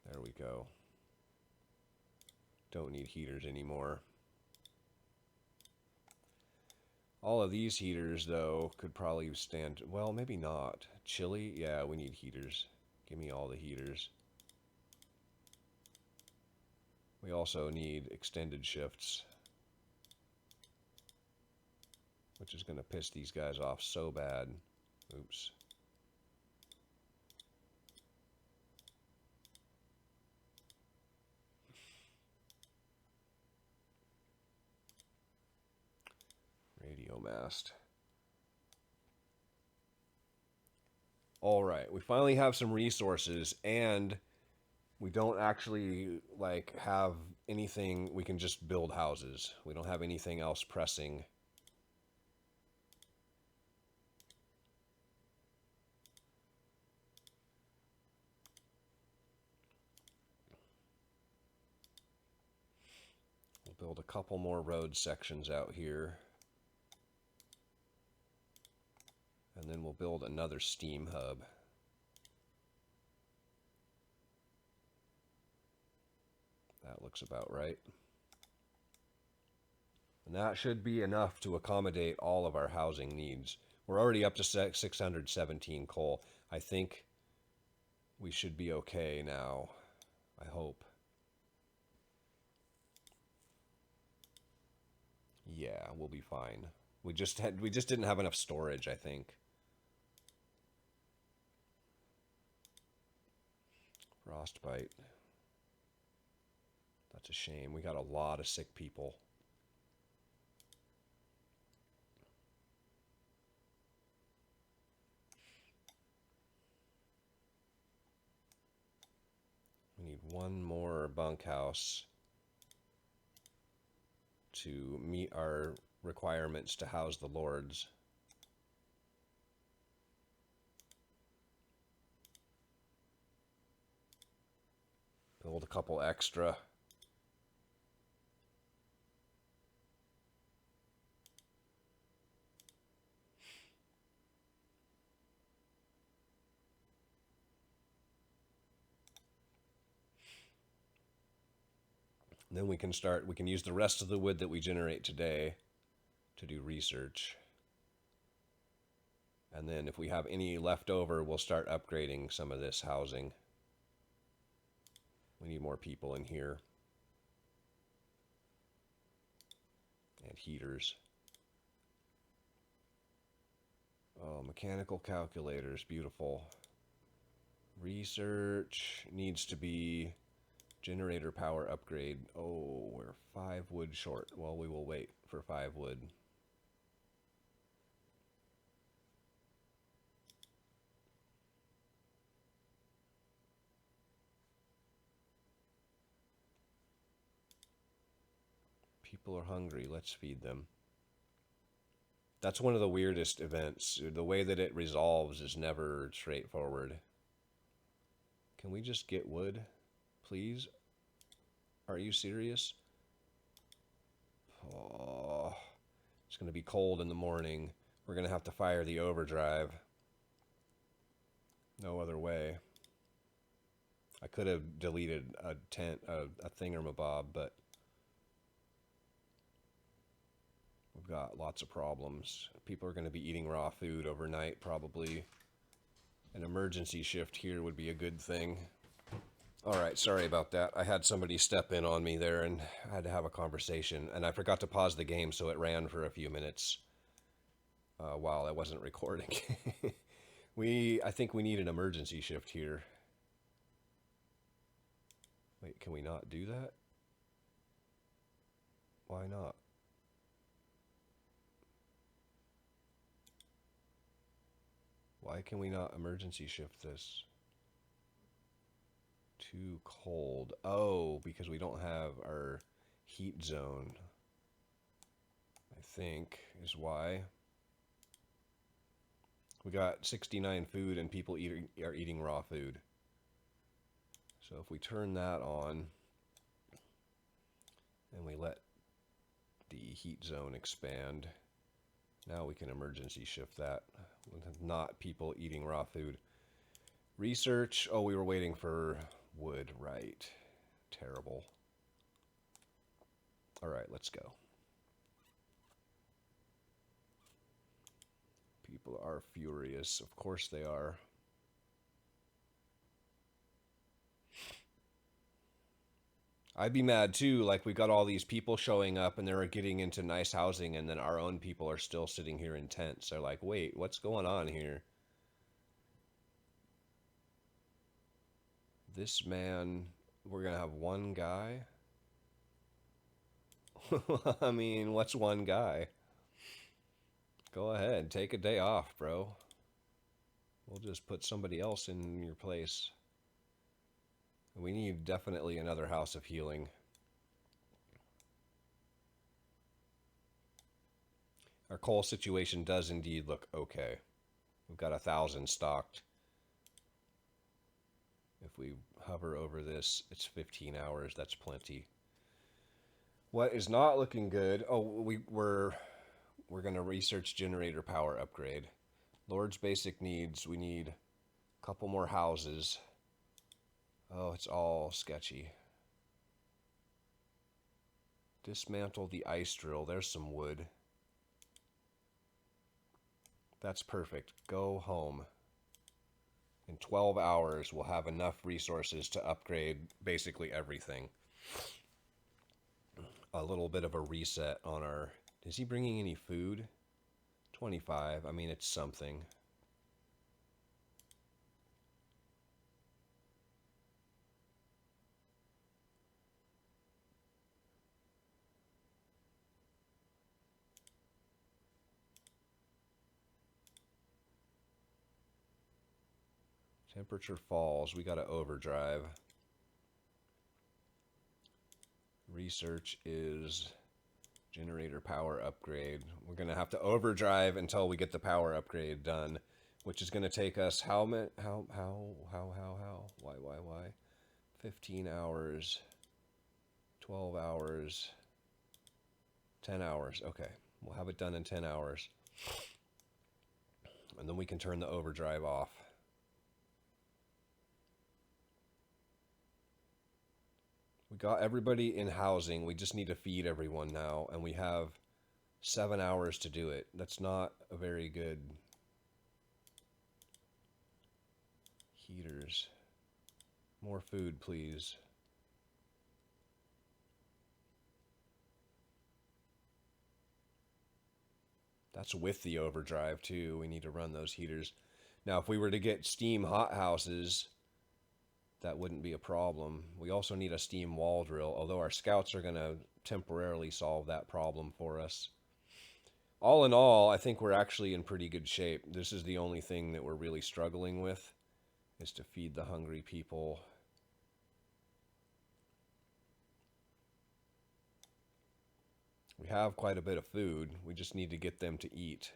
There we go. Don't need heaters anymore. All of these heaters, though, could probably stand... Well, maybe not. Chili? Yeah, we need heaters. Give me all the heaters. We also need extended shifts, which is going to piss these guys off so bad. Oops. Radio mast. All right, we finally have some resources, and we don't actually have anything. We can just build houses. We don't have anything else pressing. Build a couple more road sections out here. And then we'll build another steam hub. That looks about right. And that should be enough to accommodate all of our housing needs. We're already up to 617 coal. I think we should be okay now. I hope. Yeah, we'll be fine. We just didn't have enough storage, I think. Frostbite. That's a shame. We got a lot of sick people. We need one more bunkhouse to meet our requirements to house the lords. Build a couple extra. Then we can use the rest of the wood that we generate today to do research. And then if we have any left over, we'll start upgrading some of this housing. We need more people in here. And heaters. Oh, mechanical calculators, beautiful. Research needs to be generator power upgrade. Oh, we're 5 wood short. Well, we will wait for 5 wood. People are hungry. Let's feed them. That's one of the weirdest events. The way that it resolves is never straightforward. Can we just get wood, please? Are you serious? Oh, it's going to be cold in the morning. We're going to have to fire the overdrive. No other way. I could have deleted a thingamabob, but we've got lots of problems. People are going to be eating raw food overnight, probably. An emergency shift here would be a good thing. All right, sorry about that. I had somebody step in on me there, and I had to have a conversation. And I forgot to pause the game, so it ran for a few minutes while I wasn't recording. I think we need an emergency shift here. Wait, can we not do that? Why not? Why can we not emergency shift this? Too cold. Oh, because we don't have our heat zone, I think is why. We got 69 food and people are eating raw food. So if we turn that on and we let the heat zone expand, now we can emergency shift that with not people eating raw food. Research. Oh, we were waiting for wood, right? Terrible. All right, let's go. People are furious. Of course they are. I'd be mad too, like we got all these people showing up and they're getting into nice housing and then our own people are still sitting here in tents. They're like, wait, what's going on here? This man, we're going to have one guy? I mean, what's one guy? Go ahead, take a day off, bro. We'll just put somebody else in your place. We need definitely another house of healing. Our coal situation does indeed look okay. We've got 1,000 stocked. If we hover over this, it's 15 hours. That's plenty. What is not looking good? Oh, we're gonna research generator power upgrade. Lord's basic needs. We need a couple more houses. Oh, it's all sketchy. Dismantle the ice drill. There's some wood. That's perfect. Go home. In 12 hours, we'll have enough resources to upgrade basically everything. A little bit of a reset on our... Is he bringing any food? 25. I mean, it's something. Temperature falls. We got to overdrive. Research is generator power upgrade. We're going to have to overdrive until we get the power upgrade done, which is going to take us how? Why? 15 hours, 12 hours, 10 hours. Okay, we'll have it done in 10 hours. And then we can turn the overdrive off. We got everybody in housing. We just need to feed everyone now, and we have 7 hours to do it. That's not a very good... Heaters. More food, please. That's with the overdrive, too. We need to run those heaters. Now, if we were to get steam hothouses, that wouldn't be a problem. We also need a steam wall drill, although our scouts are going to temporarily solve that problem for us. All in all, I think we're actually in pretty good shape. This is the only thing that we're really struggling with, is to feed the hungry people. We have quite a bit of food. We just need to get them to eat.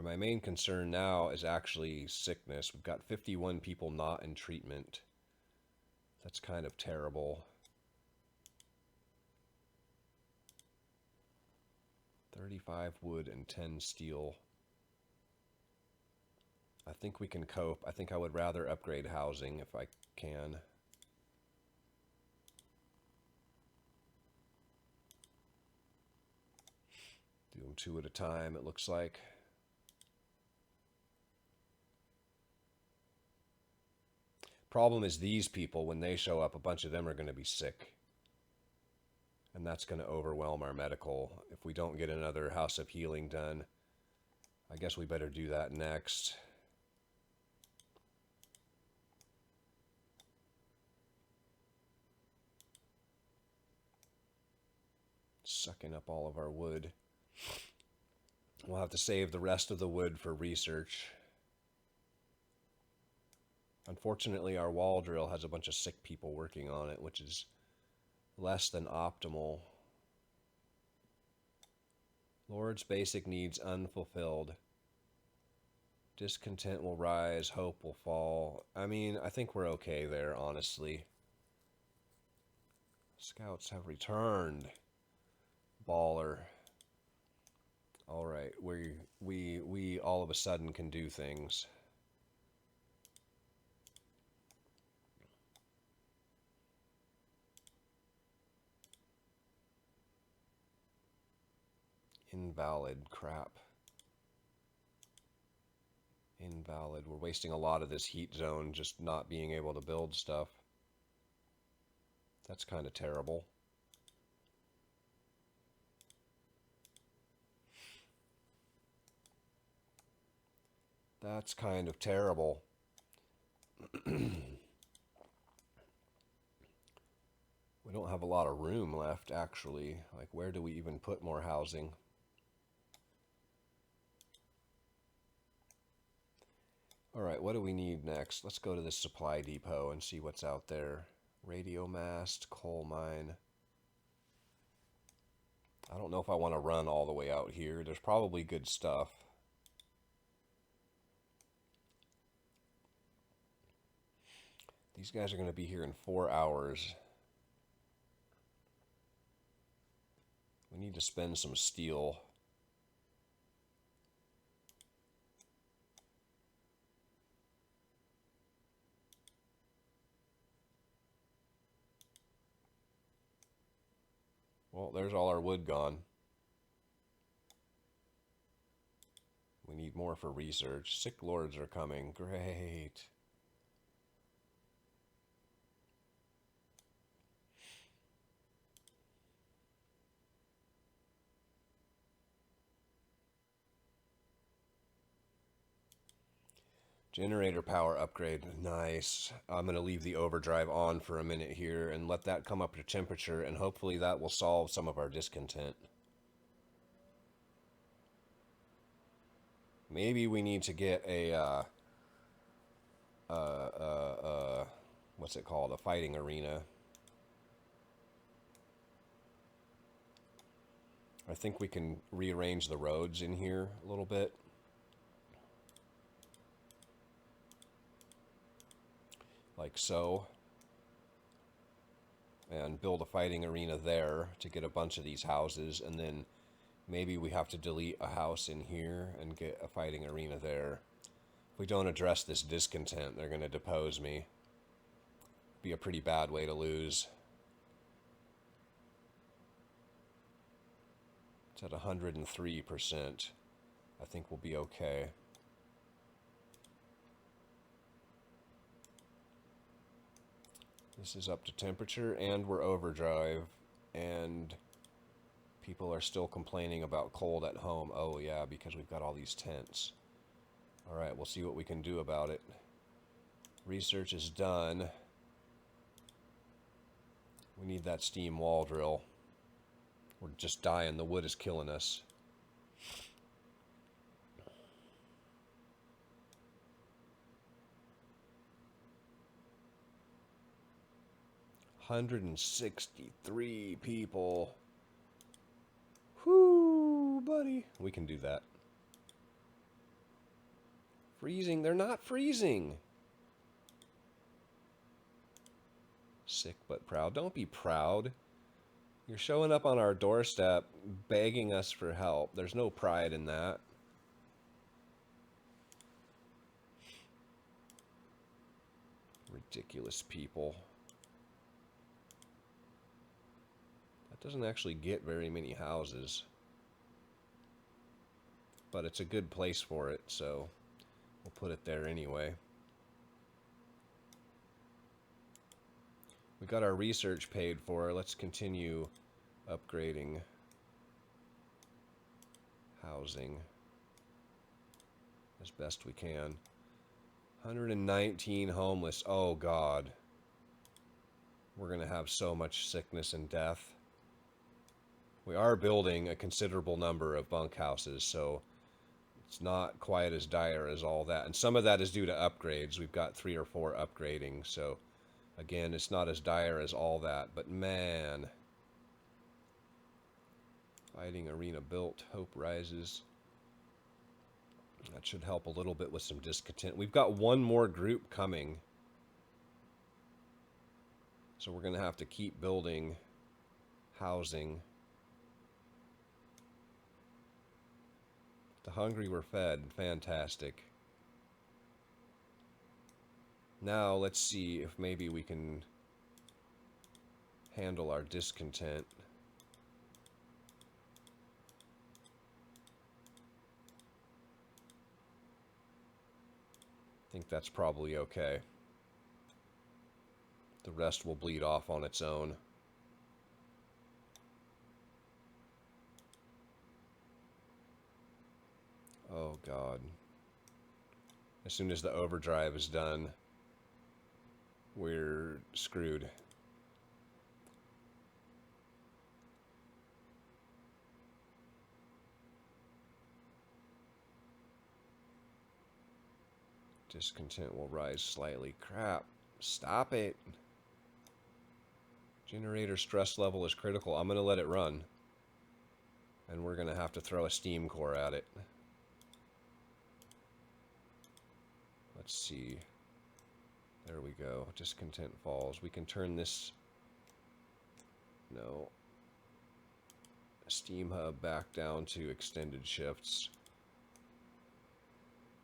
My main concern now is actually sickness. We've got 51 people not in treatment. That's kind of terrible. 35 wood and 10 steel. I think we can cope. I think I would rather upgrade housing if I can. Do them 2 at a time, it looks like. Problem is these people, when they show up, a bunch of them are going to be sick. And that's going to overwhelm our medical. If we don't get another House of Healing done, I guess we better do that next. Sucking up all of our wood. We'll have to save the rest of the wood for research. Unfortunately, our wall drill has a bunch of sick people working on it, which is less than optimal. Lord's basic needs unfulfilled. Discontent will rise, hope will fall. I mean, I think we're okay there, honestly. Scouts have returned. Baller. All right, we all of a sudden can do things. Invalid crap. Invalid. We're wasting a lot of this heat zone just not being able to build stuff. That's kind of terrible. That's kind of terrible. We don't have a lot of room left, actually. Like, where do we even put more housing? Alright, what do we need next? Let's go to this supply depot and see what's out there. Radio mast, coal mine. I don't know if I want to run all the way out here. There's probably good stuff. These guys are going to be here in 4 hours. We need to spend some steel. Well, there's all our wood gone. We need more for research. Sick lords are coming. Great. Generator power upgrade. Nice. I'm going to leave the overdrive on for a minute here and let that come up to temperature, and hopefully that will solve some of our discontent. Maybe we need to get a, what's it called? A fighting arena. I think we can rearrange the roads in here a little bit. Like so. And build a fighting arena there to get a bunch of these houses, and then maybe we have to delete a house in here and get a fighting arena there. If we don't address this discontent, they're going to depose me. Be a pretty bad way to lose. It's at 103%. I think we'll be okay. This is up to temperature, and we're overdrive, and people are still complaining about cold at home. Oh yeah, because we've got all these tents. Alright, we'll see what we can do about it. Research is done. We need that steam wall drill. We're just dying. The wood is killing us. $163 people. Whoo, buddy. We can do that. Freezing. They're not freezing. Sick but proud. Don't be proud. You're showing up on our doorstep begging us for help. There's no pride in that. Ridiculous people. That doesn't actually get very many houses. But it's a good place for it, so we'll put it there anyway. We got our research paid for. Let's continue upgrading housing as best we can. 119 homeless. Oh God. We're going to have so much sickness and death. We are building a considerable number of bunkhouses, so it's not quite as dire as all that. And some of that is due to upgrades. We've got 3 or 4 upgrading, so again, it's not as dire as all that, but man. Fighting arena built. Hope rises. That should help a little bit with some discontent. We've got one more group coming. So we're going to have to keep building housing. The hungry were fed. Fantastic. Now let's see if maybe we can handle our discontent. I think that's probably okay. The rest will bleed off on its own. Oh God. As soon as the overdrive is done, we're screwed. Discontent will rise slightly. Crap. Stop it. Generator stress level is critical. I'm going to let it run. And we're going to have to throw a steam core at it. Let's see. There we go. Discontent Falls. We can turn this... No. Steam Hub back down to extended shifts.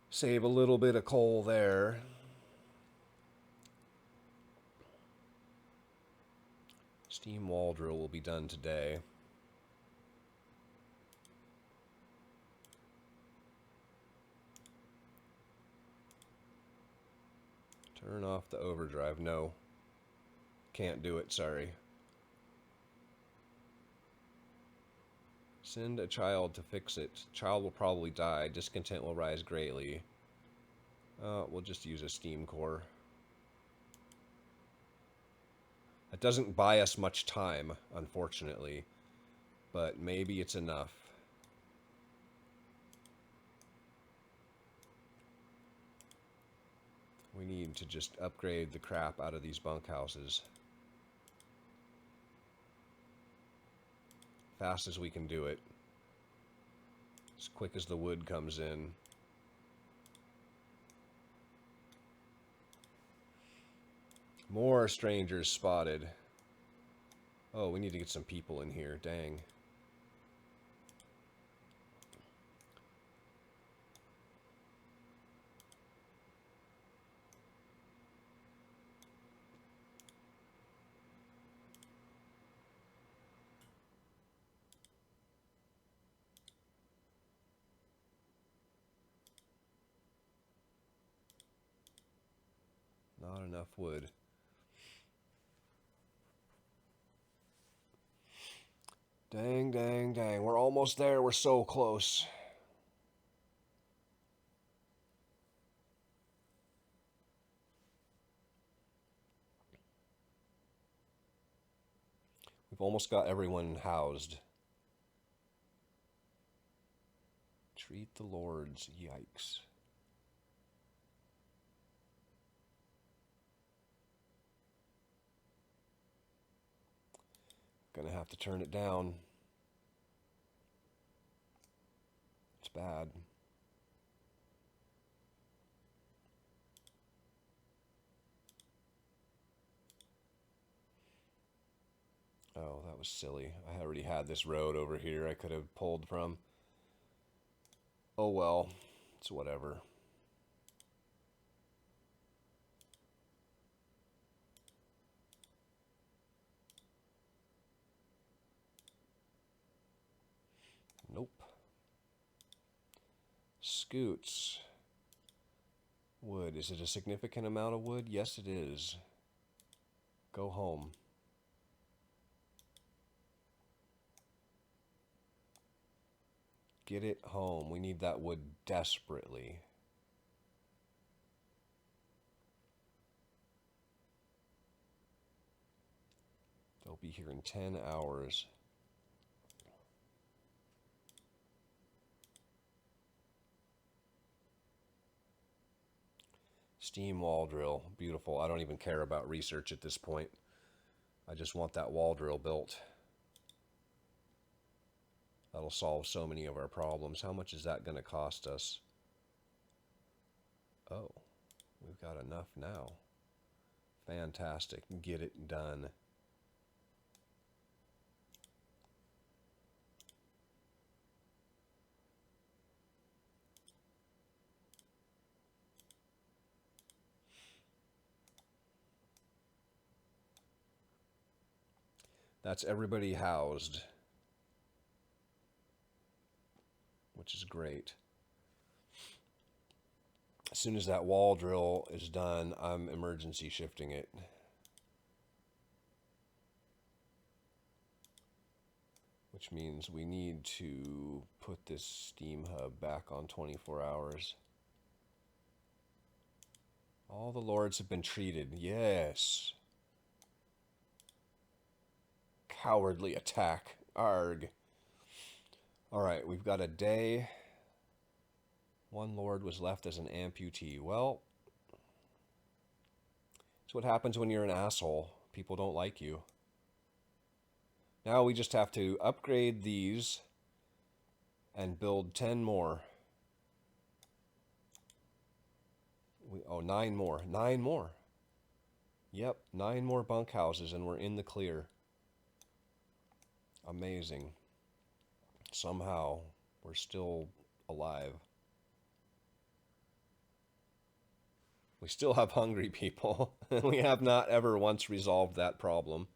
Save a little bit of coal there. Steam wall drill will be done today. Turn off the overdrive. No. Can't do it, sorry. Send a child to fix it. Child will probably die. Discontent will rise greatly. We'll just use a steam core. That doesn't buy us much time, unfortunately. But maybe it's enough. We need to just upgrade the crap out of these bunkhouses. Fast as we can do it. As quick as the wood comes in. More strangers spotted. Oh, we need to get some people in here. Dang. Not enough wood. Dang, dang, dang. We're almost there. We're so close. We've almost got everyone housed. Treat the lords. Yikes. Gonna have to turn it down. It's bad. Oh, that was silly. I already had this road over here I could have pulled from. Oh well, it's whatever. Nope. Scoots. Wood. Is it a significant amount of wood? Yes, it is. Go home. Get it home. We need that wood desperately. They'll be here in 10 hours. Steam wall drill. Beautiful. I don't even care about research at this point. I just want that wall drill built. That'll solve so many of our problems. How much is that going to cost us? Oh, we've got enough now. Fantastic. Get it done. That's everybody housed, which is great. As soon as that wall drill is done, I'm emergency shifting it. Which means we need to put this steam hub back on 24 hours. All the lords have been treated. Yes. Cowardly attack. Arg. Alright, we've got a day. One lord was left as an amputee. Well, that's what happens when you're an asshole. People don't like you. Now we just have to upgrade these and build 10 more. Oh, 9 more. 9 more. Yep, 9 more bunkhouses and we're in the clear. Amazing. Somehow, we're still alive. We still have hungry people. We have not ever once resolved that problem.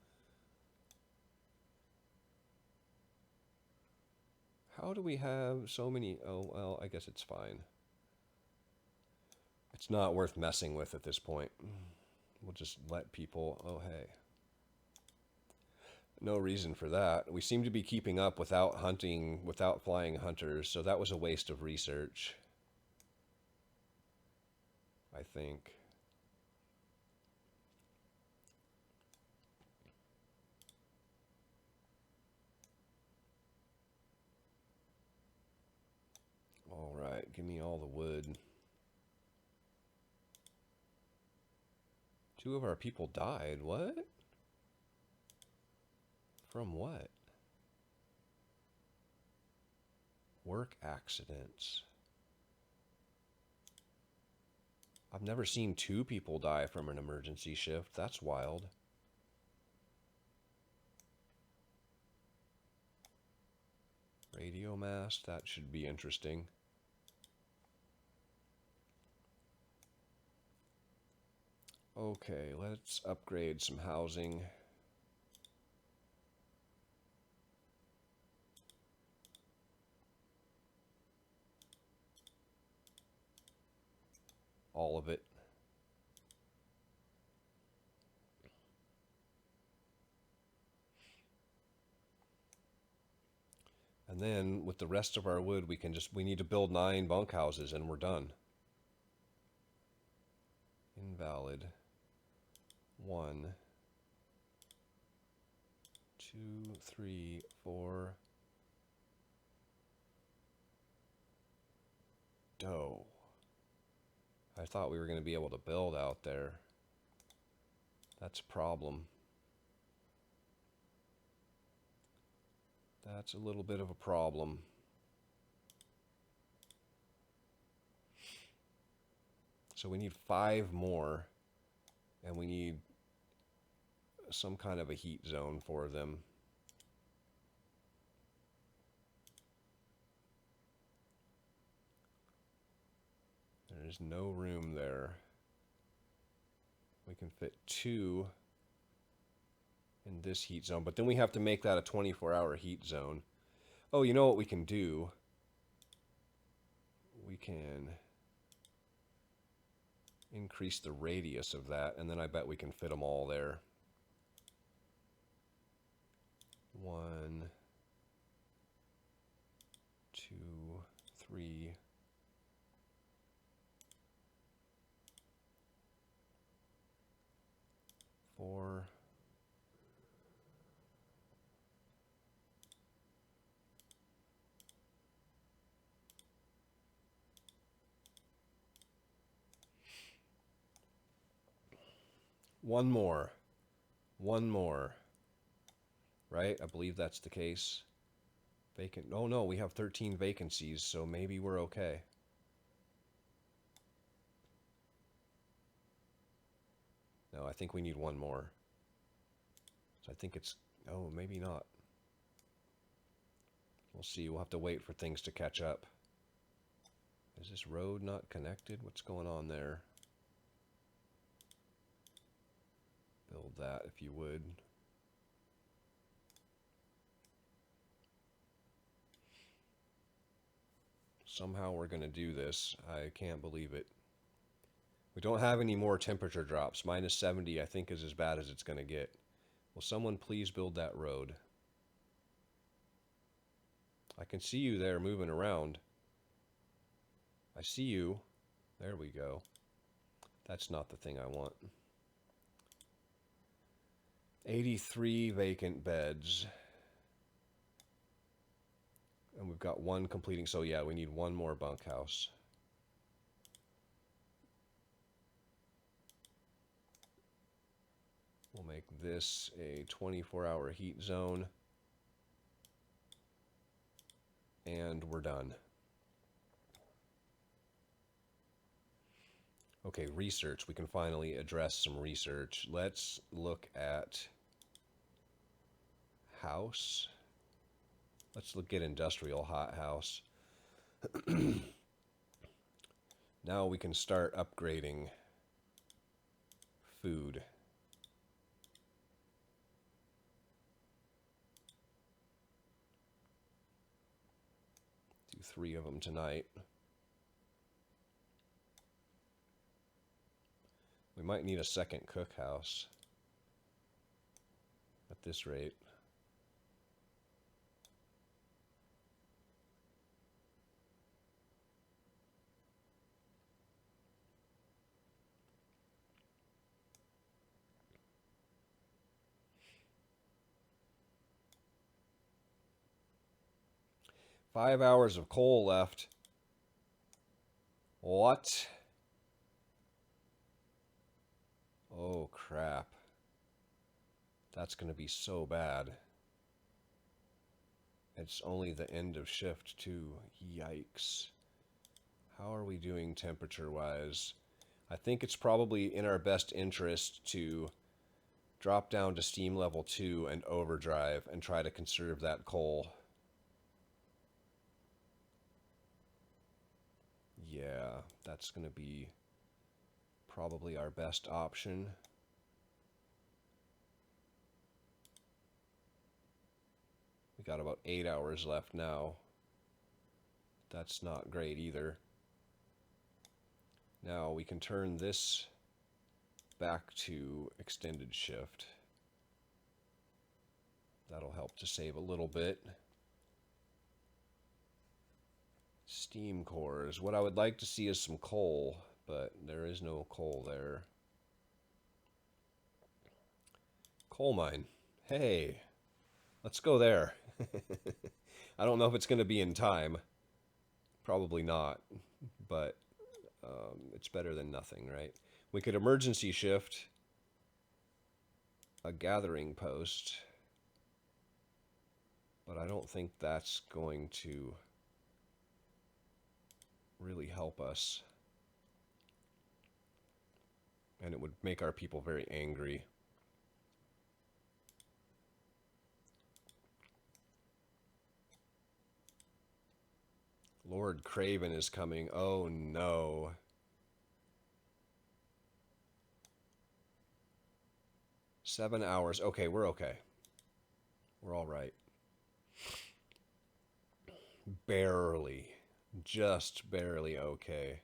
How do we have so many? Oh, well, I guess it's fine. It's not worth messing with at this point. We'll just let people. Oh, hey. No reason for that. We seem to be keeping up without hunting, without flying hunters, so that was a waste of research, I think. All right, give me all the wood. 2 of our people died. What? From what? Work accidents. I've never seen 2 people die from an emergency shift. That's wild. Radio mast, that should be interesting. Okay, let's upgrade some housing. All of it. And then with the rest of our wood, we need to build 9 bunkhouses and we're done. Invalid. 1, 2, 3, 4. Dough. I thought we were going to be able to build out there. That's a problem. That's a little bit of a problem. So we need 5 more, and we need some kind of a heat zone for them. There's no room there. We can fit 2 in this heat zone, but then we have to make that a 24-hour heat zone. Oh, you know what we can do? We can increase the radius of that, and then I bet we can fit them all there. 1, 2, 3. 4. One more. One more. Right? I believe that's the case. Vacant. Oh no, we have 13 vacancies, so maybe we're okay. No, I think we need one more. So I think it's... Oh, maybe not. We'll see. We'll have to wait for things to catch up. Is this road not connected? What's going on there? Build that if you would. Somehow we're going to do this. I can't believe it. We don't have any more temperature drops. Minus 70 I think is as bad as it's going to get. Will someone please build that road? I can see you there moving around. I see you. There we go. That's not the thing I want. 83 vacant beds. And we've got 1 completing. So yeah, we need 1 more bunkhouse. We'll make this a 24-hour heat zone. And we're done. Okay, research. We can finally address some research. Let's look at house. Let's look at industrial hothouse. Now we can start upgrading food. Do 3 of them tonight. We might need a second cookhouse at this rate. Five hours of coal left. What? Oh, crap. That's going to be so bad. It's only the end of shift, too. Yikes. How are we doing temperature-wise? I think it's probably in our best interest to drop down to steam level 2 and overdrive and try to conserve that coal. Yeah, that's going to be probably our best option. We got about 8 hours left now. That's not great either. Now we can turn this back to extended shift. That'll help to save a little bit. Steam cores. What I would like to see is some coal, but there is no coal there. Coal mine. Hey, let's go there. I don't know if it's going to be in time. Probably not, but it's better than nothing, right? We could emergency shift a gathering post, but I don't think that's going to really help us. And it would make our people very angry. Lord Craven is coming. Oh no. Seven hours. Okay, we're okay. We're all right. Barely. Just barely okay.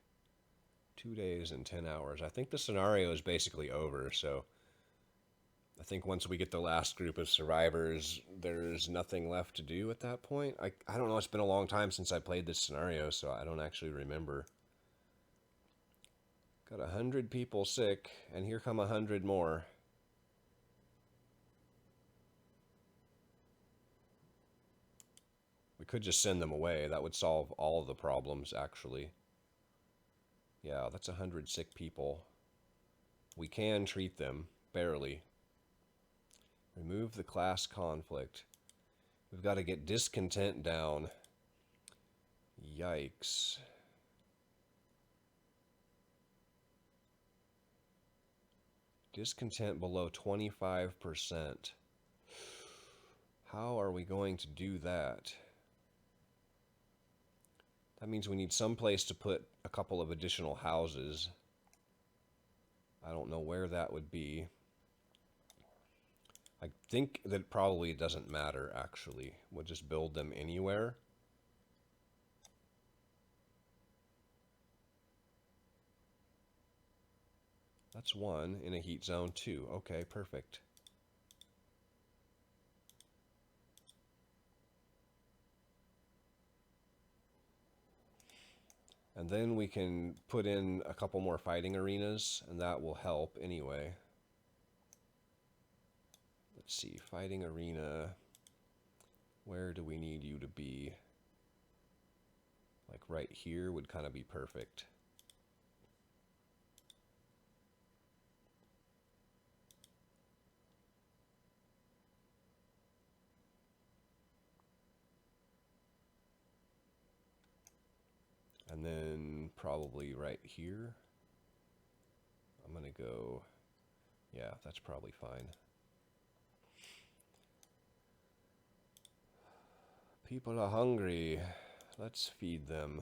2 days and 10 hours. I think the scenario is basically over, so I think once we get the last group of survivors, there's nothing left to do at that point. I don't know, it's been a long time since I played this scenario, so I don't actually remember. Got 100 people sick, and here come 100 more. We could just send them away. That would solve all of the problems, actually. Yeah, that's 100 sick people. We can treat them, barely. Remove the class conflict. We've got to get discontent down. Yikes. Discontent below 25%. How are we going to do that? That means we need some place to put a couple of additional houses. I don't know where that would be. I think that probably doesn't matter, actually. We'll just build them anywhere. That's one in a heat zone, 2. Okay, perfect. And then we can put in a couple more fighting arenas, and that will help anyway. Let's see, fighting arena. Where do we need you to be? Like right here would kind of be perfect. And then probably right here. I'm going to go... Yeah, that's probably fine. People are hungry. Let's feed them.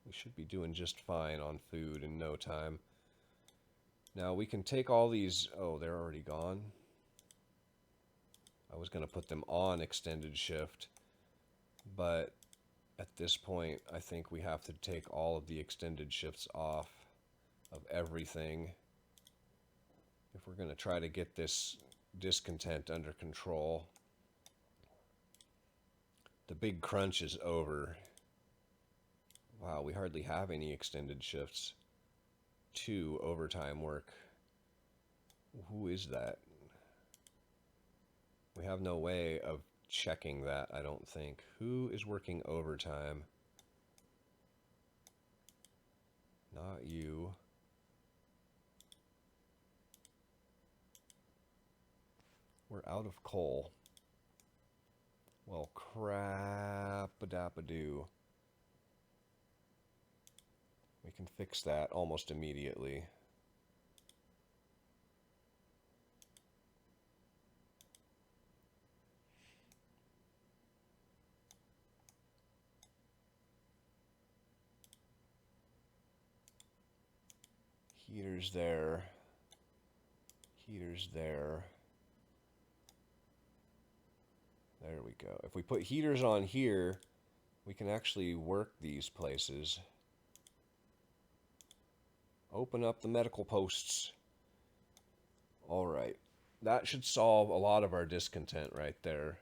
We should be doing just fine on food in no time. Now we can take all these... Oh, they're already gone. I was going to put them on extended shift, but at this point I think we have to take all of the extended shifts off of everything if we're going to try to get this discontent under control. The big crunch is over. Wow, we hardly have any extended shifts. 2 overtime work. Who is that? We have no way of checking that, I don't think. Who is working overtime? Not you. We're out of coal. Well, crap-a-dap-a-doo. We can fix that almost immediately. Heater's there. Heater's there. There we go. If we put heaters on here, we can actually work these places. Open up the medical posts. All right. That should solve a lot of our discontent right there.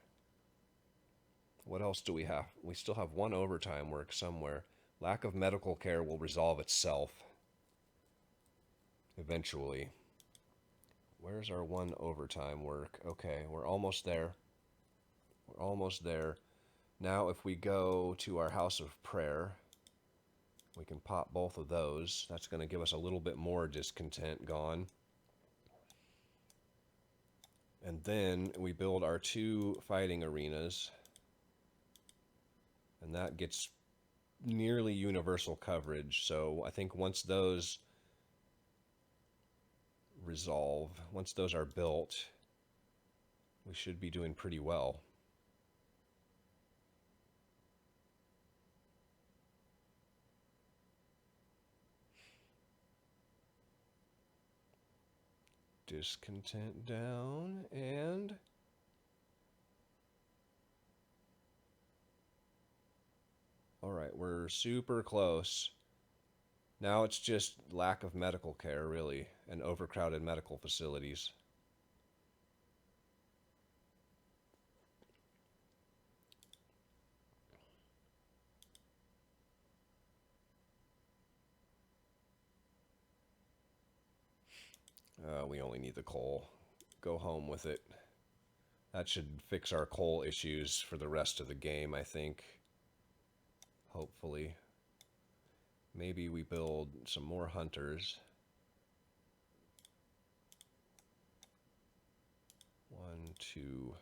What else do we have? We still have 1 overtime work somewhere. Lack of medical care will resolve itself eventually. Where's our 1 overtime work? Okay, we're almost there. We're almost there. Now if we go to our house of prayer, we can pop both of those. That's going to give us a little bit more discontent gone. And then we build our 2 fighting arenas. And that gets nearly universal coverage. So I think once those resolve, once those are built, we should be doing pretty well. Discontent down, and all right, we're super close. Now it's just lack of medical care, really, and overcrowded medical facilities. We only need the coal. Go home with it. That should fix our coal issues for the rest of the game, I think. Hopefully. Maybe we build some more hunters. 1, 2,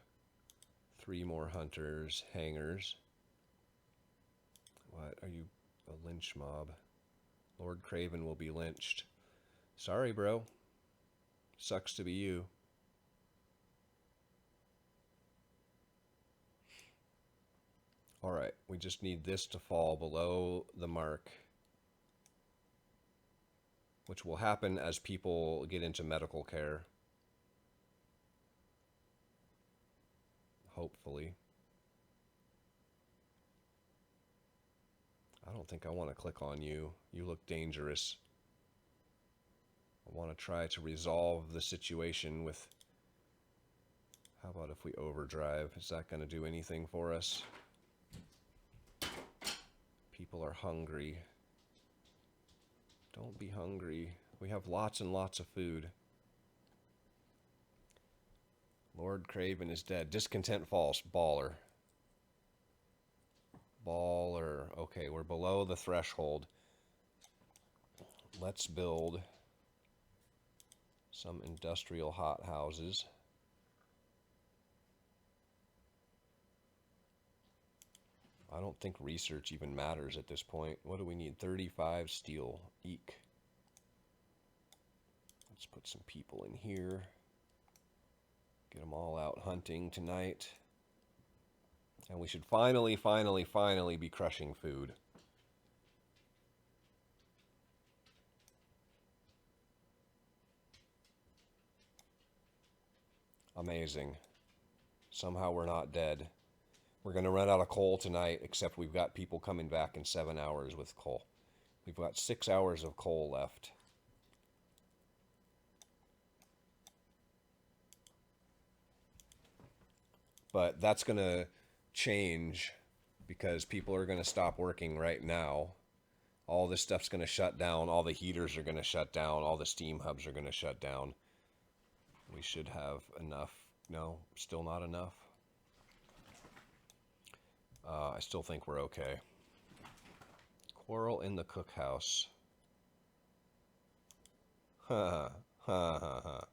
3 more hunters. Hangars. What? Are you a lynch mob? Lord Craven will be lynched. Sorry, bro. Sucks to be you. Alright, we just need this to fall below the mark, which will happen as people get into medical care. Hopefully. I don't think I want to click on you. You look dangerous. I want to try to resolve the situation with... How about if we overdrive? Is that going to do anything for us? People are hungry. Don't be hungry. We have lots and lots of food. Lord Craven is dead. Discontent false. Baller. Baller. Okay, we're below the threshold. Let's build some industrial hothouses. I don't think research even matters at this point. What do we need? 35 steel. Eek. Let's put some people in here. Get them all out hunting tonight. And we should finally be crushing food. Amazing. Somehow we're not dead. We're going to run out of coal tonight, except we've got people coming back in 7 hours with coal. We've got 6 hours of coal left. But that's going to change because people are going to stop working right now. All this stuff's going to shut down. All the heaters are going to shut down. All the steam hubs are going to shut down. We should have enough. No, still not enough. I still think we're okay. Quarrel in the cookhouse. Ha ha ha ha.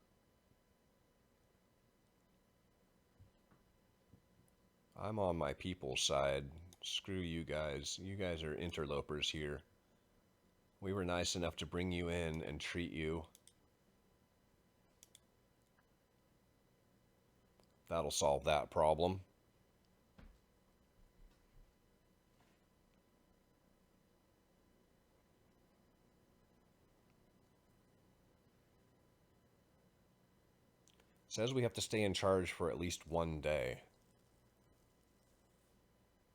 I'm on my people's side. Screw you guys. You guys are interlopers here. We were nice enough to bring you in and treat you. That'll solve that problem. It says we have to stay in charge for at least 1 day.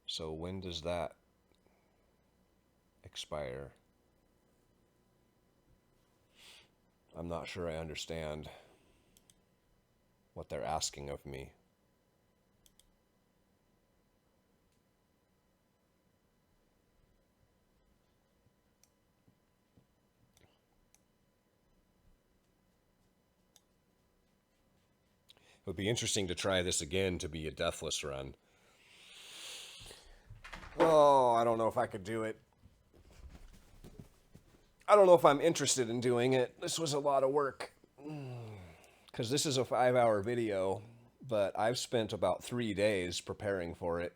So when does that expire? I'm not sure I understand what they're asking of me. It would be interesting to try this again to be a deathless run. Oh, I don't know if I could do it. I don't know if I'm interested in doing it. This was a lot of work. Because this is a 5-hour video, but I've spent about 3 days preparing for it.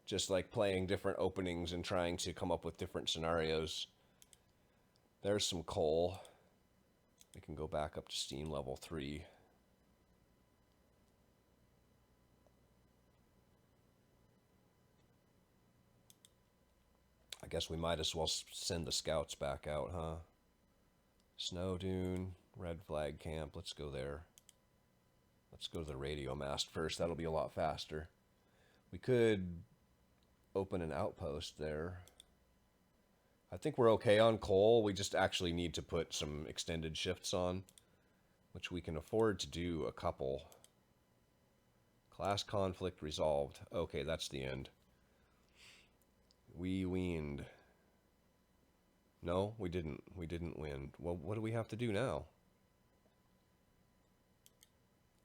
Just like playing different openings and trying to come up with different scenarios. There's some coal. We can go back up to steam level 3. I guess we might as well send the scouts back out, huh? Snow Dune, Red Flag Camp. Let's go there. Let's go to the radio mast first. That'll be a lot faster. We could open an outpost there. I think we're okay on coal. We just actually need to put some extended shifts on, which we can afford to do a couple. Class conflict resolved. Okay, that's the end. We weaned. No, we didn't. We didn't win. Well, what do we have to do now?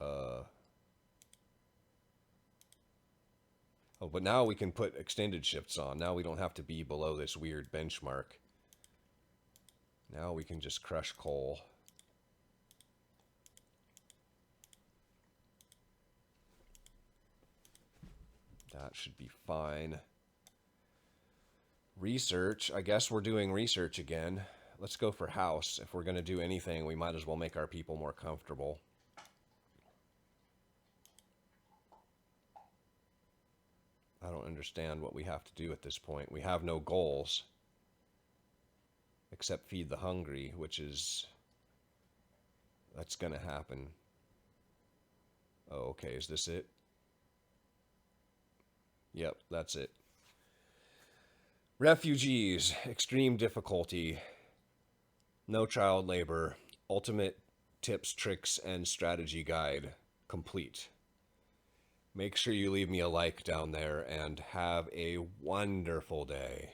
Oh, but now we can put extended shifts on. Now we don't have to be below this weird benchmark. Now we can just crush coal. That should be fine. Research. I guess we're doing research again. Let's go for house. If we're going to do anything, we might as well make our people more comfortable. I don't understand what we have to do at this point. We have no goals. Except feed the hungry, which is... That's going to happen. Oh, okay. Is this it? Yep, that's it. Refugees, extreme difficulty, no child labor, ultimate tips, tricks, and strategy guide, complete. Make sure you leave me a like down there and have a wonderful day.